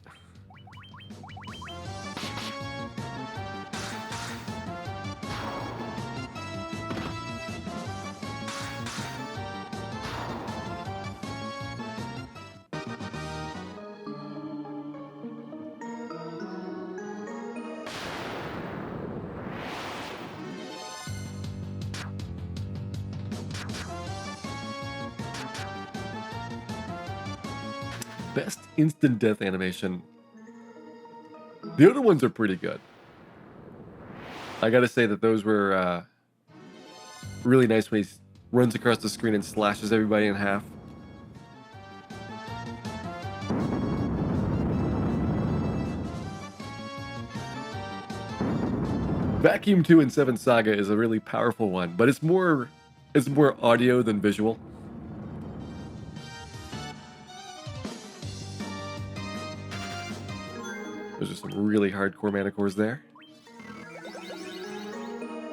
Best instant death animation. The other ones are pretty good. I gotta say that those were really nice when he runs across the screen and slashes everybody in half. Vacuum 2 in 7 Saga is a really powerful one, but it's more audio than visual. Those are some really hardcore mana cores there.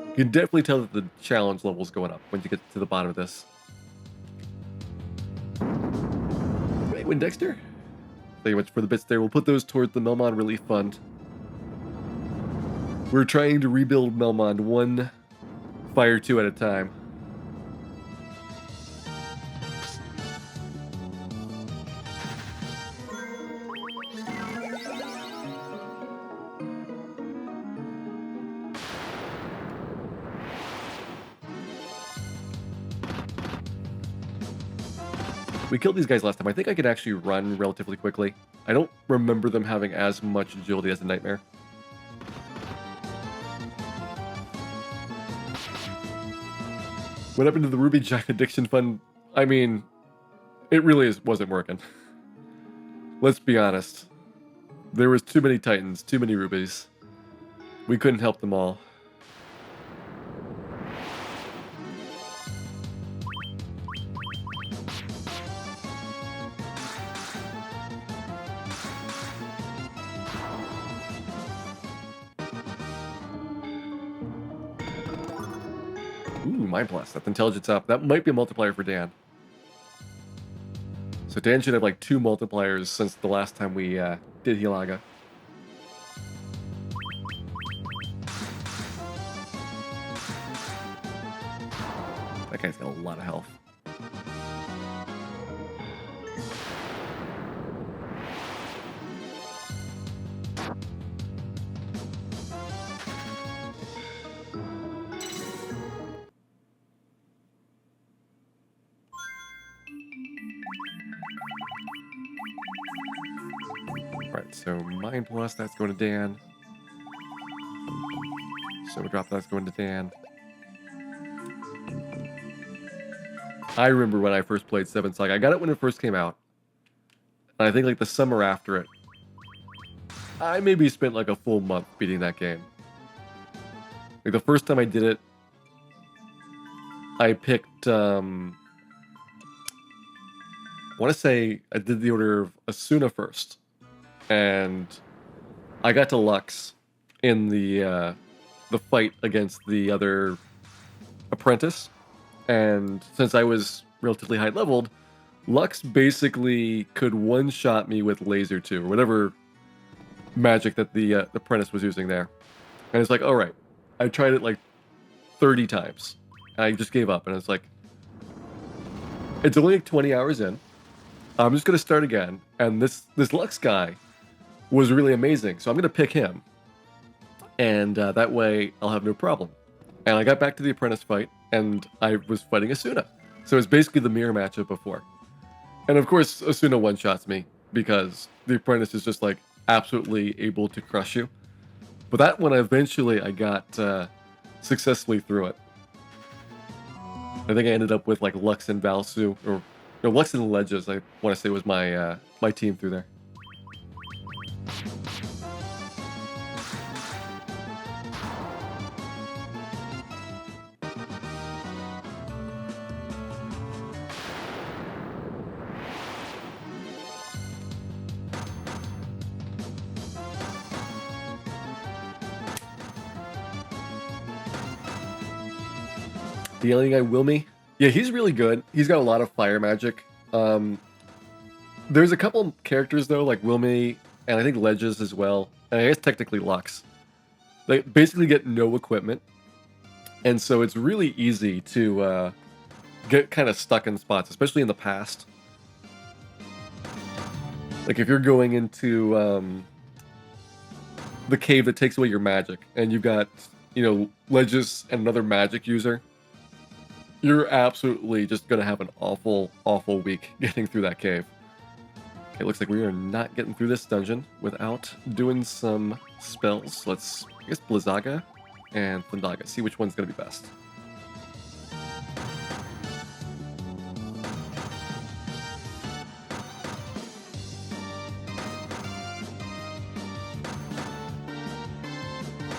You can definitely tell that the challenge level's going up when you get to the bottom of this. Right, Windexter? Thank you much for the bits there. We'll put those towards the Melmond Relief Fund. We're trying to rebuild Melmond one Fire 2 at a time. We killed these guys last time. I think I could actually run relatively quickly. I don't remember them having as much agility as a Nightmare. What happened to the Ruby Jack Addiction Fund? I mean, it really wasn't working. Let's be honest. There was too many Titans, too many rubies. We couldn't help them all. Ooh, Mind Blast. That's intelligence up. That might be a multiplier for Dan. So Dan should have like 2 multipliers since the last time we did Hilaga. That guy's got a lot of health. Alright, so Mind Blast, that's going to Dan. So drop that's going to Dan. I remember when I first played Seven Saga. I got it when it first came out. And I think like the summer after it, I maybe spent like a full month beating that game. Like the first time I did it, I picked, I want to say I did the order of Asuna first. And I got to Lux in the fight against the other apprentice. And since I was relatively high leveled, Lux basically could one-shot me with Laser 2, or whatever magic that the apprentice was using there. And it's like, all right, I tried it like 30 times. I just gave up, and it's like, it's only like 20 hours in. I'm just gonna start again, and this Lux guy was really amazing, so I'm gonna pick him, and that way I'll have no problem. And I got back to the apprentice fight, and I was fighting Asuna, so it's basically the mirror match of before. And of course, Asuna one-shots me because the apprentice is just like absolutely able to crush you. But that one, eventually, I got successfully through it. I think I ended up with like Lux and Valsu, or no, Lux and Ledges. I want to say was my my team through there. The alien guy, Wilmy. Yeah, he's really good. He's got a lot of fire magic. There's a couple characters though, like Wilmy, and I think Ledges as well, and I guess technically Lux. They basically get no equipment, and so it's really easy to get kind of stuck in spots, especially in the past. Like if you're going into the cave that takes away your magic, and you've got, Ledges and another magic user, you're absolutely just gonna have an awful, awful week getting through that cave. Okay, looks like we are not getting through this dungeon without doing some spells. Let's, I guess, Blizzaga and Thundaga. See which one's gonna be best.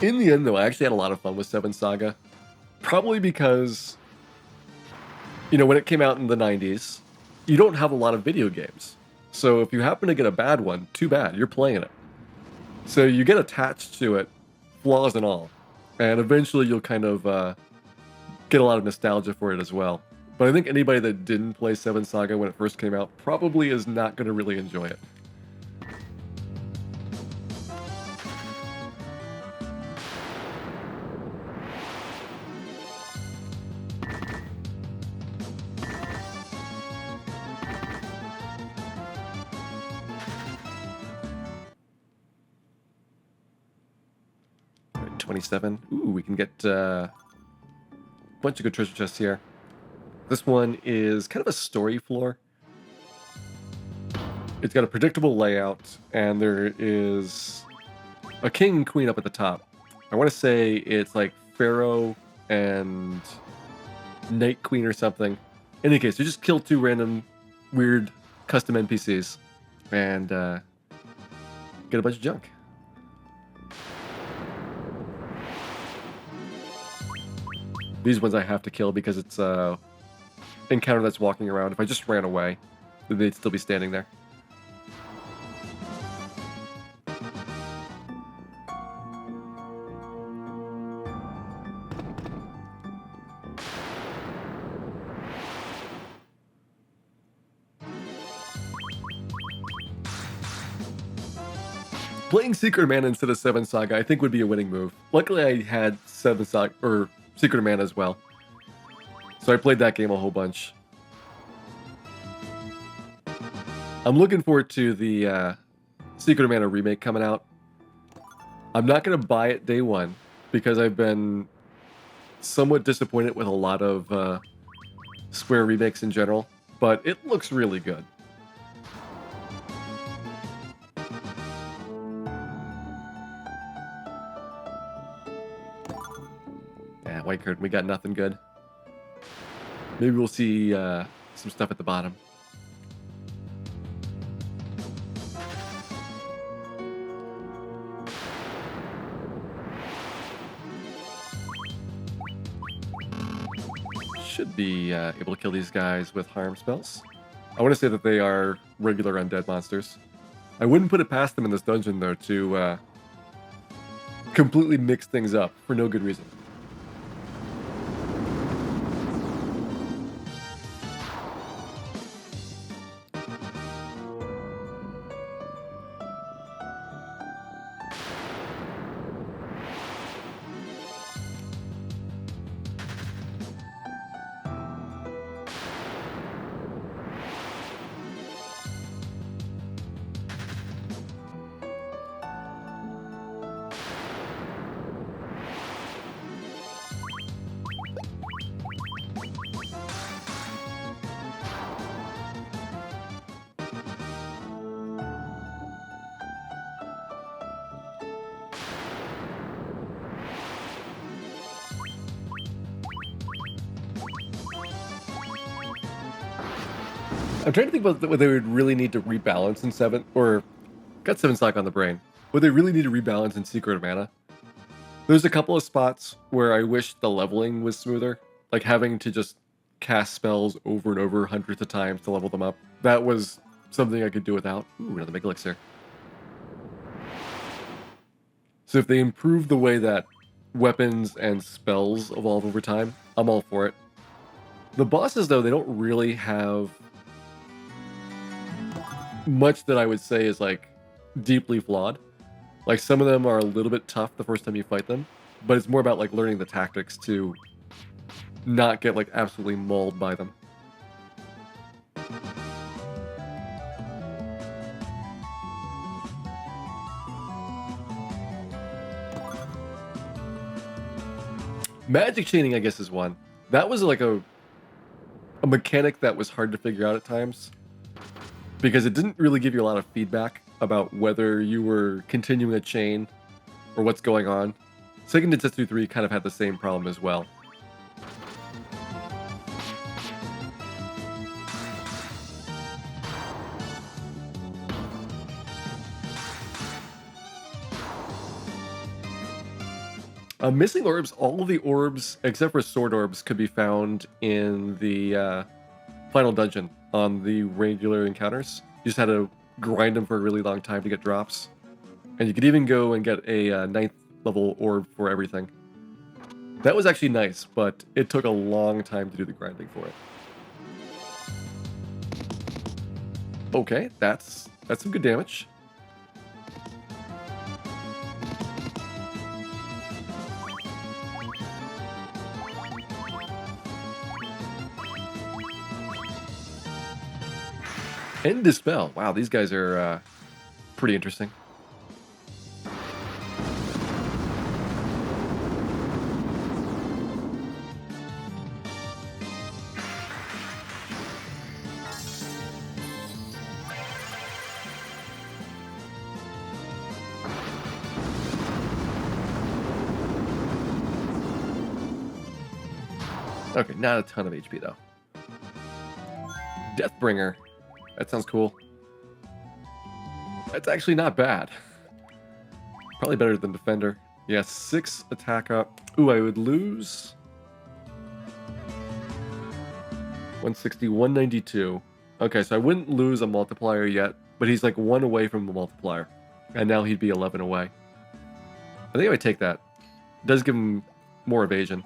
In the end, though, I actually had a lot of fun with Seven Saga. Probably because, when it came out in the 90s, you don't have a lot of video games. So if you happen to get a bad one, too bad, you're playing it. So you get attached to it, flaws and all. And eventually you'll kind of get a lot of nostalgia for it as well. But I think anybody that didn't play Seven Saga when it first came out probably is not going to really enjoy it. Right, 27. Ooh, we can get a bunch of good treasure chests here. This one is kind of a story floor. It's got a predictable layout, and there is a king and queen up at the top. I want to say it's like Pharaoh and Night Queen or something. In any case, you just kill 2 random weird custom NPCs and get a bunch of junk. These ones I have to kill because it's encounter that's walking around. If I just ran away, they'd still be standing there. Playing Secret of Mana instead of 7 Saga, I think would be a winning move. Luckily, I had 7 Saga, or Secret of Mana as well. So I played that game a whole bunch. I'm looking forward to the Secret of Mana remake coming out. I'm not going to buy it day one because I've been somewhat disappointed with a lot of Square remakes in general, but it looks really good. Yeah, white curtain, we got nothing good. Maybe we'll see some stuff at the bottom. Should be able to kill these guys with harm spells. I want to say that they are regular undead monsters. I wouldn't put it past them in this dungeon, though, to completely mix things up for no good reason. I'm trying to think about what they would really need to rebalance in 7, or got 7 Slack on the brain. What they really need to rebalance in Secret of Mana. There's a couple of spots where I wish the leveling was smoother, like having to just cast spells over and over hundreds of times to level them up. That was something I could do without. Ooh, another Mega Elixir. So if they improve the way that weapons and spells evolve over time, I'm all for it. The bosses, though, they don't really have much that I would say is like deeply flawed. Like some of them are a little bit tough the first time you fight them, but it's more about like learning the tactics to not get like absolutely mauled by them. Magic chaining, I guess, is one. That was like a mechanic that was hard to figure out at times, because it didn't really give you a lot of feedback about whether you were continuing a chain or what's going on. Seiken Densetsu 3 kind of had the same problem as well. Missing orbs, all of the orbs except for sword orbs could be found in the final dungeon on the regular encounters. You just had to grind them for a really long time to get drops. And you could even go and get a 9th level orb for everything. That was actually nice, but it took a long time to do the grinding for it. Okay, that's some good damage. And Dispel. Wow, these guys are pretty interesting. Okay, not a ton of HP though. Deathbringer. That sounds cool. That's actually not bad. Probably better than Defender. Yeah, 6 attack up. Ooh, I would lose 160, 192. Okay, so I wouldn't lose a multiplier yet, but he's like 1 away from the multiplier. And now he'd be 11 away. I think I would take that. It does give him more evasion.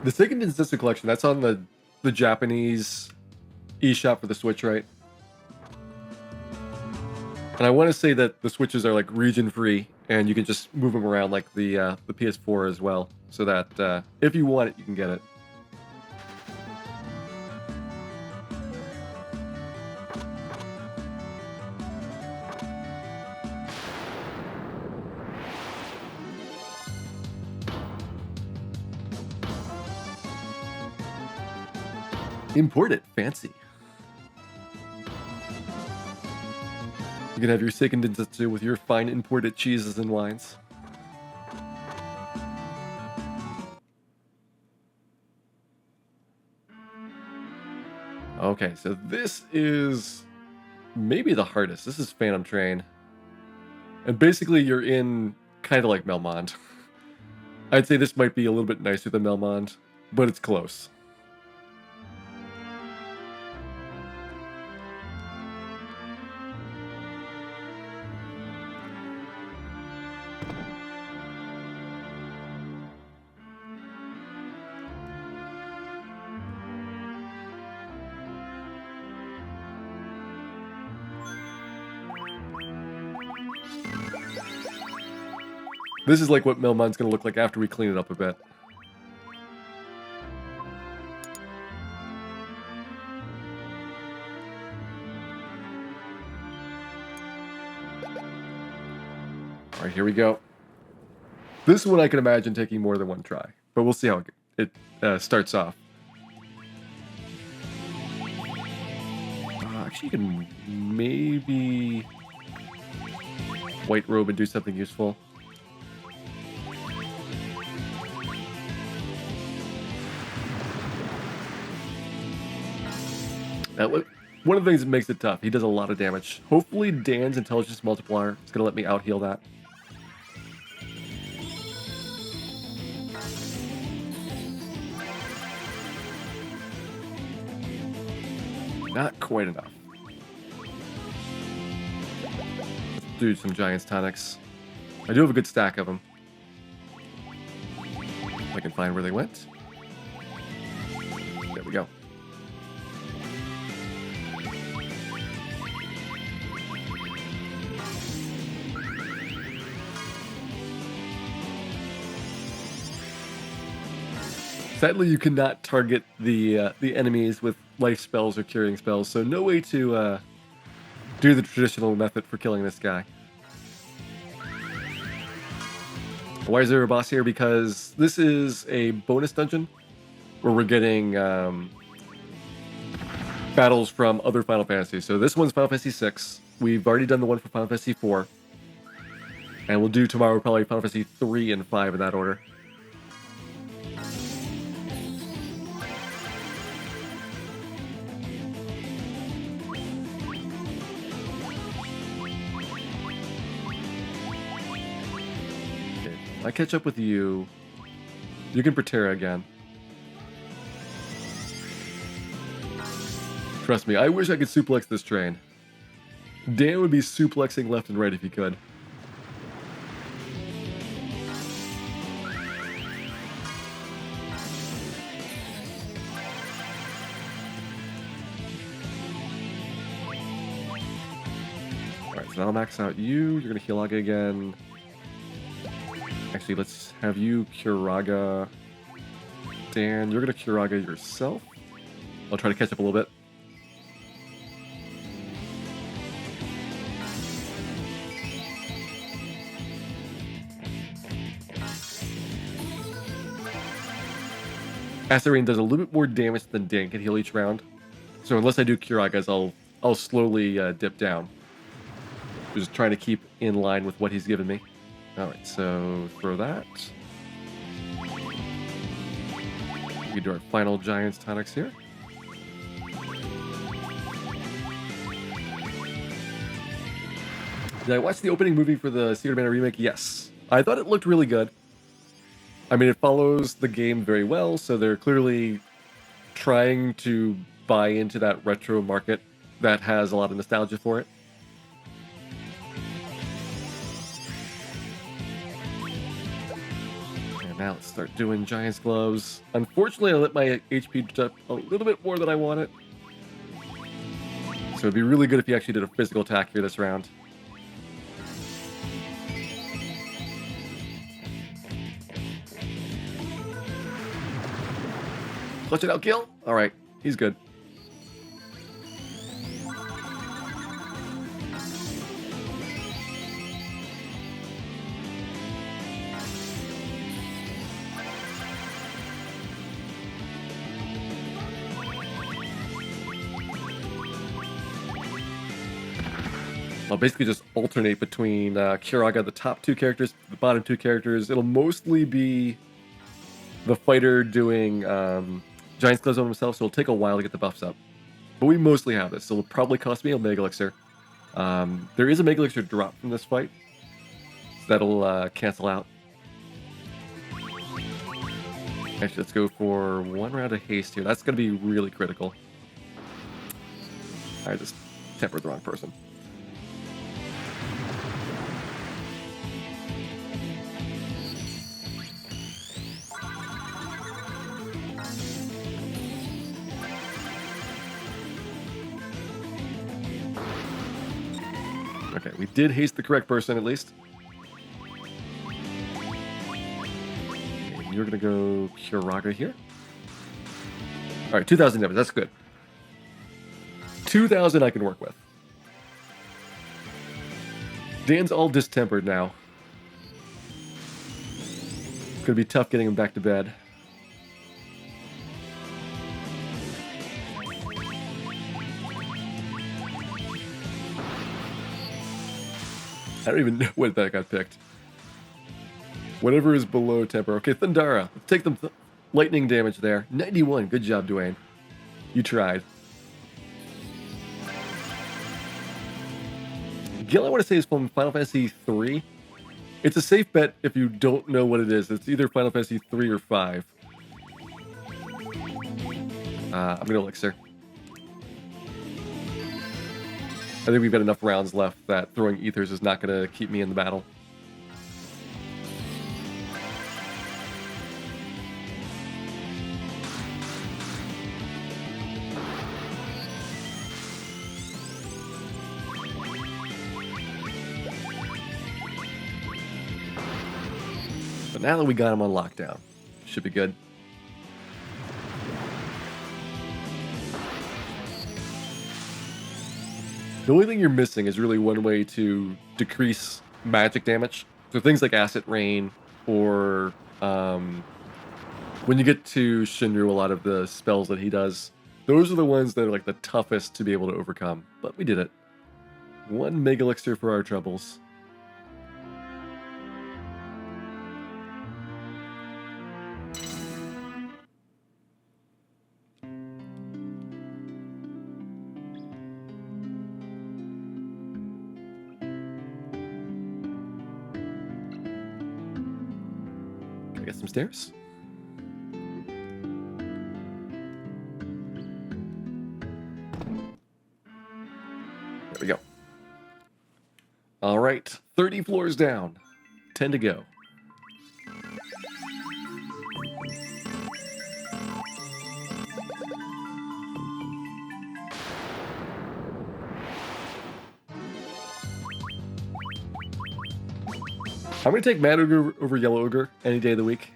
The Sega Densetsu Collection, that's on the Japanese eShop for the Switch, right? And I want to say that the Switches are like region free, and you can just move them around like the PS4 as well, so that if you want it, you can get it. Import it, fancy. You can have your Seiken Densetsu with your fine imported cheeses and wines. Okay, so this is maybe the hardest. This is Phantom Train. And basically you're in kind of like Melmond. I'd say this might be a little bit nicer than Melmond, but it's close. This is like what Melmond's gonna look like after we clean it up a bit. Alright, here we go. This one I can imagine taking more than one try, but we'll see how it starts off. Actually, you can maybe white robe and do something useful. One of the things that makes it tough, he does a lot of damage. Hopefully Dan's intelligence multiplier is going to let me out-heal that. Not quite enough. Let's do some Giant's Tonics. I do have a good stack of them. If I can find where they went. There we go. Sadly, you cannot target the enemies with life spells or curing spells, so no way to do the traditional method for killing this guy. Why is there a boss here? Because this is a bonus dungeon where we're getting battles from other Final Fantasies. So this one's Final Fantasy VI. We've already done the one for Final Fantasy IV. And we'll do tomorrow probably Final Fantasy 3 and 5 in that order. I catch up with you. You can Protera again. Trust me, I wish I could suplex this train. Dan would be suplexing left and right if he could. Alright, so now I'll max out you. You're gonna heal Aga again. Actually, let's have you Curaga. Dan, you're going to Curaga yourself. I'll try to catch up a little bit. Acid Rain does a little bit more damage than Dan can heal each round. So unless I do Curagas, I'll slowly dip down. Just trying to keep in line with what he's given me. Alright, so throw that. We do our final Giant's Tonics here. Did I watch the opening movie for the Secret of Mana remake? Yes. I thought it looked really good. I mean, it follows the game very well, so they're clearly trying to buy into that retro market that has a lot of nostalgia for it. Alright, now let's start doing Giant's Gloves. Unfortunately, I let my HP drop a little bit more than I wanted. So it'd be really good if he actually did a physical attack here this round. Clutch it out, kill. All right, he's good. I'll basically just alternate between Kiraga, the top two characters, the bottom two characters. It'll mostly be the fighter doing Giant's Gloves on himself, so it'll take a while to get the buffs up. But we mostly have this, so it'll probably cost me a Mega Elixir. There is a Mega Elixir drop from this fight, so that'll cancel out. Actually, let's go for one round of haste here. That's going to be really critical. I just tempered the wrong person. Okay, we did haste the correct person at least. Okay, you're gonna go Kiraga here. All right, 2,000 damage. That's good. 2,000 I can work with. Dan's all distempered now. Gonna be tough getting him back to bed. I don't even know when that got picked. Whatever is below temper. Okay, Thundara. Let's take them lightning damage there. 91. Good job, Dwayne. You tried. Gil, I want to say, is from Final Fantasy 3. It's a safe bet if you don't know what it is. It's either Final Fantasy 3 or 5. I'm going to Elixir. I think we've got enough rounds left that throwing ethers is not going to keep me in the battle. But now that we got him on lockdown, should be good. The only thing you're missing is really one way to decrease magic damage. So things like Acid Rain, or when you get to Shinru, a lot of the spells that he does, those are the ones that are like the toughest to be able to overcome. But we did it. One Mega Elixir for our troubles. Get some stairs. There we go. All right, 30 floors down, 10 to go. I'm going to take Mad Ogre over Yellow Ogre any day of the week.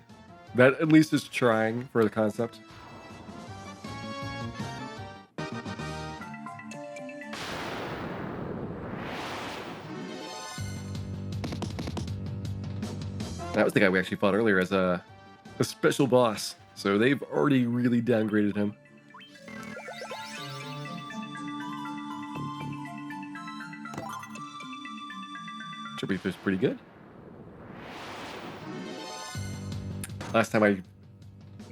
That at least is trying for the concept. That was the guy we actually fought earlier as a special boss. So they've already really downgraded him. Tributh is pretty good. Last time I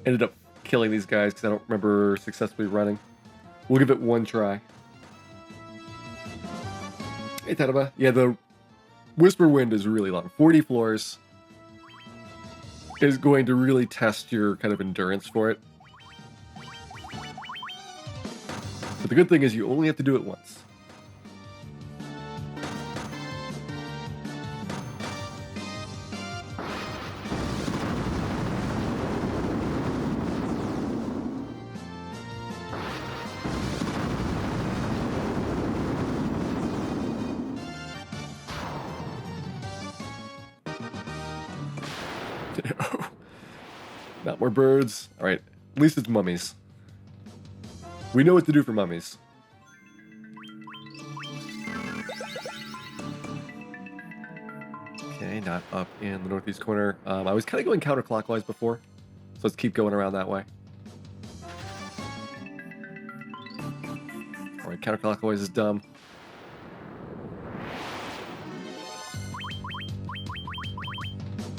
ended up killing these guys because I don't remember successfully running. We'll give it one try. Hey, Tadaba. Yeah, the Whisper Wind is really long. 40 floors is going to really test your kind of endurance for it. But the good thing is you only have to do it once. Not more birds. Alright, at least it's mummies. We know what to do for mummies. Okay, not up in the northeast corner. I was kind of going counterclockwise before, so let's keep going around that way. Alright, counterclockwise is dumb.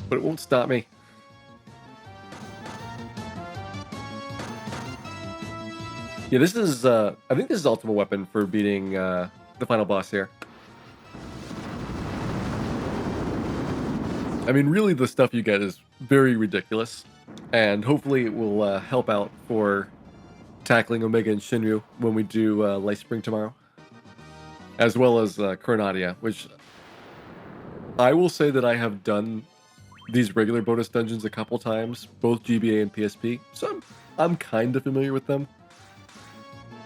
But it won't stop me. Yeah, this is, I think this is ultimate weapon for beating the final boss here. I mean, really, the stuff you get is very ridiculous, and hopefully it will help out for tackling Omega and Shinryu when we do Light Spring tomorrow, as well as Chronadia, which I will say that I have done these regular bonus dungeons a couple times, both GBA and PSP, so I'm kind of familiar with them.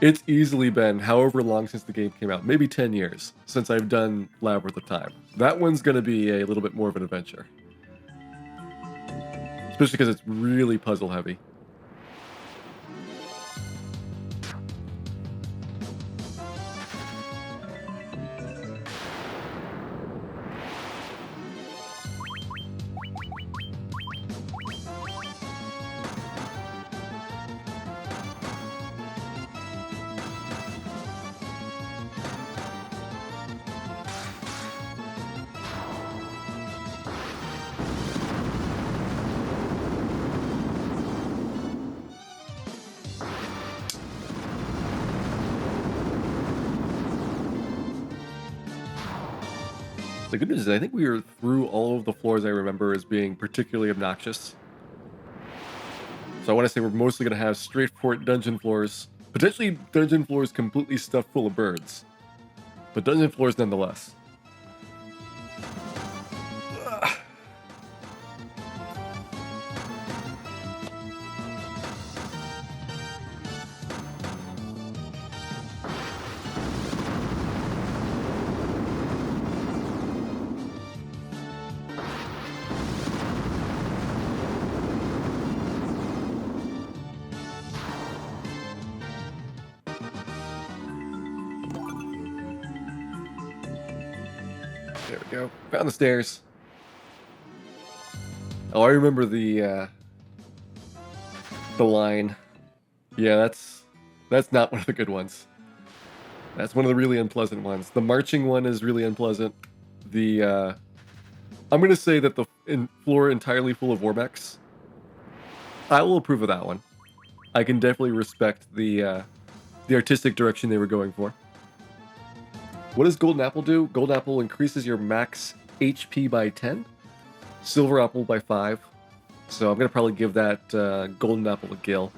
It's easily been however long since the game came out, maybe 10 years, since I've done Labyrinth of Time. That one's going to be a little bit more of an adventure. Especially because it's really puzzle heavy. The good news is I think we are through all of the floors I remember as being particularly obnoxious. So I want to say we're mostly going to have straightforward dungeon floors. Potentially dungeon floors completely stuffed full of birds. But dungeon floors nonetheless. There we go. Found the stairs. Oh, I remember the line. Yeah, that's not one of the good ones. That's one of the really unpleasant ones. The marching one is really unpleasant. The I'm gonna say that the floor entirely full of Warmechs. I will approve of that one. I can definitely respect the artistic direction they were going for. What does Golden Apple do? Golden Apple increases your max HP by 10, Silver Apple by 5. So I'm going to probably give that Golden Apple a Gil.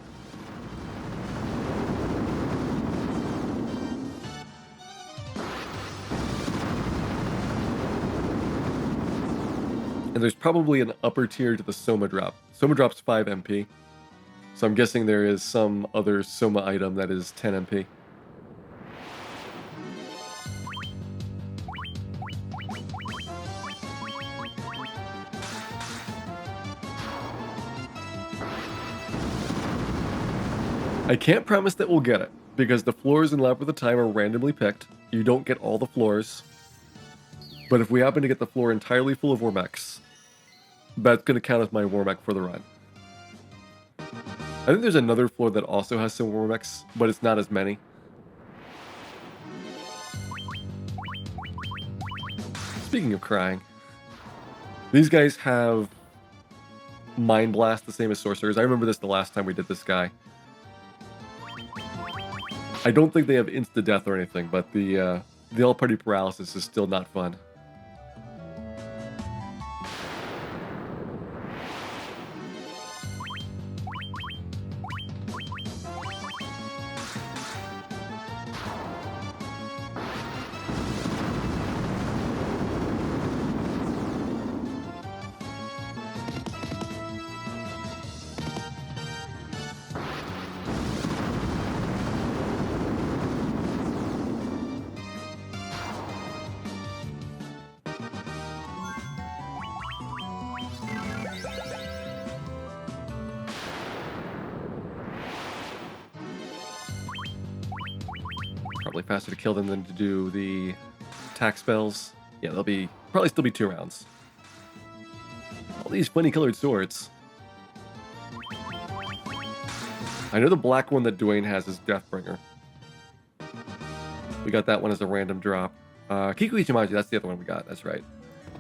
And there's probably an upper tier to the Soma drop. Soma drop's 5 MP. So I'm guessing there is some other Soma item that is 10 MP. I can't promise that we'll get it, because the floors in Labyrinth of Time are randomly picked. You don't get all the floors. But if we happen to get the floor entirely full of Warmechs, that's going to count as my Warmech for the run. I think there's another floor that also has some Warmechs, but it's not as many. Speaking of crying, these guys have Mind Blast, the same as Sorcerers. I remember this the last time we did this guy. I don't think they have insta-death or anything, but the all-party paralysis is still not fun. probably faster to kill them than to do the attack spells. Yeah, they'll be probably still be 2 rounds. All these funny colored swords. I know the black one that Dwayne has is Deathbringer. We got that one as a random drop. Kiku Ichimonji, that's the other one we got. That's right.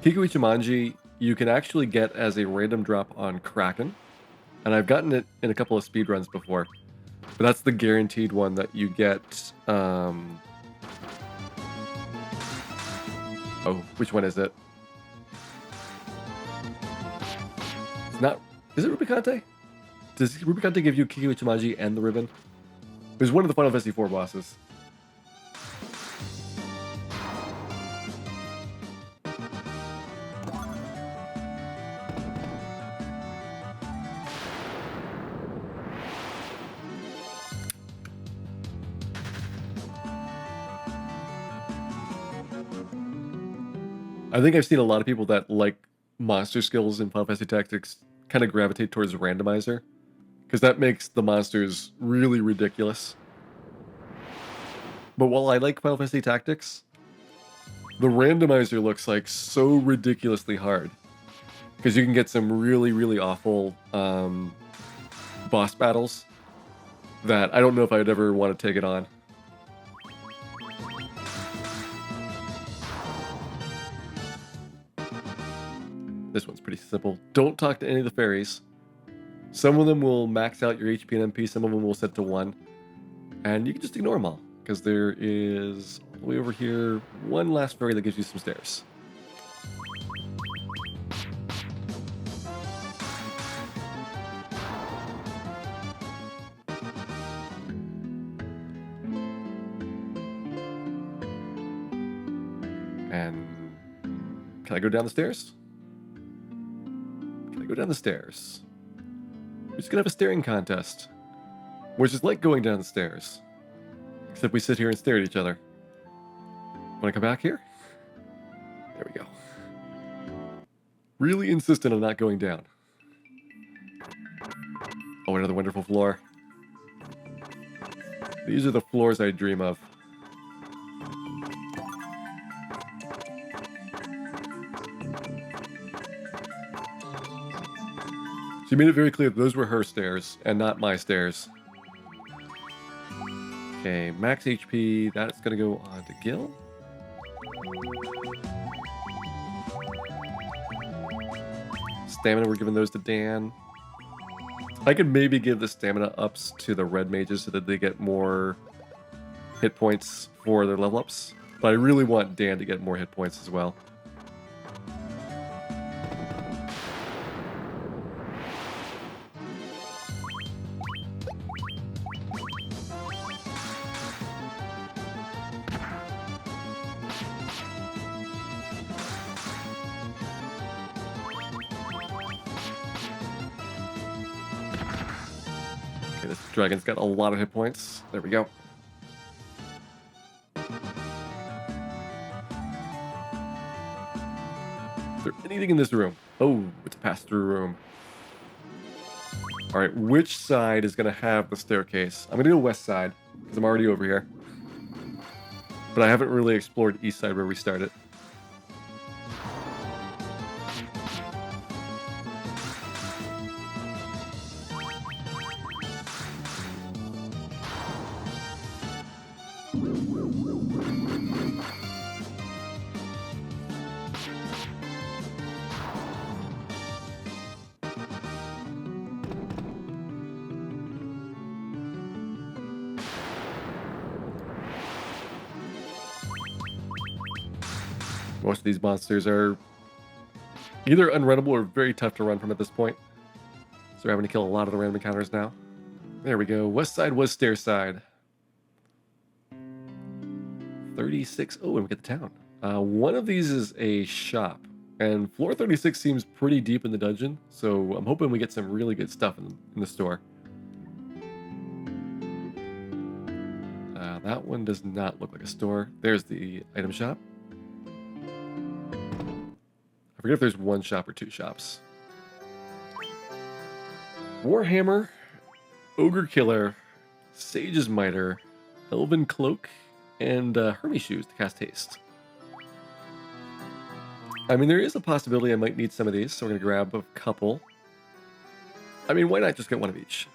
Kiku Ichimonji, you can actually get as a random drop on Kraken. And I've gotten it in a couple of speedruns before. But that's the guaranteed one that you get. Oh, which one is it? It's not. Is it Rubicante? Does Rubicante give you Kiku Ichimonji and the ribbon? It was one of the Final Fantasy IV bosses. I think I've seen a lot of people that like monster skills in Final Fantasy Tactics kind of gravitate towards randomizer, because that makes the monsters really ridiculous. But while I like Final Fantasy Tactics, the randomizer looks like so ridiculously hard, because you can get some really, really awful boss battles that I don't know if I'd ever want to take it on. This one's pretty simple. Don't talk to any of the fairies. Some of them will max out your HP and MP, some of them will set to 1. And you can just ignore them all, because there is, all the way over here, one last fairy that gives you some stairs. And can I go down the stairs? Can I go down the stairs? We're just gonna have a staring contest, which is like going down the stairs, except we sit here and stare at each other. Wanna come back here? There we go. Really insistent on not going down. Oh, another wonderful floor. These are the floors I dream of. She made it very clear that those were her stairs and not my stairs. Okay, max HP, that's gonna go on to Gil. Stamina, we're giving those to Dan. I could maybe give the stamina ups to the red mages so that they get more hit points for their level ups. But I really want Dan to get more hit points as well. Okay, this dragon's got a lot of hit points. There we go. Is there anything in this room? Oh, it's a pass-through room. Alright, which side is going to have the staircase? I'm going to go west side, because I'm already over here. But I haven't really explored east side where we started. Most of these monsters are either unrunnable or very tough to run from at this point. So we're having to kill a lot of the random encounters now. There we go. West side was stair side. 36. Oh, and we get the town. One of these is a shop. And floor 36 seems pretty deep in the dungeon. So I'm hoping we get some really good stuff in the store. That one does not look like a store. There's the item shop. I forget if there's one shop or two shops. Warhammer, Ogre Killer, Sage's Miter, Elven Cloak, and Hermes shoes to cast haste. I mean, there is a possibility I might need some of these, so we're going to grab a couple. I mean, why not just get one of each?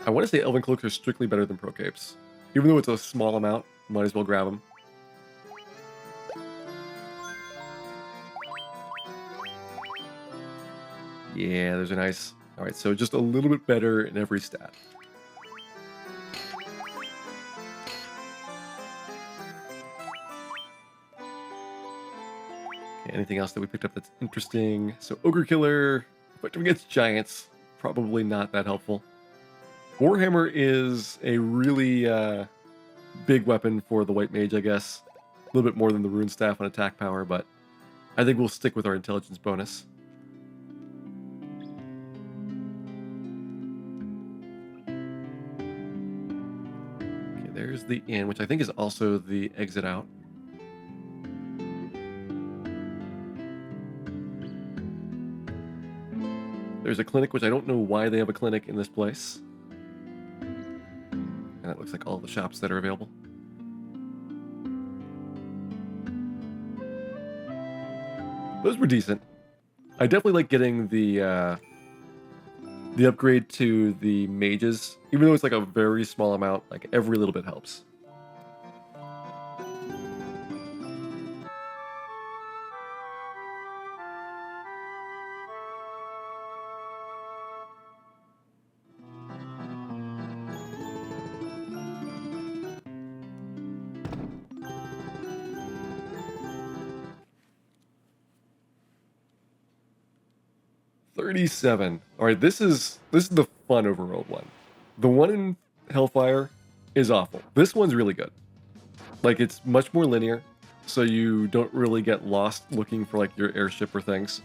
I want to say Elven Cloaks are strictly better than Pro Capes. Even though it's a small amount, might as well grab them. Yeah, those are nice. Alright, so just a little bit better in every stat. Okay, anything else that we picked up that's interesting? So Ogre Killer, but against Giants, probably not that helpful. Warhammer is a really big weapon for the White Mage, I guess. A little bit more than the Rune Staff on attack power, but I think we'll stick with our intelligence bonus. Okay, there's the inn, which I think is also the exit out. There's a clinic, which I don't know why they have a clinic in this place. And that looks like all the shops that are available. Those were decent. I definitely like getting the upgrade to the mages, even though it's like a very small amount. Like every little bit helps. $37. All right, this is the fun overworld one. The one in Hellfire is awful. This one's really good. Like it's much more linear, so you don't really get lost looking for like your airship or things.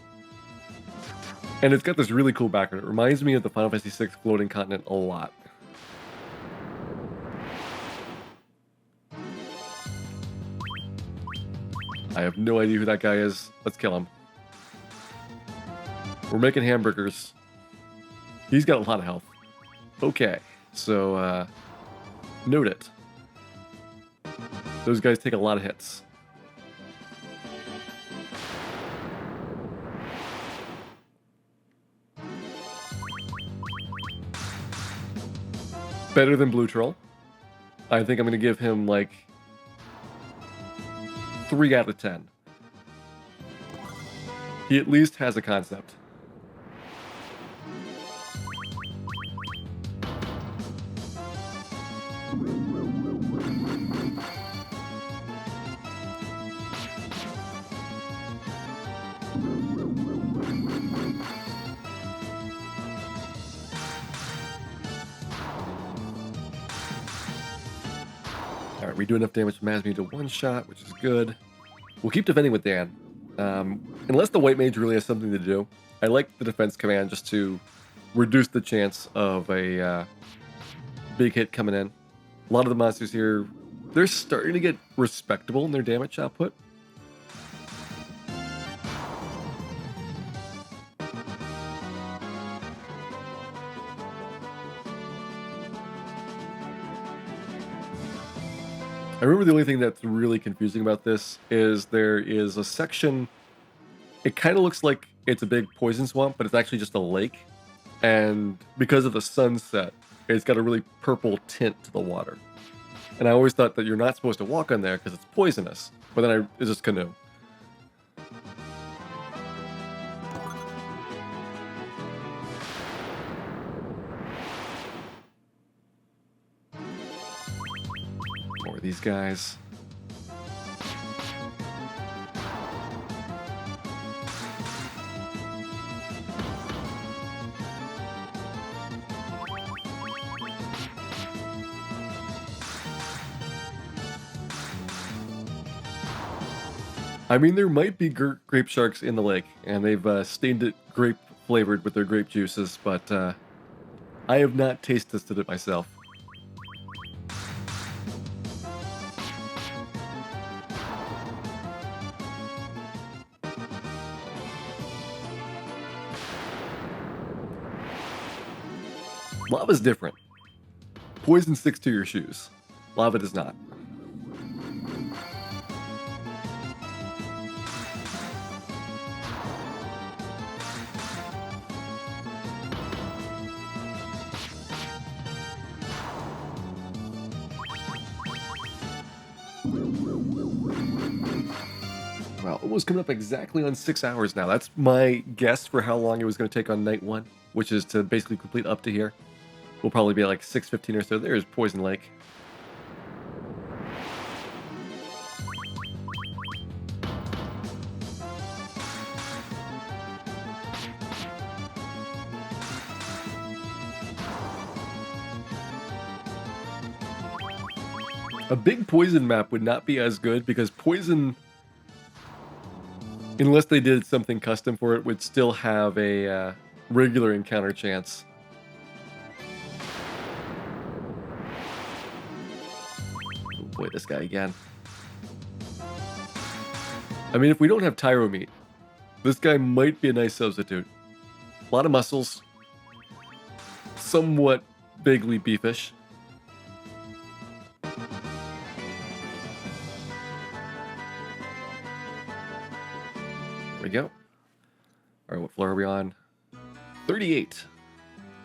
And it's got this really cool background. It reminds me of the Final Fantasy VI floating continent a lot. I have no idea who that guy is. Let's kill him. We're making hamburgers. He's got a lot of health. Okay, so note it. Those guys take a lot of hits. Better than Blue Troll. I think I'm going to give him like 3 out of 10. He at least has a concept. Alright, we do enough damage to Masmy to one shot, which is good. We'll keep defending with Dan. Unless the White Mage really has something to do. I like the defense command just to reduce the chance of a big hit coming in. A lot of the monsters here, they're starting to get respectable in their damage output. I remember the only thing that's really confusing about this is there is a section, it kind of looks like it's a big poison swamp, but it's actually just a lake. And because of the sunset, it's got a really purple tint to the water. And I always thought that you're not supposed to walk on there because it's poisonous. But then it's just canoe. More of these guys. I mean, there might be grape sharks in the lake, and they've stained it grape flavored with their grape juices, but I have not taste tested it myself. Lava's different. Poison sticks to your shoes. Lava does not. Well, almost coming up exactly on 6 hours now. That's my guess for how long it was going to take on night 1, which is to basically complete up to here. We'll probably be like 6:15 or so. There's Poison Lake. A big poison map would not be as good because poison, unless they did something custom for it, would still have a regular encounter chance. Oh boy, this guy again. I mean, if we don't have Tyro meat, this guy might be a nice substitute. A lot of muscles, somewhat vaguely beefish. There we go. All right, what floor are we on? 38.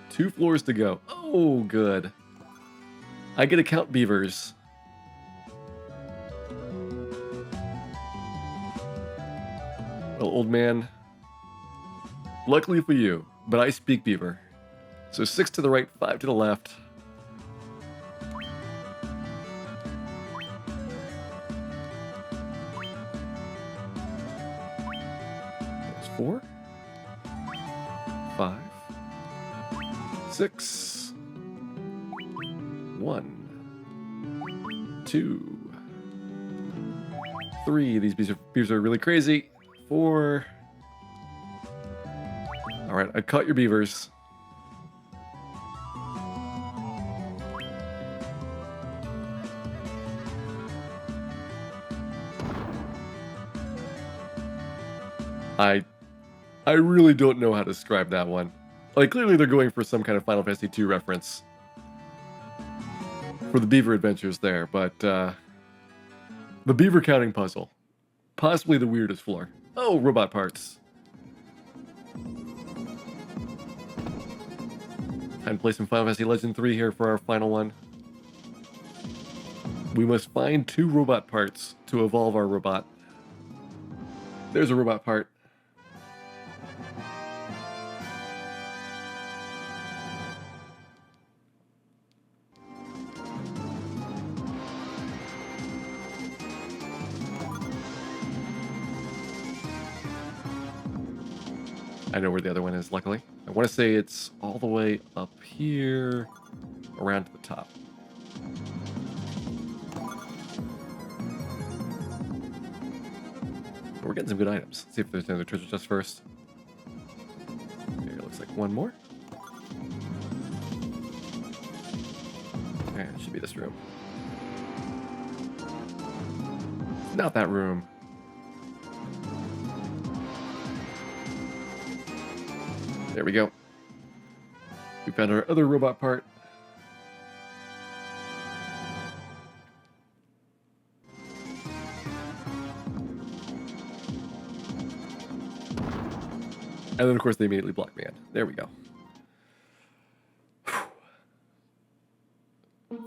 2 floors to go. Oh, good. I get to count beavers. Well, old man, luckily for you, but I speak beaver. So 6 to the right, 5 to the left. That's 4, 5, 6, 1, 2, 3. These beavers are really crazy. 4. All right, I caught your beavers. I really don't know how to describe that one. Like, clearly they're going for some kind of Final Fantasy II reference for the beaver adventures there, but the beaver counting puzzle, possibly the weirdest floor. Oh, robot parts. Time to play some Final Fantasy Legend 3 here for our final one. We must find 2 robot parts to evolve our robot. There's a robot part. I know where the other one is, luckily. I want to say it's all the way up here, around to the top. We're getting some good items. Let's see if there's another treasure chest first. Okay, it looks like one more. Okay, it should be this room. Not that room. There we go. We found our other robot part. And then, of course, they immediately blocked me in. There we go.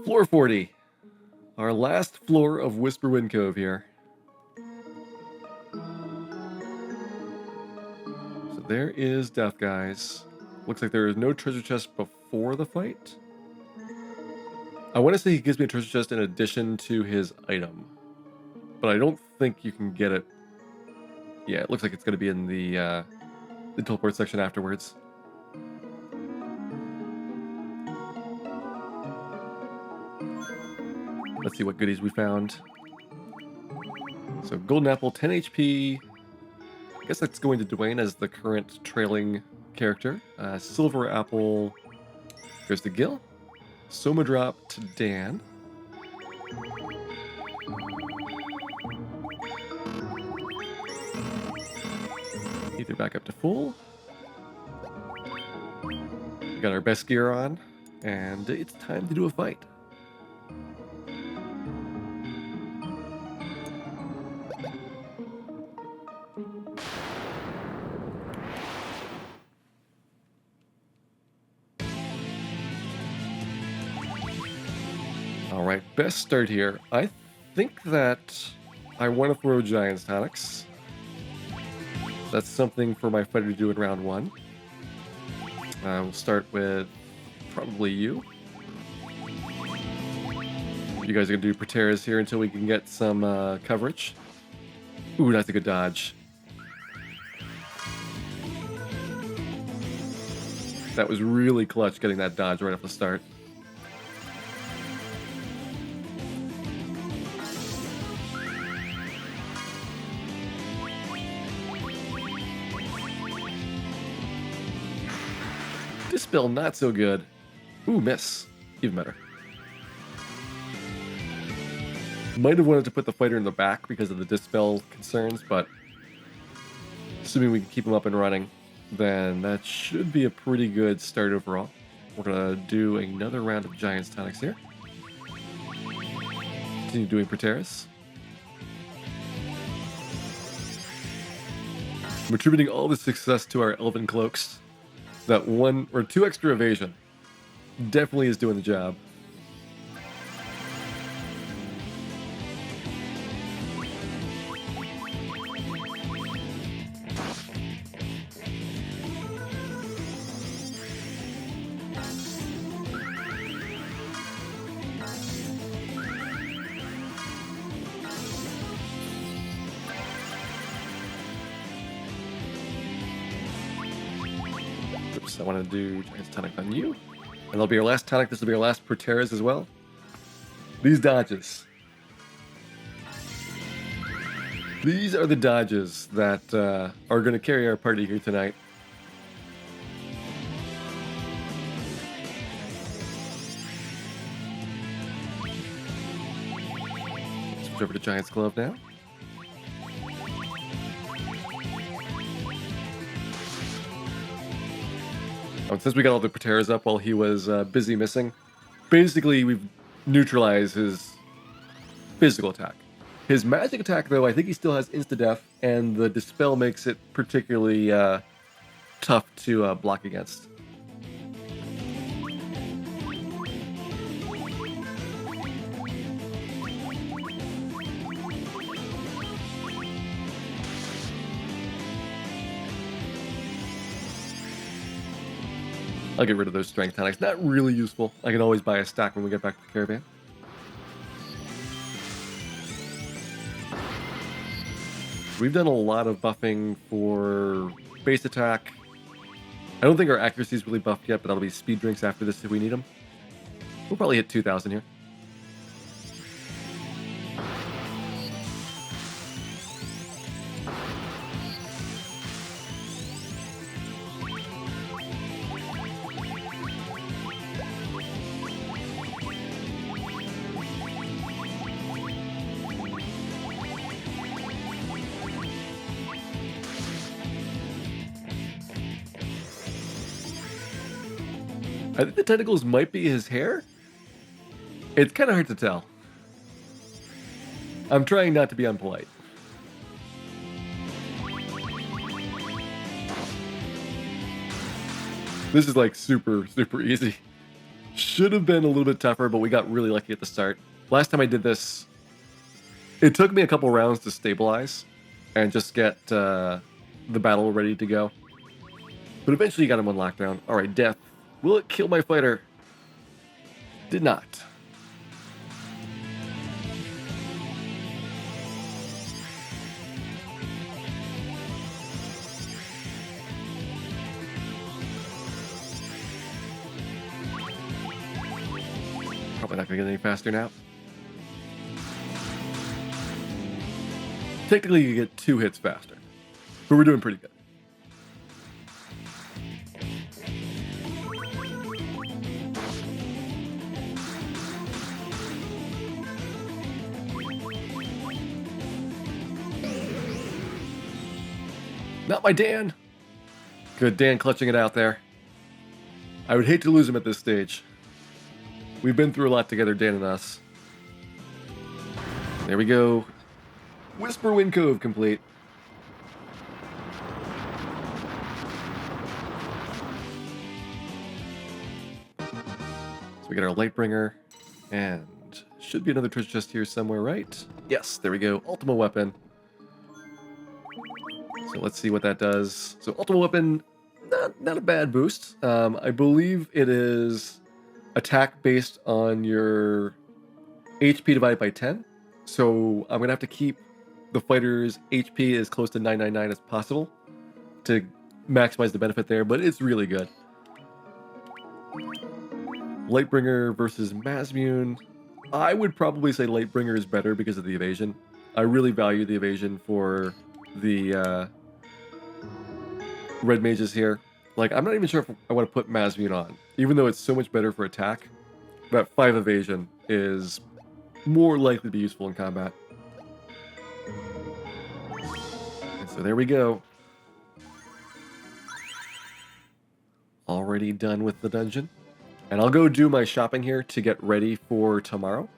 Floor 40. Our last floor of Whisperwind Cove here. So there is Death, guys. Looks like there is no treasure chest before the fight. I want to say he gives me a treasure chest in addition to his item. But I don't think you can get it. Yeah, it looks like it's going to be in the teleport section afterwards. Let's see what goodies we found. So golden apple, 10 HP. I guess that's going to Dwayne as the current trailing character. Silver apple goes to Gil. Soma drop to Dan. Either back up to full. We got our best gear on. And it's time to do a fight. All right, best start here. I think that I want to throw Giant's Tonics. That's something for my fighter to do in round one. We'll start with probably you. You guys are gonna do Proteras here until we can get some coverage. Ooh, that's a good dodge. That was really clutch getting that dodge right off the start. Dispel, not so good. Ooh, miss. Even better. Might have wanted to put the fighter in the back because of the Dispel concerns, but assuming we can keep him up and running, then that should be a pretty good start overall. We're going to do another round of Giant's Tonics here. Continue doing Proteras. I'm attributing all the success to our Elven Cloaks. That 1 or 2 extra evasion definitely is doing the job. Oops, I want to do Giant's Tonic on you. And that'll be our last tonic. This will be our last Proteras as well. These dodges. These are the dodges that are going to carry our party here tonight. Switch over to Giant's Glove now. Since we got all the Proteras up while he was busy missing, basically we've neutralized his physical attack. His magic attack, though, I think he still has insta-death, and the Dispel makes it particularly tough to block against. I'll get rid of those strength tonics. Not really useful. I can always buy a stack when we get back to the caravan. We've done a lot of buffing for base attack. I don't think our accuracy is really buffed yet, but that'll be speed drinks after this if we need them. We'll probably hit 2,000 here. I think the tentacles might be his hair. It's kind of hard to tell. I'm trying not to be unpolite. This is like super easy. Should have been a little bit tougher, but we got really lucky at the start. Last time I did this, it took me a couple rounds to stabilize and just get the battle ready to go. But eventually you got him on lockdown. All right, death. Will it kill my fighter? Did not. Probably not gonna get any faster now. Technically you get 2 hits faster, but we're doing pretty good. Not my Dan. Good, Dan clutching it out there. I would hate to lose him at this stage. We've been through a lot together, Dan and us. There we go. Whisper Wind Cove complete. So we got our Lightbringer, and should be another treasure chest here somewhere, right? Yes, there we go. Ultima Weapon. So let's see what that does. So Ultima Weapon, not a bad boost. I believe it is attack based on your HP divided by 10. So I'm going to have to keep the fighter's HP as close to 999 as possible to maximize the benefit there, but it's really good. Lightbringer versus Mazmune. I would probably say Lightbringer is better because of the evasion. I really value the evasion for the red mages here. Like, I'm not even sure if I want to put Mazmune on. Even though it's so much better for attack, that 5 evasion is more likely to be useful in combat. And so there we go. Already done with the dungeon. And I'll go do my shopping here to get ready for tomorrow.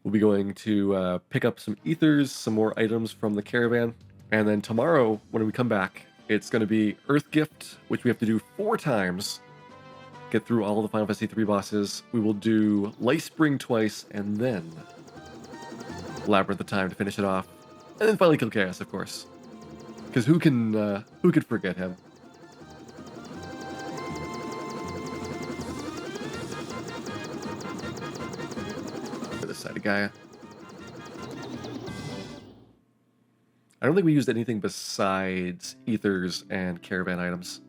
We'll be going to pick up some ethers, some more items from the caravan. And then tomorrow, when we come back, it's going to be Earth Gift, which we have to do 4 times. Get through all the Final Fantasy 3 bosses. We will do Life Spring twice, and then Labyrinth of Time to finish it off. And then finally kill Chaos, of course. Because who could forget him? This side of Gaia. I don't think we used anything besides ethers and caravan items.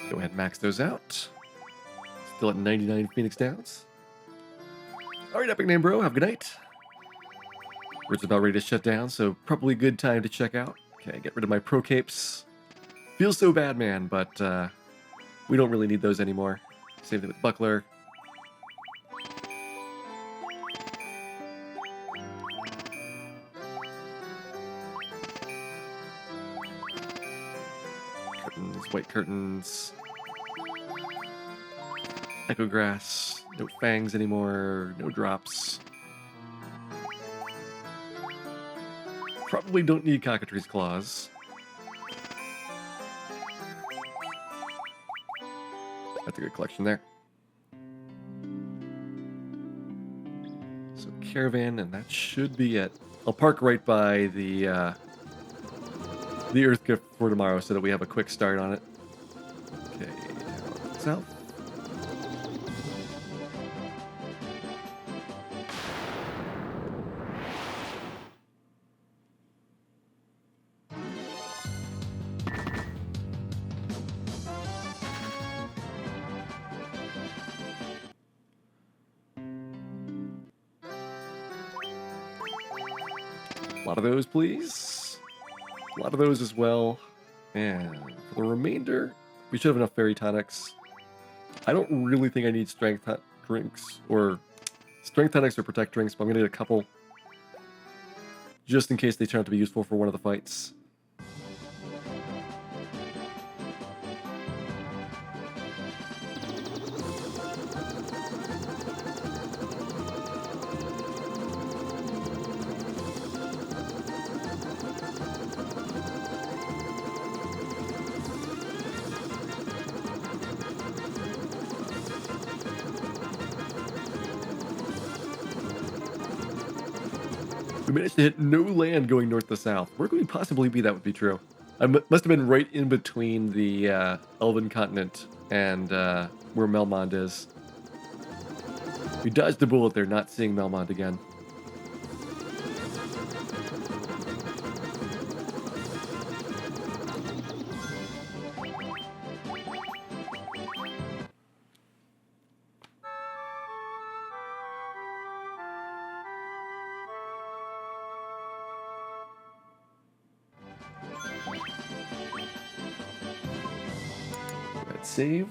Go ahead and max those out. Still at 99 Phoenix Downs. Alright, Epic Name Bro, have a good night. We're just about ready to shut down, so probably a good time to check out. Okay, get rid of my Pro Capes. Feels so bad, man, but we don't really need those anymore. Same thing with Buckler. Curtains, white curtains. Echo Grass. No fangs anymore. No drops. Probably don't need Cockatrice's Claws. That's a good collection there. So caravan, and that should be it. I'll park right by the Earth Gift for tomorrow so that we have a quick start on it. Okay, south. A lot of those, please. A lot of those as well. And for the remainder, we should have enough fairy tonics. I don't really think I need strength drinks or strength tonics or protect drinks, but I'm gonna need a couple just in case they turn out to be useful for one of the fights. We managed to hit no land going north to south. Where could we possibly be that would be true? I must have been right in between the Elven continent and where Melmond is. We dodged a bullet there, not seeing Melmond again. Save.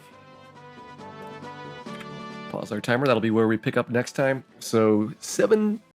pause our timer. That'll be where we pick up next time. So 7